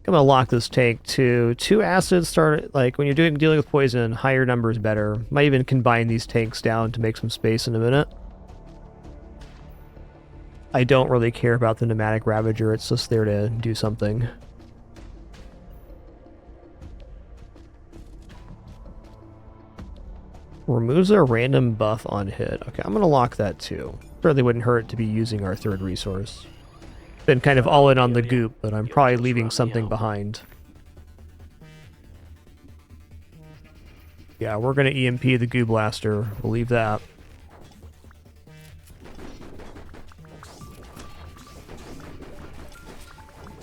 I'm gonna lock this tank too. 2 acids start, like when you're dealing with poison, higher number is better. Might even combine these tanks down to make some space in a minute. I don't really care about the Pneumatic Ravager, it's just there to do something. Removes a random buff on hit. Okay, I'm gonna lock that too. Certainly wouldn't hurt to be using our 3rd resource. Been kind of all in on the goop, but I'm probably leaving something behind. Yeah, we're gonna EMP the Goo Blaster. We'll leave that.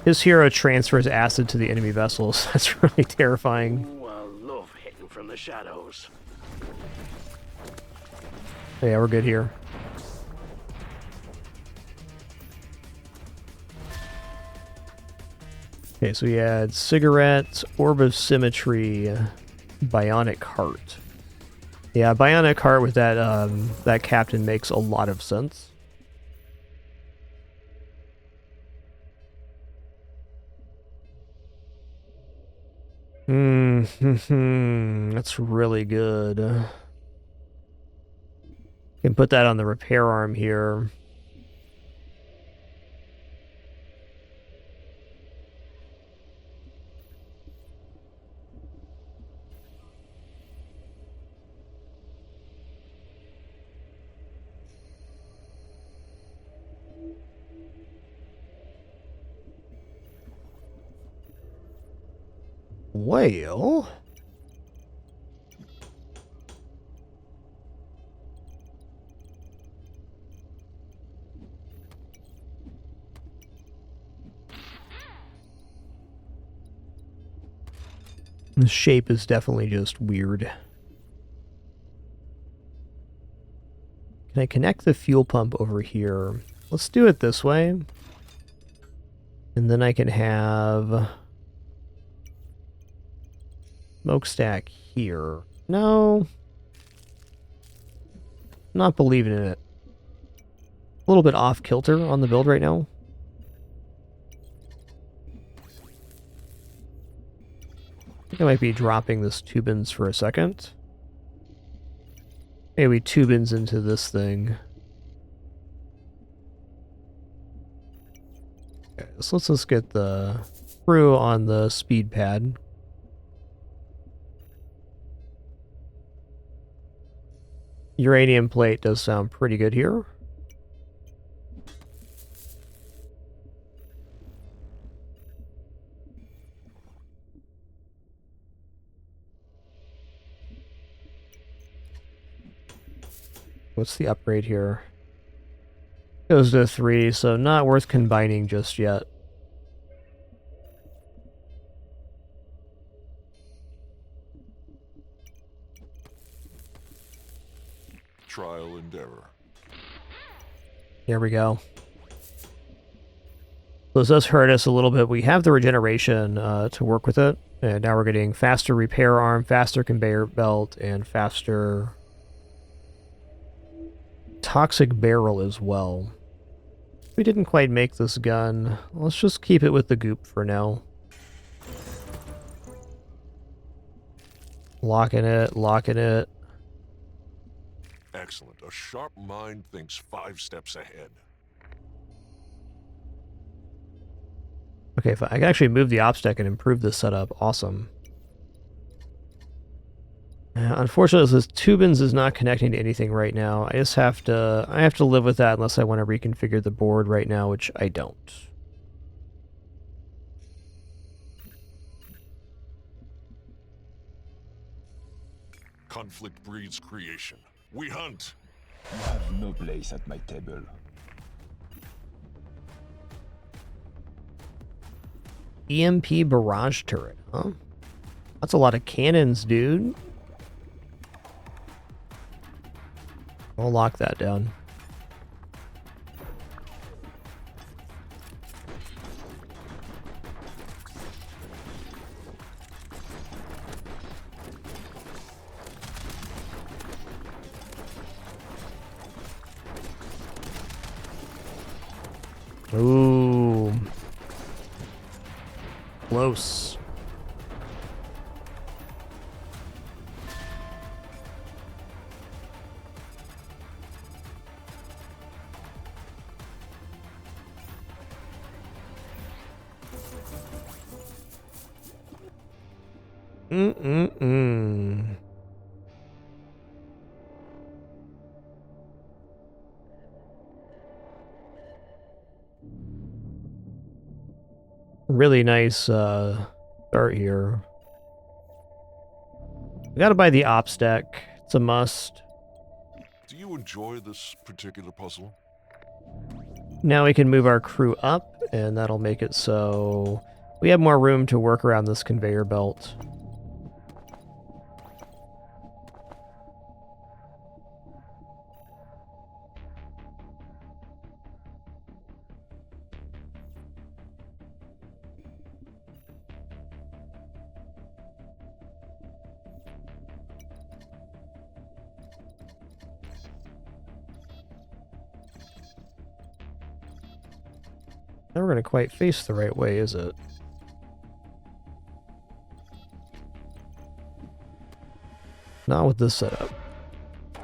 His hero transfers acid to the enemy vessels. That's really terrifying. Ooh, I love hitting from the shadows. Yeah, we're good here. Okay, so we had Cigarette, Orb of Symmetry, Bionic Heart. Yeah, Bionic Heart with that that captain makes a lot of sense. That's really good. Can put that on the repair arm here. Well, the shape is definitely just weird. Can I connect the fuel pump over here? Let's do it this way. And then I can have smokestack here. No. Not believing in it. A little bit off kilter on the build right now. I think I might be dropping this tubins for a second. Maybe tubins into this thing. Okay, so let's just get the crew on the speed pad. Uranium plate does sound pretty good here. What's the upgrade here? Goes to 3, so not worth combining just yet. Trial and error. There we go. This does hurt us a little bit. We have the regeneration to work with it. And now we're getting faster repair arm, faster conveyor belt, and faster toxic barrel as well. We didn't quite make this gun. Let's just keep it with the goop for now. Locking it, locking it. Excellent. A sharp mind thinks 5 steps ahead. Okay, if I can actually move the ops deck and improve this setup, awesome. Unfortunately, this tubins is not connecting to anything right now. I have to live with that unless I want to reconfigure the board right now, which I don't. Conflict breeds creation. We hunt. You have no place at my table. EMP barrage turret, huh? That's a lot of cannons, dude. I'll lock that down. Ooh. Close. Mm-mm-mm. Really nice start here. We gotta buy the ops deck. It's a must. Do you enjoy this particular puzzle? Now we can move our crew up, and that'll make it so we have more room to work around this conveyor belt. Never gonna quite face the right way, is it? Not with this setup. I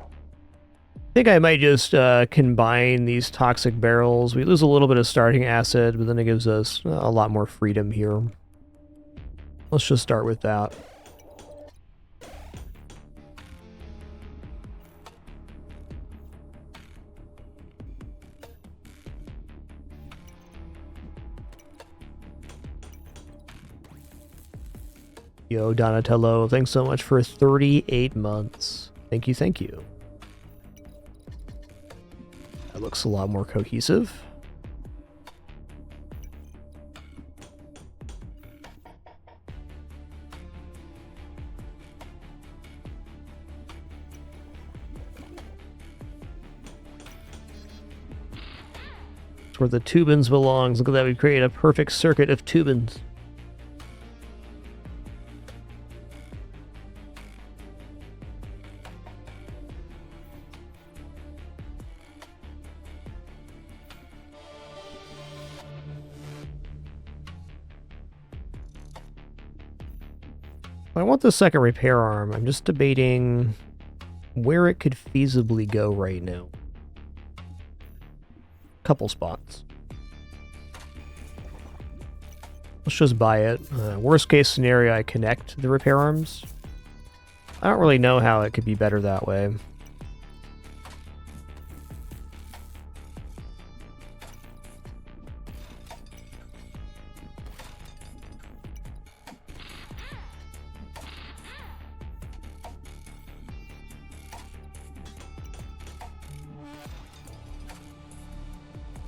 think I might just combine these toxic barrels. We lose a little bit of starting acid, but then it gives us a lot more freedom here. Let's just start with that. Yo, Donatello, thanks so much for 38 months. Thank you, thank you. That looks a lot more cohesive. It's where the tubins belongs. Look at that, we created a perfect circuit of tubins. I want the second repair arm. I'm just debating where it could feasibly go right now. Couple spots. Let's just buy it. Worst case scenario, I connect the repair arms. I don't really know how it could be better that way.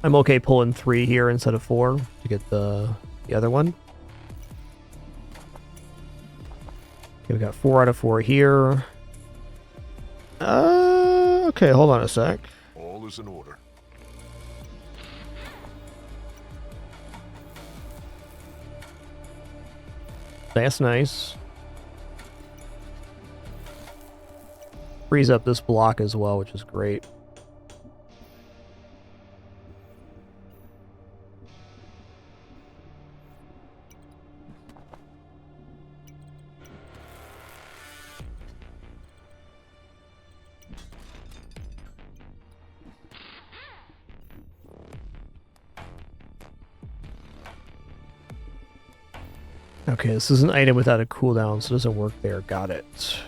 I'm okay pulling 3 here instead of 4 to get the other one. Okay, we got 4 out of 4 here. Okay, hold on a sec. All is in order. That's nice. Frees up this block as well, which is great. Okay, this is an item without a cooldown, so it doesn't work there. Got it.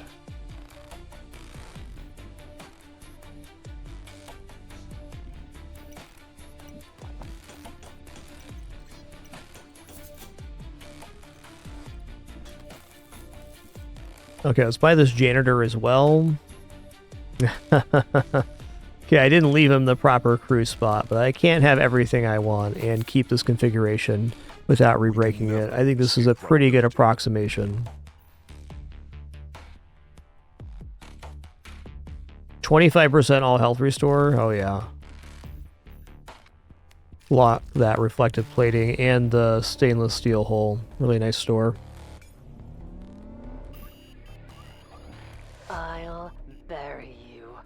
Okay, let's buy this janitor as well. Okay, I didn't leave him the proper crew spot, but I can't have everything I want and keep this configuration without re-breaking it. I think this is a pretty good approximation. 25% all health restore? Oh yeah. Lock that reflective plating and the stainless steel hull. Really nice store. I'll bury you.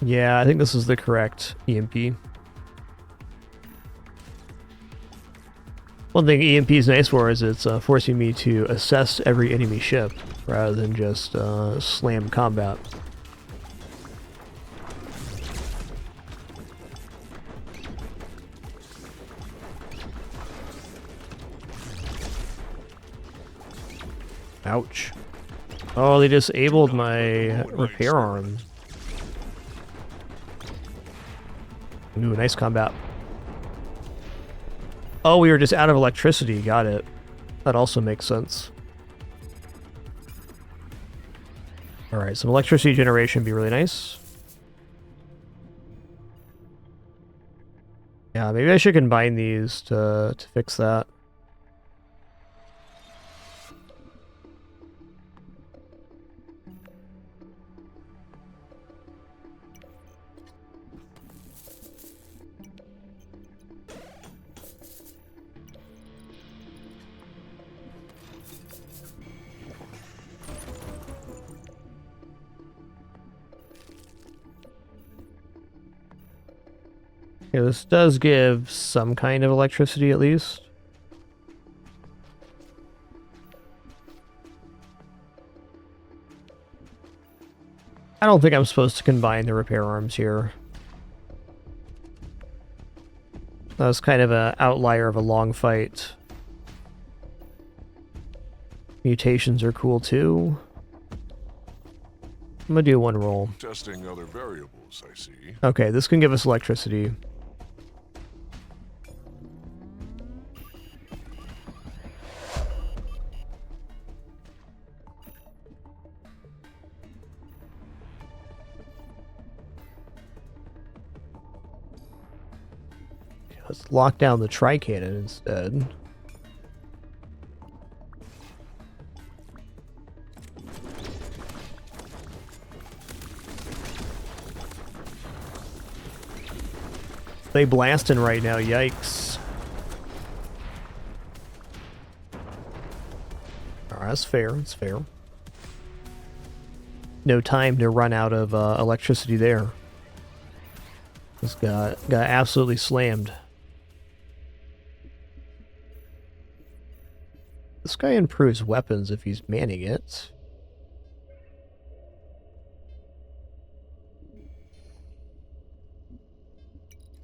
Yeah, I think this is the correct EMP. One thing EMP is nice for is it's forcing me to assess every enemy ship rather than just slam combat. Ouch. Oh, they disabled my repair arm. Ooh, nice combat. Oh, we were just out of electricity. Got it. That also makes sense. Alright, some electricity generation would be really nice. Yeah, maybe I should combine these to fix that. Yeah, this does give some kind of electricity at least. I don't think I'm supposed to combine the repair arms here. That was kind of an outlier of a long fight. Mutations are cool too. I'm gonna do one roll. Testing other variables, I see. Okay, this can give us electricity. Let's lock down the tri-cannon instead. They blasting right now, yikes. Alright, that's fair, that's fair. No time to run out of electricity there. This got absolutely slammed. This guy improves weapons if he's manning it.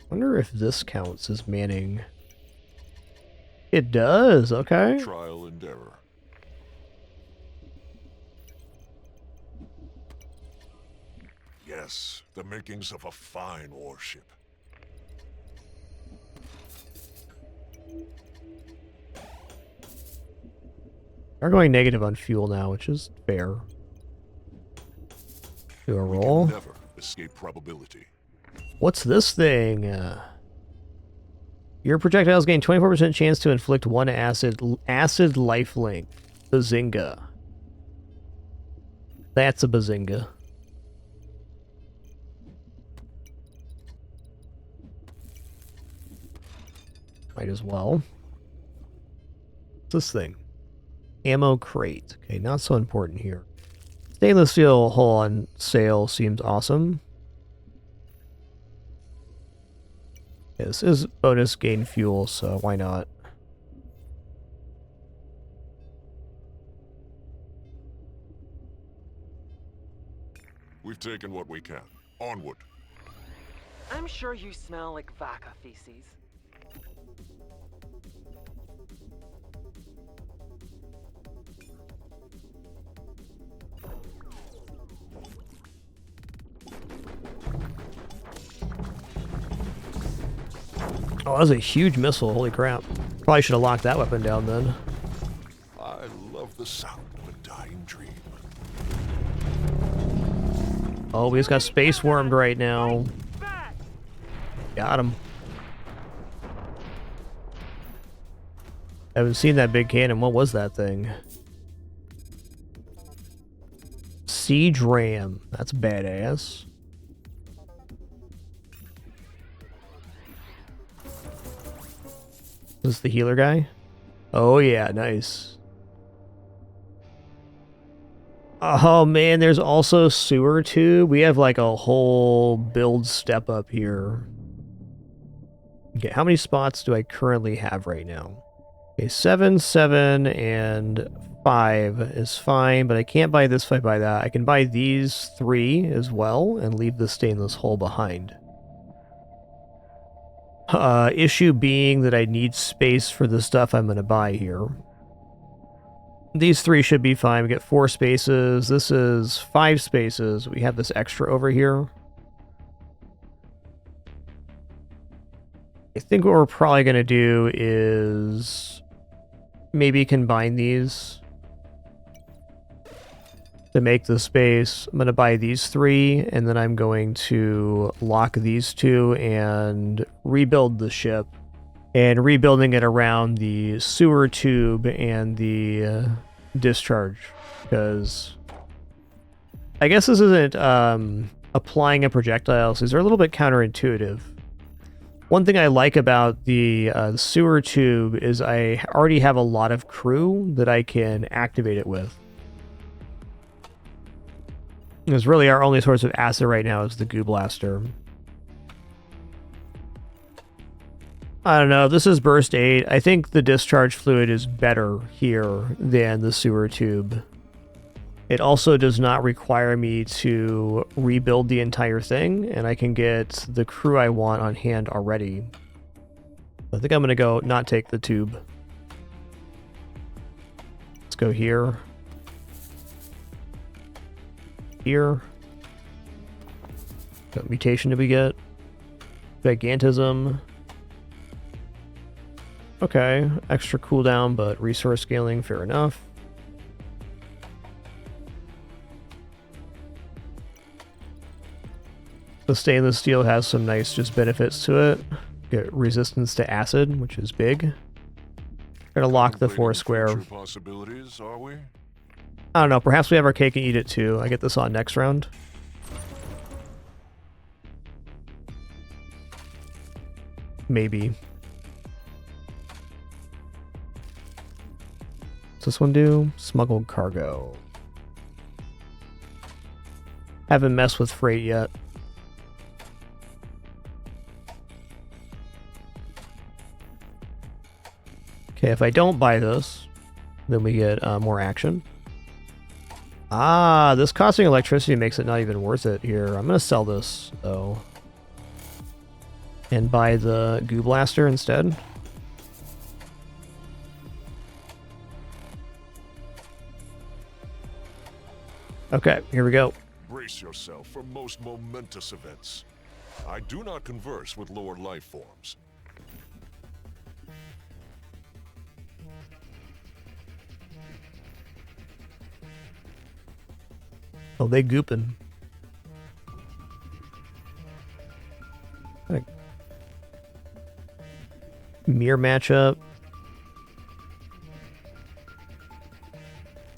Wonder if this counts as manning. It does, okay. Trial and error. Yes, the makings of a fine warship. We're going negative on fuel now, which is fair. Do a roll. Never escape probability. What's this thing? Your projectiles gain 24% chance to inflict one acid lifelink. Bazinga. That's a bazinga. Might as well. What's this thing? Ammo crate. Okay, not so important here. Stainless steel hull on sale seems awesome. Yeah, this is bonus gain fuel, so why not? We've taken what we can. Onward. I'm sure you smell like vaca feces. Oh, that was a huge missile. Holy crap. Probably should have locked that weapon down then. I love the sound of a dying dream. Oh, we just got space wormed right now. Got him. I haven't seen that big cannon. What was that thing? Siege ram. That's badass. This is the healer guy? Oh yeah, nice. Oh man, there's also sewer tube. We have like a whole build step up here. Okay, how many spots do I currently have right now? Okay, 7, 7, and 5 is fine, but I can't buy this if I buy that. I can buy these 3 as well and leave the stainless hole behind. Issue being that I need space for the stuff I'm going to buy here. These 3 should be fine. We get 4 spaces. This is 5 spaces. We have this extra over here. I think what we're probably going to do is maybe combine these to make the space. I'm going to buy these 3, and then I'm going to lock these 2 and rebuild the ship. And rebuilding it around the sewer tube and the discharge. Because I guess this isn't applying a projectile, so these are a little bit counterintuitive. One thing I like about the sewer tube is I already have a lot of crew that I can activate it with. Because really our only source of acid right now is the goo blaster. I don't know, this is burst 8. I think the discharge fluid is better here than the sewer tube. It also does not require me to rebuild the entire thing, and I can get the crew I want on hand already. I think I'm going to go not take the tube. Let's go here. Here. What mutation did we get? Gigantism. Okay, extra cooldown, but resource scaling, fair enough. The stainless steel has some nice just benefits to it. Get resistance to acid, which is big. Gonna lock the 4 square. Possibilities, are we? I don't know, perhaps we have our cake and eat it too. I get this on next round. Maybe. What's this one do? Smuggled cargo. Haven't messed with freight yet. Okay, if I don't buy this, then we get more action. Ah, this costing electricity makes it not even worth it here. I'm going to sell this, though. And buy the goo blaster instead. Okay, here we go. Brace yourself for most momentous events. I do not converse with lower life forms. Oh, they gooping. Mirror matchup.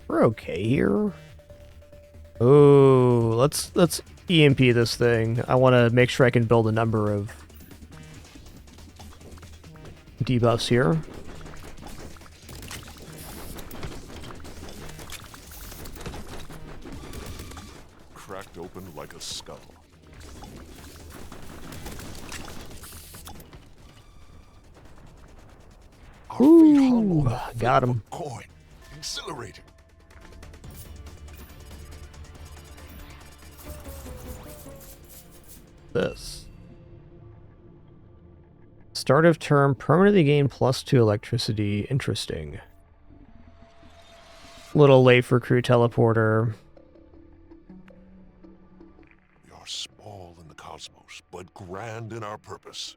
We're okay here. Oh, let's EMP this thing. I want to make sure I can build a number of debuffs here. Cracked open like a skull. Ooh, got him. Coin. Exhilarating. This. Start of turn, permanently gain +2 electricity. Interesting. Little late for crew teleporter. We are small in the cosmos, but grand in our purpose.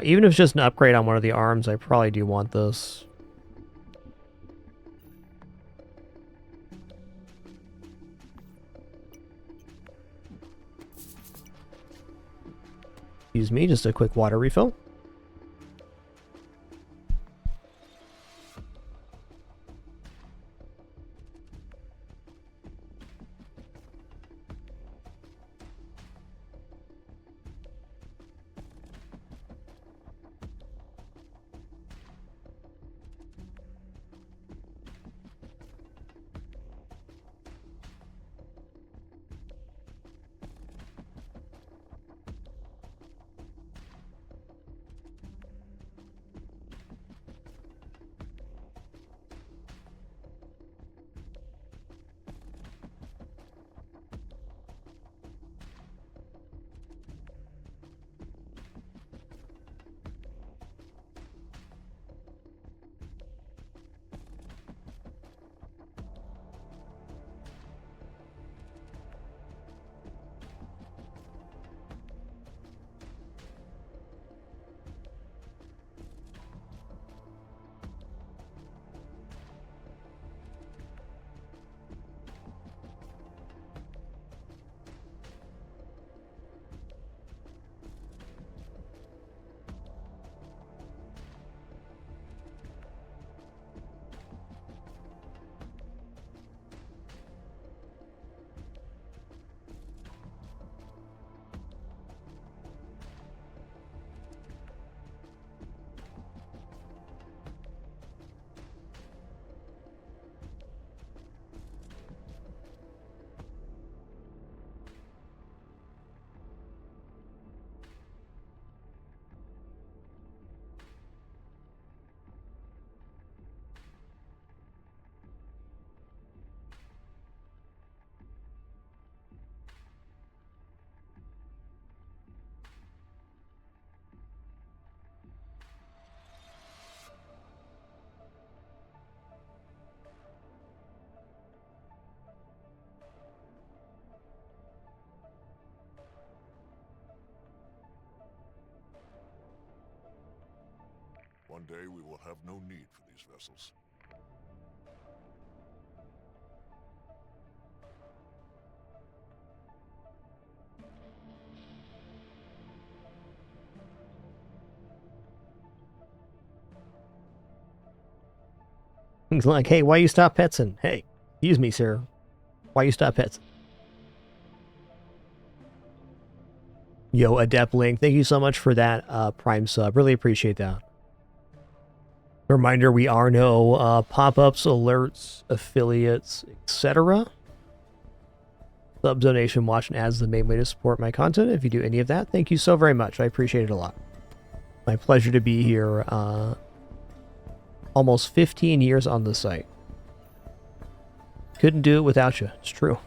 Even if it's just an upgrade on one of the arms, I probably do want this. Excuse me, just a quick water refill. one day we will have no need for these vessels. He's like, hey, why you stop petsing? Hey, excuse me, sir. Why you stop petsing? Yo, Adept Link, thank you so much for that Prime sub. Really appreciate that. Reminder, we are no pop-ups, alerts, affiliates, etc. Sub donation, watch, and ads is the main way to support my content. If you do any of that, thank you so very much. I appreciate it a lot. My pleasure to be here. Almost 15 years on the site. Couldn't do it without you. It's true.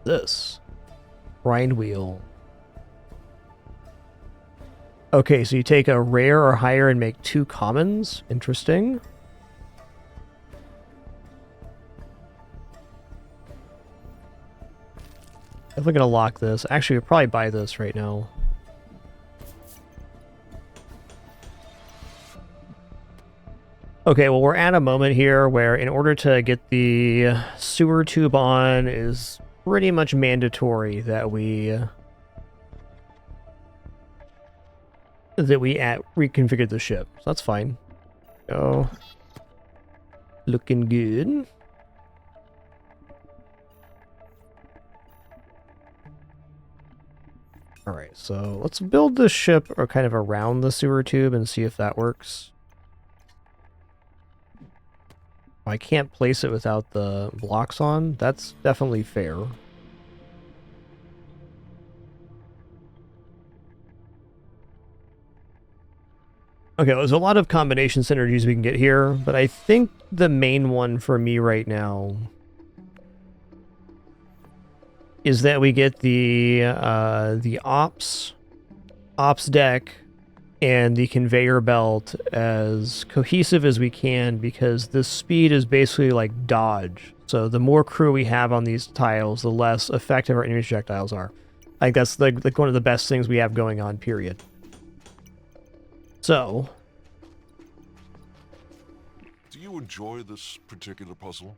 This. Grind wheel. Okay, so you take a rare or higher and make 2 commons. Interesting. Definitely gonna lock this. Actually, we'll probably buy this right now. Okay, well, we're at a moment here where in order to get the sewer tube on is pretty much mandatory that we reconfigure the ship. So that's fine. So, looking good. Alright, so let's build the ship or kind of around the sewer tube and see if that works. I can't place it without the blocks on. That's definitely fair. Okay, there's a lot of combination synergies we can get here, but I think the main one for me right now is that we get the ops deck and the conveyor belt as cohesive as we can, because this speed is basically like dodge. So the more crew we have on these tiles, the less effective our enemy projectiles are. I think that's like one of the best things we have going on, period. So, Do you enjoy this particular puzzle?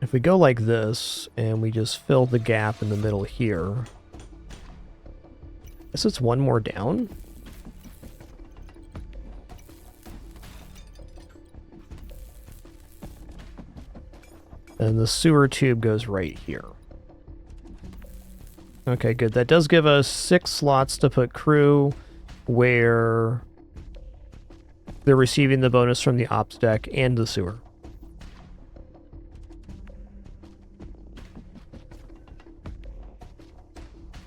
if we go like this, and we just fill the gap in the middle here, I guess it's one more down? And the sewer tube goes right here. Okay, good. That does give us 6 slots to put crew where they're receiving the bonus from the ops deck and the sewer.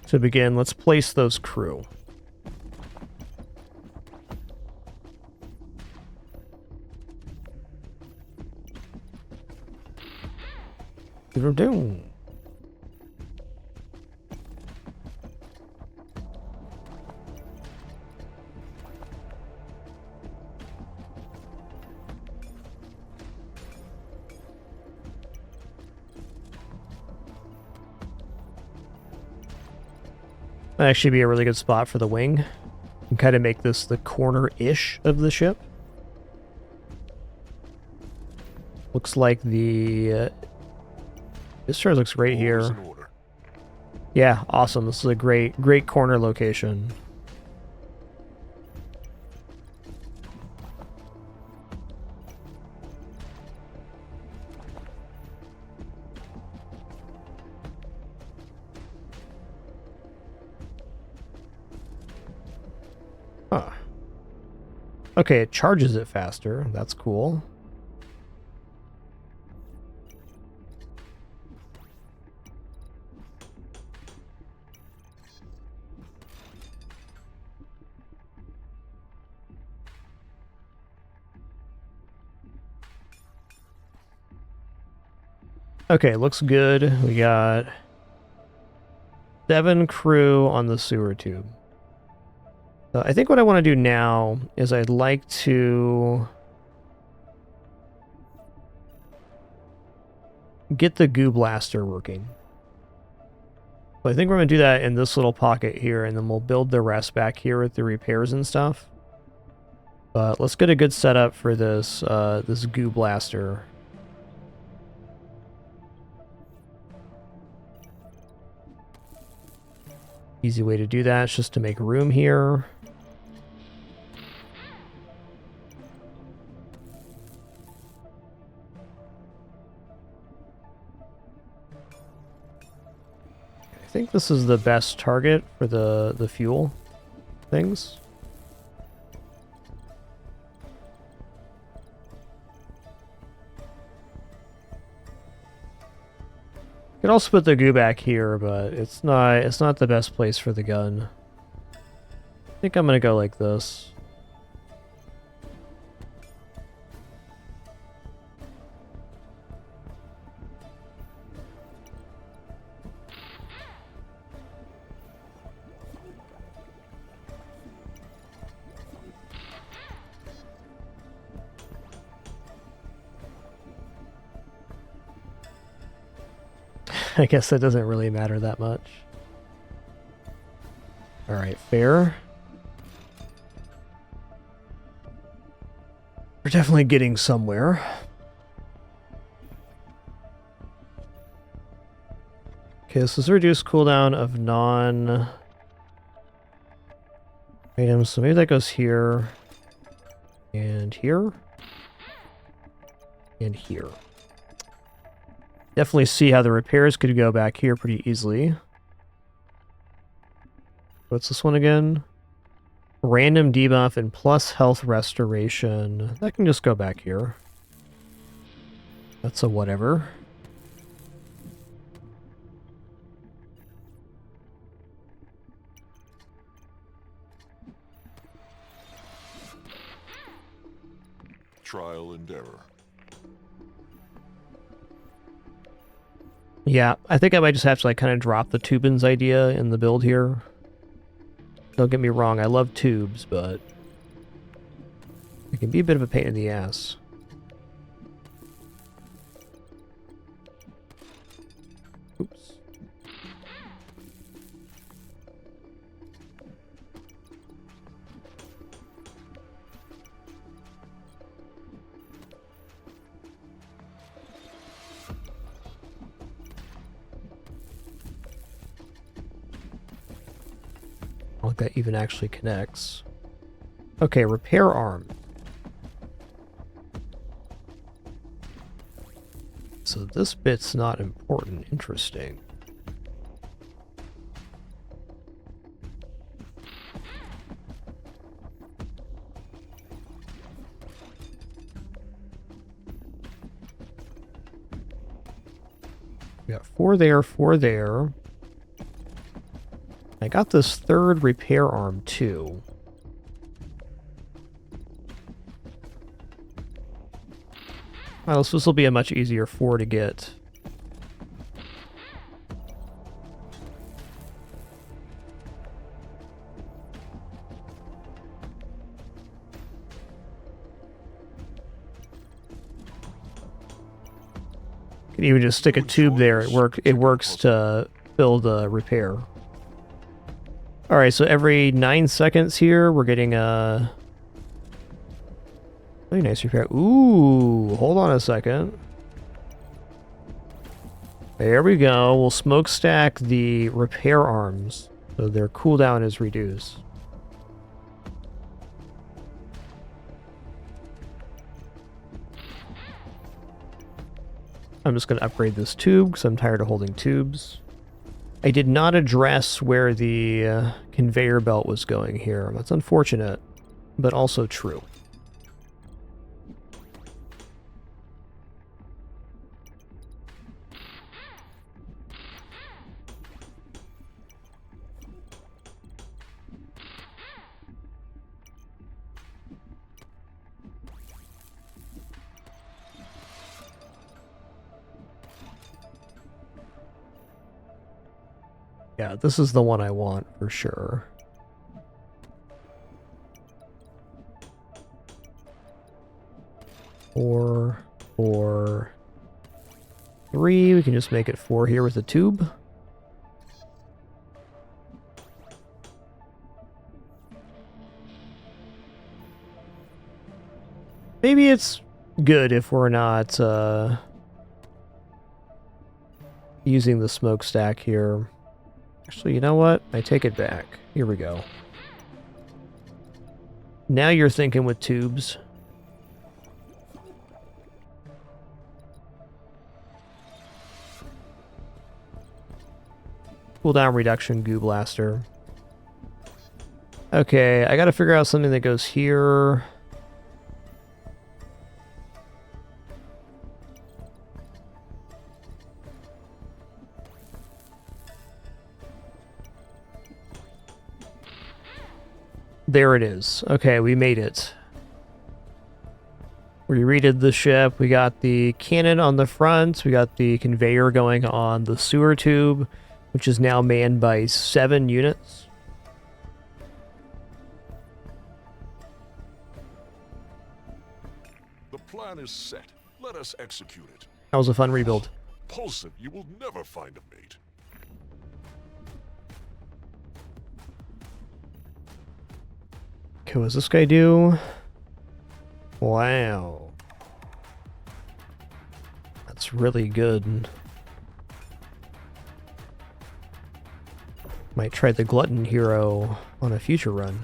To begin, let's place those crew. Doom. That'd actually be a really good spot for the wing. And kind of make this the corner-ish of the ship. Looks like the... this sure looks great here. Yeah, awesome. This is a great corner location. Huh. Okay, it charges it faster. That's cool. Okay, looks good. We got 7 crew on the sewer tube. So I think what I want to do now is I'd like to get the goo blaster working. So I think we're going to do that in this little pocket here, and then we'll build the rest back here with the repairs and stuff. But let's get a good setup for this, this goo blaster. Easy way to do that is just to make room here. I think this is the best target for the fuel things. You could also put the goo back here, but it's not the best place for the gun. I think I'm gonna go like this. I guess that doesn't really matter that much. Alright, fair. We're definitely getting somewhere. Okay, this is reduced cooldown of non items, so maybe that goes here, and here, and here. Definitely see how the repairs could go back here pretty easily. What's this one again? Random debuff and plus health restoration. That can just go back here. That's a whatever. Trial and error. Yeah, I think I might just have to like kind of drop the Tubins idea in the build here. Don't get me wrong, I love tubes, but it can be a bit of a pain in the ass. Oops. I don't think that even actually connects. Okay, repair arm. So this bit's not important. Interesting. We got 4 there, 4 there. I got this third repair arm too. Well, this will be a much easier 4 to get. Can even just stick a tube there. It works to fill the repair. Alright, so every 9 seconds here, we're getting a really nice repair. Ooh, hold on a second. There we go. We'll smokestack the repair arms, so their cooldown is reduced. I'm just going to upgrade this tube because I'm tired of holding tubes. I did not address where the conveyor belt was going here. That's unfortunate, but also true. Yeah, this is the one I want for sure. Four, 3. We can just make it 4 here with a tube. Maybe it's good if we're not using the smokestack here. Actually, you know what? I take it back. Here we go. Now you're thinking with tubes. Cooldown reduction, goo blaster. Okay, I gotta figure out something that goes here. There it is. Okay, we made it. We redid the ship. We got the cannon on the front. We got the conveyor going on the sewer tube, which is now manned by 7 units. The plan is set. Let us execute it. That was a fun rebuild. Pulsive, you will never find a mate. Okay, what's this guy do? Wow. That's really good. Might try the Glutton Hero on a future run.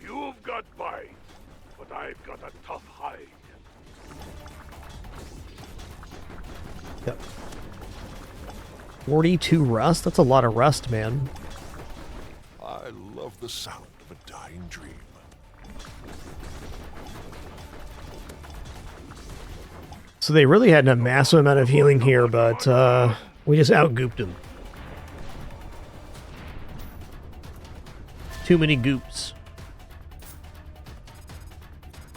You've got bite, but I've got a tough hide. Yep. 42 rust? That's a lot of rust, man. I love the sound of a dying dream. So they really had a massive amount of healing here, but we just outgooped them. Too many goops.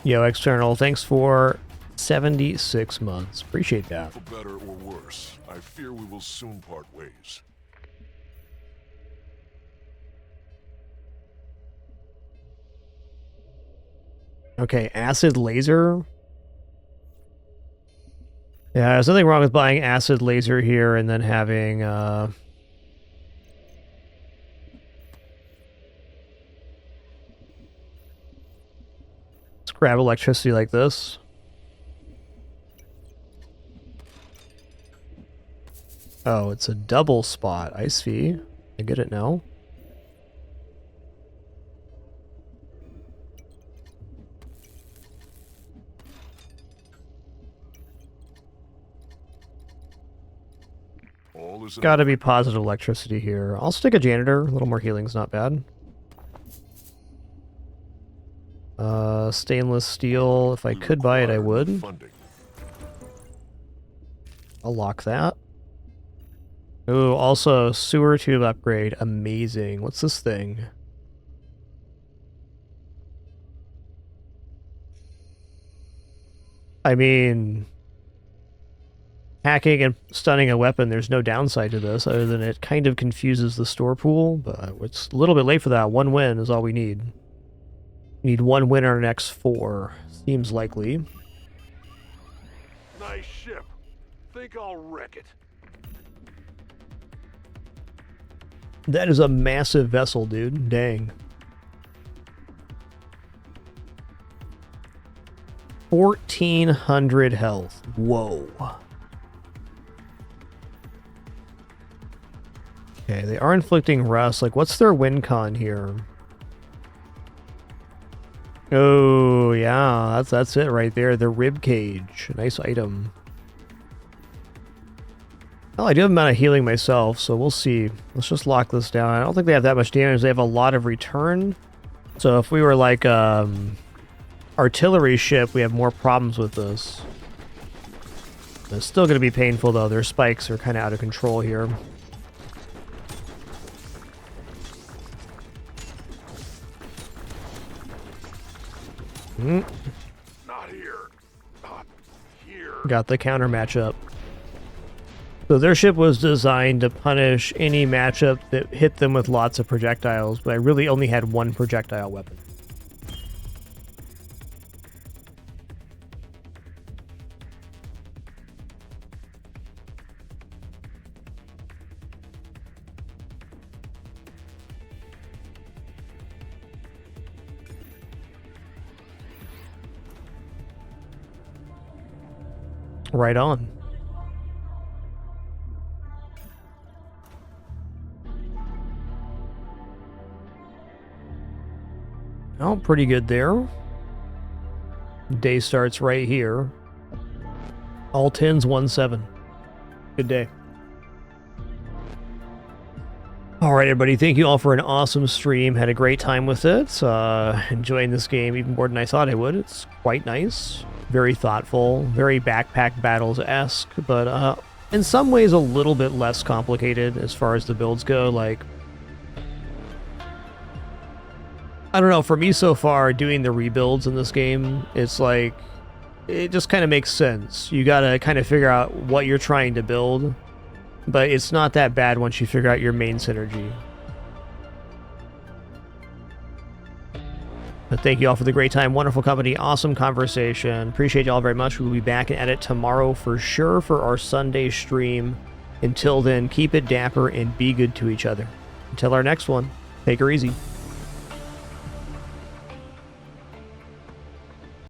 Yo, External, thanks for 76 months. Appreciate that. For better or worse, I fear we will soon part ways. Okay, acid laser. Yeah, there's nothing wrong with buying acid laser here and then having let's grab electricity like this. Oh, it's a double spot. I see. I get it now. All is Gotta be positive electricity here. I'll stick a janitor. A little more healing's not bad. Stainless steel. If I could buy it, I would. funding. I'll lock that. Ooh, also sewer tube upgrade. Amazing. What's this thing? I mean, hacking and stunning a weapon, there's no downside to this other than it kind of confuses the store pool, but it's a little bit late for that. 1 win is all we need. We need 1 win on our next 4. Seems likely. Nice ship. Think I'll wreck it. That is a massive vessel, dude. Dang. 1,400 health. Whoa. Okay, they are inflicting rust. Like, what's their win con here? Oh, yeah, that's it right there. The rib cage. Nice item. Well, I do have a amount of healing myself, so we'll see. Let's just lock this down. I don't think they have that much damage. They have a lot of return. So if we were like artillery ship, we have more problems with this. It's still going to be painful, though. Their spikes are kind of out of control here. Not here. Not here. Got the counter matchup. So their ship was designed to punish any matchup that hit them with lots of projectiles, but I really only had 1 projectile weapon. Right on. Oh, pretty good there. Day starts right here. All 10s, 1-7. Good day. Alright everybody, thank you all for an awesome stream. Had a great time with it. Enjoying this game even more than I thought I would. It's quite nice. Very thoughtful. Very Backpack Battles-esque. But in some ways a little bit less complicated as far as the builds go. Like, I don't know, for me so far, doing the rebuilds in this game, it's like, it just kind of makes sense. You gotta kind of figure out what you're trying to build, but it's not that bad once you figure out your main synergy. But thank you all for the great time, wonderful company, awesome conversation. Appreciate you all very much. We'll be back at it tomorrow for sure for our Sunday stream. Until then, keep it dapper and be good to each other. Until our next one, take her easy.